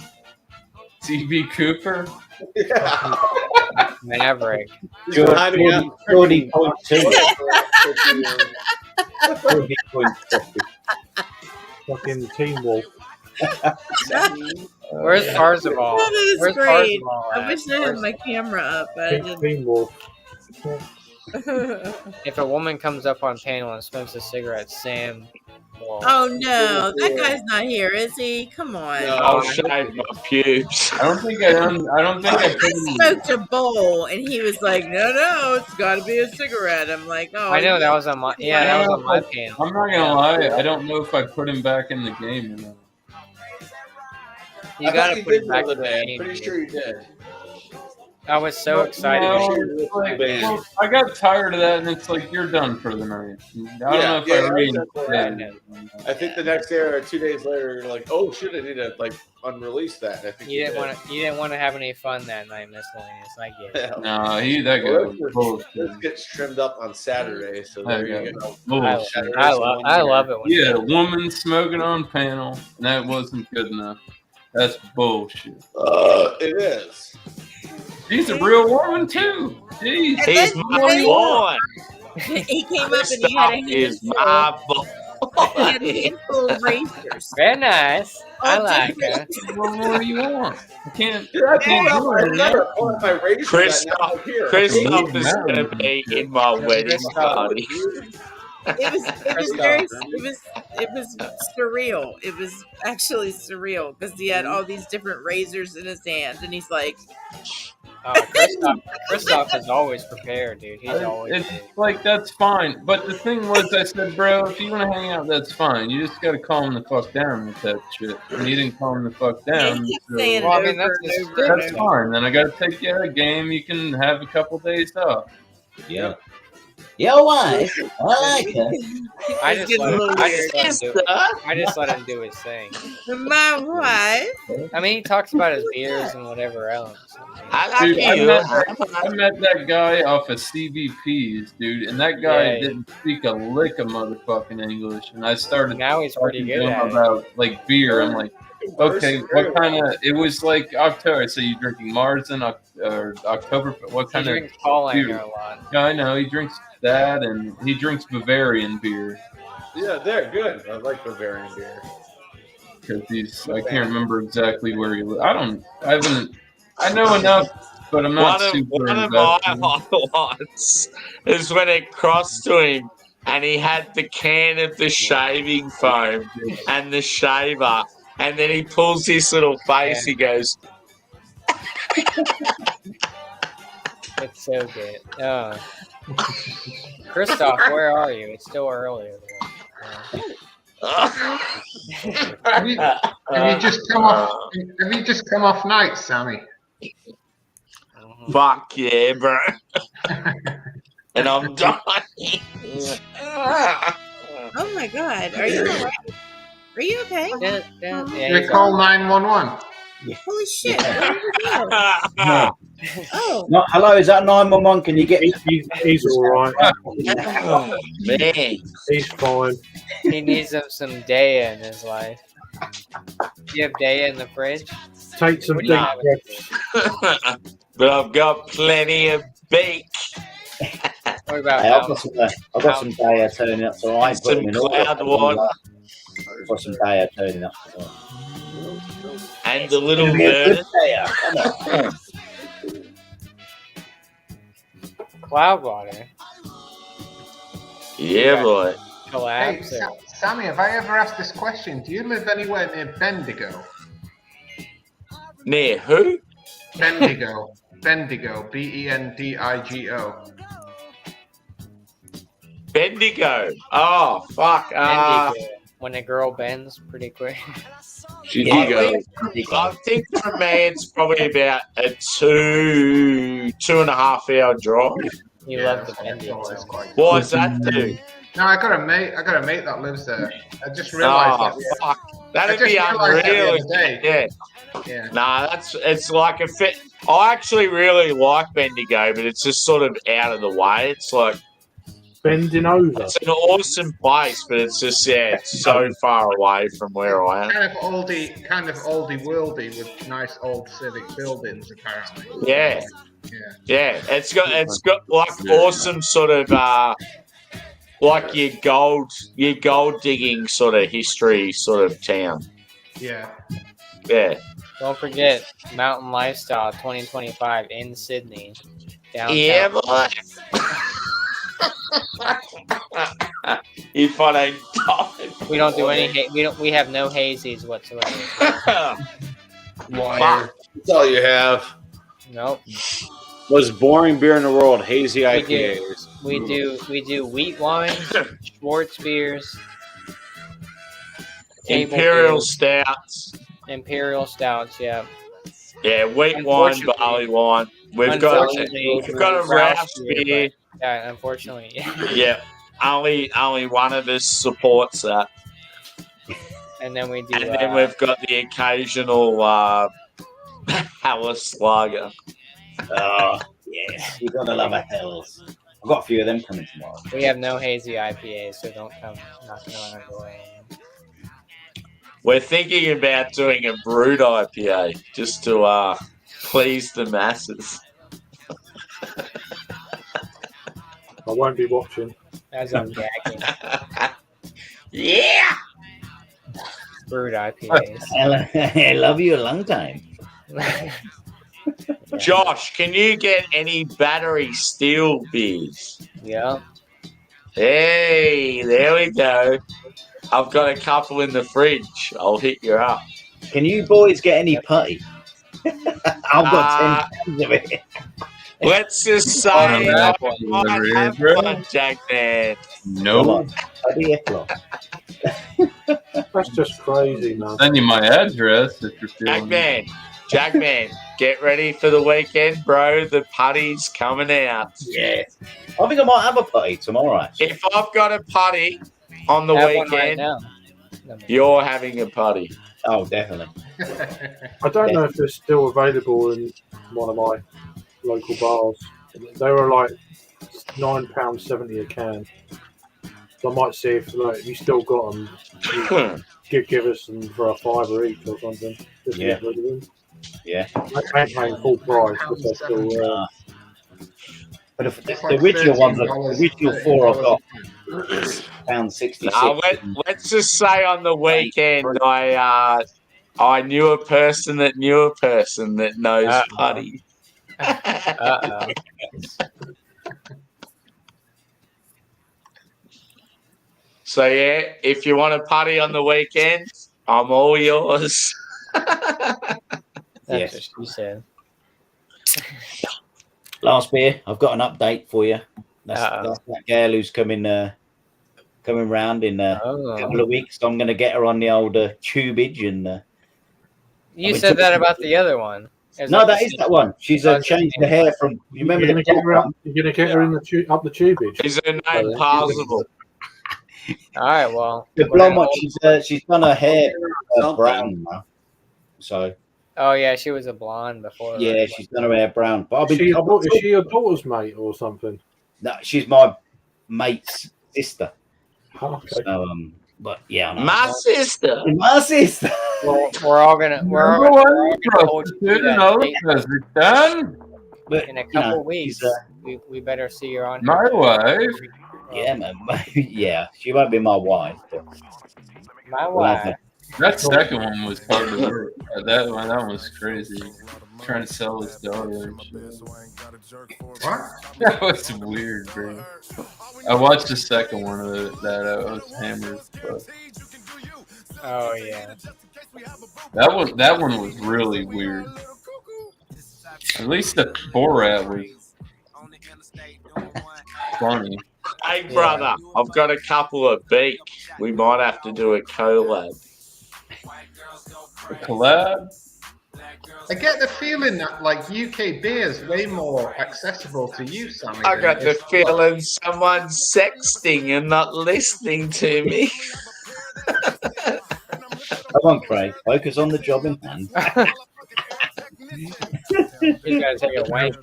DB Cooper? Yeah. Maverick. Jordy point two. Fucking Team Wolf. Where's Parzival? That is Where's great. Parzival I at? wish I had Where's- my camera up, but I didn't. Team Wolf. If a woman comes up on panel and smokes a cigarette, Sam will. Oh no, that guy's not here, is he? Come on. I'll shave my pubes. I don't think I I smoked a bowl, and he was like, "No, it's got to be a cigarette." I'm like, "Oh, I know that was on my that was on my I'm panel. not gonna lie. I don't know if I put him back in the game or not. You I gotta thought put did him back the in the other day. game. I'm pretty sure you did. I was so excited. No, like, well, I got tired of that, and it's like you're done for the night. I don't know if I reinstated it. I think the next day or 2 days later, you're like, "Oh shit, I need to like unrelease that." I think You didn't want to have any fun that night, miscellaneous. I get it. No, that guy was bullshit. This gets trimmed up on Saturday, so there you go. Bullshit. I love it. When Yeah, a woman smoking on panel, and that wasn't good enough. That's bullshit. It is. She's a real woman too. Jeez. He's my boy. He came up and he had a Is my boy. he had a handful of razors. Very nice. I All like different- it. What more do you want? I can't. I can't do it. never pulled my razor. Christoph is going to be in my wedding party. It was surreal. It was actually surreal because he had all these different razors in his hand, and he's like, Christoph is always prepared, dude. He's always. It's like that's fine, but the thing was, I said, bro, if you want to hang out, that's fine. You just got to calm the fuck down with that shit. And he didn't calm the fuck down. So, saying Well, I mean, that's fine. Then I got to take you out of the game. You can have a couple days off. Yeah. Your wife, I like her. I just let him do his thing. "My wife." I mean, he talks about his beers and whatever else. Dude, I met that guy off of CBPs, dude, and that guy Yeah. didn't speak a lick of motherfucking English. And I started Now he's pretty talking good to him at it. about like beer. I'm like, okay, what kind of? It was like October. So you drinking Marzen or October? What He kind of drinks Paulaner beer? a lot. Yeah, I know. He drinks that, and he drinks Bavarian beer Yeah, they're good. I like Bavarian beer. because I can't remember exactly where he lives. I know enough, but I'm not super One of invested. my highlights is when it crossed to him and he had the can of the shaving foam and the shaver, and then he pulls his little face. He goes, It's so good. Oh. Christoph, where are you? It's still early. Have you just come off? Have you just come off night, Sammy? "Fuck yeah, bro!" And I'm dying. Oh my god, are you alright? Are you okay? They call 911. Holy shit! Where did you go? No. Oh, No, hello, is that 911? Can you get? He's all right. Oh, man. He's fine. He needs some Daya in his life. You have Daya in the fridge? Take some What do you deep have? breaths. But I've got plenty of beak. What about Hey, now? I've got some Daya turning up, so I ain't put Some them in order. cloud water. I've got some Daya turning up. And the little It'll be a good bird. Daya. Come on. Cloud water. Yeah, boy. Hey, Collapse. Sammy, have I ever asked this question? Do you live anywhere near Bendigo? Near who? Bendigo. Bendigo. Bendigo. Bendigo. Oh, fuck. When a girl bends pretty quick. I think for me it's probably about a 2.5 hour drive. You love the bendy. Why is that, dude? No, I got a mate that lives there. I just realised Oh, that. fuck. That'd I just be realised that the unreal. other day. Yeah. Yeah. Nah, it's like a fit. I actually really like Bendigo, but it's just sort of out of the way. It's like Bending over. it's an awesome place, but it's just it's so far away from where I am. Kind of oldie worldy with nice old civic buildings, apparently. Yeah. Yeah, it's got like awesome sort of like your gold digging sort of history sort of town. Yeah. Yeah. Don't forget Mountain Lifestyle 2025 in Sydney, downtown. Yeah, boy. If I don't die. We don't do any. We have no hazies whatsoever. Liar. That's all you have. Nope. Most boring beer in the world, hazy IPAs. We do wheat wines, Schwartz beers, table Imperial beers, stouts. Imperial stouts. Yeah. Yeah, wheat wine, barley wine. We've got a Rouse beer. Yeah, unfortunately. Yeah, only one of us supports that. And then we do. And then we've got the occasional Hallis lager. Oh, yes. You're going to love a Hells. I've got a few of them coming tomorrow. We have no hazy IPAs, so don't come knocking on our door. We're thinking about doing a brewed IPA just to please the masses. I won't be watching. As I'm gagging. Yeah! Brewed IPAs. I love you a long time. Josh, can you get any battery steel beers? Yeah. Hey, there we go. I've got a couple in the fridge. I'll hit you up. Can you boys get any putty? I've got 10 cans of it. Let's just say I might have one, Jackman. No. That's just crazy, man. Send you my address if you're feeling. Jackman, get ready for the weekend, bro. The putty's coming out. Yeah. I think I might have a putty tomorrow, actually. If I've got a putty on the Have one weekend, right now. you're having a putty. Oh, definitely. I don't know if they're still available in one of my local bars. They were like £9.70 a can. So I might see if you still got them. Give us them for a $5 each or something. Just Yeah. get rid of them. Yeah. I ain't paying full price, but they're still. But if the original ones, the original 4 I've got £1.66. Now, let's just say on the weekend, I knew a person that knew a person that knows putty. Uh-oh. So yeah, if you want a putty on the weekend, I'm all yours. That's what she said. Last beer, I've got an update for you. That's that girl who's coming round in a couple of weeks. So I'm going to get her on the old tubage and. You said that about the other one. No, that is that one. She's changed the hair from. You remember You're going to get her in the up the tubage. Is her name possible? All right, well. The blonde one, she's done her hair brown now. So. Oh yeah, she was a blonde before. Yeah, she's done her hair brown. But Is she your daughter's mate or something? No, she's my mate's sister. Okay. So, but yeah, I know. My sister. My sister. We're all gonna hold you to that date. But in a couple weeks, we better see her on. My wife. Yeah, man. Yeah, she won't be my wife. But my wife. That second one was hard to work. That one was crazy. Trying to sell his daughter. What? That was weird, bro. I watched the second one of that. I was hammered. But oh yeah. That one was really weird. At least the Borat was funny. Hey, brother, I've got a couple of beak. We might have to do a collab. A collab? I get the feeling that like UK beer is way more accessible to you, Sammy. I got the feeling someone's sexting and not listening to me. Come on, Craig. Focus on the job in hand. You guys take a wank.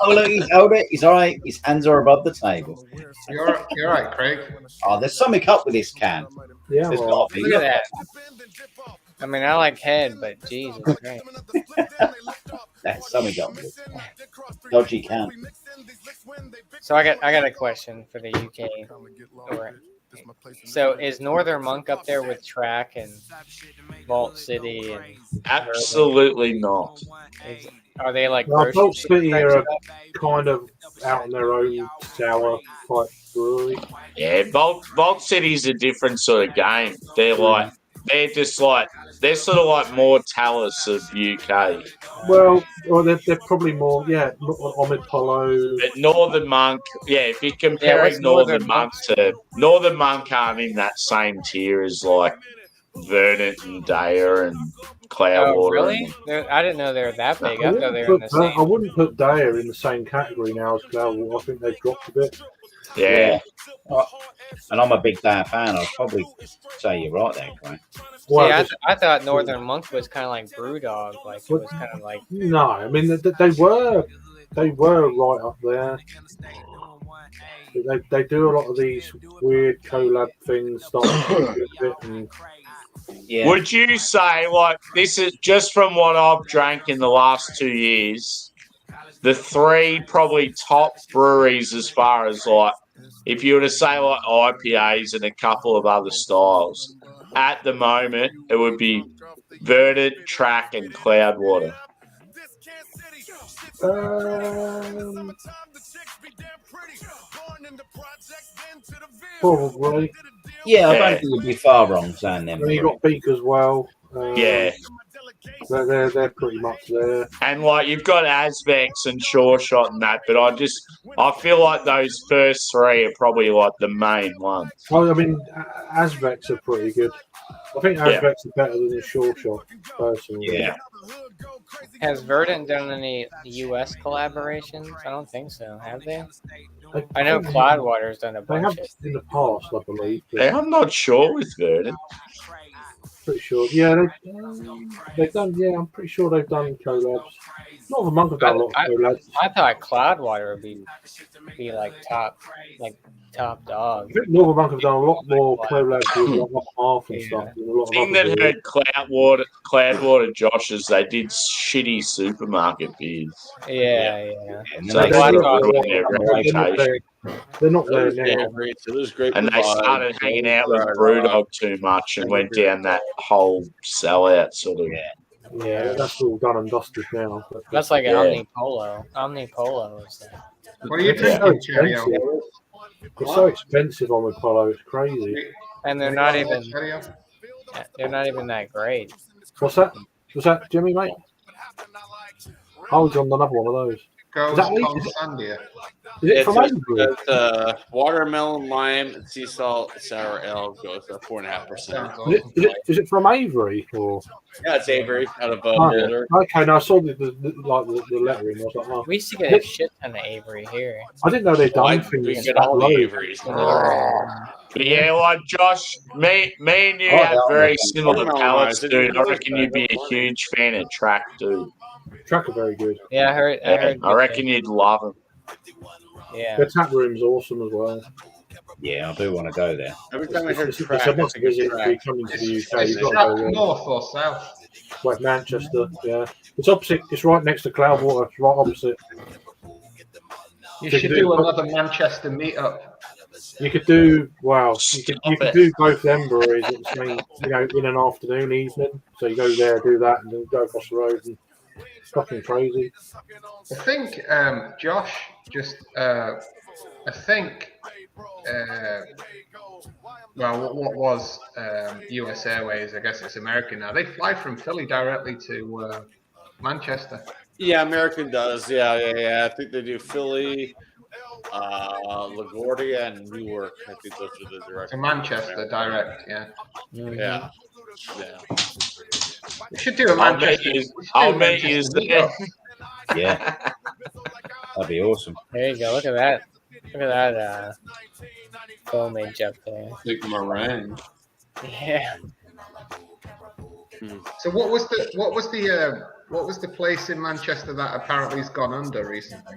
Oh, look, he's held it. He's all right. His hands are above the table. You're right, Craig. Oh, there's something up with this can. Yeah, There's well, gotta be. Look at that. I mean, I like head, but Jesus Christ. That's something up with it. Dodgy can. So I got a question for the UK. So is Northern Monk up there with Track and Vault City and Absolutely not. Are they like Well, grocery Vault City type are stuff? kind of out on their own sour type brewery. Yeah, Vault City's a different sort of game. They're sort of like more Talus of UK. Well, they're probably more, Omid Polo. But Northern Monk, if you're comparing what's Northern Northern Monk to Northern Monk aren't in that same tier as like Verdant and Daya and Cloudwater. Oh, really? I didn't know they were that big. I thought they were in the I same. wouldn't put Daya in the same category now as Cloudwater. I think they've dropped a bit. Yeah. And I'm a big Daya fan. I'd probably say you're right there, Clay. See, I thought Northern Monk was kind of like Brewdog. Like it was kind of like. No, I mean they were right up there. They do a lot of these weird collab things. Would you say, like, this is just from what I've drank in the last 2 years, the three probably top breweries as far as, like, if you were to say, like, IPAs and a couple of other styles, at the moment, it would be Verdant, Track, and Cloudwater. Probably. Yeah, I don't think you'd be far wrong saying them. Then you got Beak as well. Yeah. They're pretty much there. And like you've got Azvex and Sure Shot and that, but I feel like those first three are probably like the main ones. Well, I mean, Azvex are pretty good. I think Azvex are better than the Sure Shot, personally. Yeah. Has Verdant done any US collaborations? I don't think so. Have they? I know Cloudwater's done a They bunch. have in the past, I believe. Yeah, I'm not sure with Verdant. Pretty sure. Yeah, they've done. Yeah, I'm pretty sure they've done collabs. Northern Monk have done a lot of collabs. I thought Cloudwater would be like top dog. I think Northern Monk have done a lot more collabs with like Half and stuff. Than a lot of Thing other that hurt Cloudwater Josh is they did shitty supermarket beers. Yeah. So they started ruining their reputation. They're not there now. And they started hanging out with Brewdog too much and went down that whole sellout sort of. Yeah, that's all done and dusted now. That's like an Omnipolo. Omnipolo is that. What are you drinking, Cheerio? It's so expensive on the Polo, it's crazy. And they're not even that great. What's that? Was that Jimmy, mate? I was on another one of those. Goes Is that Tom Sandia. Is it from Avery? Watermelon, lime, sea salt, sour ale goes to 4.5%. Is it from Avery or? Yeah, it's Avery out of Boulder. Okay, now I saw the lettering. I was like, oh. We used to get a shit ton of Avery here. I didn't know they'd done things. We get all the Averys. But yeah, like Josh, me and you have very similar palates, dude. I reckon you'd be a huge fan of Track, dude. Track are very good. Yeah, I heard. I reckon you'd love them. Yeah. The tap room's awesome as well. Yeah, I do want to go there. Every time I hear It's Track, a I must think it's visit if Track. you're coming to the UK. Is You've got to that go there. north or south? Like Manchester, yeah. It's opposite. It's right next to Cloudwater. It's right opposite. You should do another Manchester meetup. You could do you could do both them breweries at the same, in an afternoon, evening. So you go there, do that, and then go across the road. And it's fucking crazy. I think, Josh, what was US Airways? I guess it's American now. They fly from Philly directly to Manchester. Yeah, American does. Yeah. I think they do Philly, LaGuardia, and Newark. I think those are the direct. To Manchester direct, yeah. Yeah. We should do a Manchester. I'll meet you there. Yeah. That'd be awesome. There you go. Look at that. Look at that foliage up there. Big meringue. Yeah. So what was the place in Manchester that apparently has gone under recently?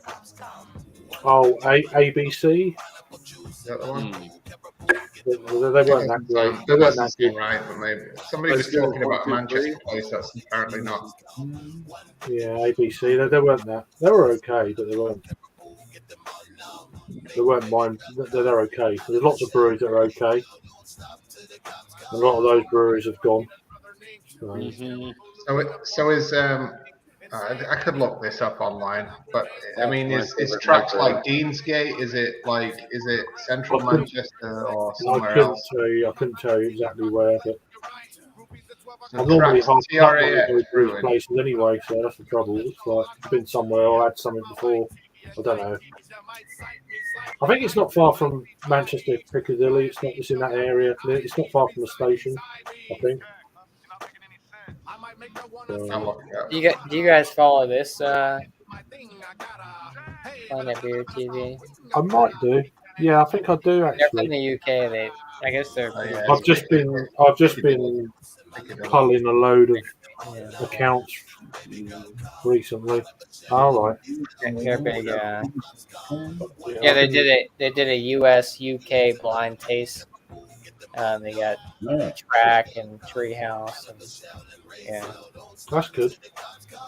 Oh, ABC. Is that the one? They weren't that great. They That weren't doesn't that seem good. right, but maybe somebody was talking about a Manchester place that's apparently not. Yeah, ABC. They weren't that. They were okay, but they weren't. They weren't mine. They're okay. There's lots of breweries that are okay. A lot of those breweries have gone. So is I could look this up online, but I mean, my is favorite tracks micro. like Deansgate? Is it central I couldn't- Manchester or I somewhere couldn't else? tell you. I couldn't tell you exactly where, but So I'm normally tracks half nut when I TRAX go through Brewing. places anyway, so that's the trouble. It's like I've been somewhere or had something before. I don't know. I think it's not far from Manchester Piccadilly. It's in that area. It's not far from the station, I think. Do you guys follow this Planet Beer TV? I might do. Yeah, I think I do They're from actually. the UK. I guess they're. Oh, yeah, I've just been culling a load of accounts recently. All right. They're big. Yeah, they did it. They did a US UK blind taste. They got Track and Treehouse, and yeah, That's good.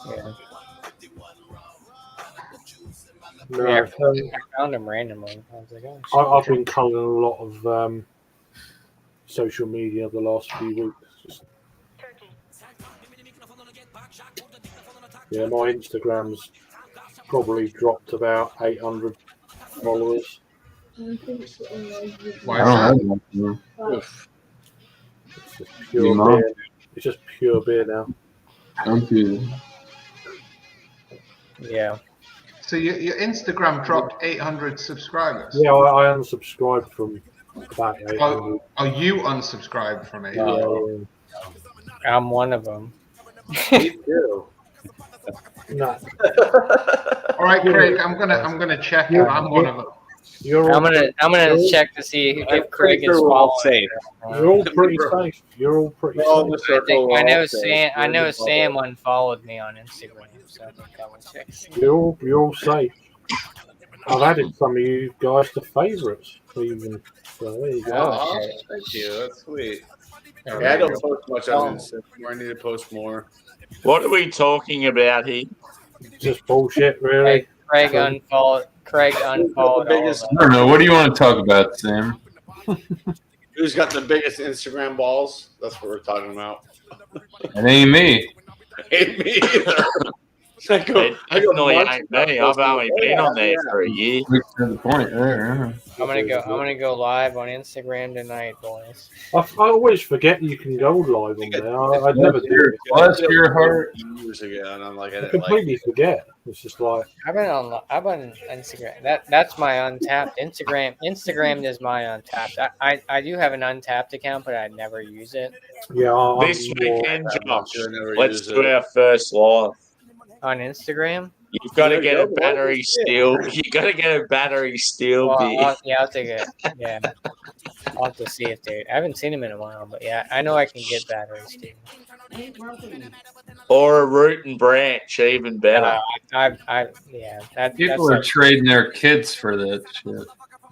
yeah. No, Yeah, I found them randomly. I was like, oh, shit. I've been culling a lot of social media the last few weeks. Yeah, my Instagram's probably dropped about 800 followers. Why is that? It's just pure beer. It's just pure beer now. Yeah. So your Instagram dropped 800 subscribers. Yeah, I unsubscribed from about 800. Oh, you unsubscribed from it. Yeah. I'm one of them. Me too. No. All right, Craig. I'm gonna check if I'm one of them. I'm gonna check to see if Craig is following. You're all pretty safe. You're all pretty safe. I know Sam unfollowed me on Instagram, so I think I will check. You're all safe. I've added some of you guys to favourites even. So there you go. Oh, thank you. That's sweet. Yeah, I don't post much on Instagram. I need to post more. What are we talking about here? Just bullshit, really. Craig unfollowed. I don't know. What do you want to talk about, Sam? Who's got the biggest Instagram balls? That's what we're talking about. It ain't me. Ain't me either. It definitely ain't me. I've only been on there for a year. The point there. I'm gonna go live on Instagram tonight, boys. I always forget you can go live on there. I'd never do it. Bless your heart. Years ago, and I'm like, I I didn't completely forget. It's just like I've been on Instagram. That's my untapped Instagram. Instagram is my untapped. I do have an untapped account, but I never use it. Yeah. This weekend, Josh, let's do our first live. On Instagram? You've got to get a battery steel. You got to get a battery steel Well, beer. I'll take it. Yeah, I'll have to see if they. I haven't seen them in a while, but yeah, I know I can get batteries too. Or a root and branch, even better. People are trading their kids for that shit.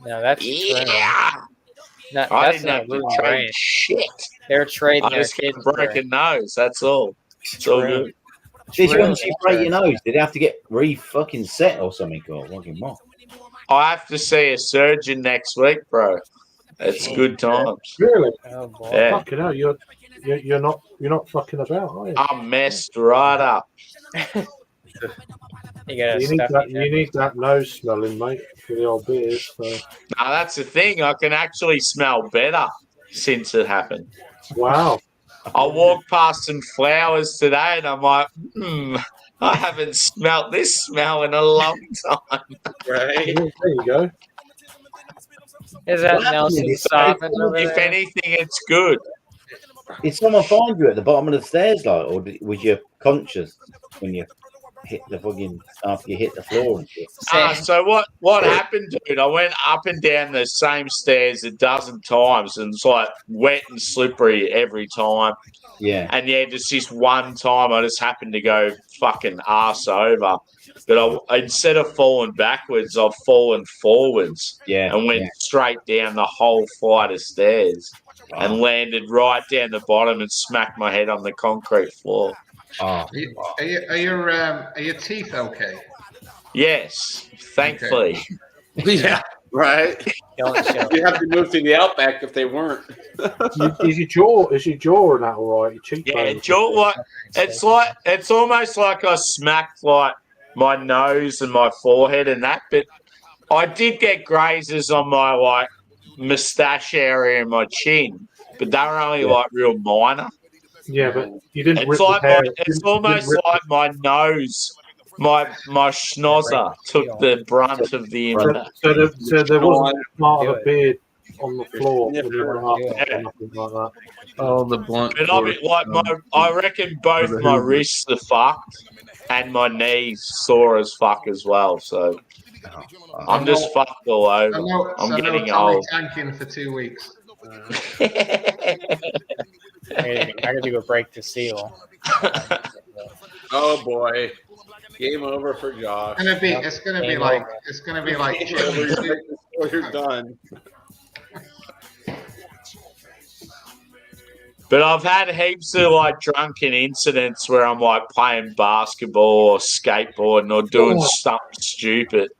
No, that's Yeah. No, I that's didn't not have to root trade branch. shit. They're trading I their just kids. got a broken nose. That's all. It's all True. good. Did you actually break your nose? Did you have to get fucking set or something? Or fucking what? I have to see a surgeon next week, bro. It's good times. really. Oh boy. Yeah. Fucking hell, you're not fucking about, are you? I'm messed right up. You need that nose smelling, mate, for the old beers. So. Now that's the thing. I can actually smell better since it happened. Wow. I walked past some flowers today, and I'm like, I haven't smelt this smell in a long time. Right? There you go. Is that Nelson Soffin over If there? anything, it's good. Did someone find you at the bottom of the stairs, like, or was you conscious when you hit the fucking after you hit the floor and shit? So what happened, dude? I went up and down the same stairs a dozen times, and it's like wet and slippery every time. Yeah. And yeah, just this one time, I just happened to go fucking arse over. But instead of falling backwards, I've fallen forwards. Yeah. And went straight down the whole flight of stairs and landed right down the bottom and smacked my head on the concrete floor. Oh. Are your teeth okay? Yes, thankfully. Yeah. Right. Don't show. You have to move to the outback if they weren't. Is your jaw and that all right? Your Yeah, cheekbones? jaw like it's almost like I smacked like my nose and my forehead and that, but I did get grazes on my like moustache area and my chin, but they were only like real minor. Yeah, but you didn't It's rip like the hair. it's almost like my nose, my schnozzer took the brunt of the impact. So there wasn't part of a beard on the floor when you went up or nothing like that. Oh, the blunt. But I mean, like I reckon both for the my Hoover. wrists are fucked and my knees sore as fuck as well. So I'm just fucked all over. I'm getting old. Tanking for 2 weeks. I gotta do a break to seal. Oh boy, game over for Josh. It's gonna be like You're done. But I've had heaps of like drunken incidents where I'm like playing basketball or skateboarding or doing something stupid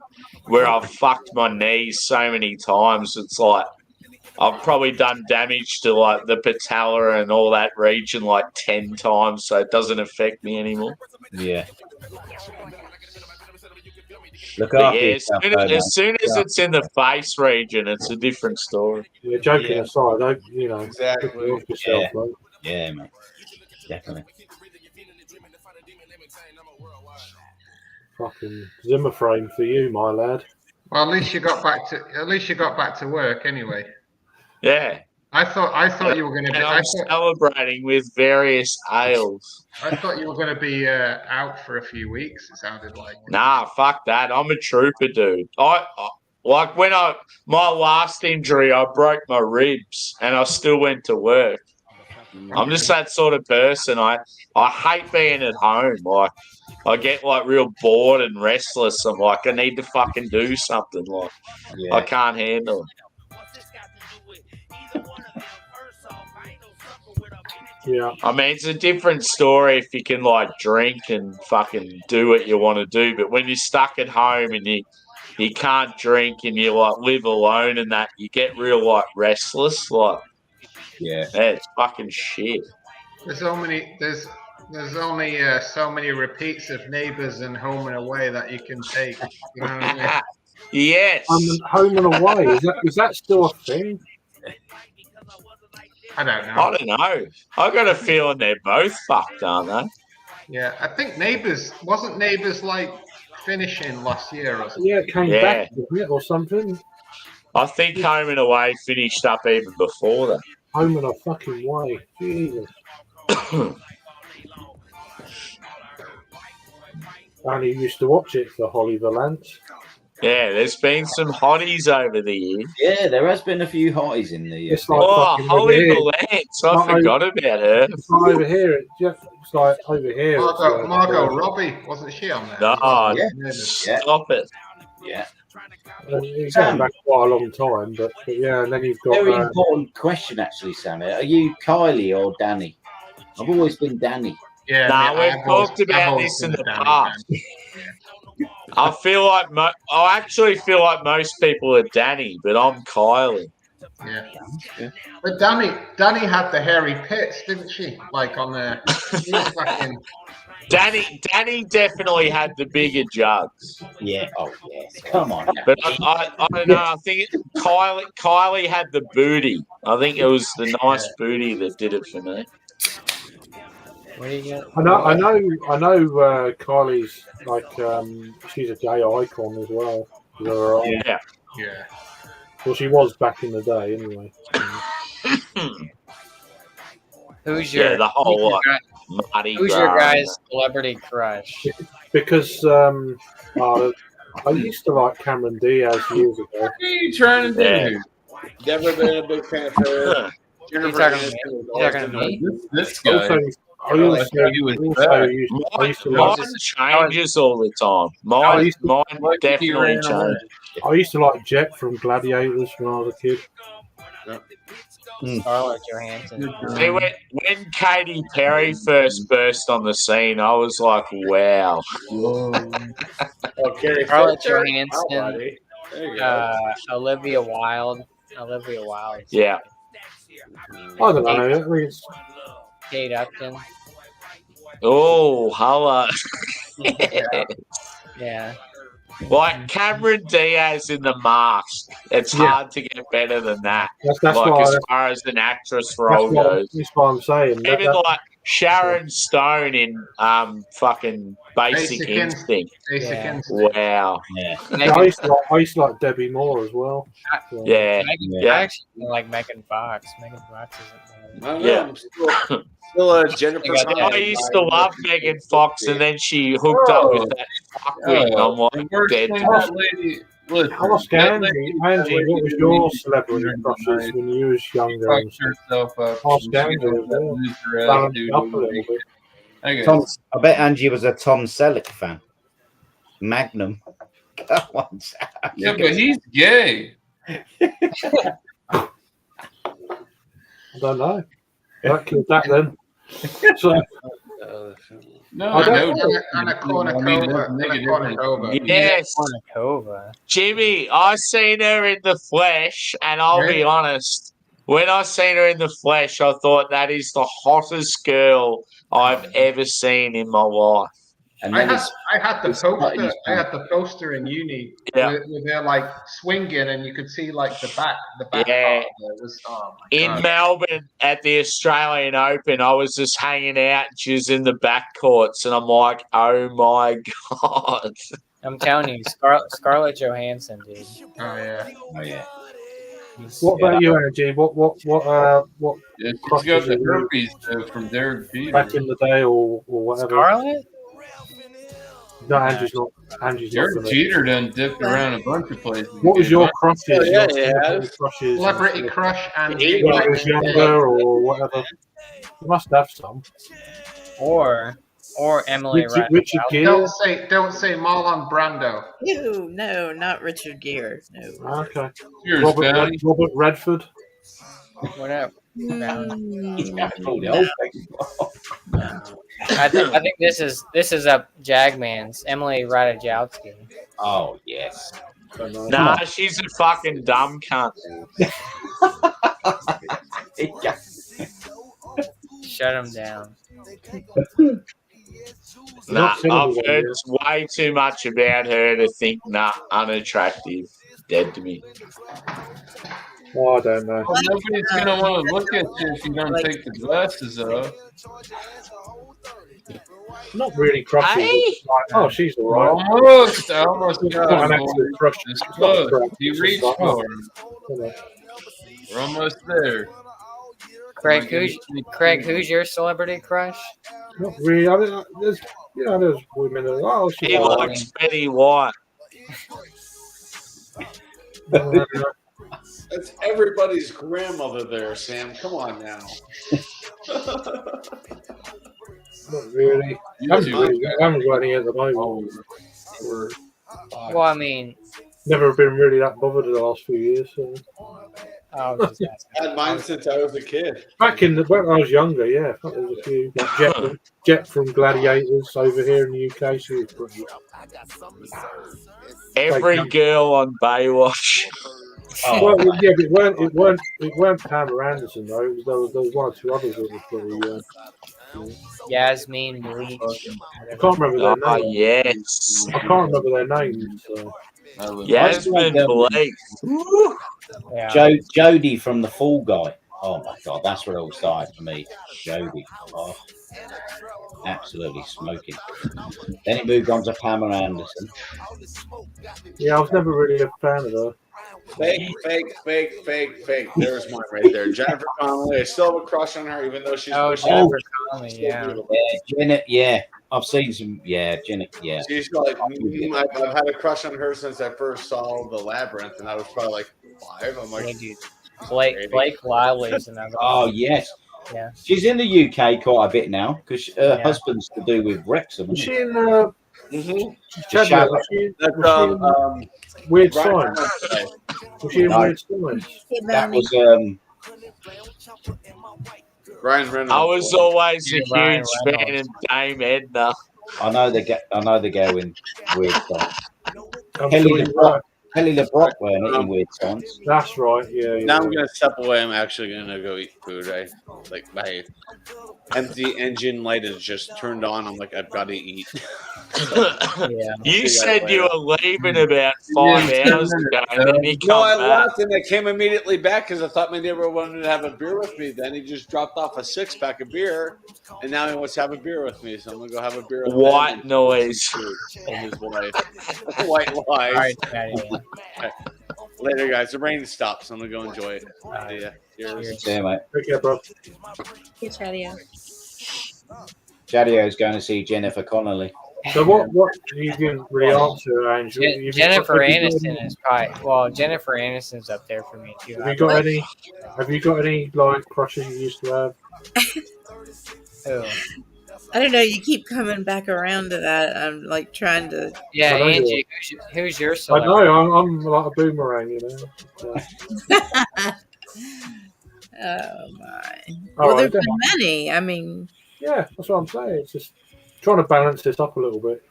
where I've fucked my knees so many times. It's like I've probably done damage to like the patella and all that region like 10 times, so it doesn't affect me anymore. Yeah. Look But after yeah, yourself, as soon as it's in the face region, it's a different story. Yeah, joking aside, Exactly. look after yourself, mate. Yeah, mate. Definitely. Fucking Zimmer frame for you, my lad. Well, at least you got back to work anyway. Yeah. I thought you were going to be. And I'm celebrating with various ales. I thought you were going to be out for a few weeks. It sounded like. Nah, fuck that. I'm a trooper, dude. I like when my last injury, I broke my ribs and I still went to work. I'm just that sort of person. I hate being at home. Like I get like real bored and restless. I'm like, I need to fucking do something. Like I can't handle it. Yeah. I mean, it's a different story if you can like drink and fucking do what you want to do. But when you're stuck at home and you can't drink and you like live alone and that, you get real like restless. Like, yeah, it's fucking shit. There's only so many repeats of Neighbours and Home and Away that you can take. You know what I mean? Yes. Home and Away, is that still a thing? I don't know. I don't know. I got a feeling they're both fucked, aren't they? Yeah, I think wasn't Neighbours like finishing last year or something? Yeah, it came back, didn't it, or something? I think Home and Away finished up even before that. Home and a fucking Way. Jesus. I only used to watch it for Holly Valance. Yeah, there's been some hotties over the years. Yeah, there has been a few hotties in the year. It's like Holly Valance. I forgot about her. It's not over here. It's like over here. Margot Robbie, wasn't she on there? No, stop it. Yeah. It's going back quite a long time, but yeah, and then you've got... Very important question, actually, Sammy. Are you Kylie or Danny? I've always been Danny. Yeah, we've talked about this in the past. I actually feel like most people are Danny, but I'm Kylie. Yeah. But Danny had the hairy pits, didn't she? Like on the fucking... Danny definitely had the bigger jugs. Yeah. Oh yes. Come on. But I don't know. I think Kylie had the booty. I think it was the nice booty that did it for me. I know. Kylie's like she's a gay icon as well. Yeah. Well, she was back in the day, anyway. Who's your the whole Mardi Who's Gras. your guy's celebrity crush? Because I used to like Cameron Diaz years ago. What are you trying to do? Never been a big fan of her. You talking to me? This guy. Also, I used to like. Mine changes all the time. Mine definitely changes. I used to like Jet from Gladiators when I was a kid. Scarlett Johansson. See, when Katy Perry first burst on the scene, I was like, wow. Scarlett Johansson. There you go. Olivia Wilde. Olivia Wilde. Yeah. I don't know. I mean, it's, Kate Upton. Oh, holla. Yeah. Like Cameron Diaz in The Mask. It's Yeah. hard to get better than that. That's like why as I- far as an actress role goes. That's what I'm saying. Even like Sharon Stone in fucking Basic Basic Instinct. Basic Yeah. Instinct. Wow. Yeah. Yeah, I used to like Debbie Moore as well. So, Yeah. I actually like Megan Fox. Megan Fox isn't. I don't Yeah. know. I'm still a Jennifer. I used to love Megan Fox, and then she hooked up with that fuckwit, and I'm like, dead. That lady. Listen, How was that Angie? lady- Angie, what was your celebrity crushes when you was younger? Fucked herself up. Ask She Angie got as that well. loser ass Balance dude it up a over little there. bit. I Tom, guess. I bet Angie was a Tom Selleck fan. Magnum. Come on, Sam. Yeah, but he's gay. I don't know. That killed that then. So No, I don't no. know. Anna I mean, it doesn't make a difference. Kournikova. Yes. Kornikova. Jimmy, I seen her in the flesh, and I'll be honest, when I seen her in the flesh, I thought that is the hottest girl I've ever seen in my life. And I then had the it's cut poster. his I had the poster in uni Yeah. with her like swinging, and you could see like the back Yeah. part. It was oh my In God. Melbourne at the Australian Open, I was just hanging out, and she was in the back courts, and I'm like, oh my God. I'm telling you, Scarlett Johansson, dude. Oh yeah. Oh yeah. what about you, Angie? What Yeah, she's got crushes the you herpes from Derek Jeter. back in the day or whatever? Scarlett? No, Angie's not. Angie's not. Derek Gonna. Jeter done dipped around a bunch of places. What was your crushes? Oh, yeah, your yeah. celebrity crushes? Celebrity crush and When you was younger or whatever. You must have some. Or Emily Richard Ratajkowski. Gere. Don't say Marlon Brando. Ew, no, not Richard Gere. No. Okay. Cheers, Robert Redford. Whatever. He's got all the old people. I think this is up Jagman's Emily Ratajkowski. Oh yes. Nah, she's a fucking dumb cunt. Shut him down. Nah, I've heard way too much about her to think, nah, unattractive. Dead to me. Oh, I don't know. Well, nobody's gonna want to look at you if you don't take the glasses off. Not really crushes. It's like, oh, she's all right. Almost, I almost It's got not an him. actual crush. It's It's not close. a crush. You It's reached just like, for oh, him. you know. We're almost there. Craig, who's your celebrity crush? Not really. I mean, there's women that oh, she's He all right. likes Betty White. That's everybody's grandmother there, Sam. Come on now. Not really. I haven't got any at the moment. Well, I mean, Never been really that bothered in the last few years. So. I was just asking. I had mine since I was a kid. Back in when I was younger, yeah, I thought there was a few. Like Jet from Gladiators over here in the UK. She was pretty. Every girl on Baywatch. Well, yeah, but it weren't Pamela Anderson though. There was one or two others that were pretty. Yasmin Bleach. I can't remember their Oh, names. yes. I can't remember their names. So. Yasmin Bleach. Yeah. Jodie from The Fall Guy. Oh my God, that's where it all started for me. Jodie. Oh, absolutely smoking. Then it moved on to Pamela Anderson. Yeah, I was never really a fan of her. Fake. There's mine right there. Jennifer Connelly. I still have a crush on her, even though she's Jennifer Connelly, yeah. Janet, yeah. I've seen some, yeah, Janet, yeah. She's like, I've had a crush on her since I first saw The Labyrinth, and I was probably like 5. I'm like, yeah, dude. Blake Lively's another. Oh, yes. Yeah. She's in the UK quite a bit now because her husband's to do with Wrexham. Was Isn't she it? in That's Weird Ryan Science? Reynolds. Was she in No. Weird Science? That was Ryan Reynolds. I was always a Ryan huge fan Reynolds. of Dame Edna. I know the girl in Weird Science. I'm sure you're right. Kelly LeBrock wearing it in weird times. That's right. Yeah. Now I'm gonna step away. I'm actually gonna go eat food. My empty engine light is just turned on. I'm like, I've got to eat. You said you were leaving about 5 hours ago, and then you No, I come back. left and I came immediately back because I thought my neighbor wanted to have a beer with me. Then he just dropped off a 6-pack of beer, and now he wants to have a beer with me. So I'm gonna go have a beer with him White and noise. and his wife. White lies. All right, Okay. Later, guys. The rain stops. I'm gonna go enjoy it. See ya. Cheers. Yeah, mate. Take care, bro. Hey, Chadio. Chadio's going to see Jennifer Connelly. So what you didn't really answer, Angel? Jennifer Aniston is probably Jennifer Aniston's up there for me too. Have you got any? Have you got any like crushes you used to have? Who? I don't know. You keep coming back around to that. I'm like trying to. Yeah, I know Angie, who's your I celebrity? know. I'm like a boomerang, you know. Oh my! All Well, right, there's then. been many. I mean, Yeah, that's what I'm saying. It's just trying to balance this up a little bit.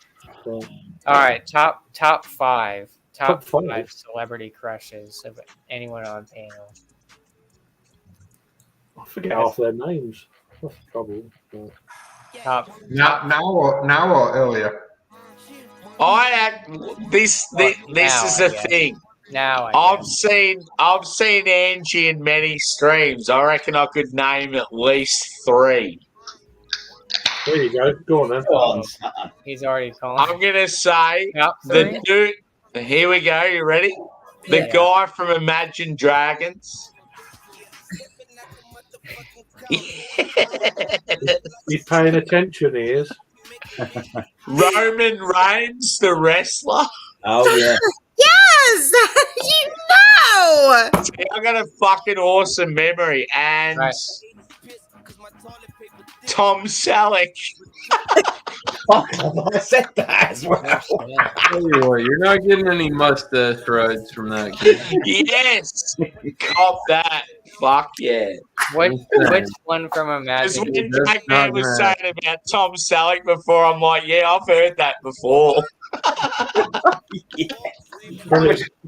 So, All right, top five Top five? celebrity crushes of anyone on panel. I forget half their names. That's the trouble. But... Top. Now or earlier? This now, is I the guess. thing. Now I've seen Angie in many streams. I reckon I could name at least 3. There you go. Go on then. He's already calling. I'm gonna say Top the 3? dude. Here we go. You ready? The Yeah. guy from Imagine Dragons. He's paying attention. He is. Roman Reigns, the wrestler. Oh yeah. yes, you know. See, I got a fucking awesome memory, and Tom Selleck. I said that as well. Tell you what, you're not getting any mustache rides from that kid. Yes, cop that. Fuck yeah. Which one from Imagine? Because when Jack Man was saying about Tom Selleck before, I'm like, yeah, I've heard that before.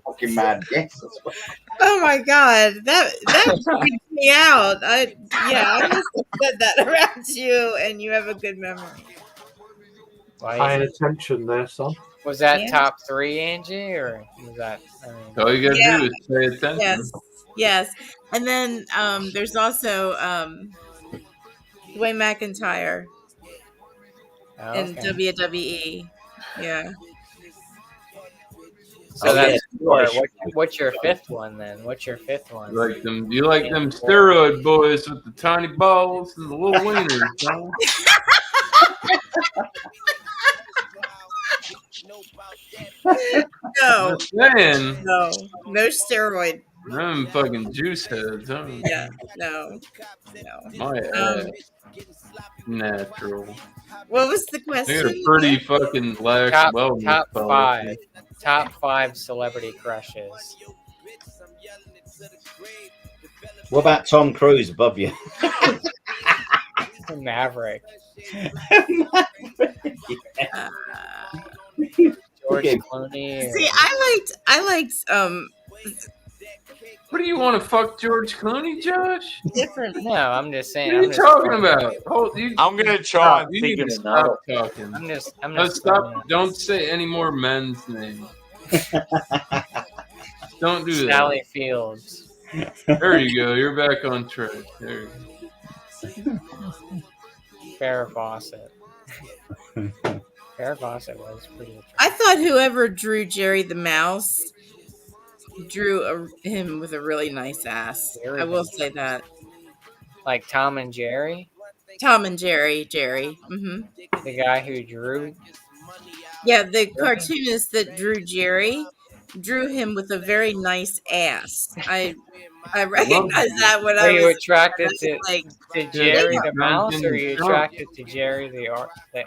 Fucking mad guess. Oh my god, that freaked me out. I must have said that around you, and you have a good memory. Paying attention there, son. Was that Yeah. top 3, Angie, or was that? All you gotta Yeah. do is pay attention. Yes, and then there's also Dwayne McIntyre in WWE. Yeah. So that's 4. What's your 5th one then? What's your 5th one? You like them steroid boys with the tiny balls and the little wieners, huh? No, Man, no steroid. them fucking juice heads, huh? Yeah, no. My ass. Natural. What was the They question? got a pretty fucking lax Top wellness policy. 5. Top 5 celebrity crushes. What about Tom Cruise above you? Maverick. George Okay. Clooney. See, I liked What do you want to fuck George Clooney, Josh? different. No, I'm just saying. What are you talking about? I'm gonna try and You think need of to another. stop talking. I'm just No, stop. Don't say any more men's names. Don't do that. Sally Fields. There you go. You're back on track. There you go. Farrah Fawcett. Farrah Fawcett was pretty attractive. I thought whoever drew Jerry the Mouse drew him with a really nice ass. Jerry I will the say that. Like Tom and Jerry, Tom and Jerry. Mm-hmm. the guy who drew. Yeah, the cartoonist that drew Jerry drew him with a very nice ass. I recognized that when Are I you was attracted to like Jerry the Yeah. mouse, or are you attracted to Jerry the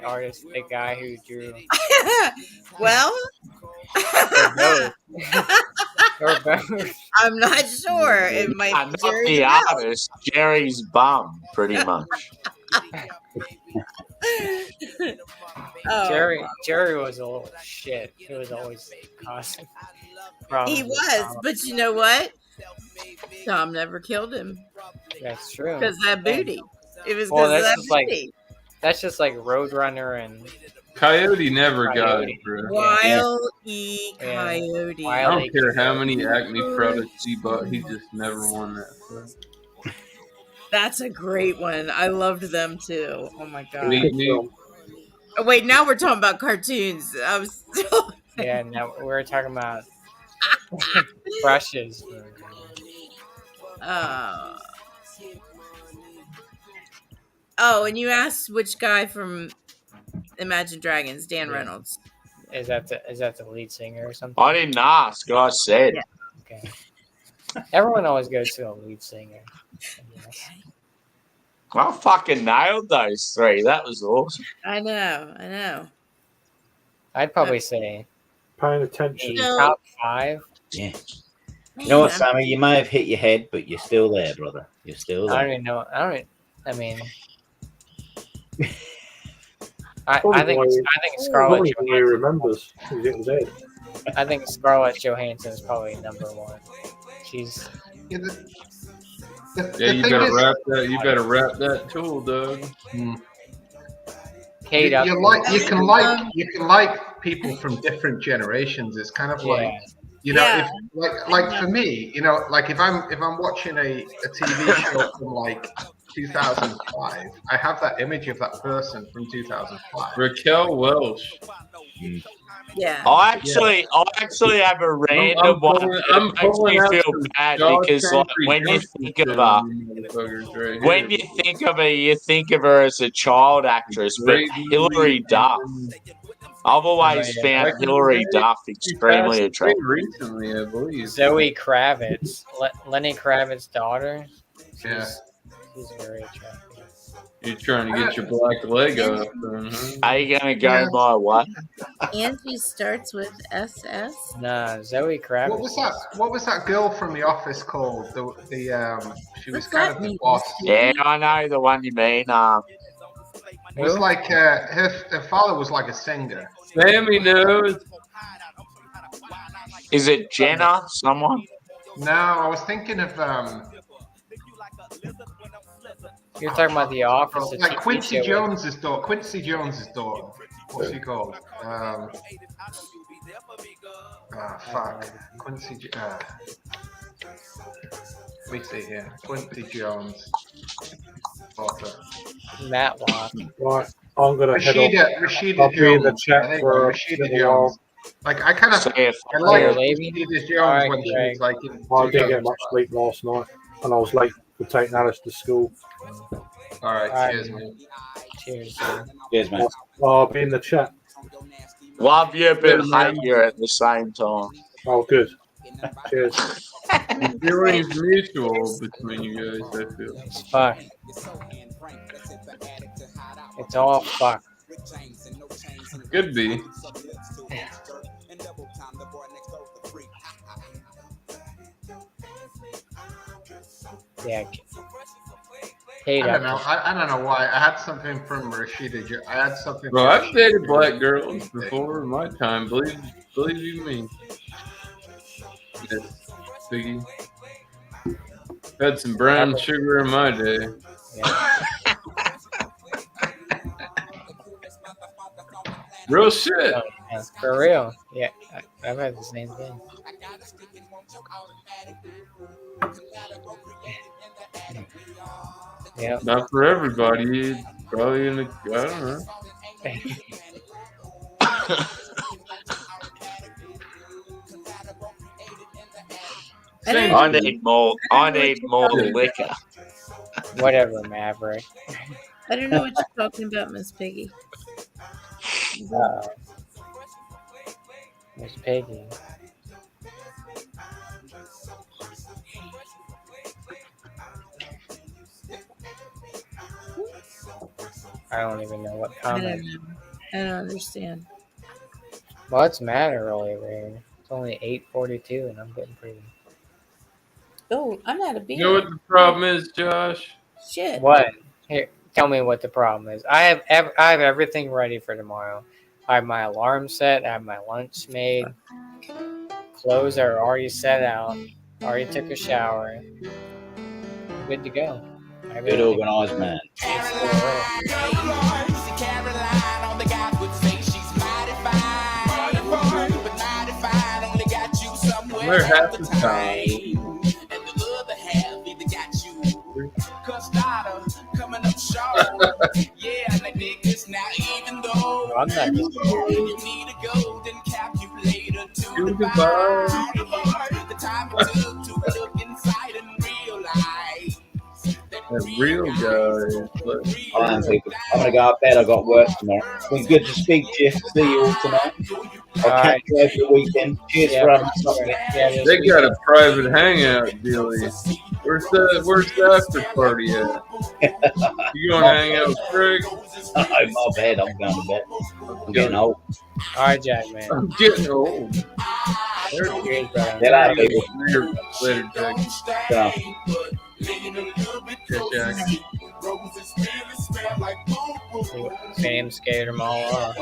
artist, the guy who drew? well, Or both. Or both. I'm not sure. It might be Not Jerry the the Mouse. artist, Jerry's bum, pretty much. Oh, Jerry was a little shit. He was always causing problems. he with was, Tom. but you know what? Tom never killed him That's true. because that booty. It was Well, because of that's that just like booty. that's just like Roadrunner and Coyote never got it, Coyote. bro. Wile E. Yeah. Coyote. I don't care how many acne products he bought, he just never won that fight. That's a great one. I loved them too. Oh my god. Sweet Meat. Oh, wait, now we're talking about cartoons. I was still. Yeah, now we're talking about brushes. Oh, and you asked which guy from Imagine Dragons, Dan Reynolds. Is that the lead singer or something? I didn't ask. I said. Yeah. Okay. Everyone always goes to a lead singer. I fucking nailed those three. That was awesome. I know. I'd probably say Paying attention. top 5. Yeah. You know what, Sammy? You may have hit your head, but you're still there, brother. You're still there. I don't even know. I mean, I think Scarlett Johansson remembers. He hit his head. I think Scarlett Johansson is probably number 1. She's Yeah, You better wrap that tool, Doug. Kate you can like people from different generations. It's kind of like if like for me, like if I'm watching a TV show from like 2005, I have that image of that person from 2005. Raquel Welch. Yeah. I actually have a random one. It makes me feel bad because like when you think of her, you think of her as a child actress, but Hilary Duff. I've always found Hilary Duff extremely attractive. Recently, I believe. Zoe Kravitz, Lenny Kravitz's daughter. She's very attractive. You're trying to get your black leg up. Are you gonna go my way? Angie starts with SS. Nah, Zoe Kravitz. What was that girl from The Office called? She was kind of the boss. Yeah, I know the one you mean. It was like her father was like a singer. Sammy knows. Is it Jenna? Someone? No, I was thinking of You're talking about The Office. like Quincy Jones's daughter. Quincy Jones's daughter. What's she called? Fuck. Quincy. Let me see here. Quincy Jones. Daughter. Matlock. Right, I'm gonna head off. Rashida I'll be in the Jones. chat for Rashida Jones. Like I kind of I like Rashida Jones when she was like in I didn't get much sleep last night, and I was late for taking Alice to school. All right, cheers, man. Cheers. Cheers, man. I'll be in the chat. Love you, but hate you at the same time. Oh, good. Cheers. Feelings mutual between you guys, I feel. It's fuck. It's all fuck. Could be. Yeah. I don't know. I don't know why. I had something from Rashida. I had something. Bro, I've dated black girls before in my time. Believe you me. Yes, Biggie. Had some brown sugar in my day. Yeah. Real shit. Oh, yeah, for real. Yeah, I've had the same thing. Yeah. Not for everybody. Probably in the, I don't know. I need more liquor. Whatever, Maverick. I don't know what you're talking about, Miss Piggy. Miss Piggy. I don't even know what I comment. don't understand. What's the matter over here? It's only 8:42 and I'm getting pretty. Oh, I'm out of beer. You know what the problem is, Josh? Shit. What? Here, tell me what the problem is. I have everything ready for tomorrow. I have my alarm set. I have my lunch made. Clothes are already set out. Already took a shower. Good to go. Good organised man. We're half the time. I'm not just A real guy. I am people. I'm gonna go to bed. I got work tomorrow. It's been good to speak to you. See you all tonight. I'll catch you over the weekend. Cheers for having something. They got a private hangout, Billy. Where's the after party at? You going to hang out with Craig? My bed. I'm going to bed. I'm getting old. All right, Jack, man. I'm getting old. Cheers, brother. Get out, people. Later, Jack. Yeah. Jack. Sam scared them all off.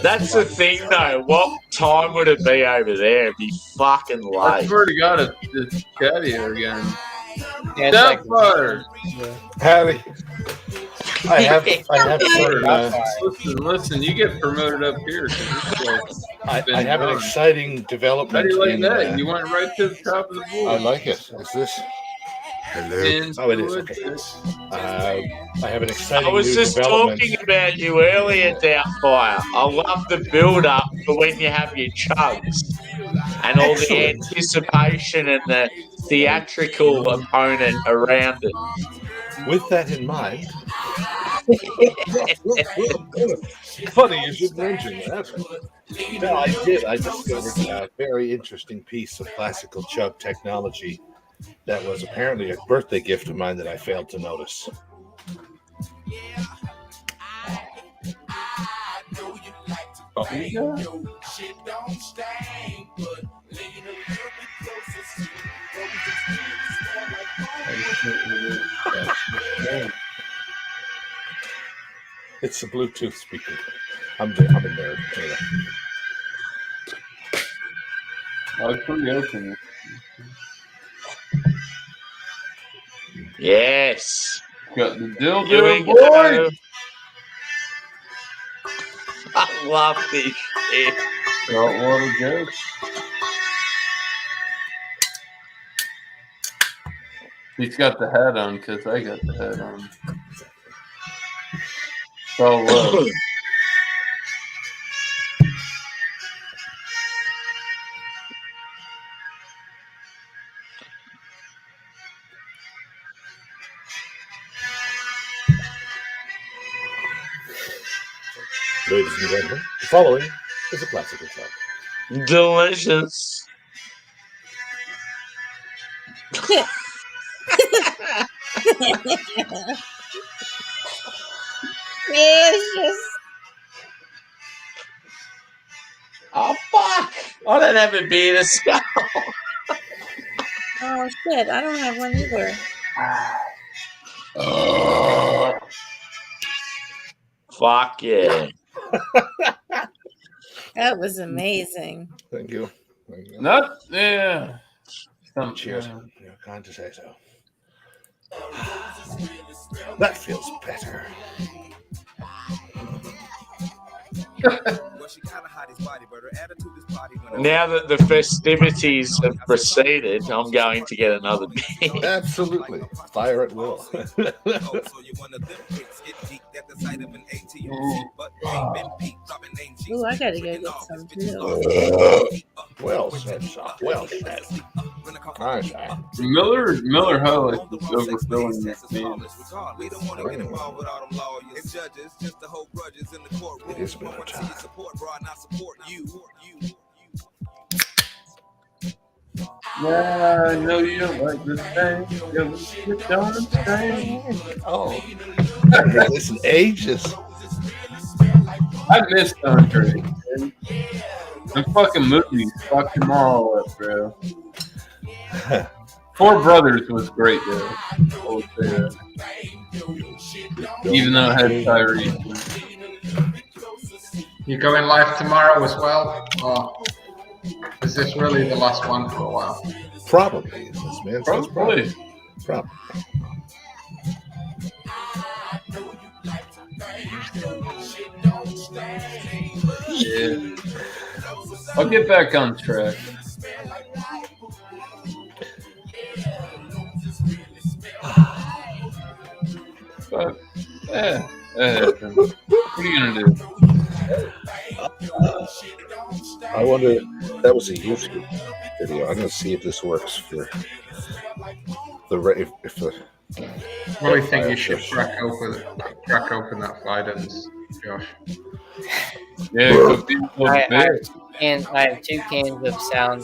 That's the thing, though. What time would it be over there? It'd be fucking late. I swear to God, it's catty again. Yeah, Doubtfire. Howdy. I have Listen, you get promoted up here. I have an exciting development. How do you like in, that? You went right to the top of the board. I like it. Is this? Hello. Oh, it is. Okay. I have an exciting I was new just development. talking about you earlier, Doubtfire. I love the build-up for when you have your chugs and all the anticipation and the theatrical opponent around it. With that in mind, funny you should mention that. No, I did. I discovered a very interesting piece of classical chug technology that was apparently a birthday gift of mine that I failed to notice. It's a Bluetooth speaker. I'm a nerd. Anyway. I'll pretty open it. Yes. Got the dildo. Here we go. I love this shit. Saltwater jokes. He's got the hat on because I got the hat on. So love. Ladies and gentlemen, the following is a classical chug. Delicious. Delicious. Oh, fuck. I don't have a beer to skull. Oh shit! I don't have one either. Fuck yeah. That was amazing. Thank you. Not yeah. Cheers. You're kind to say so. That feels better. Now that the festivities have proceeded, I'm going to get another beer. Absolutely. Fire at will. Ooh, I gotta go get some too. Well said, son. Well said. Nice. Miller High Life is overfilling this beer. It is Miller time. Yeah, I know you don't like this thing. You don't understand. Oh. I haven't heard this in ages. I missed Andre. Man. The fucking movies fucked them all up, bro. Four Brothers was great, though. I would say that. Even though it had Tyrese. You going live tomorrow as well? Or is this really the last one for a while? Probably. This man says probably. Probably. Yeah. I'll get back on track. But, yeah, that happens. What are you going to do? I wonder, that was a YouTube video. I'm going to see if this works for the if the. What do you think you should crack open that Fidens, Josh? Yeah, I have 2 cans of sound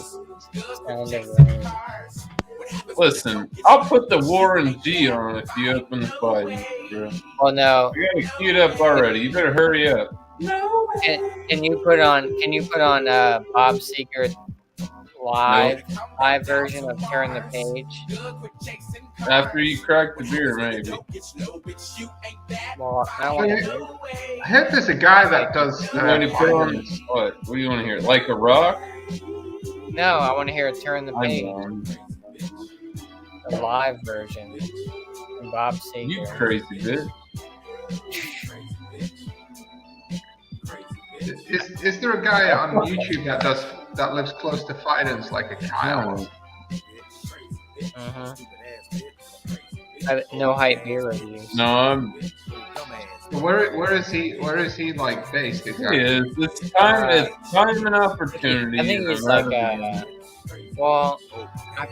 of rain. Listen, I'll put the Warren G on if you open the fight, bro. Oh no! I got it queued up already. You better hurry up. Can you put on Bob Seger live version of Turn the Page? After you crack the beer, maybe. Well, I heard there's a guy that does. What do you want to hear? Like a rock? No, I want to hear Turn the Page. A live version from Bob Seger. You crazy bitch. Is there a guy on YouTube that lives close to Fidens like a child? No hype beer reviews. No, I'm. Where is he like based exactly? It's time and opportunity. I think he's like well, I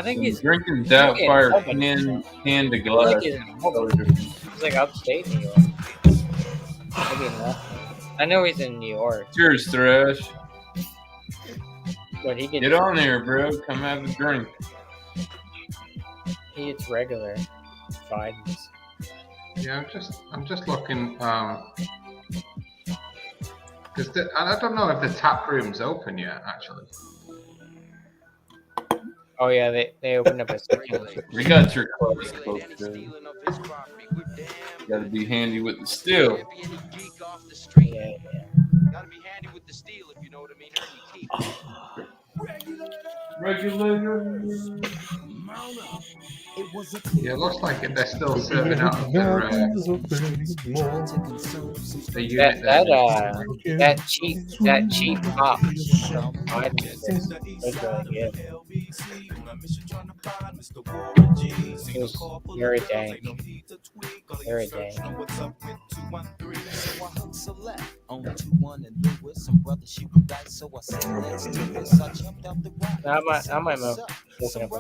think he's drinking Doubtfire can to glass. He's like upstate New York. Maybe not. I know he's in New York. Cheers, Thrash. But he gets, get on there, bro. Come have a drink. He gets regular Fidens. Yeah, I'm just looking. Because I don't know if the tap room's open yet, actually. Oh yeah, they opened up a second. We got your clothes, folks. Got to be handy with the steel. Yeah. Gotta be handy with the steel, if you know what I mean. Regulator. Yeah, it looks like they're still serving out their unit. That cheap pop. Was really good. It was very dang. Very dang. I might move. Looking up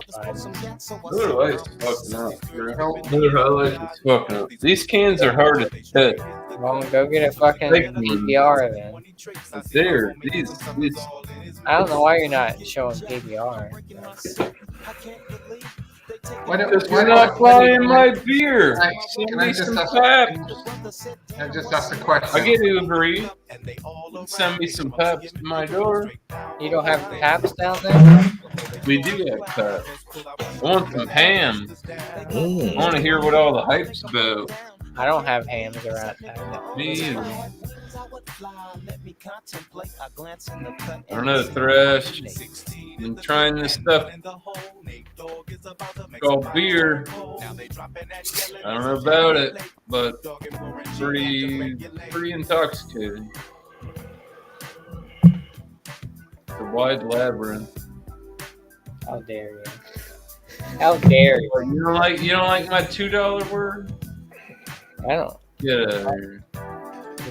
These cans are hard to hit. Well, go get a fucking PBR then. There, these. I don't know why you're not showing PBR. Because you're not buying my beer. Can I just ask a question? I get Uber Eats. Send me some Peps to my door. You don't have Peps down there? We do have Peps. I want some ham. I want to hear what all the hype's about. I don't have hams around town. Me either. I don't know, Thresh. Been trying this stuff called beer. I don't know about it, but pretty intoxicating. It's a wide labyrinth. How dare you? How dare you? You don't like my $2 word? I don't. Get out of here.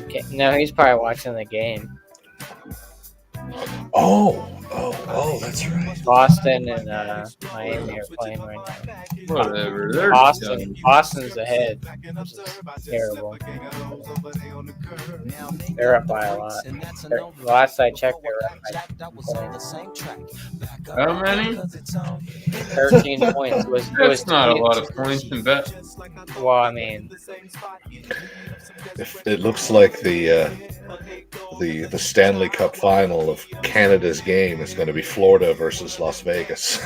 Okay. No, he's probably watching the game. Oh, that's right. Boston and Miami are playing right now. Whatever. Boston's ahead. Which is terrible. They're up by a lot. Last I checked, they were up by 2 points. How many? 13 points. That's not a lot of points in bet. Well, I mean, It looks like the Stanley Cup final of Canada's game is going to be Florida versus Las Vegas.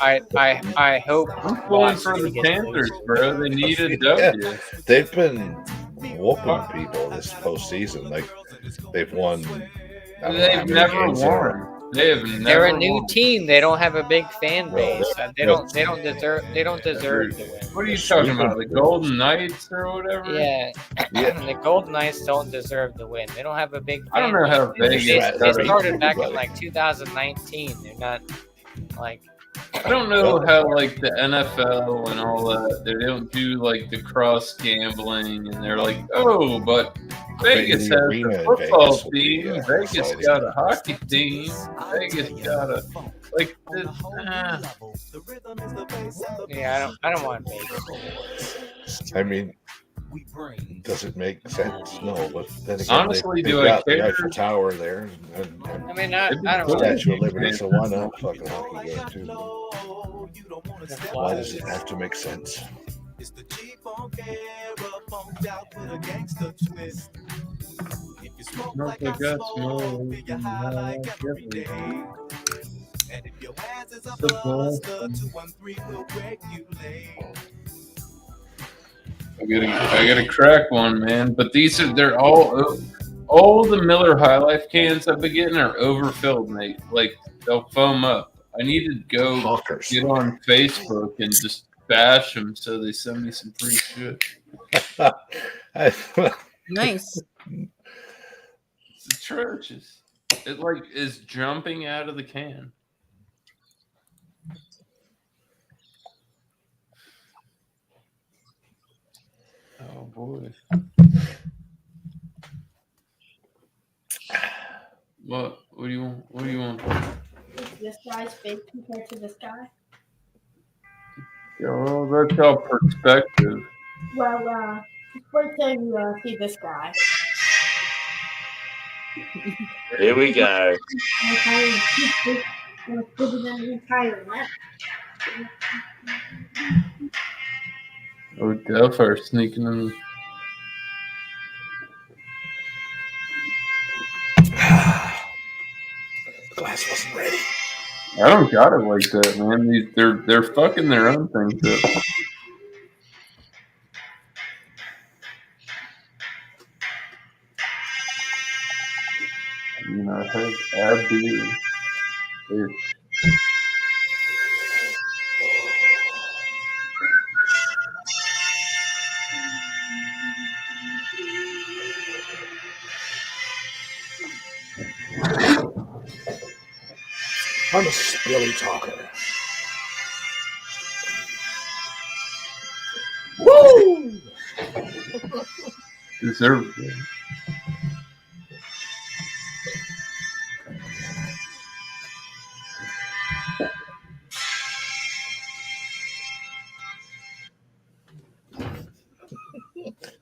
I hope. I'm pulling for the Panthers, bro. They need a W. Yeah, they've been whooping people this postseason. Like they've won. I don't know how They've many never games there are. won. They have never They're a new won. team. They don't have a big fan Well, base. They don't deserve. They don't deserve to win. What are you talking about? The Golden Knights or whatever? Yeah, Yeah. the Golden Knights don't deserve to win. They don't have a big. I don't fan know how base. Vegas They got it. started back in like 2019. They're not like. I don't know how like the NFL and all that, they don't do like the cross gambling, and they're like, oh, but Vegas the has arena a in football Vegas would be, team. Vegas exciting. got a hockey team. Vegas got a like. Yeah, I don't want Vegas. I mean, does it make sense? No, but then again, Honestly, they've do I got the care? Eiffel Tower there, and I mean, I don't want. Statue of Liberty, so why not a fucking hockey game too? Why does it have to make sense? I gotta crack one, man. But they're all the Miller High Life cans I've been getting are overfilled, mate. Like they'll foam up. I need to go get on Facebook and just bash them so they send me some free shit. Nice. It's atrocious. It like is jumping out of the can. Oh boy. What do you want? What do you want? Is this guy's face compared to this guy? Yeah, well, that's all perspective. Well, just wait till you see this guy. Here we go. Oh, Delphi sneaking in. The glass wasn't ready. I don't got it like that, man. They're fucking their own things up. You know, have our beer. I'm a spilly talker. Woo! Deserved it.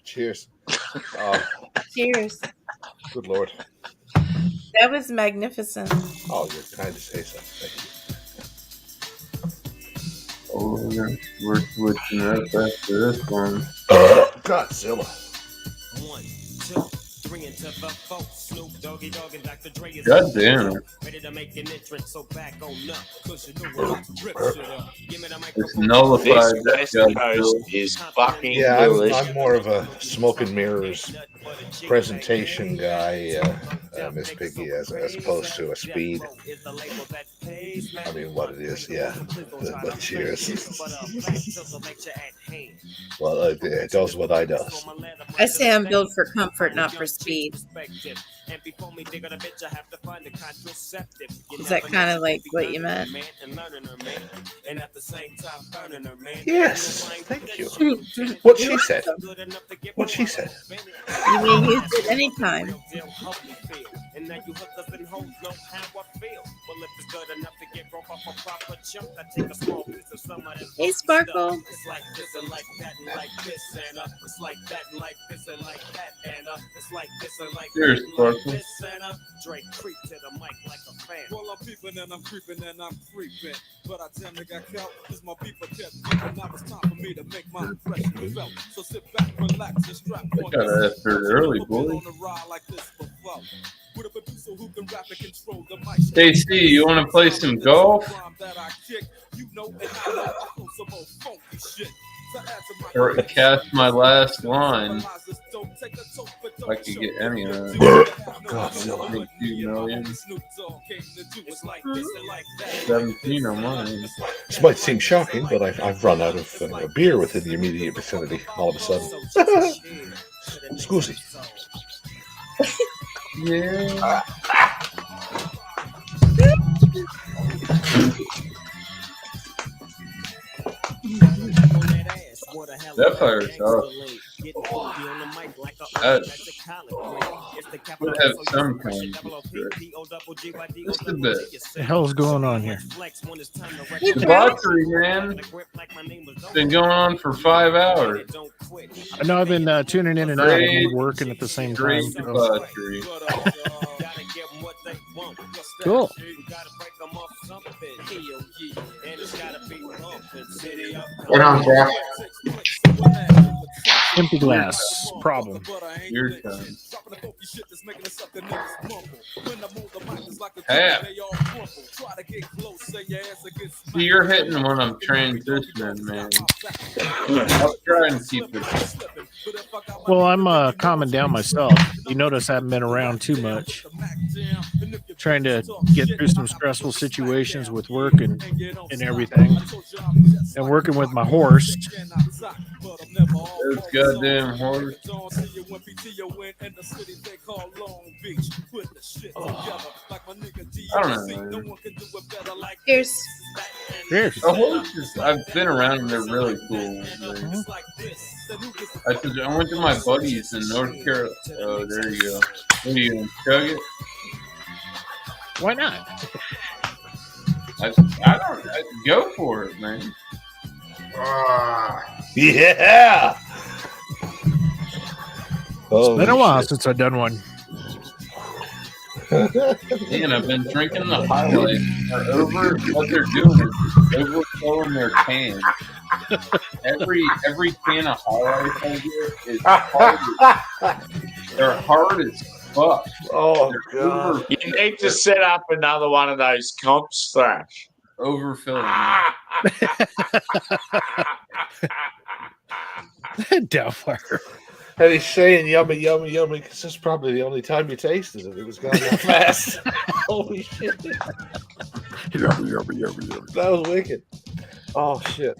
Cheers. Cheers. Good Lord. That was magnificent. Oh, you're kind to say so. Thank you. Oh, we're switching up after this one. Godzilla. 1, 2, 3 into the 4. Snoop Doggy Dogg and Dr. Dre is God damn. ready to make an entrance, so back on up. Cause you know we're about to rip shit up. Give me the It's microphone. nullified. This West Coast is fucking Yeah, delicious. I'm more of a smoke and mirrors presentation guy, Miss Piggy, as opposed to a speed. I mean, what it is, yeah. But cheers. Well, it does what I does. I say I'm built for comfort, not for speed. Is that kind of like what you meant? Yes, thank you. What she said. What she said. You may use it anytime. Hey, Sparkle. It's like this and like that and like this and it's like that and like this and like that and it's like this and like Cheers, that and Sparkle. like this and Drake creep to the mic like a fan. Well, I'm peeping and I'm creeping and I'm creeping, but I damn near got caught because my people kept creeping. Now it's time for me to make my impression felt. So sit back, relax, and strap I on. gotta ask her early, boy. On the ride like this before. With a producer who can rap and control the mic. Stacy, you want to play some golf? That I kick, you know, and I know I know some old funky shit. Or cast my last line. If I could get any of that. Godzilla. 2 million. 17 on mine. This might seem shocking, but I've run out of beer within the immediate vicinity all of a sudden. Scusi. Yeah. That fire's off. That would have some kind of just a bit. What the hell's going on here? Debauchery, man. It's been going on for 5 hours. I know I've been tuning in and out and working at the same time. Great debauchery. Cool. What on, Jeff? Empty glass problem. Your time. Half. See, you're hitting when I'm transitioning, man. I'll try and keep it. Well, I'm calming down myself. You notice I haven't been around too much. Trying to get through some stressful situations with work and everything. And working with my horse. Those goddamn horse. I don't know. Cheers. Cheers. The horses, I've been around them. They're really cool. I went to my buddies in North Carolina. Oh, there you go. What are you going to chug it? Why not? I don't. Go for it, man. Yeah. It's been a while since I've done one. Man, I've been drinking the highlight. Over what they're doing is overflowing their can. Every can of highlight I get is hard. They're hard as fuck. Oh god! You need to set up another one of those comps, Thrash. Overfilling. Doubtfire. And he's saying yummy, yummy, yummy, because this is probably the only time you tasted it. It was gone that fast. Holy shit. Yummy, yummy, yummy, yummy. That was wicked. Oh, shit.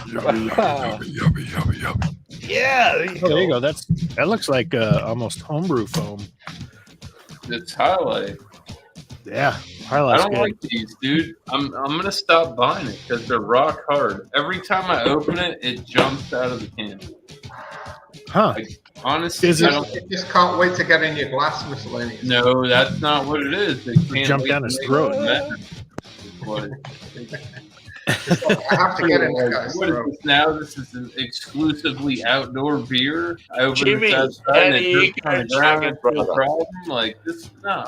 Yummy, yummy, yummy, yummy, yummy. Yeah, there you go. There you go. That looks like almost homebrew foam. It's highlight. Yeah, I highlight's don't good. like these, dude. I'm gonna stop buying it because they're rock hard. Every time I open it, it jumps out of the can. Huh? Like, honestly, You just can't wait to get in your glass miscellaneous. No, that's not what it is. They can't jump wait down to his make throat. it matter. What I have to get in that guy's What is throat. this now? This is an exclusively outdoor beer. I open Jimmy, it outside how and do it you drips on the go ground. chugging, It's no brother? problem. Like this, no.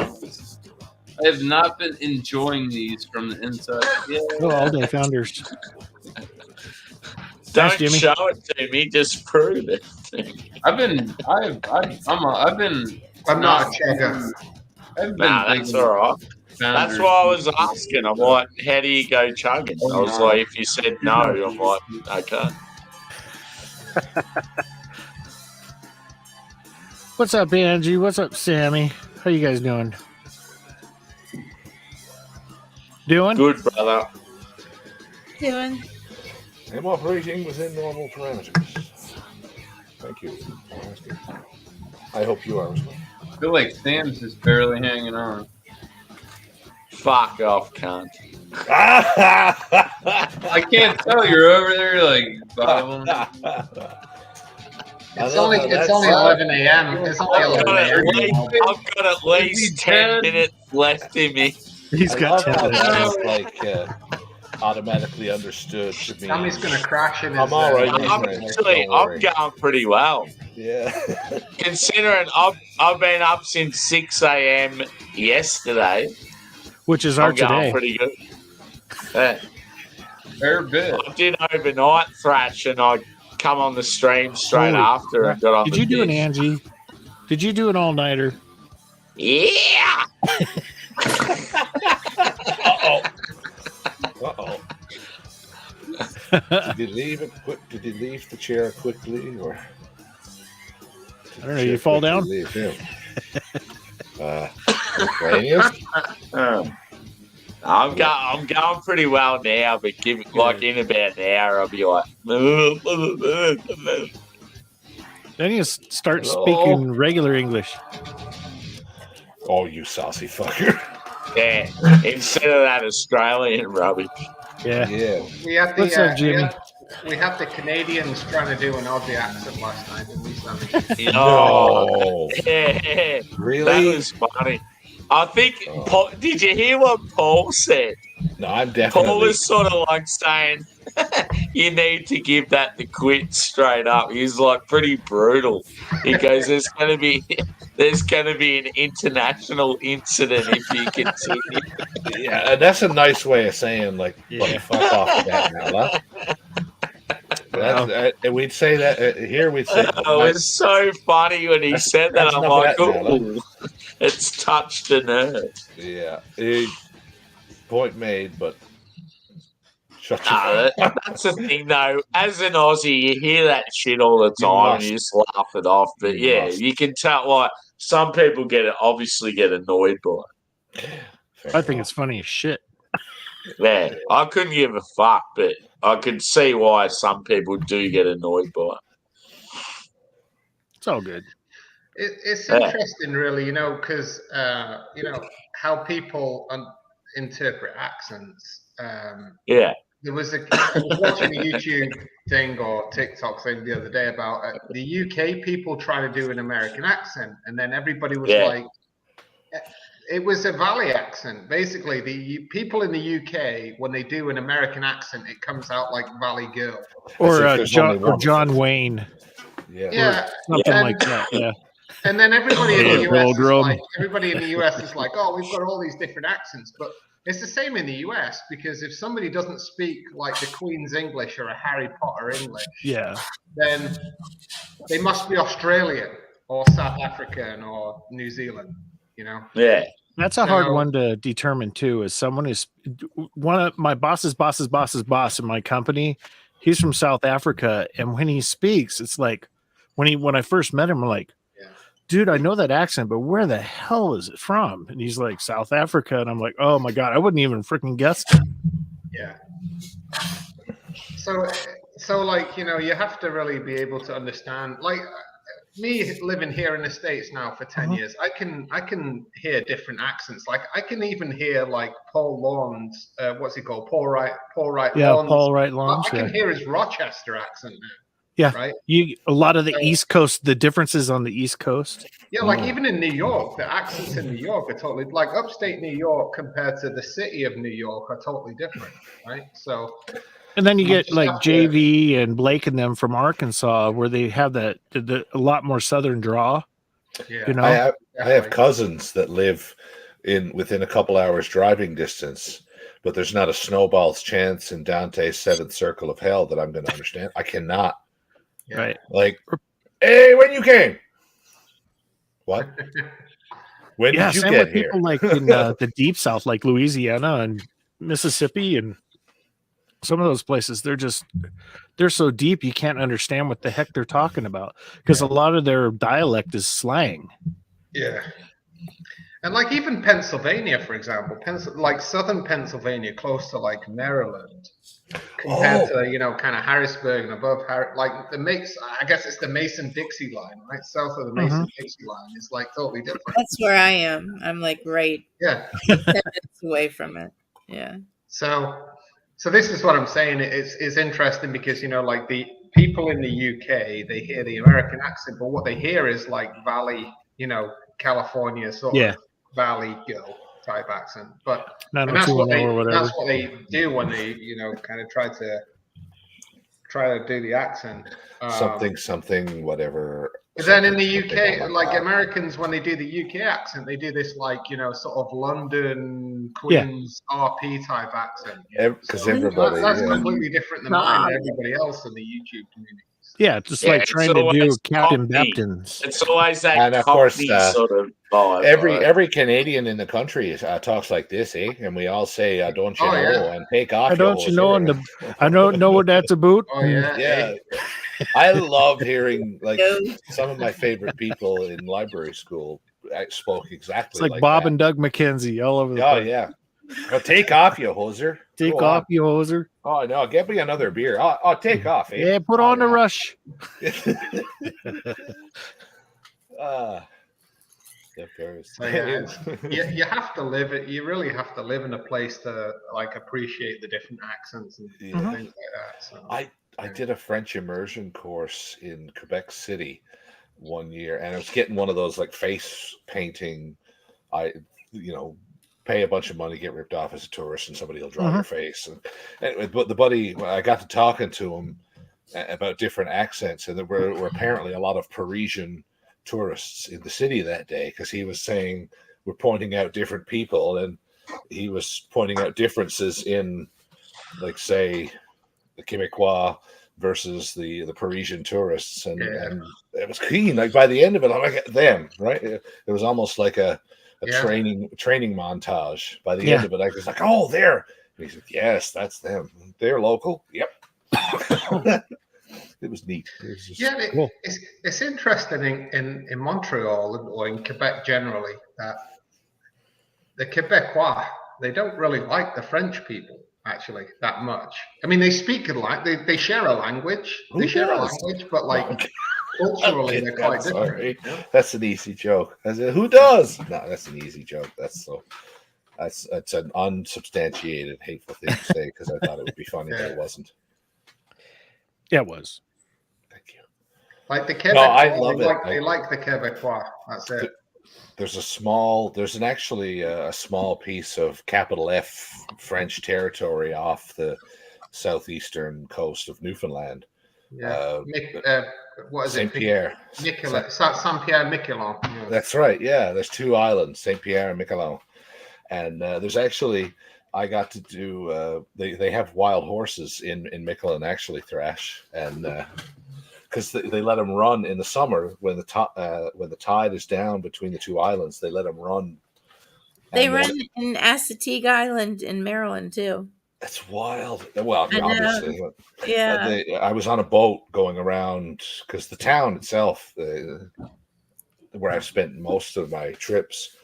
I have not been enjoying these from the inside. Yeah. Oh, all day founders. Don't Thanks, Jimmy. show it to me. Just prove it. I'm not a chugger. Nah, that's all right. That's why I was asking. I'm like, how do you go chugging? I was like, if you said no, I'm like, okay. What's up, Angie? What's up, Sammy? How you guys doing? Doing? Good, brother. Doing. I'm operating within normal parameters. Thank you for asking. I hope you are as well. I feel like Sam's just barely hanging on. Fuck off, cunt. I can't tell. You're over there like bobbling. It's only 11 a.m. It's only 11 a.m. I've got at least 10 minutes left in me. He's got 10 minutes. Like automatically understood to me. Sammy's gonna crash in his. I'm all right. I'm actually, I'm going pretty well. Yeah. Considering I've been up since 6 a.m. yesterday. Which is I'm our going today. pretty good. Yeah. Fair bit. I did overnight thrash and I come on the stream straight Holy after crap. and got on Did the you do an dish. Angie? Did you do an all-nighter? Yeah. Uh-oh. Did it even quit? Did Did you leave the chair quickly, or I don't know. You fall down. Leave him. Miscellaneous? I'm going pretty well now, but like in about an hour, I'll be like. Then you start speaking regular English. Oh, you saucy fucker! Yeah, instead of that Australian rubbish. Yeah. We had the What's up, Jimmy? we had the Canadians trying to do an Aussie accent last night, and we savaged. No. Yeah. Really? That was funny. I think. Paul, did you hear what Paul said? No, I'm definitely. Paul was sort of like saying, "You need to give that the quit straight up." He's like pretty brutal. He goes, "There's going to be an international incident if you continue." Yeah, that's a nice way of saying like, "Buddy, fuck off that now." And we'd say that here. We'd say, "Oh, it's so funny when he said that." I'm like, "Oh, it's touched a nerve." Yeah, point made, but shut that's the thing, though. As an Aussie, you hear that shit all the time, and you just laugh it off. But you can tell. Like some people obviously get annoyed by it. I think it's funny as shit. Yeah, I couldn't give a fuck, but I could see why some people do get annoyed by it. It's all good. It's interesting, really, because how people interpret accents. There was I was watching a YouTube thing or TikTok thing the other day about the UK people trying to do an American accent, and then everybody was like, it was a Valley accent. Basically, the people in the UK, when they do an American accent, it comes out like Valley Girl. Or John Wayne. Yeah. Something like that, yeah. And then everybody in the US is like, everybody in the US is like, oh, we've got all these different accents. But it's the same in the US, because if somebody doesn't speak like the Queen's English or a Harry Potter English, then they must be Australian or South African or New Zealand, Yeah. That's a hard one to determine too. As someone who's one of my boss's boss in my company, he's from South Africa, and when he speaks, it's like when I first met him, I'm like, dude, I know that accent, but where the hell is it from? And he's like, South Africa, and I'm like, oh my god, I wouldn't even freaking guess it. Yeah. So like, you have to really be able to understand, like. Me living here in the States now for 10 years, I can hear different accents. Like I can even hear like Paul Lawn's, what's he called? Paul Wright Lawn's. Paul Wright Lawn's. I can hear his Rochester accent now. Yeah, right. A lot of the East Coast, the differences on the East Coast. Yeah, like even in New York, the accents in New York are totally like upstate New York compared to the city of New York are totally different, right? So. And then you get like JV and Blake and them from Arkansas, where they have the a lot more Southern draw. Yeah, I have cousins that live within a couple hours driving distance, but there's not a snowball's chance in Dante's Seventh Circle of Hell that I'm going to understand. I cannot. Yeah. Right. Like, hey, when you came? What? When did you same get with here? people like in the deep South, like Louisiana and Mississippi and some of those places, they're so deep you can't understand what the heck they're talking about, because a lot of their dialect is slang. Yeah. And like even Pennsylvania, for example, like southern Pennsylvania, close to like Maryland, compared to kind of Harrisburg and above, like I guess it's the Mason-Dixie line, right? South of the Mason-Dixie line is like totally different. That's where I am. I'm like right 10 minutes away from it. Yeah. So this is what I'm saying. It's interesting because like the people in the UK, they hear the American accent, but what they hear is like Valley, California sort of Valley Girl type accent. But and that's what they do when they kind of try to do the accent. Something whatever. But then in the UK, like Americans, when they do the UK accent, they do this like sort of London Queens RP type accent. Because everybody that's completely different than mine and everybody else in the YouTube community. Yeah, just Yeah, like it's trying to do always Captain Cockney. Baptins. It's always that And of course, Cockney sort of vibe. right? every Canadian in the country talks like this, eh? And we all say, "Don't you Oh, know?" yeah. and take off. I don't your you know, hose, and I don't know what that's about. Oh, yeah. Yeah, I love hearing like some of my favorite people in library school spoke exactly It's like Bob that. and Doug McKenzie all over the Oh place. yeah. Well, take off, you hoser. Take Go off, on. you hoser. Oh no, get me another beer. Oh, take off, eh? Yeah, put on the rush. The Paris. So yeah, you have to live it. You really have to live in a place to like appreciate the different accents and things like that. So I did a French immersion course in Quebec City one year, and I was getting one of those like face painting. Pay a bunch of money, get ripped off as a tourist, and somebody will draw your face. And anyway, but the buddy, I got to talking to him about different accents, and there were apparently a lot of Parisian tourists in the city that day, because he was saying we're pointing out different people, and he was pointing out differences in, like, say, the Quebecois versus the Parisian tourists, and it was keen. Like by the end of it, I'm like them, right? It was almost like a training montage. By the end of it, I was like, oh, there. And he's like, yes, that's them. They're local. Yep. It was neat. It was just cool. It's interesting in Montreal or in Quebec generally that the Quebecois, they don't really like the French people actually that much. I mean, they speak like they share a language. But like culturally, they're quite different. That's an easy joke. I said, who does? No, that's an easy joke. That's an unsubstantiated, hateful thing to say because I thought it would be funny, but it wasn't. Yeah, it was. Like the Quebecois, I love it. They like the Quebecois. That's it. There's a small piece of capital F French territory off the southeastern coast of Newfoundland. Yeah. What is Saint Pierre. Saint Pierre Miquelon. Yeah. That's right. Yeah, there's two islands, Saint Pierre and Miquelon, and there's actually I got to do. They have wild horses in Miquelon, actually, Thrash, and because they let them run in the summer when the tide is down between the two islands, they let them run. They run in Assateague Island in Maryland too. That's wild. Well, obviously, yeah. I was on a boat going around because the town itself, where I've spent most of my trips,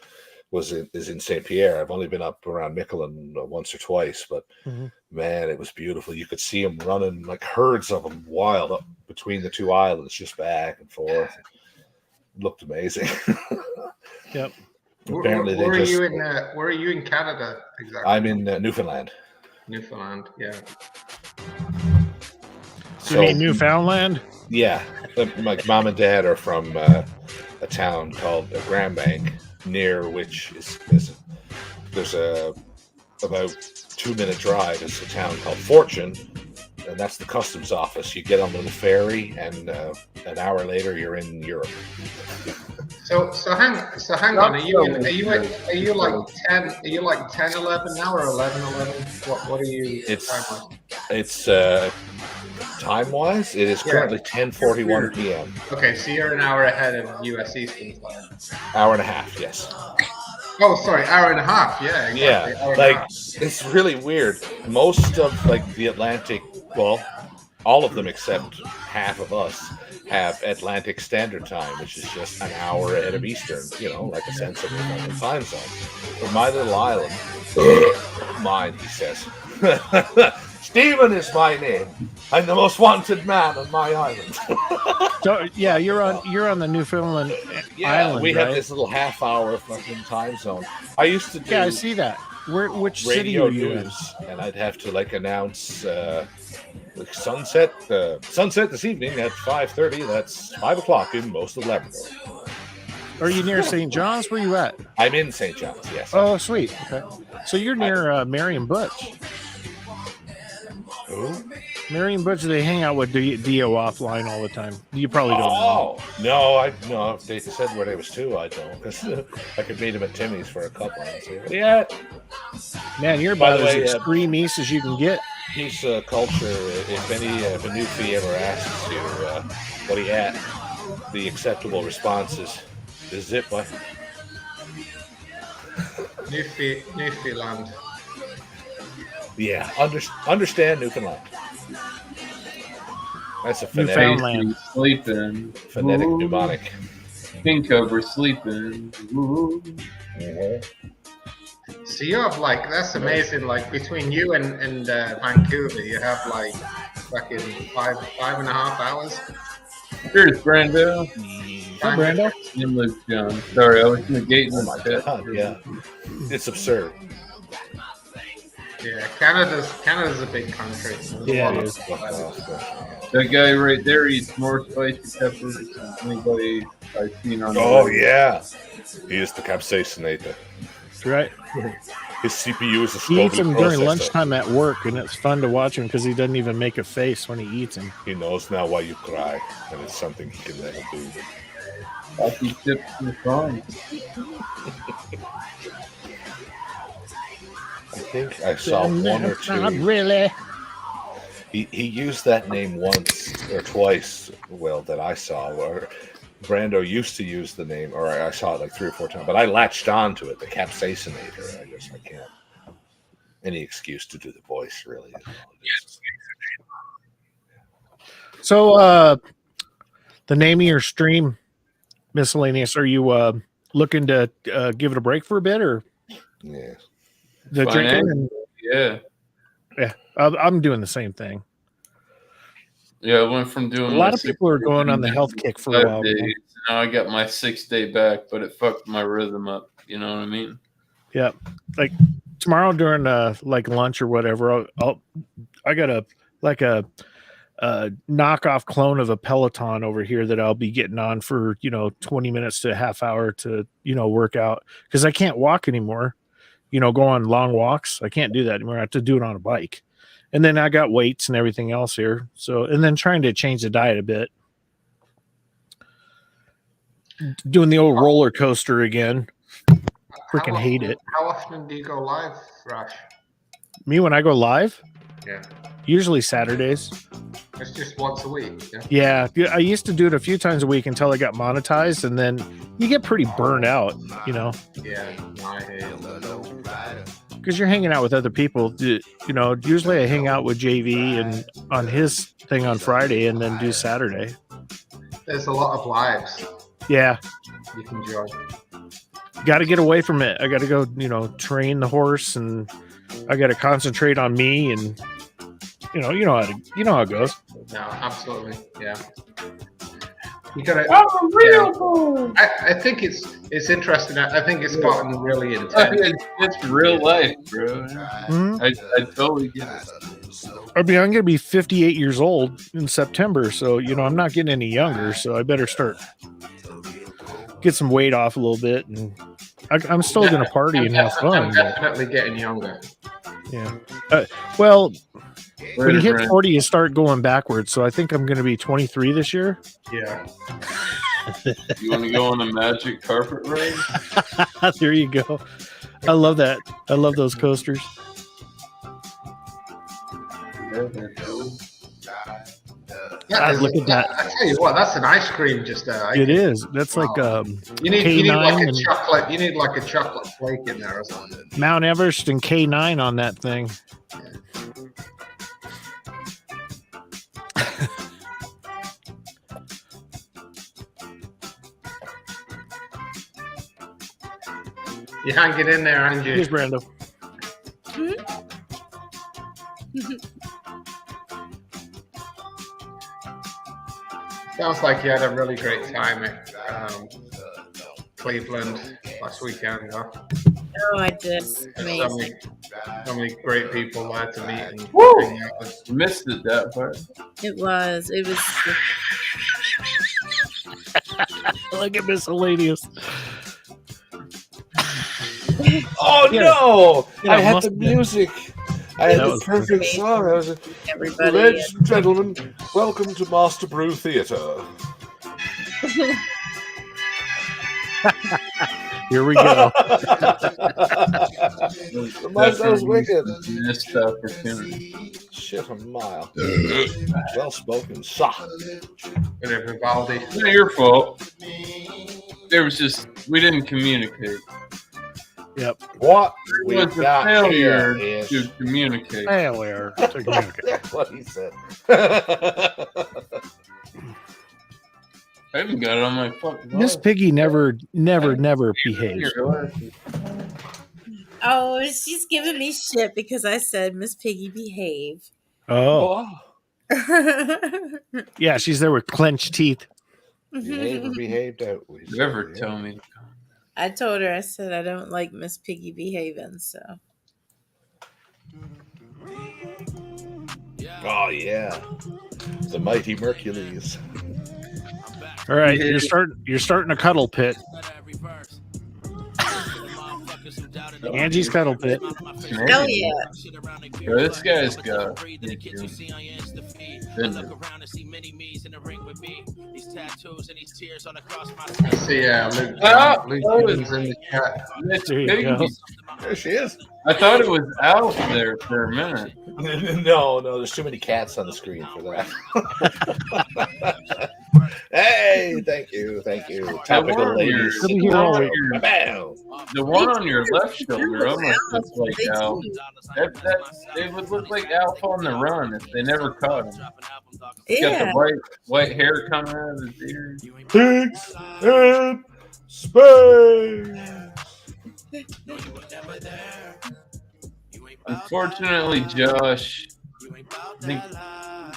is in Saint Pierre. I've only been up around Miquelon once or twice, but man, it was beautiful. You could see them running like herds of them, wild up between the two islands, just back and forth. It looked amazing. Yep. Apparently, where are you in Canada exactly? I'm in Newfoundland. Newfoundland, yeah. So, you mean Newfoundland? Yeah, my mom and dad are from a town called Grand Bank, near which there's a about 2-minute drive. It's a town called Fortune, and that's the customs office. You get on a little ferry, and an hour later you're in Europe. So hang on. Are you like 10? Are you like 10-11 now or 11-11? What are you? It's time wise, it is currently 10:41 p.m. Okay, so you're an hour ahead of U.S. Eastern time. Hour and a half, yes. Oh, sorry, hour and a half. Yeah, exactly. Yeah. Like it's really weird. Most of like the Atlantic, well, all of them except half of us have Atlantic Standard Time, which is just an hour ahead of Eastern. Like a sensible time zone. But my little island, mine, he says. Stephen is my name. I'm the most wanted man on my island. So yeah, you're on the Newfoundland island. We right? have this little half-hour fucking time zone. I used to do. Yeah, I see that. Which city radio are you in? news, and I'd have to announce like sunset this evening at 5:30. That's 5 o'clock in most of Labrador. Are you near St. John's? Where you at? I'm in St. John's. Yes. Oh, sweet. Okay, so you're near Marion Butch. Who? Marion Butch, they hang out with Dio offline all the time. You probably don't know. No, if they said where they was too, I don't, because I could meet him at Timmy's for a couple. Yeah. Man, you're about as extreme east as you can get. He's culture. If a newfie ever asks you what he at, the acceptable response is it, boy? Newfoundland. Yeah, understand Newfoundland. That's a Newfoundland. Sleeping. Phonetic Ooh. mnemonic. King Cobra sleeping. Ooh. So you have like, that's amazing. Like between you and Vancouver, you have like fucking 5.5 hours. Here's Brando. Hi, Brando. Name Luke Jones. Sorry, I was negating Oh my god, yeah. It's absurd. Yeah, Canada's a big country. Yeah, it is. That guy right there eats more spicy peppers than anybody I've seen on. Oh the yeah, he is the capsaicinator. That's right. His CPU is a He eats Scoville them during processor. lunchtime at work, and it's fun to watch him because he doesn't even make a face when he eats them. He knows now why you cry, and it's something he can never do. Coffee chips and fun. I think I saw one or two. Not really. He used that name once or twice, well, that I saw, where Brando used to use the name, or I saw it like 3 or 4 times, but I latched on to it, the capsaicinator. I can't. Any excuse to do the voice, really. So, the name of your stream, Miscellaneous, are you looking to give it a break for a bit, or? Yeah. The drinking? Yeah. Yeah. I'm doing the same thing. Yeah, I went from doing a lot of people are going on the health kick for a while. Days. Now I got my 6th day back, but it fucked my rhythm up. You know what I mean? Yeah. Like tomorrow during like lunch or whatever, I got a knockoff clone of a Peloton over here that I'll be getting on for 20 minutes to a half hour to work out, because I can't walk anymore. Go on long walks. I can't do that anymore. I have to do it on a bike. And then I got weights and everything else here. So, and then trying to change the diet a bit. Doing the old roller coaster again. Freaking hate it. How often do you go live, Rash? Me, when I go live? Yeah. Usually Saturdays. It's just once a week. Yeah. Yeah. I used to do it a few times a week until I got monetized, and then you get pretty burned out, Yeah. I hear you. because you're hanging out with other people. Usually I hang out with JV and on his thing on Friday, and then do Saturday. There's a lot of lives. Yeah. You can join. Got to get away from it. I got to go, train the horse, and I got to concentrate on me, and you know how it goes. No, absolutely. Yeah. You gotta. I'm a real boy. I think it's interesting. I think it's gotten really intense. It's real life, bro. Mm-hmm. I totally get it. I mean, I'm going to be 58 years old in September, so I'm not getting any younger. So I better start get some weight off a little bit, and I'm still going to party and have fun. I'm definitely getting younger. Yeah. Well, when you hit 40, you start going backwards. So I think I'm going to be 23 this year. Yeah. You want to go on a magic carpet ride? There you go. I love that. I love those coasters. Look at that. I tell you what, that's an ice cream just there. It is. That's like you need K9 like a and chocolate. You need like a chocolate flake in there or something. Mount Everest and K9 on that thing. You hang it in there, Angie. Here's Brando. Sounds like you had a really great time at Cleveland last weekend, huh? Oh, I did. Amazing. So many great people there to meet and hang out with. Missed it, that part. It was. Look at Miscellaneous. Oh Yeah. no! Yeah, I had must the have been. music. I had That the was perfect song. I was Everybody. ladies and gentlemen, welcome to Master Brew Theatre. Here we go. That was wicked. Missed opportunity. Shit a mile. Well spoken, sir. Whatever, Baldy. It's not your fault. There was just we didn't communicate. Yep. What It we was a got failure here is to communicate. Failure to communicate. That's what he said. I haven't got it on my fucking. Miss Piggy never behaves. Oh, she's giving me shit because I said Miss Piggy behave. Oh. Yeah, she's there with clenched teeth. Behaved out. Never tell me. I told her, I said I don't like Miss Piggy behaving, so. Oh yeah, the mighty Mercules. All right, you're starting a cuddle pit. Angie's cuddle pit. Hell yeah. Yo, this guy's got. See, Luke Gibbons in the chat. There you go. There she is. I thought it was Alf there for a minute. No, there's too many cats on the screen for that. Hey, thank you. Topical ladies. The one on your left shoulder almost looks like Alf. It would look like Alf on the run if they never caught him. He's got the white hair coming out of his ears. Pigs in space. Unfortunately, Josh, I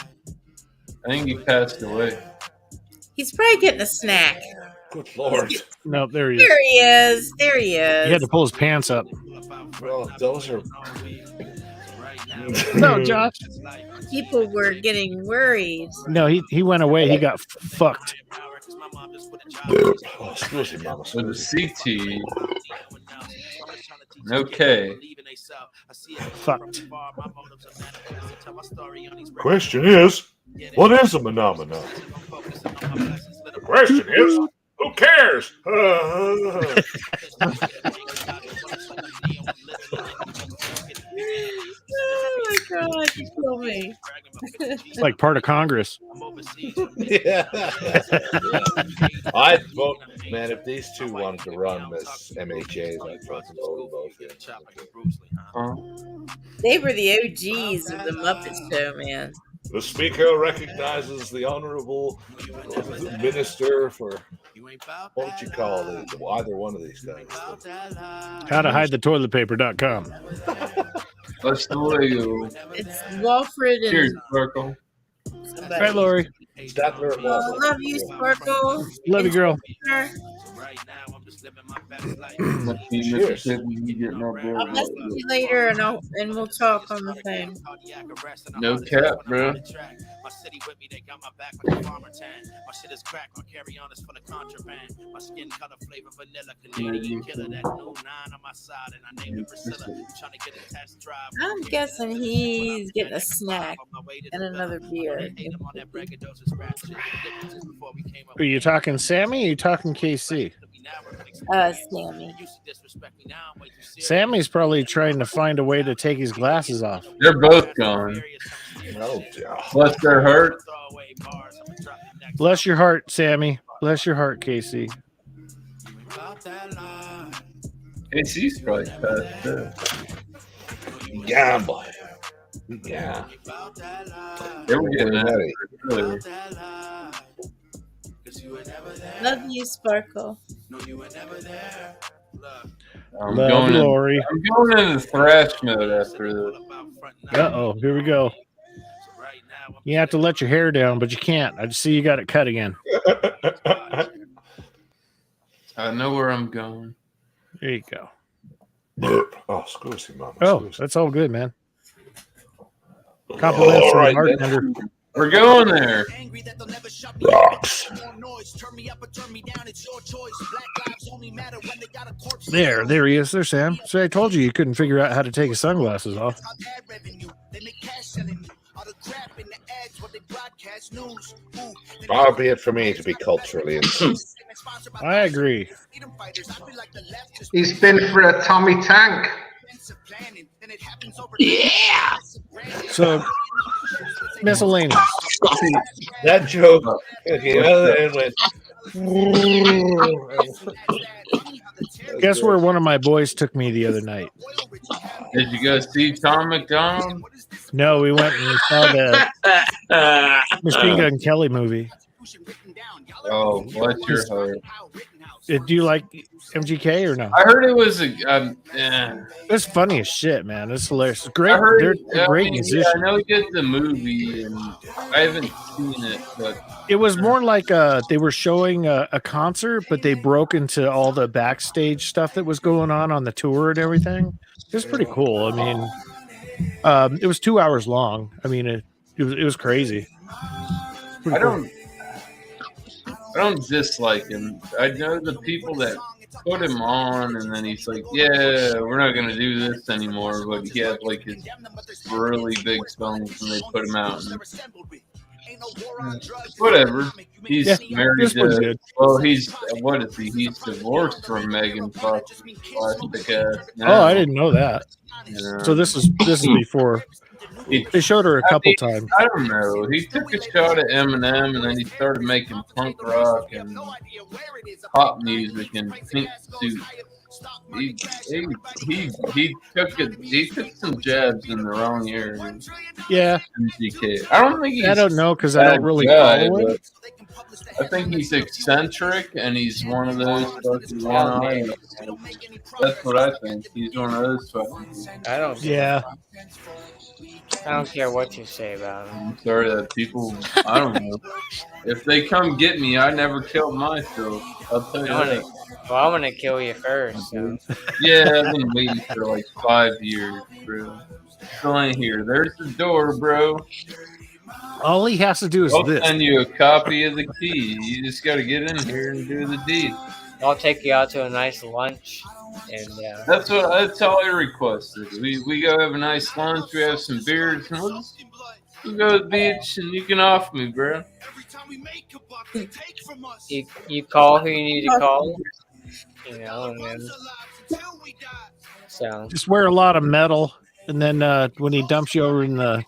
think he passed away. He's probably getting a snack. Good Lord. No, there he is. There he is. There he is. He had to pull his pants up. Well, those are. No, Josh. People were getting worried. No, he went away. He got fucked. Oh, excuse me, Mama. With a CT. Okay. Fucked. Question is, what is a phenomenon? The question is, who cares? Oh my god, you killed me. It's like part of Congress. Yeah. I'd vote, man, if these two wanted to run as MHAs, I'd fucking vote both. They were the OGs of the Muppet Show, man. The speaker recognizes the honorable minister for, what would you call it? Either one of these guys. Howtohidethetoiletpaper.com. Let's do it. It's Walfred and Cheers, Sparkle. somebody. Hi, Lori. Oh, love you, Sparkle. Love you, girl. Cheers. I'll message you later and we'll talk on the phone. No cap, bro. I'm guessing he's getting a snack and another beer. Are you talking Sammy or are you talking KC? Sammy. Sammy's probably trying to find a way to take his glasses off. They're both gone. Oh, bless their heart. Bless your heart, Sammy. Bless your heart, Casey. KC's probably passed too. Gamble. Yeah. They were getting at it earlier. Love you, Sparkle. I'm Love going Lori. I'm going into thrash mode after this. Uh-oh, here we go. You have to let your hair down, but you can't. I just see you got it cut again. I know where I'm going. There you go. Oh, excuse me, Mama. Oh, that's all good, man. Compliments from the bartender. We're going there. Rocks. There he is. There, Sam. So I told you couldn't figure out how to take his sunglasses off. Far be it for me to be culturally insensitive. I agree. He's been for a Tommy Tank. Yeah. So miscellaneous. That joke came out of there and went. Guess where one of my boys took me the other night? Did you go see Tom McDonald? No, we went and saw the Machine Gun Kelly movie. Oh, what's your hope? Do you like MGK or no? I heard it was a. It's funny as shit, man. It's hilarious. It's great. I heard, They're great I musicians. I know you did the movie, and I haven't seen it, but It was more like they were showing a concert, but they broke into all the backstage stuff that was going on the tour and everything. It was pretty cool. I mean, it was 2 hours long. I mean, it was crazy. I don't dislike him. I know the people that put him on, and then he's like, "Yeah, we're not gonna do this anymore." But he had like his really big songs, and they put him out. And, whatever. He's married this was to. good. Well, he's what is he? He's divorced from Megan Fox. Oh, I didn't know that. Yeah. So this is before they showed her a couple times. I don't know. He took a shot at Eminem, and then he started making punk rock and pop music and pink suits. He took some jabs in the wrong area. Yeah. MGK. I don't think he's. I don't know because I don't really guy, follow it. I think he's eccentric, and he's one of those fucking one-eyed. That's what I think. He's one of those fucking. I don't. Yeah. I don't care what you say about him. I'm sorry that people. I don't know. If they come get me, I never killed myself. I'll tell you that. Well, I'm gonna kill you first. So. Yeah, I've been waiting for like 5 years, bro. Still ain't here. There's the door, bro. All he has to do is I'll this. send you a copy of the key. You just got to get in here and do the deed. I'll take you out to a nice lunch, and That's all I requested. We go have a nice lunch. We have some beers, and we'll go to the beach, and you can off me, bro. you call who you need to call, you know, and then so Just wear a lot of metal, and then when he dumps you over in the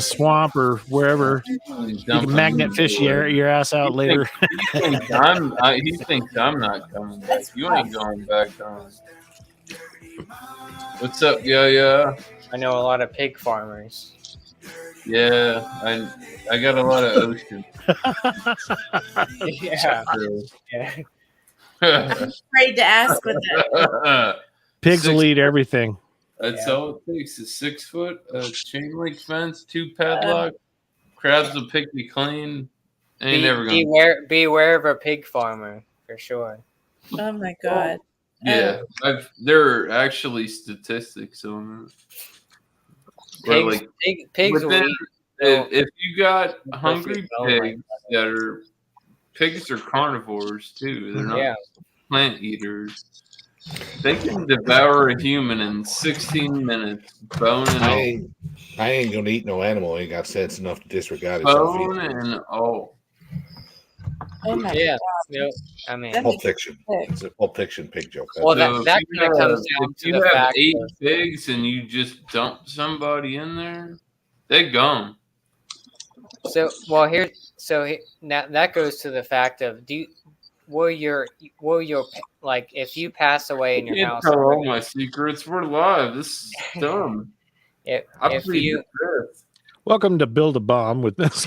swamp or wherever, you can magnet fish your ass out later. He thinks I'm not coming back. You ain't going back home. What's up, yeah? I know a lot of pig farmers. Yeah, I got a lot of ocean. Yeah. I'm afraid to ask what that. Pigs will eat everything. That's all it takes. A 6 foot chain link fence, 2 padlocks. Crabs will pick me clean. Ain't never gonna. Beware of a pig farmer for sure. Oh my god. Yeah, there are actually statistics on it. Pigs will eat. If you got hungry pigs that are pigs are carnivores too. They're not plant eaters. They can devour a human in 16 minutes, bone and all. I ain't gonna eat no animal. Ain't got sense enough to disregard it. Bone and all. Oh my Yeah. god. No, I mean, Pulp Fiction. It's a Pulp Fiction pig joke. Well, that kind of comes down if to you the have fact 8 of- pigs and you just dump somebody in there, they're gone. So now that goes to the fact of will your like if you pass away in You your can't house, tell all my secrets. We're live. This is dumb. if plead you the fifth. Welcome to Build a Bomb with this.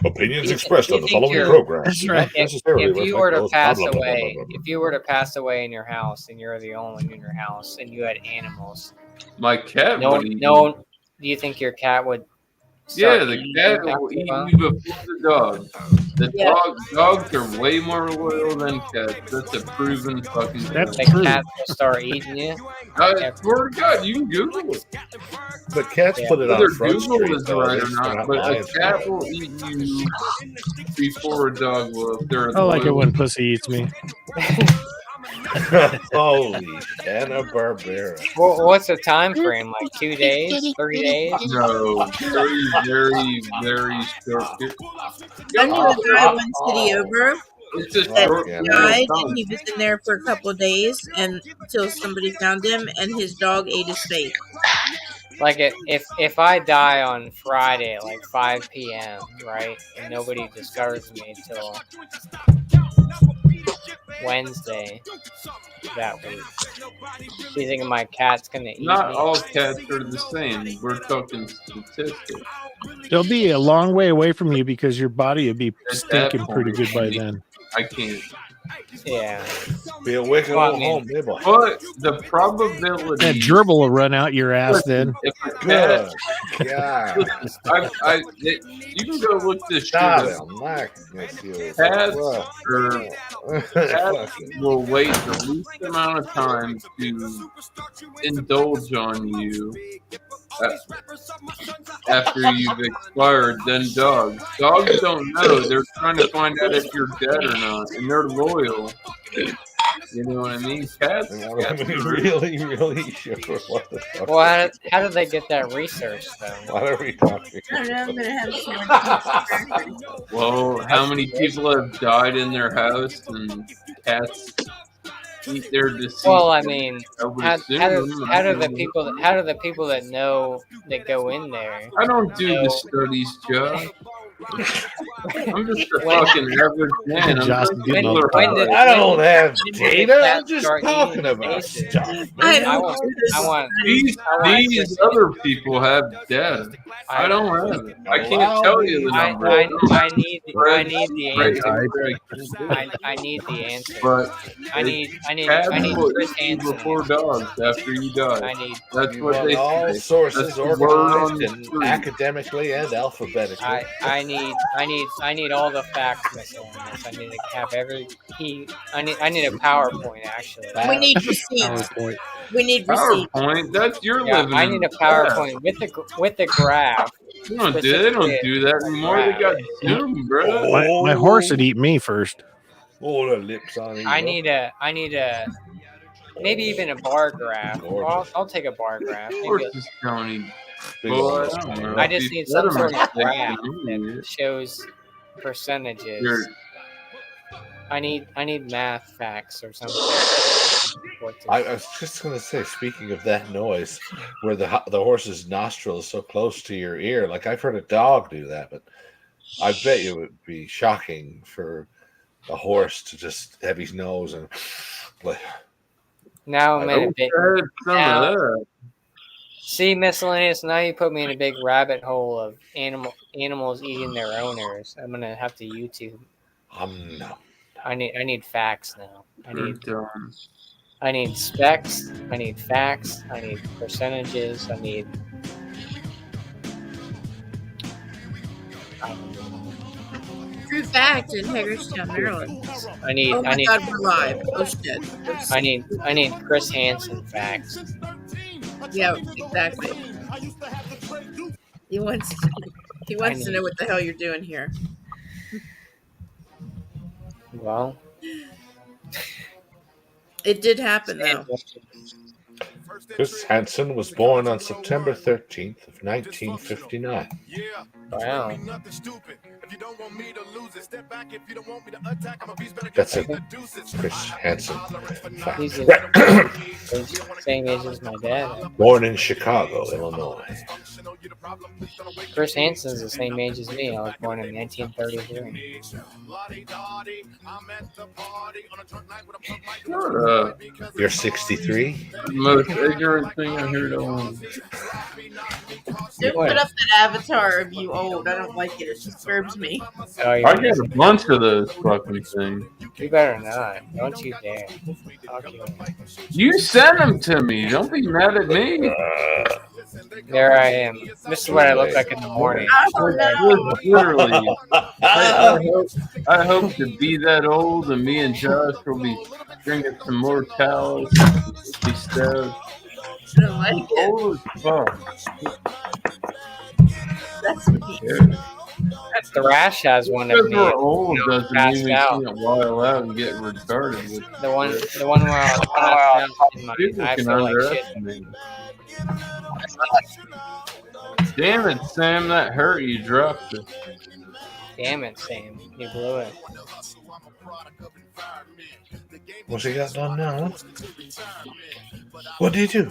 Opinions expressed on the following you're- program. That's right. if you were to reflect pass those- blah, blah, blah, away, blah, blah, blah. if you were to pass away in your house and you're the only one in your house and you had animals, My cat no, would eat no, me. do you think your cat would? Yeah, start the eating cat you will after a eat while? you before the dog. The Yeah. dogs are way more loyal than cats. That's a proven fucking That's thing. The true. cat will start eating you. I swear to God, you can Google it. But cats Yeah. put it Whether on Front Google Street. is though. right or They're not, but lying a for cat it. will eat you before a dog will. If they're I like it loyal. when pussy eats me. Holy Hanna-Barbera. Well, what's the time frame? Like 2 days, 3 days? No, very, very short. I knew a guy one city over It's a that short died, and he was in there for a couple of days, and until somebody found him, and his dog ate his face. Like if I die on Friday at like 5 p.m., right, and nobody discovers me until Wednesday that week, do you think my cat's gonna eat Not me? all cats are the same. We're talking statistics. They'll be a long way away from you because your body will be At stinking that pretty point, good by then. I can't. Yeah. Be a wicked Well, I old mean- home nibble. But the probability. That gerbil will run out your ass then. If a cat, Good God. you can go look this shit God, up. I'm not against you. Cats Well, cats will wait the least amount of time to indulge on you after you've expired than dogs. Dogs don't know. They're trying to find out if you're dead or not, and they're loyal. You know what I mean? Cats. I'm really, really sure what the fuck. Well, how did they get that research though? What are we talking I don't know. I'm gonna have some. Well, how many people have died in their house and cats eat their deceased? Well, I mean, I would how assume. do the people that know that go in there? I don't do the studies, Joe. I'm just a fucking average man. I'm Josh, just get people are when did- I don't have when did data. cats I'm just start talking eating about faces? stuff. I I want These other people have data. I don't have it. I can't tell you the number. I need the answer. I need the answer. But I need cats will Chris eat you Hansen. before dogs after you die. I need That's what they All say. sources That's the word on organized the and street. academically and alphabetically. I need all the facts missing on this. I need to have I need a PowerPoint actually. We need receipts. We need receipts. PowerPoint. That's your Yeah, living. I need a PowerPoint with the graph. You don't do. They don't do that anymore. They got Zoom, bro. My horse would eat me first. All the lips on it. I need a maybe even a bar graph. I'll take a bar graph. Maybe Horses don't eat. Big Boy, old I don't know. I just need some sort of Letterman's graph taking that shows percentages. You're- I need math facts or something. I was just going to say, speaking of that noise, where the horse's nostril is so close to your ear, like I've heard a dog do that, but I bet you it would be shocking for a horse to just have his nose and like. Now I'm in a big. some of that. See, miscellaneous. Now you put me in a big rabbit hole of animals eating their owners. I'm gonna have to YouTube. No. I need facts now. You're dumb. I need specs. I need facts. I need percentages. I need. True fact in Hagerstown, Maryland. I need. Oh my I need. God, we're live. Oh shit. I need Chris Hansen facts. Yeah, exactly. He wants to know what the hell you're doing here. Well, it did happen though. Chris Hansen was born on September 13th of 1959. Wow. That's it. Chris Hansen. He's the same age as my dad. Born in Chicago, Illinois. Chris Hansen's the same age as me. I was born in 1933. You're 63? Most ignorant thing I heard on. Don't put up that avatar of you old. I don't like it. It disturbs me. I got a bunch of those fucking things. You better not. Don't you dare. I'll kill you. You sent them to me. Don't be mad at me. There I am. This is what I look like in the morning. Literally. I hope to be that old, and me and Josh will be drinking some more towels. Be stoked. I don't like it. Old as fuck. That's me. Thrash has one of Because me. we're old doesn't mean Passed we out. can't while out and get retarded with The one where I was passed out in my. People I can feel like shit. underestimate it. Damn it, Sam, that hurt. You dropped it. Damn it, Sam, you blew it. What's he got done now? What did you do?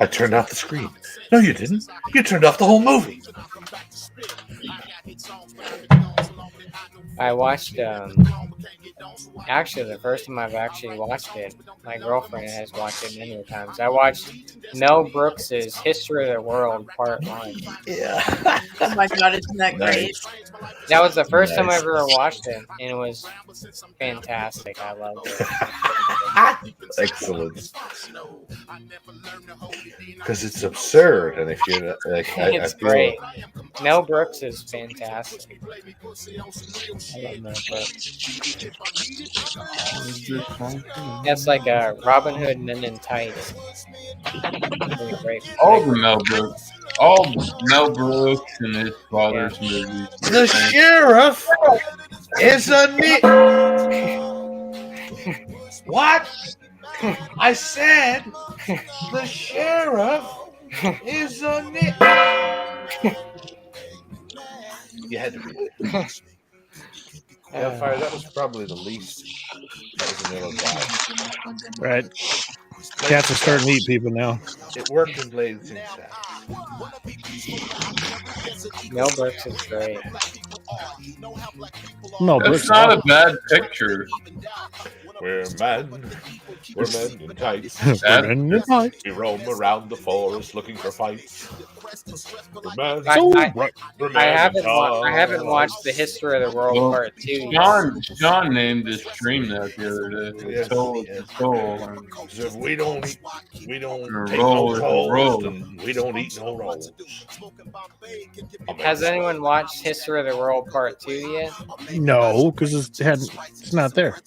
I turned off the screen. No, you didn't. You turned off the whole movie. I watched. Actually, the first time I've actually watched it, my girlfriend has watched it many times. I watched Mel Brooks's History of the World Part 1. Yeah. Oh my god, isn't that great? That was the first time I ever watched it, and it was fantastic. I loved it. Excellent. Because it's absurd, and if you're like, It's great. Mel Brooks is fantastic. I love Mel Brooks. That's like a Robin Hood Men in Tights. Really great. All the Mel Brooks. All Mel Brooks and his father's movies. The sheriff is a What? I said the sheriff is a You had to be there. Hellfire, that was probably the least vanilla guy. Right. Cats are starting to eat people now. It worked in Blades Inside. Mel Brooks is great. Mel That's Brooks. not a bad picture. We're men in tights. We're men in tights. We roam around the forest looking for fights. We're men. I haven't watched the History of the World Well, Part 2 yet. Sean named his stream that the other day. Yes, Soul. So we don't take roll no with tolls, roll. and we don't eat no rolls. Has anyone watched History of the World Part 2 yet? No, because it's not there.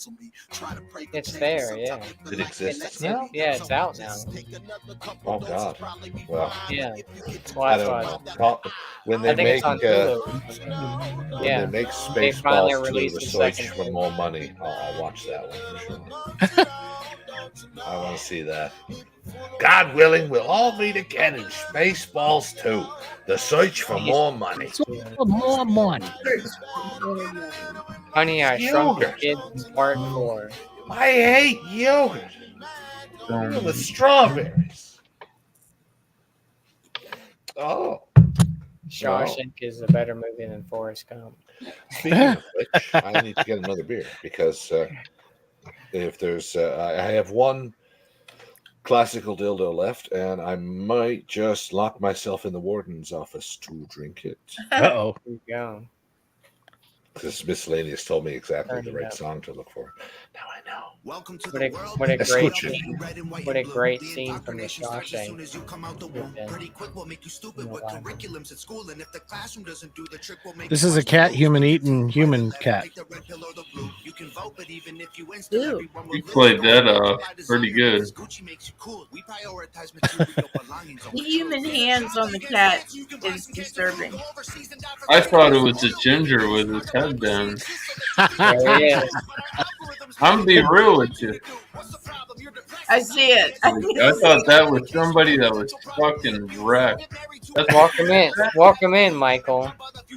It's there, yeah. It exists It's now? Yeah, it's out now. Oh God! Well, Yeah. I don't know. When they I think make it's on Hulu. when they make They finally Spaceballs 2, released the the search second for more money, I'll watch that one for sure. I want to see that. God willing, we'll all meet again in Spaceballs 2, the search for more money. More money. Honey, I Shrunk the Yogurt. Kids Part 4. I hate yogurt. Even with strawberries. Oh. Shawshank is a better movie than Forrest Gump. Speaking of which, I need to get another beer because if there's, I have one classical dildo left, and I might just lock myself in the warden's office to drink it. Uh-oh. There you go. Because Miscellaneous told me exactly Turn the it right up. song to look for. Now I know. What a great Escuche. scene. What a great scene from the Shawshank. This is a cat human eating human cat. Ew. You played that pretty good. The human hands on the cat is disturbing. I thought it was a ginger with his head down. There he is. I'm gonna be real with you. I see it. I thought that was somebody that was fucking wrecked. That's Welcome in. Welcome in, Michael.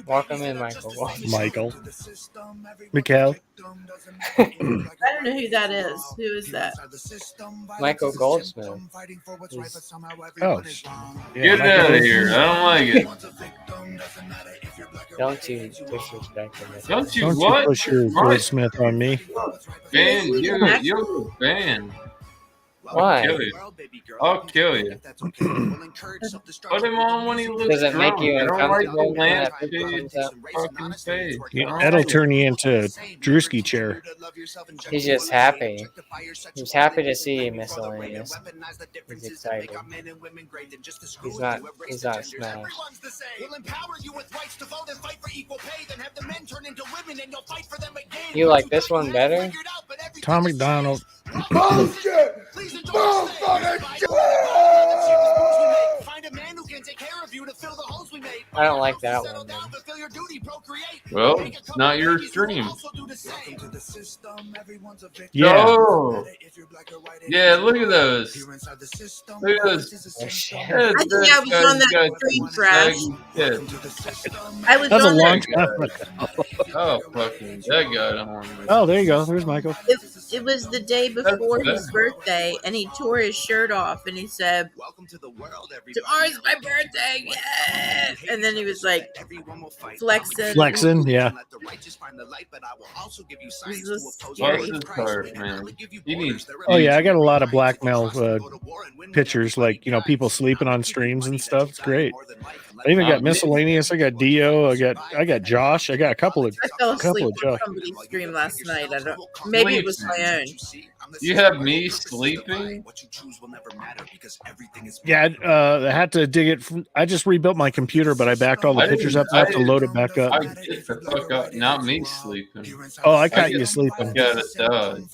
Welcome in, Michael. Michael. Mikhail. I don't know who that is. Who is that? Michael Goldsmith. Oh. Get out of here. I don't like it. Don't you disrespect him. Don't you Don't what? you push your Goldsmith on me. Ban, you're banned. Why? I'll kill you. Put him on when he looks Does it make drunk. you I don't like the uncomfortable when lamp that picture shade comes up? fucking face. That'll turn you into Drewski chair. He's just happy. He's happy to see you, Miscellaneous. He's excited. He's not smashed. You like this one better? Tom McDonald. Bullshit! I don't like that one. Man. Well, it's not your stream. Yeah. Oh. Yeah, look at those. Look at those. I think I was on that stream, Crash. I was That's a on long that. time ago. Oh, fucking that guy on. Oh, there you go. There's Michael. It was the day before his birthday, and he tore his shirt off, and he said, "Tomorrow's my birthday, yeah!" And then he was like flexing. Flexing, yeah. It was just Bless scary. his heart, man. He needs. Oh yeah, I got a lot of blackmail pictures, like people sleeping on streams and stuff. It's great. I even got miscellaneous. I got Dio. I got Josh. I got a couple of I fell asleep of on Josh. somebody's stream last night. I don't. Maybe it was my own. You have me sleeping? Yeah, I had to dig it. I just rebuilt my computer, but I backed all the pictures up. I have to load it back up. I get the fuck up. Not me sleeping. Oh, I caught you sleeping. Got it done.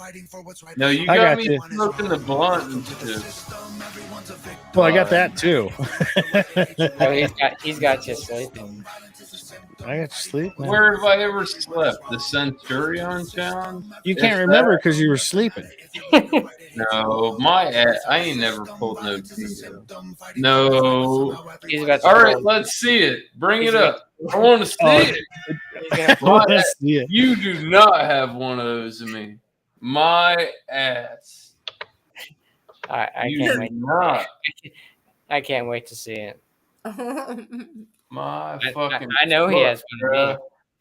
No, you I got got me you. smoking the blunt and shit. Well, I got that too. Oh, he's got you sleeping. I got you sleeping. Where have I ever slept? The Centurion town? You can't If remember because you were sleeping. No, I ain't never pulled no deal. No. He's got All right, let's see it. Bring it up. I want to see it. I wanna see it. You do not have one of those in me. My ass. I You can't do wait. not. I can't wait to see it. My I- fucking. I know he has one of me. bruh.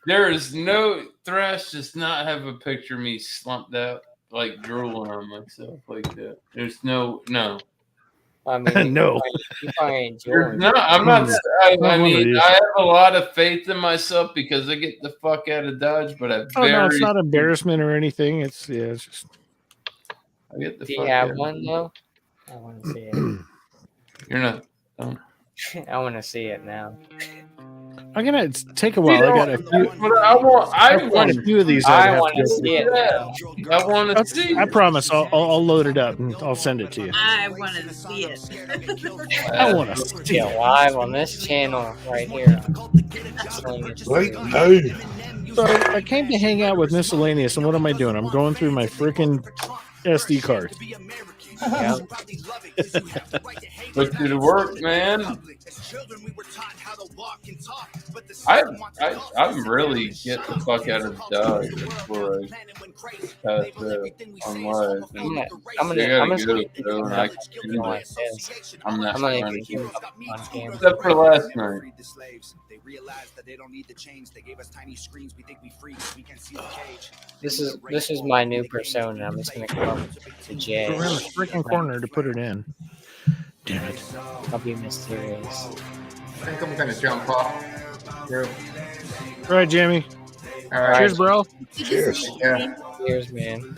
There is no Thrash does not have a picture of me slumped out, like drooling on myself like that. There's no. I mean, No. you probably enjoy There's it. no, I'm not. I Not one of mean, these. I have a lot of faith in myself because I get the fuck out of Dodge, but I Oh no, very. it's not embarrassment or anything. It's just. I get the Do fuck you have out. one though? I want to see it. You're not. I want to see it now. I'm gonna take a while. I got a few. But I I've want. got a few of these. I have want to go see it now. I want to see. I promise. I'll load it up and I'll send it to you. I want to see it. I want to see See it it. live on this channel right here. Right now. So I came to hang out with Miscellaneous, and what am I doing? I'm going through my freaking SD card. Yeah. Put you to work, man. I'm really get the fuck out of Dodge before I pass on live. I'm gonna go, see so I can do like that. this. I'm not I'm gonna trying to keep do it on camera. except for last night. This is my new persona. I'm just gonna come up to Jay. Go around the freaking corner to put it in. Damn it. I'll be mysterious. I think I'm gonna jump off. Here. All right, Jamie. All right. Cheers, bro. Cheers. Yeah. Cheers, man.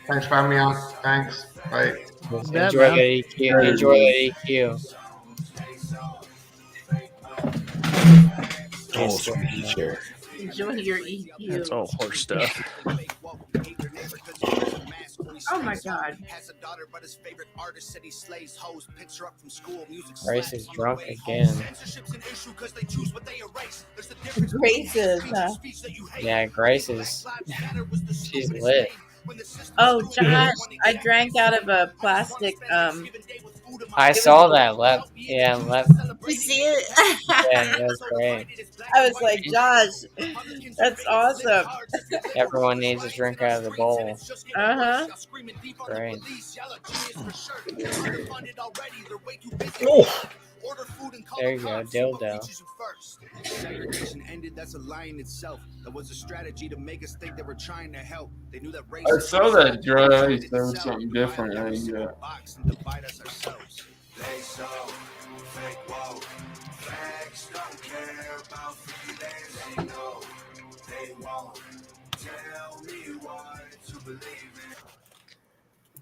Thanks for having me on. Thanks. Bye. That, Enjoy man. that EQ. Enjoy that EQ. Oh, squeaky chair. Enjoy your EQ. That's all horse stuff. Oh my god. Grace is drunk again. Grace is, huh? Yeah, Grace is. She's lit. Oh, Josh, I drank out of a plastic. I saw that. Yeah, You see it? Yeah, that was great. I was like, Josh, that's awesome. Everyone needs a drink out of the bowl. Uh huh. Great. Oh. There you go, dildo. I saw that dry ice. That was something different.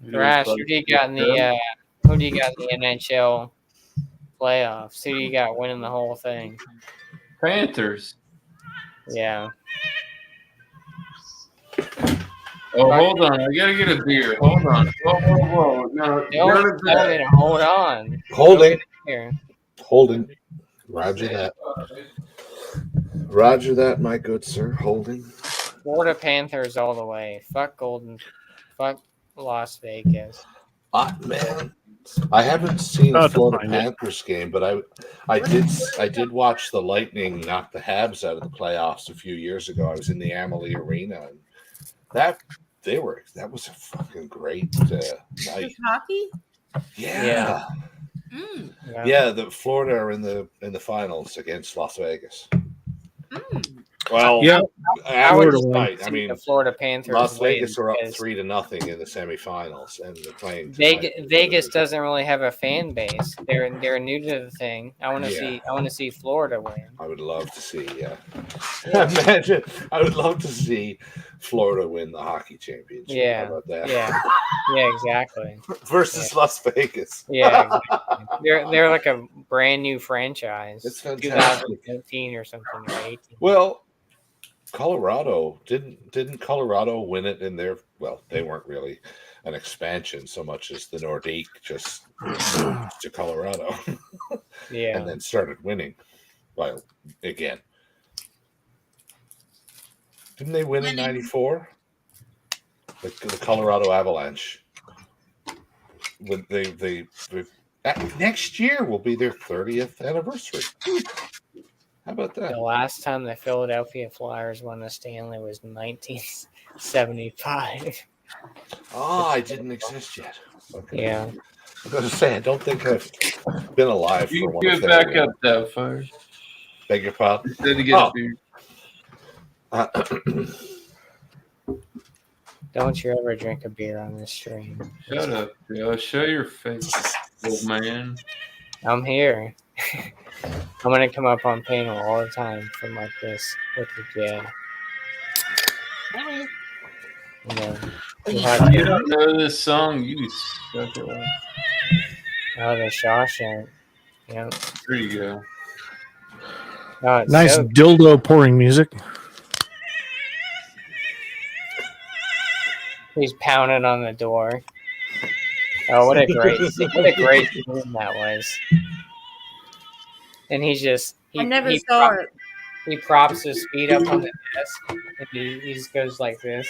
Rash, who do you got in the NHL playoffs? Who do you got winning the whole thing? Panthers. Yeah. Oh, hold on. I gotta get a beer. Hold on. Whoa. No, Don't tell me to hold on. Holding. Here. Holding. Roger that. Roger that, my good sir. Holding. Florida Panthers all the way. Fuck Las Vegas. Man, I haven't seen I'll a have to Florida find it. Panthers game, but I did watch the Lightning knock the Habs out of the playoffs a few years ago. I was in the Amalie Arena, and that was a fucking great night. Just hockey? Yeah. Mm. Yeah, the Florida are in the finals against Las Vegas. Mm. Well, Yeah, I would Florida like to I see mean, the Florida Panthers Las win Vegas are up because 3-0 in the semifinals, and they're playing tonight. Vegas doesn't really have a fan base. They're new to the thing. I want to Yeah. see Florida win. I would love to see. Imagine. I would love to see Florida win the hockey championship. Yeah. How about that? Yeah, exactly. Versus Las Vegas. Yeah, exactly. They're like a brand new franchise. It's fantastic. 2018 or something, or 18. Well, Colorado didn't Colorado win it in their they weren't really an expansion so much as the Nordique just moved to Colorado. Yeah. And then started winning. Well, again. Didn't they win in 94? The Colorado Avalanche. When they next year will be their 30th anniversary. How about that? The last time the Philadelphia Flyers won the Stanley was 1975. Oh, I didn't exist yet. Okay. Yeah. I'm going to say, I don't think I've been alive for You one get of their back up that far. Beg your pardon? Instead to get a beer. Don't you ever drink a beer on this stream. Shut up, Joe. Show your face, old man. I'm here. I'm gonna come up on panel all the time from like this with the jab. You don't know this song, you suck it up. Oh, the Shawshank. Yeah. There you go. Oh, it's Nice so- dildo pouring music. He's pounding on the door. Oh, what a great scene that was. And he's just I never saw it. He props his feet up on the desk and he just goes like this.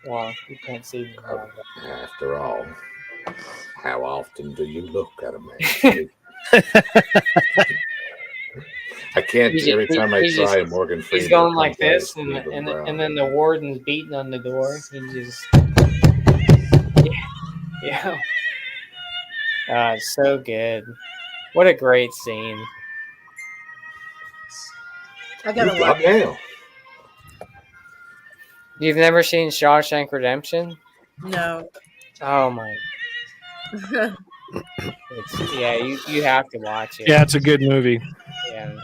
Well, you can't see me now, but After all, how often do you look at a man? I can't. He's Every just- time I he's try, just- Morgan Freeman. he's going like comes out this, as and Cleveland Brown. then the warden's beating on the door. He just, yeah. It's so good. What a great scene. I gotta Good watch job, Daniel. You've never seen Shawshank Redemption? No. Oh my! You have to watch it. Yeah, it's a good movie. Yeah.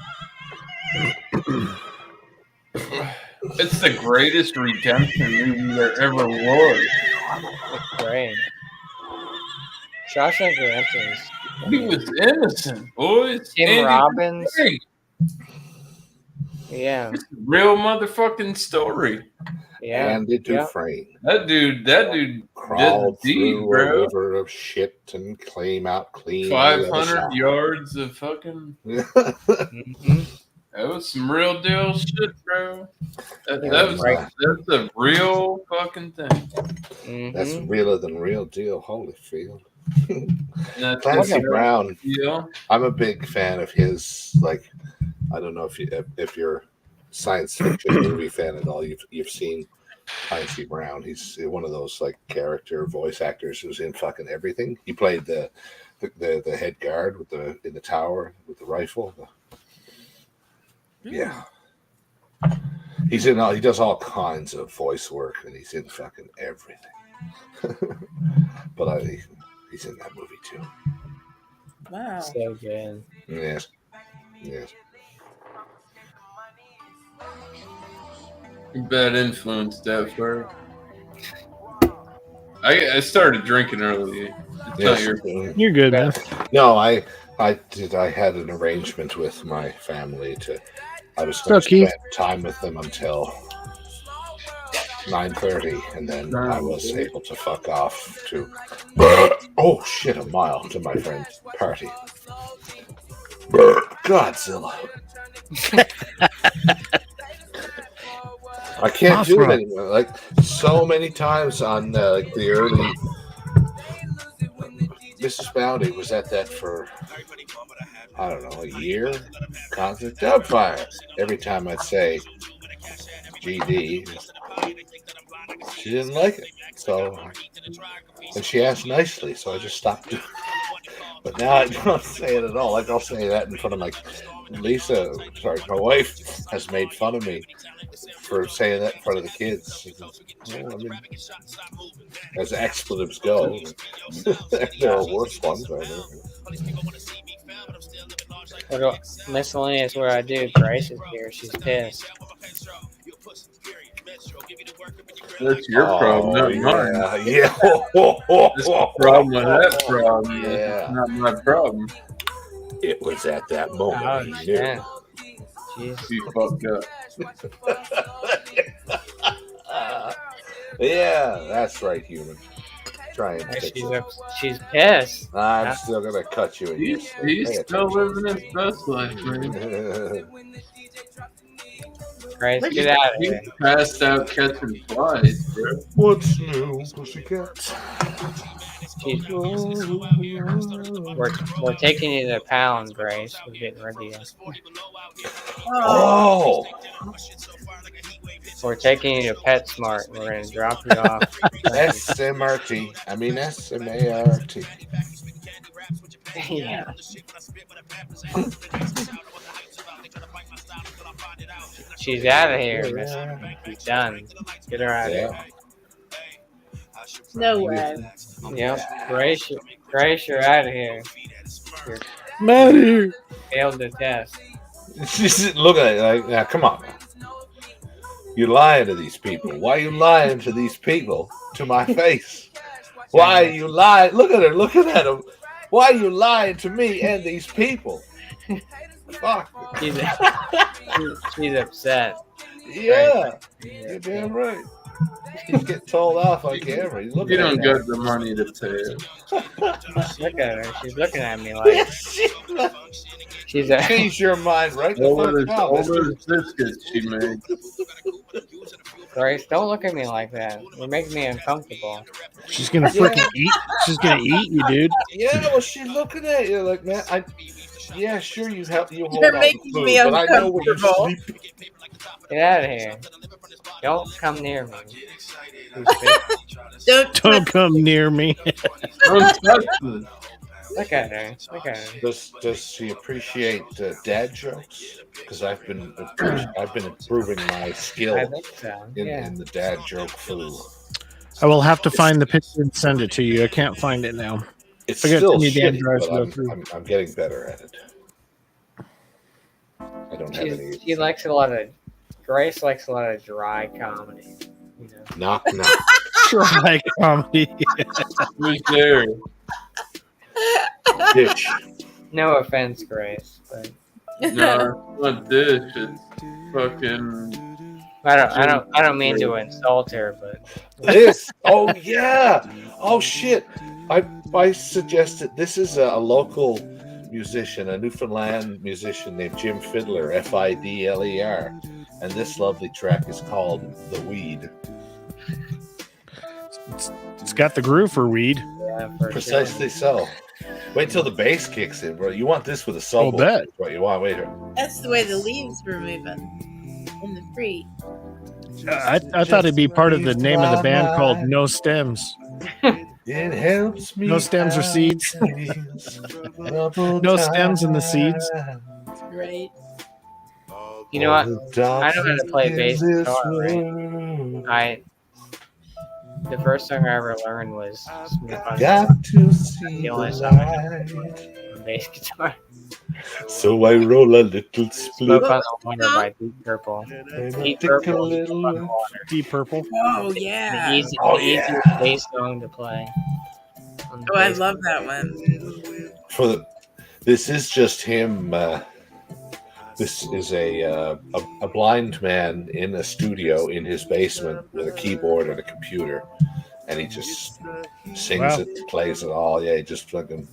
It's the greatest redemption movie there ever was. It's great. Shawshank Redemption is He was innocent, boys. Tim And he was Robbins. great. Yeah. It's a real motherfucking story. Yeah. Andy Dufresne That dude crawled did the deed, through a bro. river of shit and came out clean. 500 yards of fucking. That was some real deal shit, bro. That's a real fucking thing. That's realer than real deal. Holyfield. That's Clancy okay. Brown. Yeah. I'm a big fan of his. Like, I don't know if you're a science fiction movie fan at all. You've seen Clancy Brown. He's one of those like character voice actors who's in fucking everything. He played the head guard in the tower with the rifle. Yeah. He does all kinds of voice work, and he's in fucking everything. But he's in that movie too. Wow. So good. Yes. Bad influence, that for. I started drinking early. It's not You're good, man. No, I had an arrangement with my family I was going So, to Keith? spend time with them until 9:30, and then I was able to fuck off to a mile to my friend's party. Godzilla. I can't do it anymore. Like so many times on like the early Mrs. Bounty was at that for I don't know a year. Constant Dubfire. Every time I'd say GD, she didn't like it. So and she asked nicely, so I just stopped doing it. But now I don't say it at all. Like I'll say that in front of my Lisa. Sorry, my wife has made fun of me for saying that in front of the kids. Well, I mean, as expletives go, there are worse ones. I know. Miscellaneous where I do. Grace is here. She's pissed. That's your problem, not mine. Yeah. That's the problem with that problem. Yeah. It's not my problem. It was at that moment he knew. Yeah. Jeez. You fucked up. Yeah, that's right, human. Try and fix it. She's pissed. I'm still gonna cut you in your sleep. He's still living his best life, man. Grace, get out of here. He passed out catching flies, bro. What's new, pussycat? We're taking you to pound, Grace. We're getting ready to. Oh! We're taking you to PetSmart. We're going to drop you off. SMRT. I mean SMART. Yeah. She's out of here, Miss. She's done. Get her out of here. No way. Yep. Grace, you're out of here. I'm out of here. Failed the test. She's looking at it like, now, come on. You're lying to these people. Why are you lying to these people to my face? Why are you lying? Look at her. Look at him. Why are you lying to me and these people? Fuck. She's upset. Yeah. You're damn right. He's getting told off on camera. He's looking You don't at get the money to pay it. Look at her. She's looking at me like she's a. Change your mind right the All fuck now. those biscuits she made. Grace, don't look at me like that. You're making me uncomfortable. She's gonna freaking eat. She's gonna eat you, dude. Yeah, well, she's looking at you like, man, yeah, sure, you hold You're on to making food, me but I know where you're uncomfortable. sleeping. Get out of here. Don't come near me. Don't come near me. Don't touch me. Look at her. Look at her. Does she appreciate dad jokes? Because I've been improving my skill I think so. Yeah. in the dad joke food. I will have to find the picture and send it to you. I can't find it now. It's I got still too many damn shitty, drives to go but through. I'm getting better at it. I don't have any. She likes a lot of. Grace likes a lot of dry comedy. You know. Knock knock. Dry comedy. Who's there? Dish. No offense, Grace, but No, it's not dish. It's fucking. I don't mean to insult her, but This. Oh yeah. Oh shit. I suggested this is a local musician, a Newfoundland musician named Jim Fiddler, Fidler, and this lovely track is called "The Weed." It's got the groove for weed. yeah, for Precisely so. Wait till the bass kicks in, bro. You want this with a solo? I'll bet. That's what you want. Wait here. That's the way the leaves were moving in the free. I thought it'd be part of the name of the band called No Stems. It helps me. No stems or seeds. No stems in the seeds. Right. You know what? I know how to play bass guitar, right? The first song I ever learned was Smooth on Got to see the only the song I light. know on bass guitar. So I roll a little split. Smoke on the Water by Deep Purple. Deep Purple. Smoke on the Water. Deep Purple. Oh yeah. The easiest bass song to play. Oh, I love that one. This is just him. This is a blind man in a studio in his basement with a keyboard and a computer, and he just sings Wow. it, plays it all. Yeah, he just fucking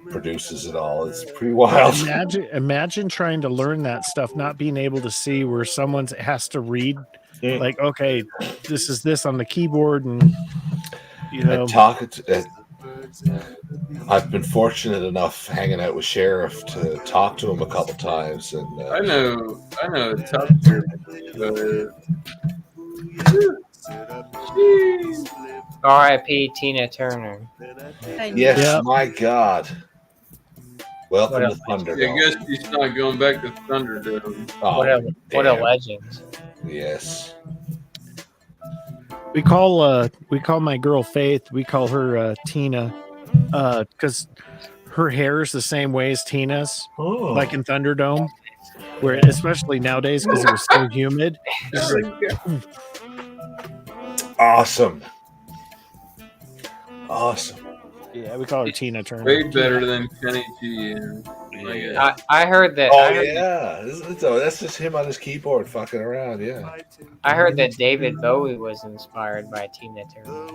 produces it all. It's pretty wild. Imagine trying to learn that stuff, not being able to see where someone has to read, like, okay, this is this on the keyboard, and I've been fortunate enough hanging out with Sheriff to talk to him a couple times, and I know a tough girl. R.I.P. Tina Turner. Yes, my God. Welcome What to Thunderdome. I guess she's not going back to Thunderdome. Oh, what a legend. Yes. we call my girl Faith. We call her Tina, because her hair is the same way as Tina's, like in Thunderdome, where especially nowadays because it was so humid. It's like, awesome. Yeah, we call her Tina Turner. Way better than Kenny G. I heard that. That's just him on his keyboard fucking around. Yeah. I heard that David Bowie was inspired by Tina Turner.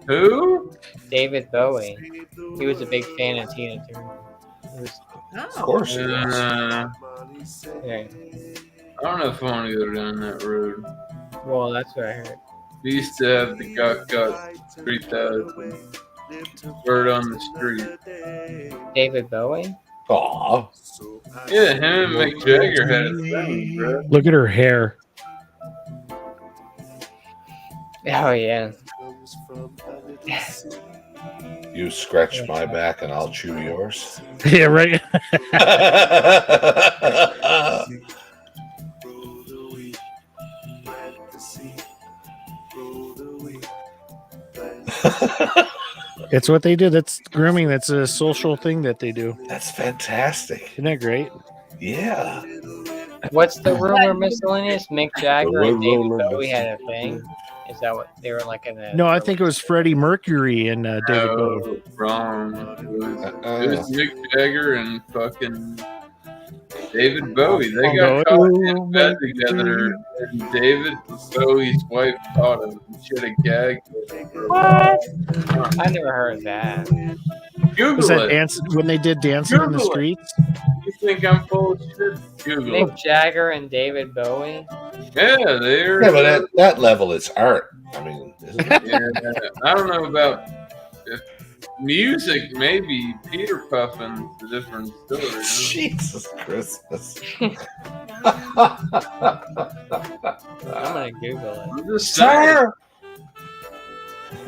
Who? David Bowie. He was a big fan of Tina Turner. Of course he was. Yeah. I don't know if I want to go down that road. Well, that's what I heard. We used to have the Got 3000 bird on the street. David Bowie? Aw. Yeah, him and Mick Jagger had a thing, bro. Look at her hair. Oh, yeah. You scratch my back and I'll chew yours. Yeah, right. It's what they do. That's grooming. That's a social thing that they do. That's fantastic. Isn't that great? Yeah. What's the rumor, miscellaneous? Mick Jagger and David Bowie had a thing? Is that what they were like in a... No, I think it was Freddie Mercury and David Bowie. Wrong. It was Mick Jagger and fucking David Bowie. They got caught in bed together, and David Bowie's wife caught him. She had a gag. What? I never heard that. Google Was that it. dance when they did Dancing in the Google it. Streets? You think I'm full of shit? Google it. Mick Jagger and David Bowie? Yeah, they're. Yeah, but at that level, it's art. I mean, isn't it? Yeah, I don't know about music. Maybe Peter Puffin's a different story. You know? Jesus Christmas. I'm gonna Google it. I'm just saying.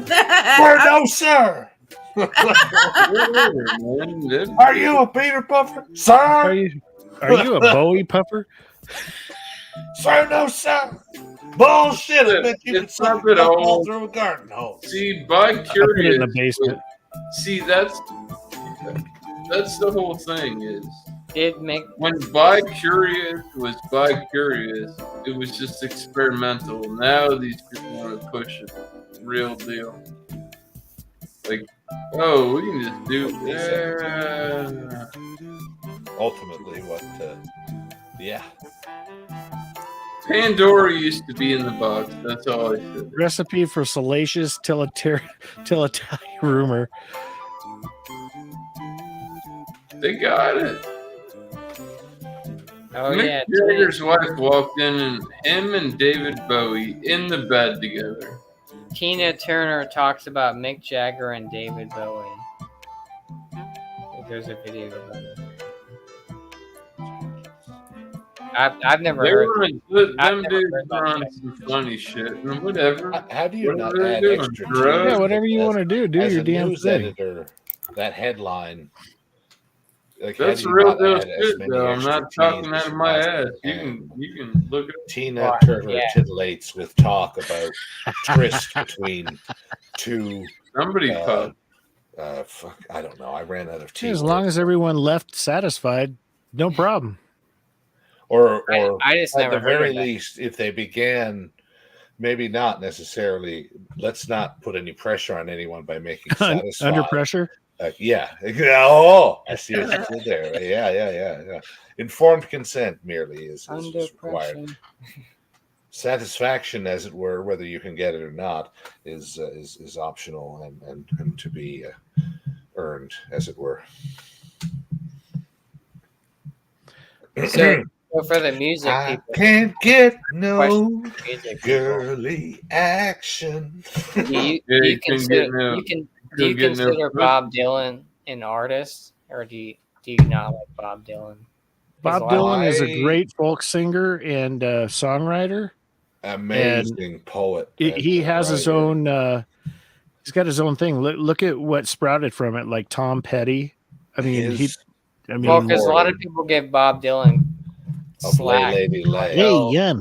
Sir! No, sir! Are you a Peter Puffer? Sir? Are you a Bowie puffer? Sir, no, sir. Bullshit. I bet you It's not that old. through a garden hole. See, by I put it curious. in the basement. See, that's the whole thing. Is Did make when By Curious was By Curious, it was just experimental. Now these people want to push it real deal. Like, oh, we can just do Ultimately, what? Yeah. Pandora used to be in the box. That's all I said. Recipe for salacious Italian rumor. They got it. Oh, Mick yeah. Jagger's wife walked in, and him and David Bowie in the bed together. Tina Turner talks about Mick Jagger and David Bowie. There's a video about it. I've never They heard. were on them dudes were on some funny shit and whatever. How do you not What are they add doing? extra? Drugs? Yeah, whatever you want to do As your a damn news thing. editor, that headline. Like, That's how do you real not deal add as shit, many though. I'm extra not talking T's out as of my possibly ass. You can look it up. Tina Turner titillates with talk about tryst between two. Somebody called. Fuck, I don't know. I ran out of T. As long as everyone left satisfied, no problem. Or I just at never the heard very of that. least, if they began, maybe not necessarily. Let's not put any pressure on anyone by making satisfied. Under pressure. Yeah. Oh, I see what you did there. Yeah. Informed consent merely is required. Satisfaction, as it were, whether you can get it or not, is optional and to be earned, as it were. So for the music I people, can't get no question for music people. girly action. Do you Yeah, do you you couldn't consider get no. do you Couldn't get no. consider Bob Dylan an artist, or do you not like Bob Dylan? Bob Dylan is a great folk singer and songwriter. Amazing poet. And He has his writer. own. He's got his own thing. Look at what sprouted from it, like Tom Petty. I mean, well, because a lot of people give Bob Dylan slack. Lady Lay. Hey, yeah.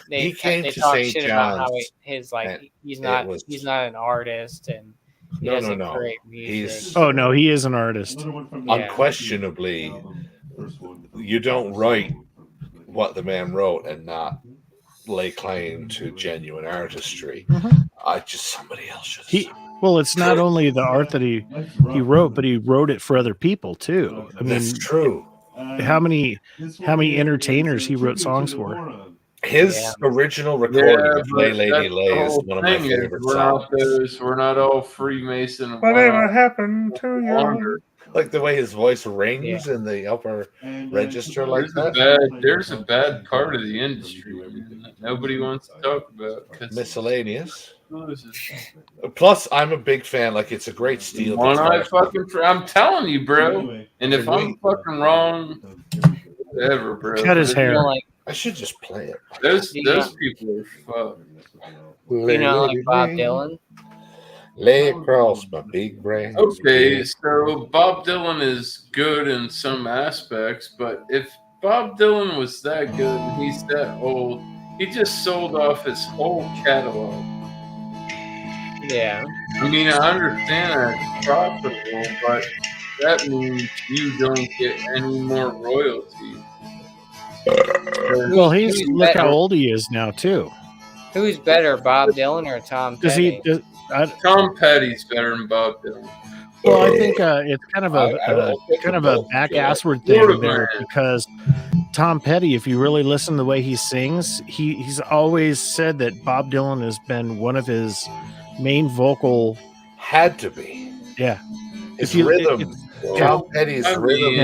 They He came they to talk St. shit about how John's, his and he's it not an artist and he No, doesn't no. create music. He's Oh no, he is an artist. unquestionably. You don't write what the man wrote and not lay claim to genuine artistry. Somebody else should. Well, it's not only the art that he wrote, but he wrote it for other people too. I mean, That's true. How many entertainers he wrote songs for? His original recording of Lay Lady Lay is one of my favorite songs. We're not all Freemason. And Whatever happened to you? Like the way his voice rings in the upper register like that. There's a bad part of the industry, man, that nobody wants to talk about. Miscellaneous. Plus, I'm a big fan. Like, it's a great steel guitar. I'm telling you, bro. And if I'm fucking wrong, whatever, bro. Cut his hair. I should just play it. Those people are fucked. You know, like Bob Dylan. Lay across my big brain. Okay, so Bob Dylan is good in some aspects, but if Bob Dylan was that good and he's that old, he just sold off his whole catalog. Yeah. I mean, I understand that it's profitable, but that means you don't get any more royalties. Well, look how old he is now too. Who's better, Bob Dylan or Tom Petty? Tom Petty's better than Bob Dylan. Well, I think it's kind of a back assward thing there, because Tom Petty, if you really listen to the way he sings, he's always said that Bob Dylan has been one of his main vocal. Had to be. Yeah. His rhythm. Tom Petty's rhythm.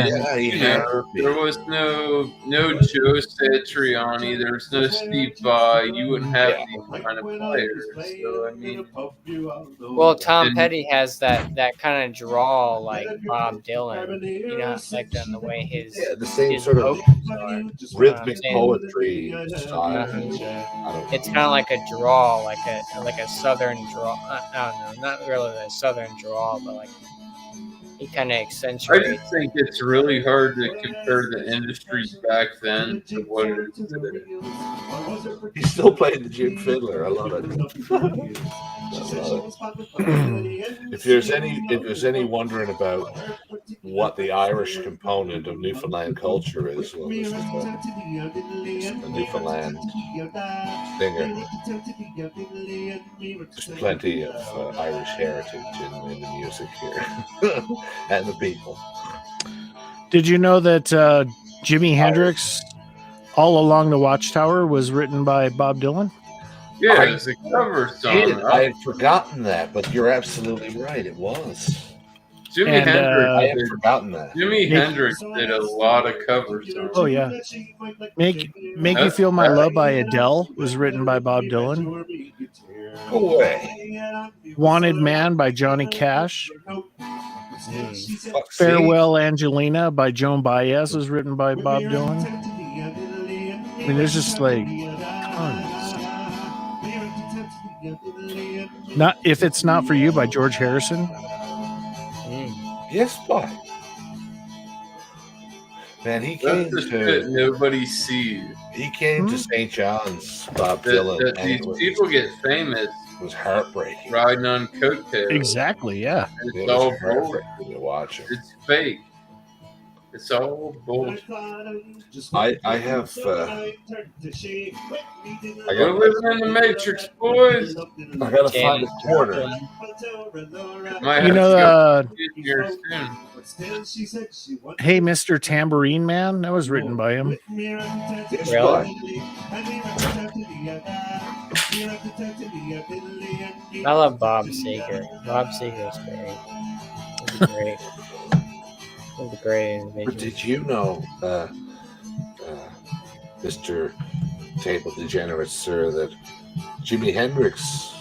There was no Joe Satriani. There was no Steve Vai. You wouldn't have these kind of players. So I mean, well, Tom Petty has that kind of drawl like Bob Dylan. You know, like the way his the same sort of rhythmic poetry style. It's kind of like a drawl, like a southern drawl. I don't know, not really a southern drawl, but like. He kind of accentuates. I just think it's really hard to compare the industry back then to what it is today. He's still playing the Jim Fiddler. I love it. If there's any wondering about what the Irish component of Newfoundland culture is, well, this is a Newfoundland singer. There's plenty of Irish heritage in the music here. And the people. Did you know that Jimi Hendrix, All Along the Watchtower, was written by Bob Dylan? Yeah, it's a cover song. I had forgotten that, but you're absolutely right. It was. I had forgotten that. Jimi Hendrix did a lot of cover songs. Oh yeah. Make You Feel My Love by Adele was written by Bob Dylan. Go away. Wanted Man by Johnny Cash. Farewell Angelina by Joan Baez was written by Bob Dylan. I mean, there's just like tons. Not If It's Not For You by George Harrison. Yes, boy. Man, he came That's the to shit nobody sees. He came to St. John's, Bob Dylan. That and these people get famous. It was heartbreaking. Riding on coattails. Exactly, yeah. It's all bullshit. Heartbreaking to watch him. It's fake. It's all bullshit. I have. We're living in the Matrix, boys. I gotta find a quarter. You know, Here soon. Hey, Mr. Tambourine Man, that was written by him. Really? I love Bob Seger. Bob Seger's great. be great. He's a great individual. But did you know, Mr. Table Degenerate, sir, that Jimi Hendrix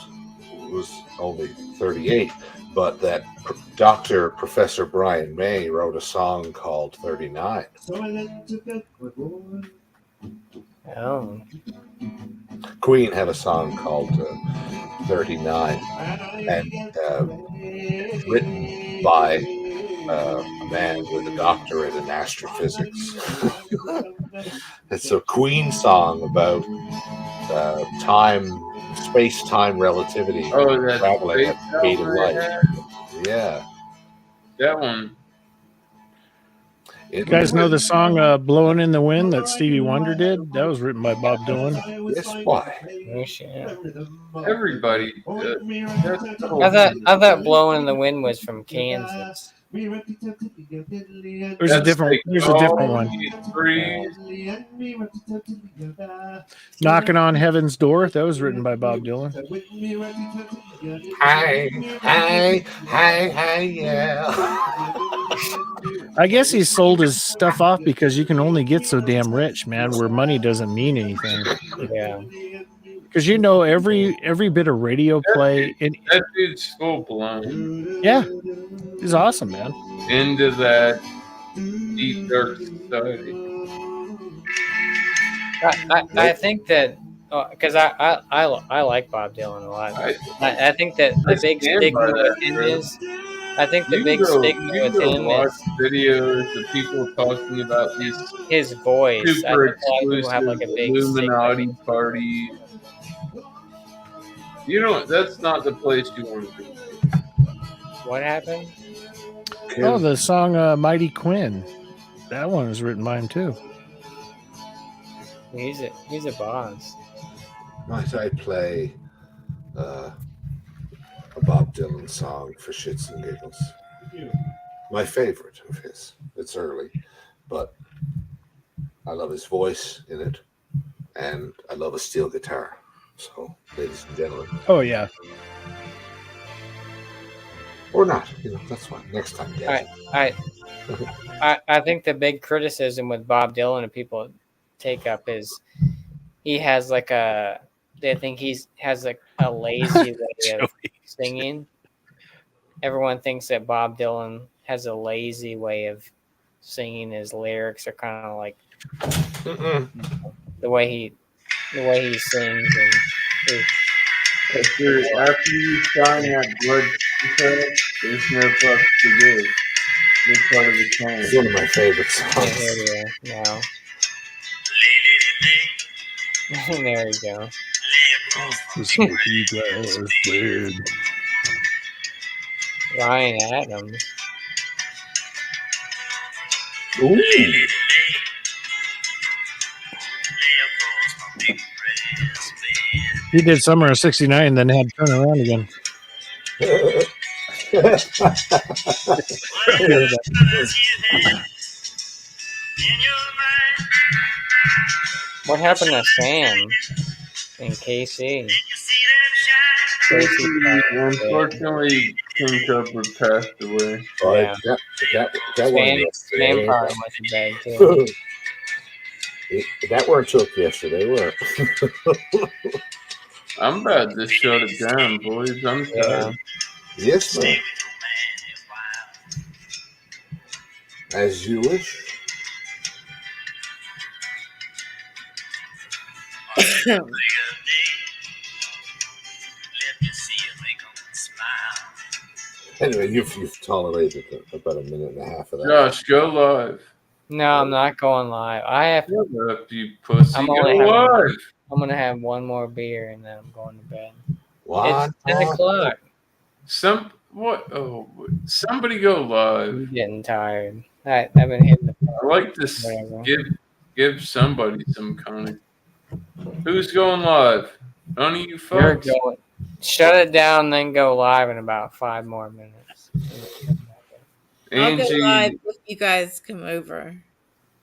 was only 38, but that Professor Brian May wrote a song called 39. Oh. Queen had a song called 39, and it's written by a man with a doctorate in astrophysics. It's a Queen song about space-time relativity, Oh, traveling at the speed of light. Yeah. That one. You guys know the song "Blowing in the Wind" that Stevie Wonder did? That was written by Bob Dylan. Yes, why? Everybody. I thought "Blowing in the Wind" was from Kansas. There's a different one. "Knocking on Heaven's Door." That was written by Bob Dylan. Hey, yeah. I guess he sold his stuff off because you can only get so damn rich, man, where money doesn't mean anything. Yeah. Because every bit of radio play that dude's full blown. Yeah. He's awesome, man. Into that deep dark society. I think that because I like Bob Dylan a lot. I think that the big stigma with him is. I think the big stigma with him watch is videos of people talking about his voice. super I think a lot of people have like a big Illuminati party. You don't. That's not the place you want to be. What happened? Oh, the song "Mighty Quinn." That one was written by him too. He's a boss. Might I play a Bob Dylan song for shits and giggles? My favorite of his. It's early, but I love his voice in it, and I love a steel guitar. So, ladies and gentlemen. Oh yeah. Or not, that's fine. Next time, guys. I think the big criticism with Bob Dylan and people take up is he has they think he has a lazy way of singing. Everyone thinks that Bob Dylan has a lazy way of singing. His lyrics are kind of like the way he sings. After you sign that blood contract, there's no fucks to give. You're part of the song. It's one of my favorite songs. Yeah, now. There you go. Ryan Adams. Ooh. He did "Summer of '69" and then had to turn around again. What happened to Sam and KC? Unfortunately, King Cobra passed away. Yeah. That one. Sam probably went to bed too. That weren't took yesterday, were it? I'm about to shut it down, boys. I'm tired. Yes, ma'am. As you wish. Anyway, you've tolerated about a minute and a half of that. Josh, go live. No, I'm not going live. I have. Shut up, you pussy. I'm Go live. gonna have one more beer and then I'm going to bed. What? It's 10 o'clock. Somebody go live. I'm getting tired. I've been hitting the. I like to give somebody some kind of. Who's going live? None of you folks. You're going. Shut it down, then go live in about 5 more minutes. I'll go live if you guys come over.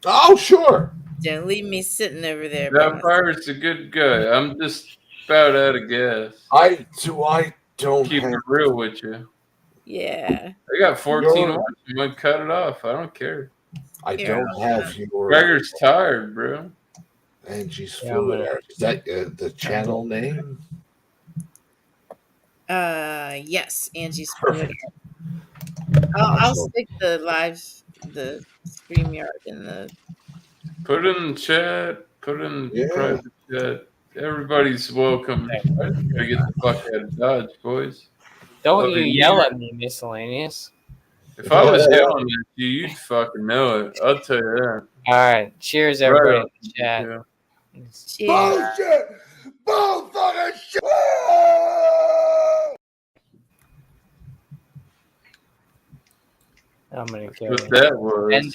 Oh, sure. Don't leave me sitting over there. That pirate's a good guy. I'm just about out of gas. I don't keep it real with you. Yeah. I got 14 Your- watch. You might cut it off. I don't care. I Here, don't have your Gregor's tired, bro. Angie's Yeah, I'm Fluid gonna- Art. Is that the channel name? Yes, Angie's Fluid. I'll stick the StreamYard in the. Put it in the chat. Put it in Yeah. private chat. Everybody's welcome. I just gotta get the fuck out of Dodge, boys. Don't Love you you. yell at me, miscellaneous. If I was yelling at you, you'd fucking know it. I'll tell you that. All right. Cheers, everybody Right in the chat. Yeah. Bullshit! Bull fucking shit! I'm gonna kill What you. that was. And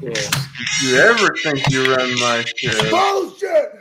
cheers. If you ever think you run my show, Bullshit!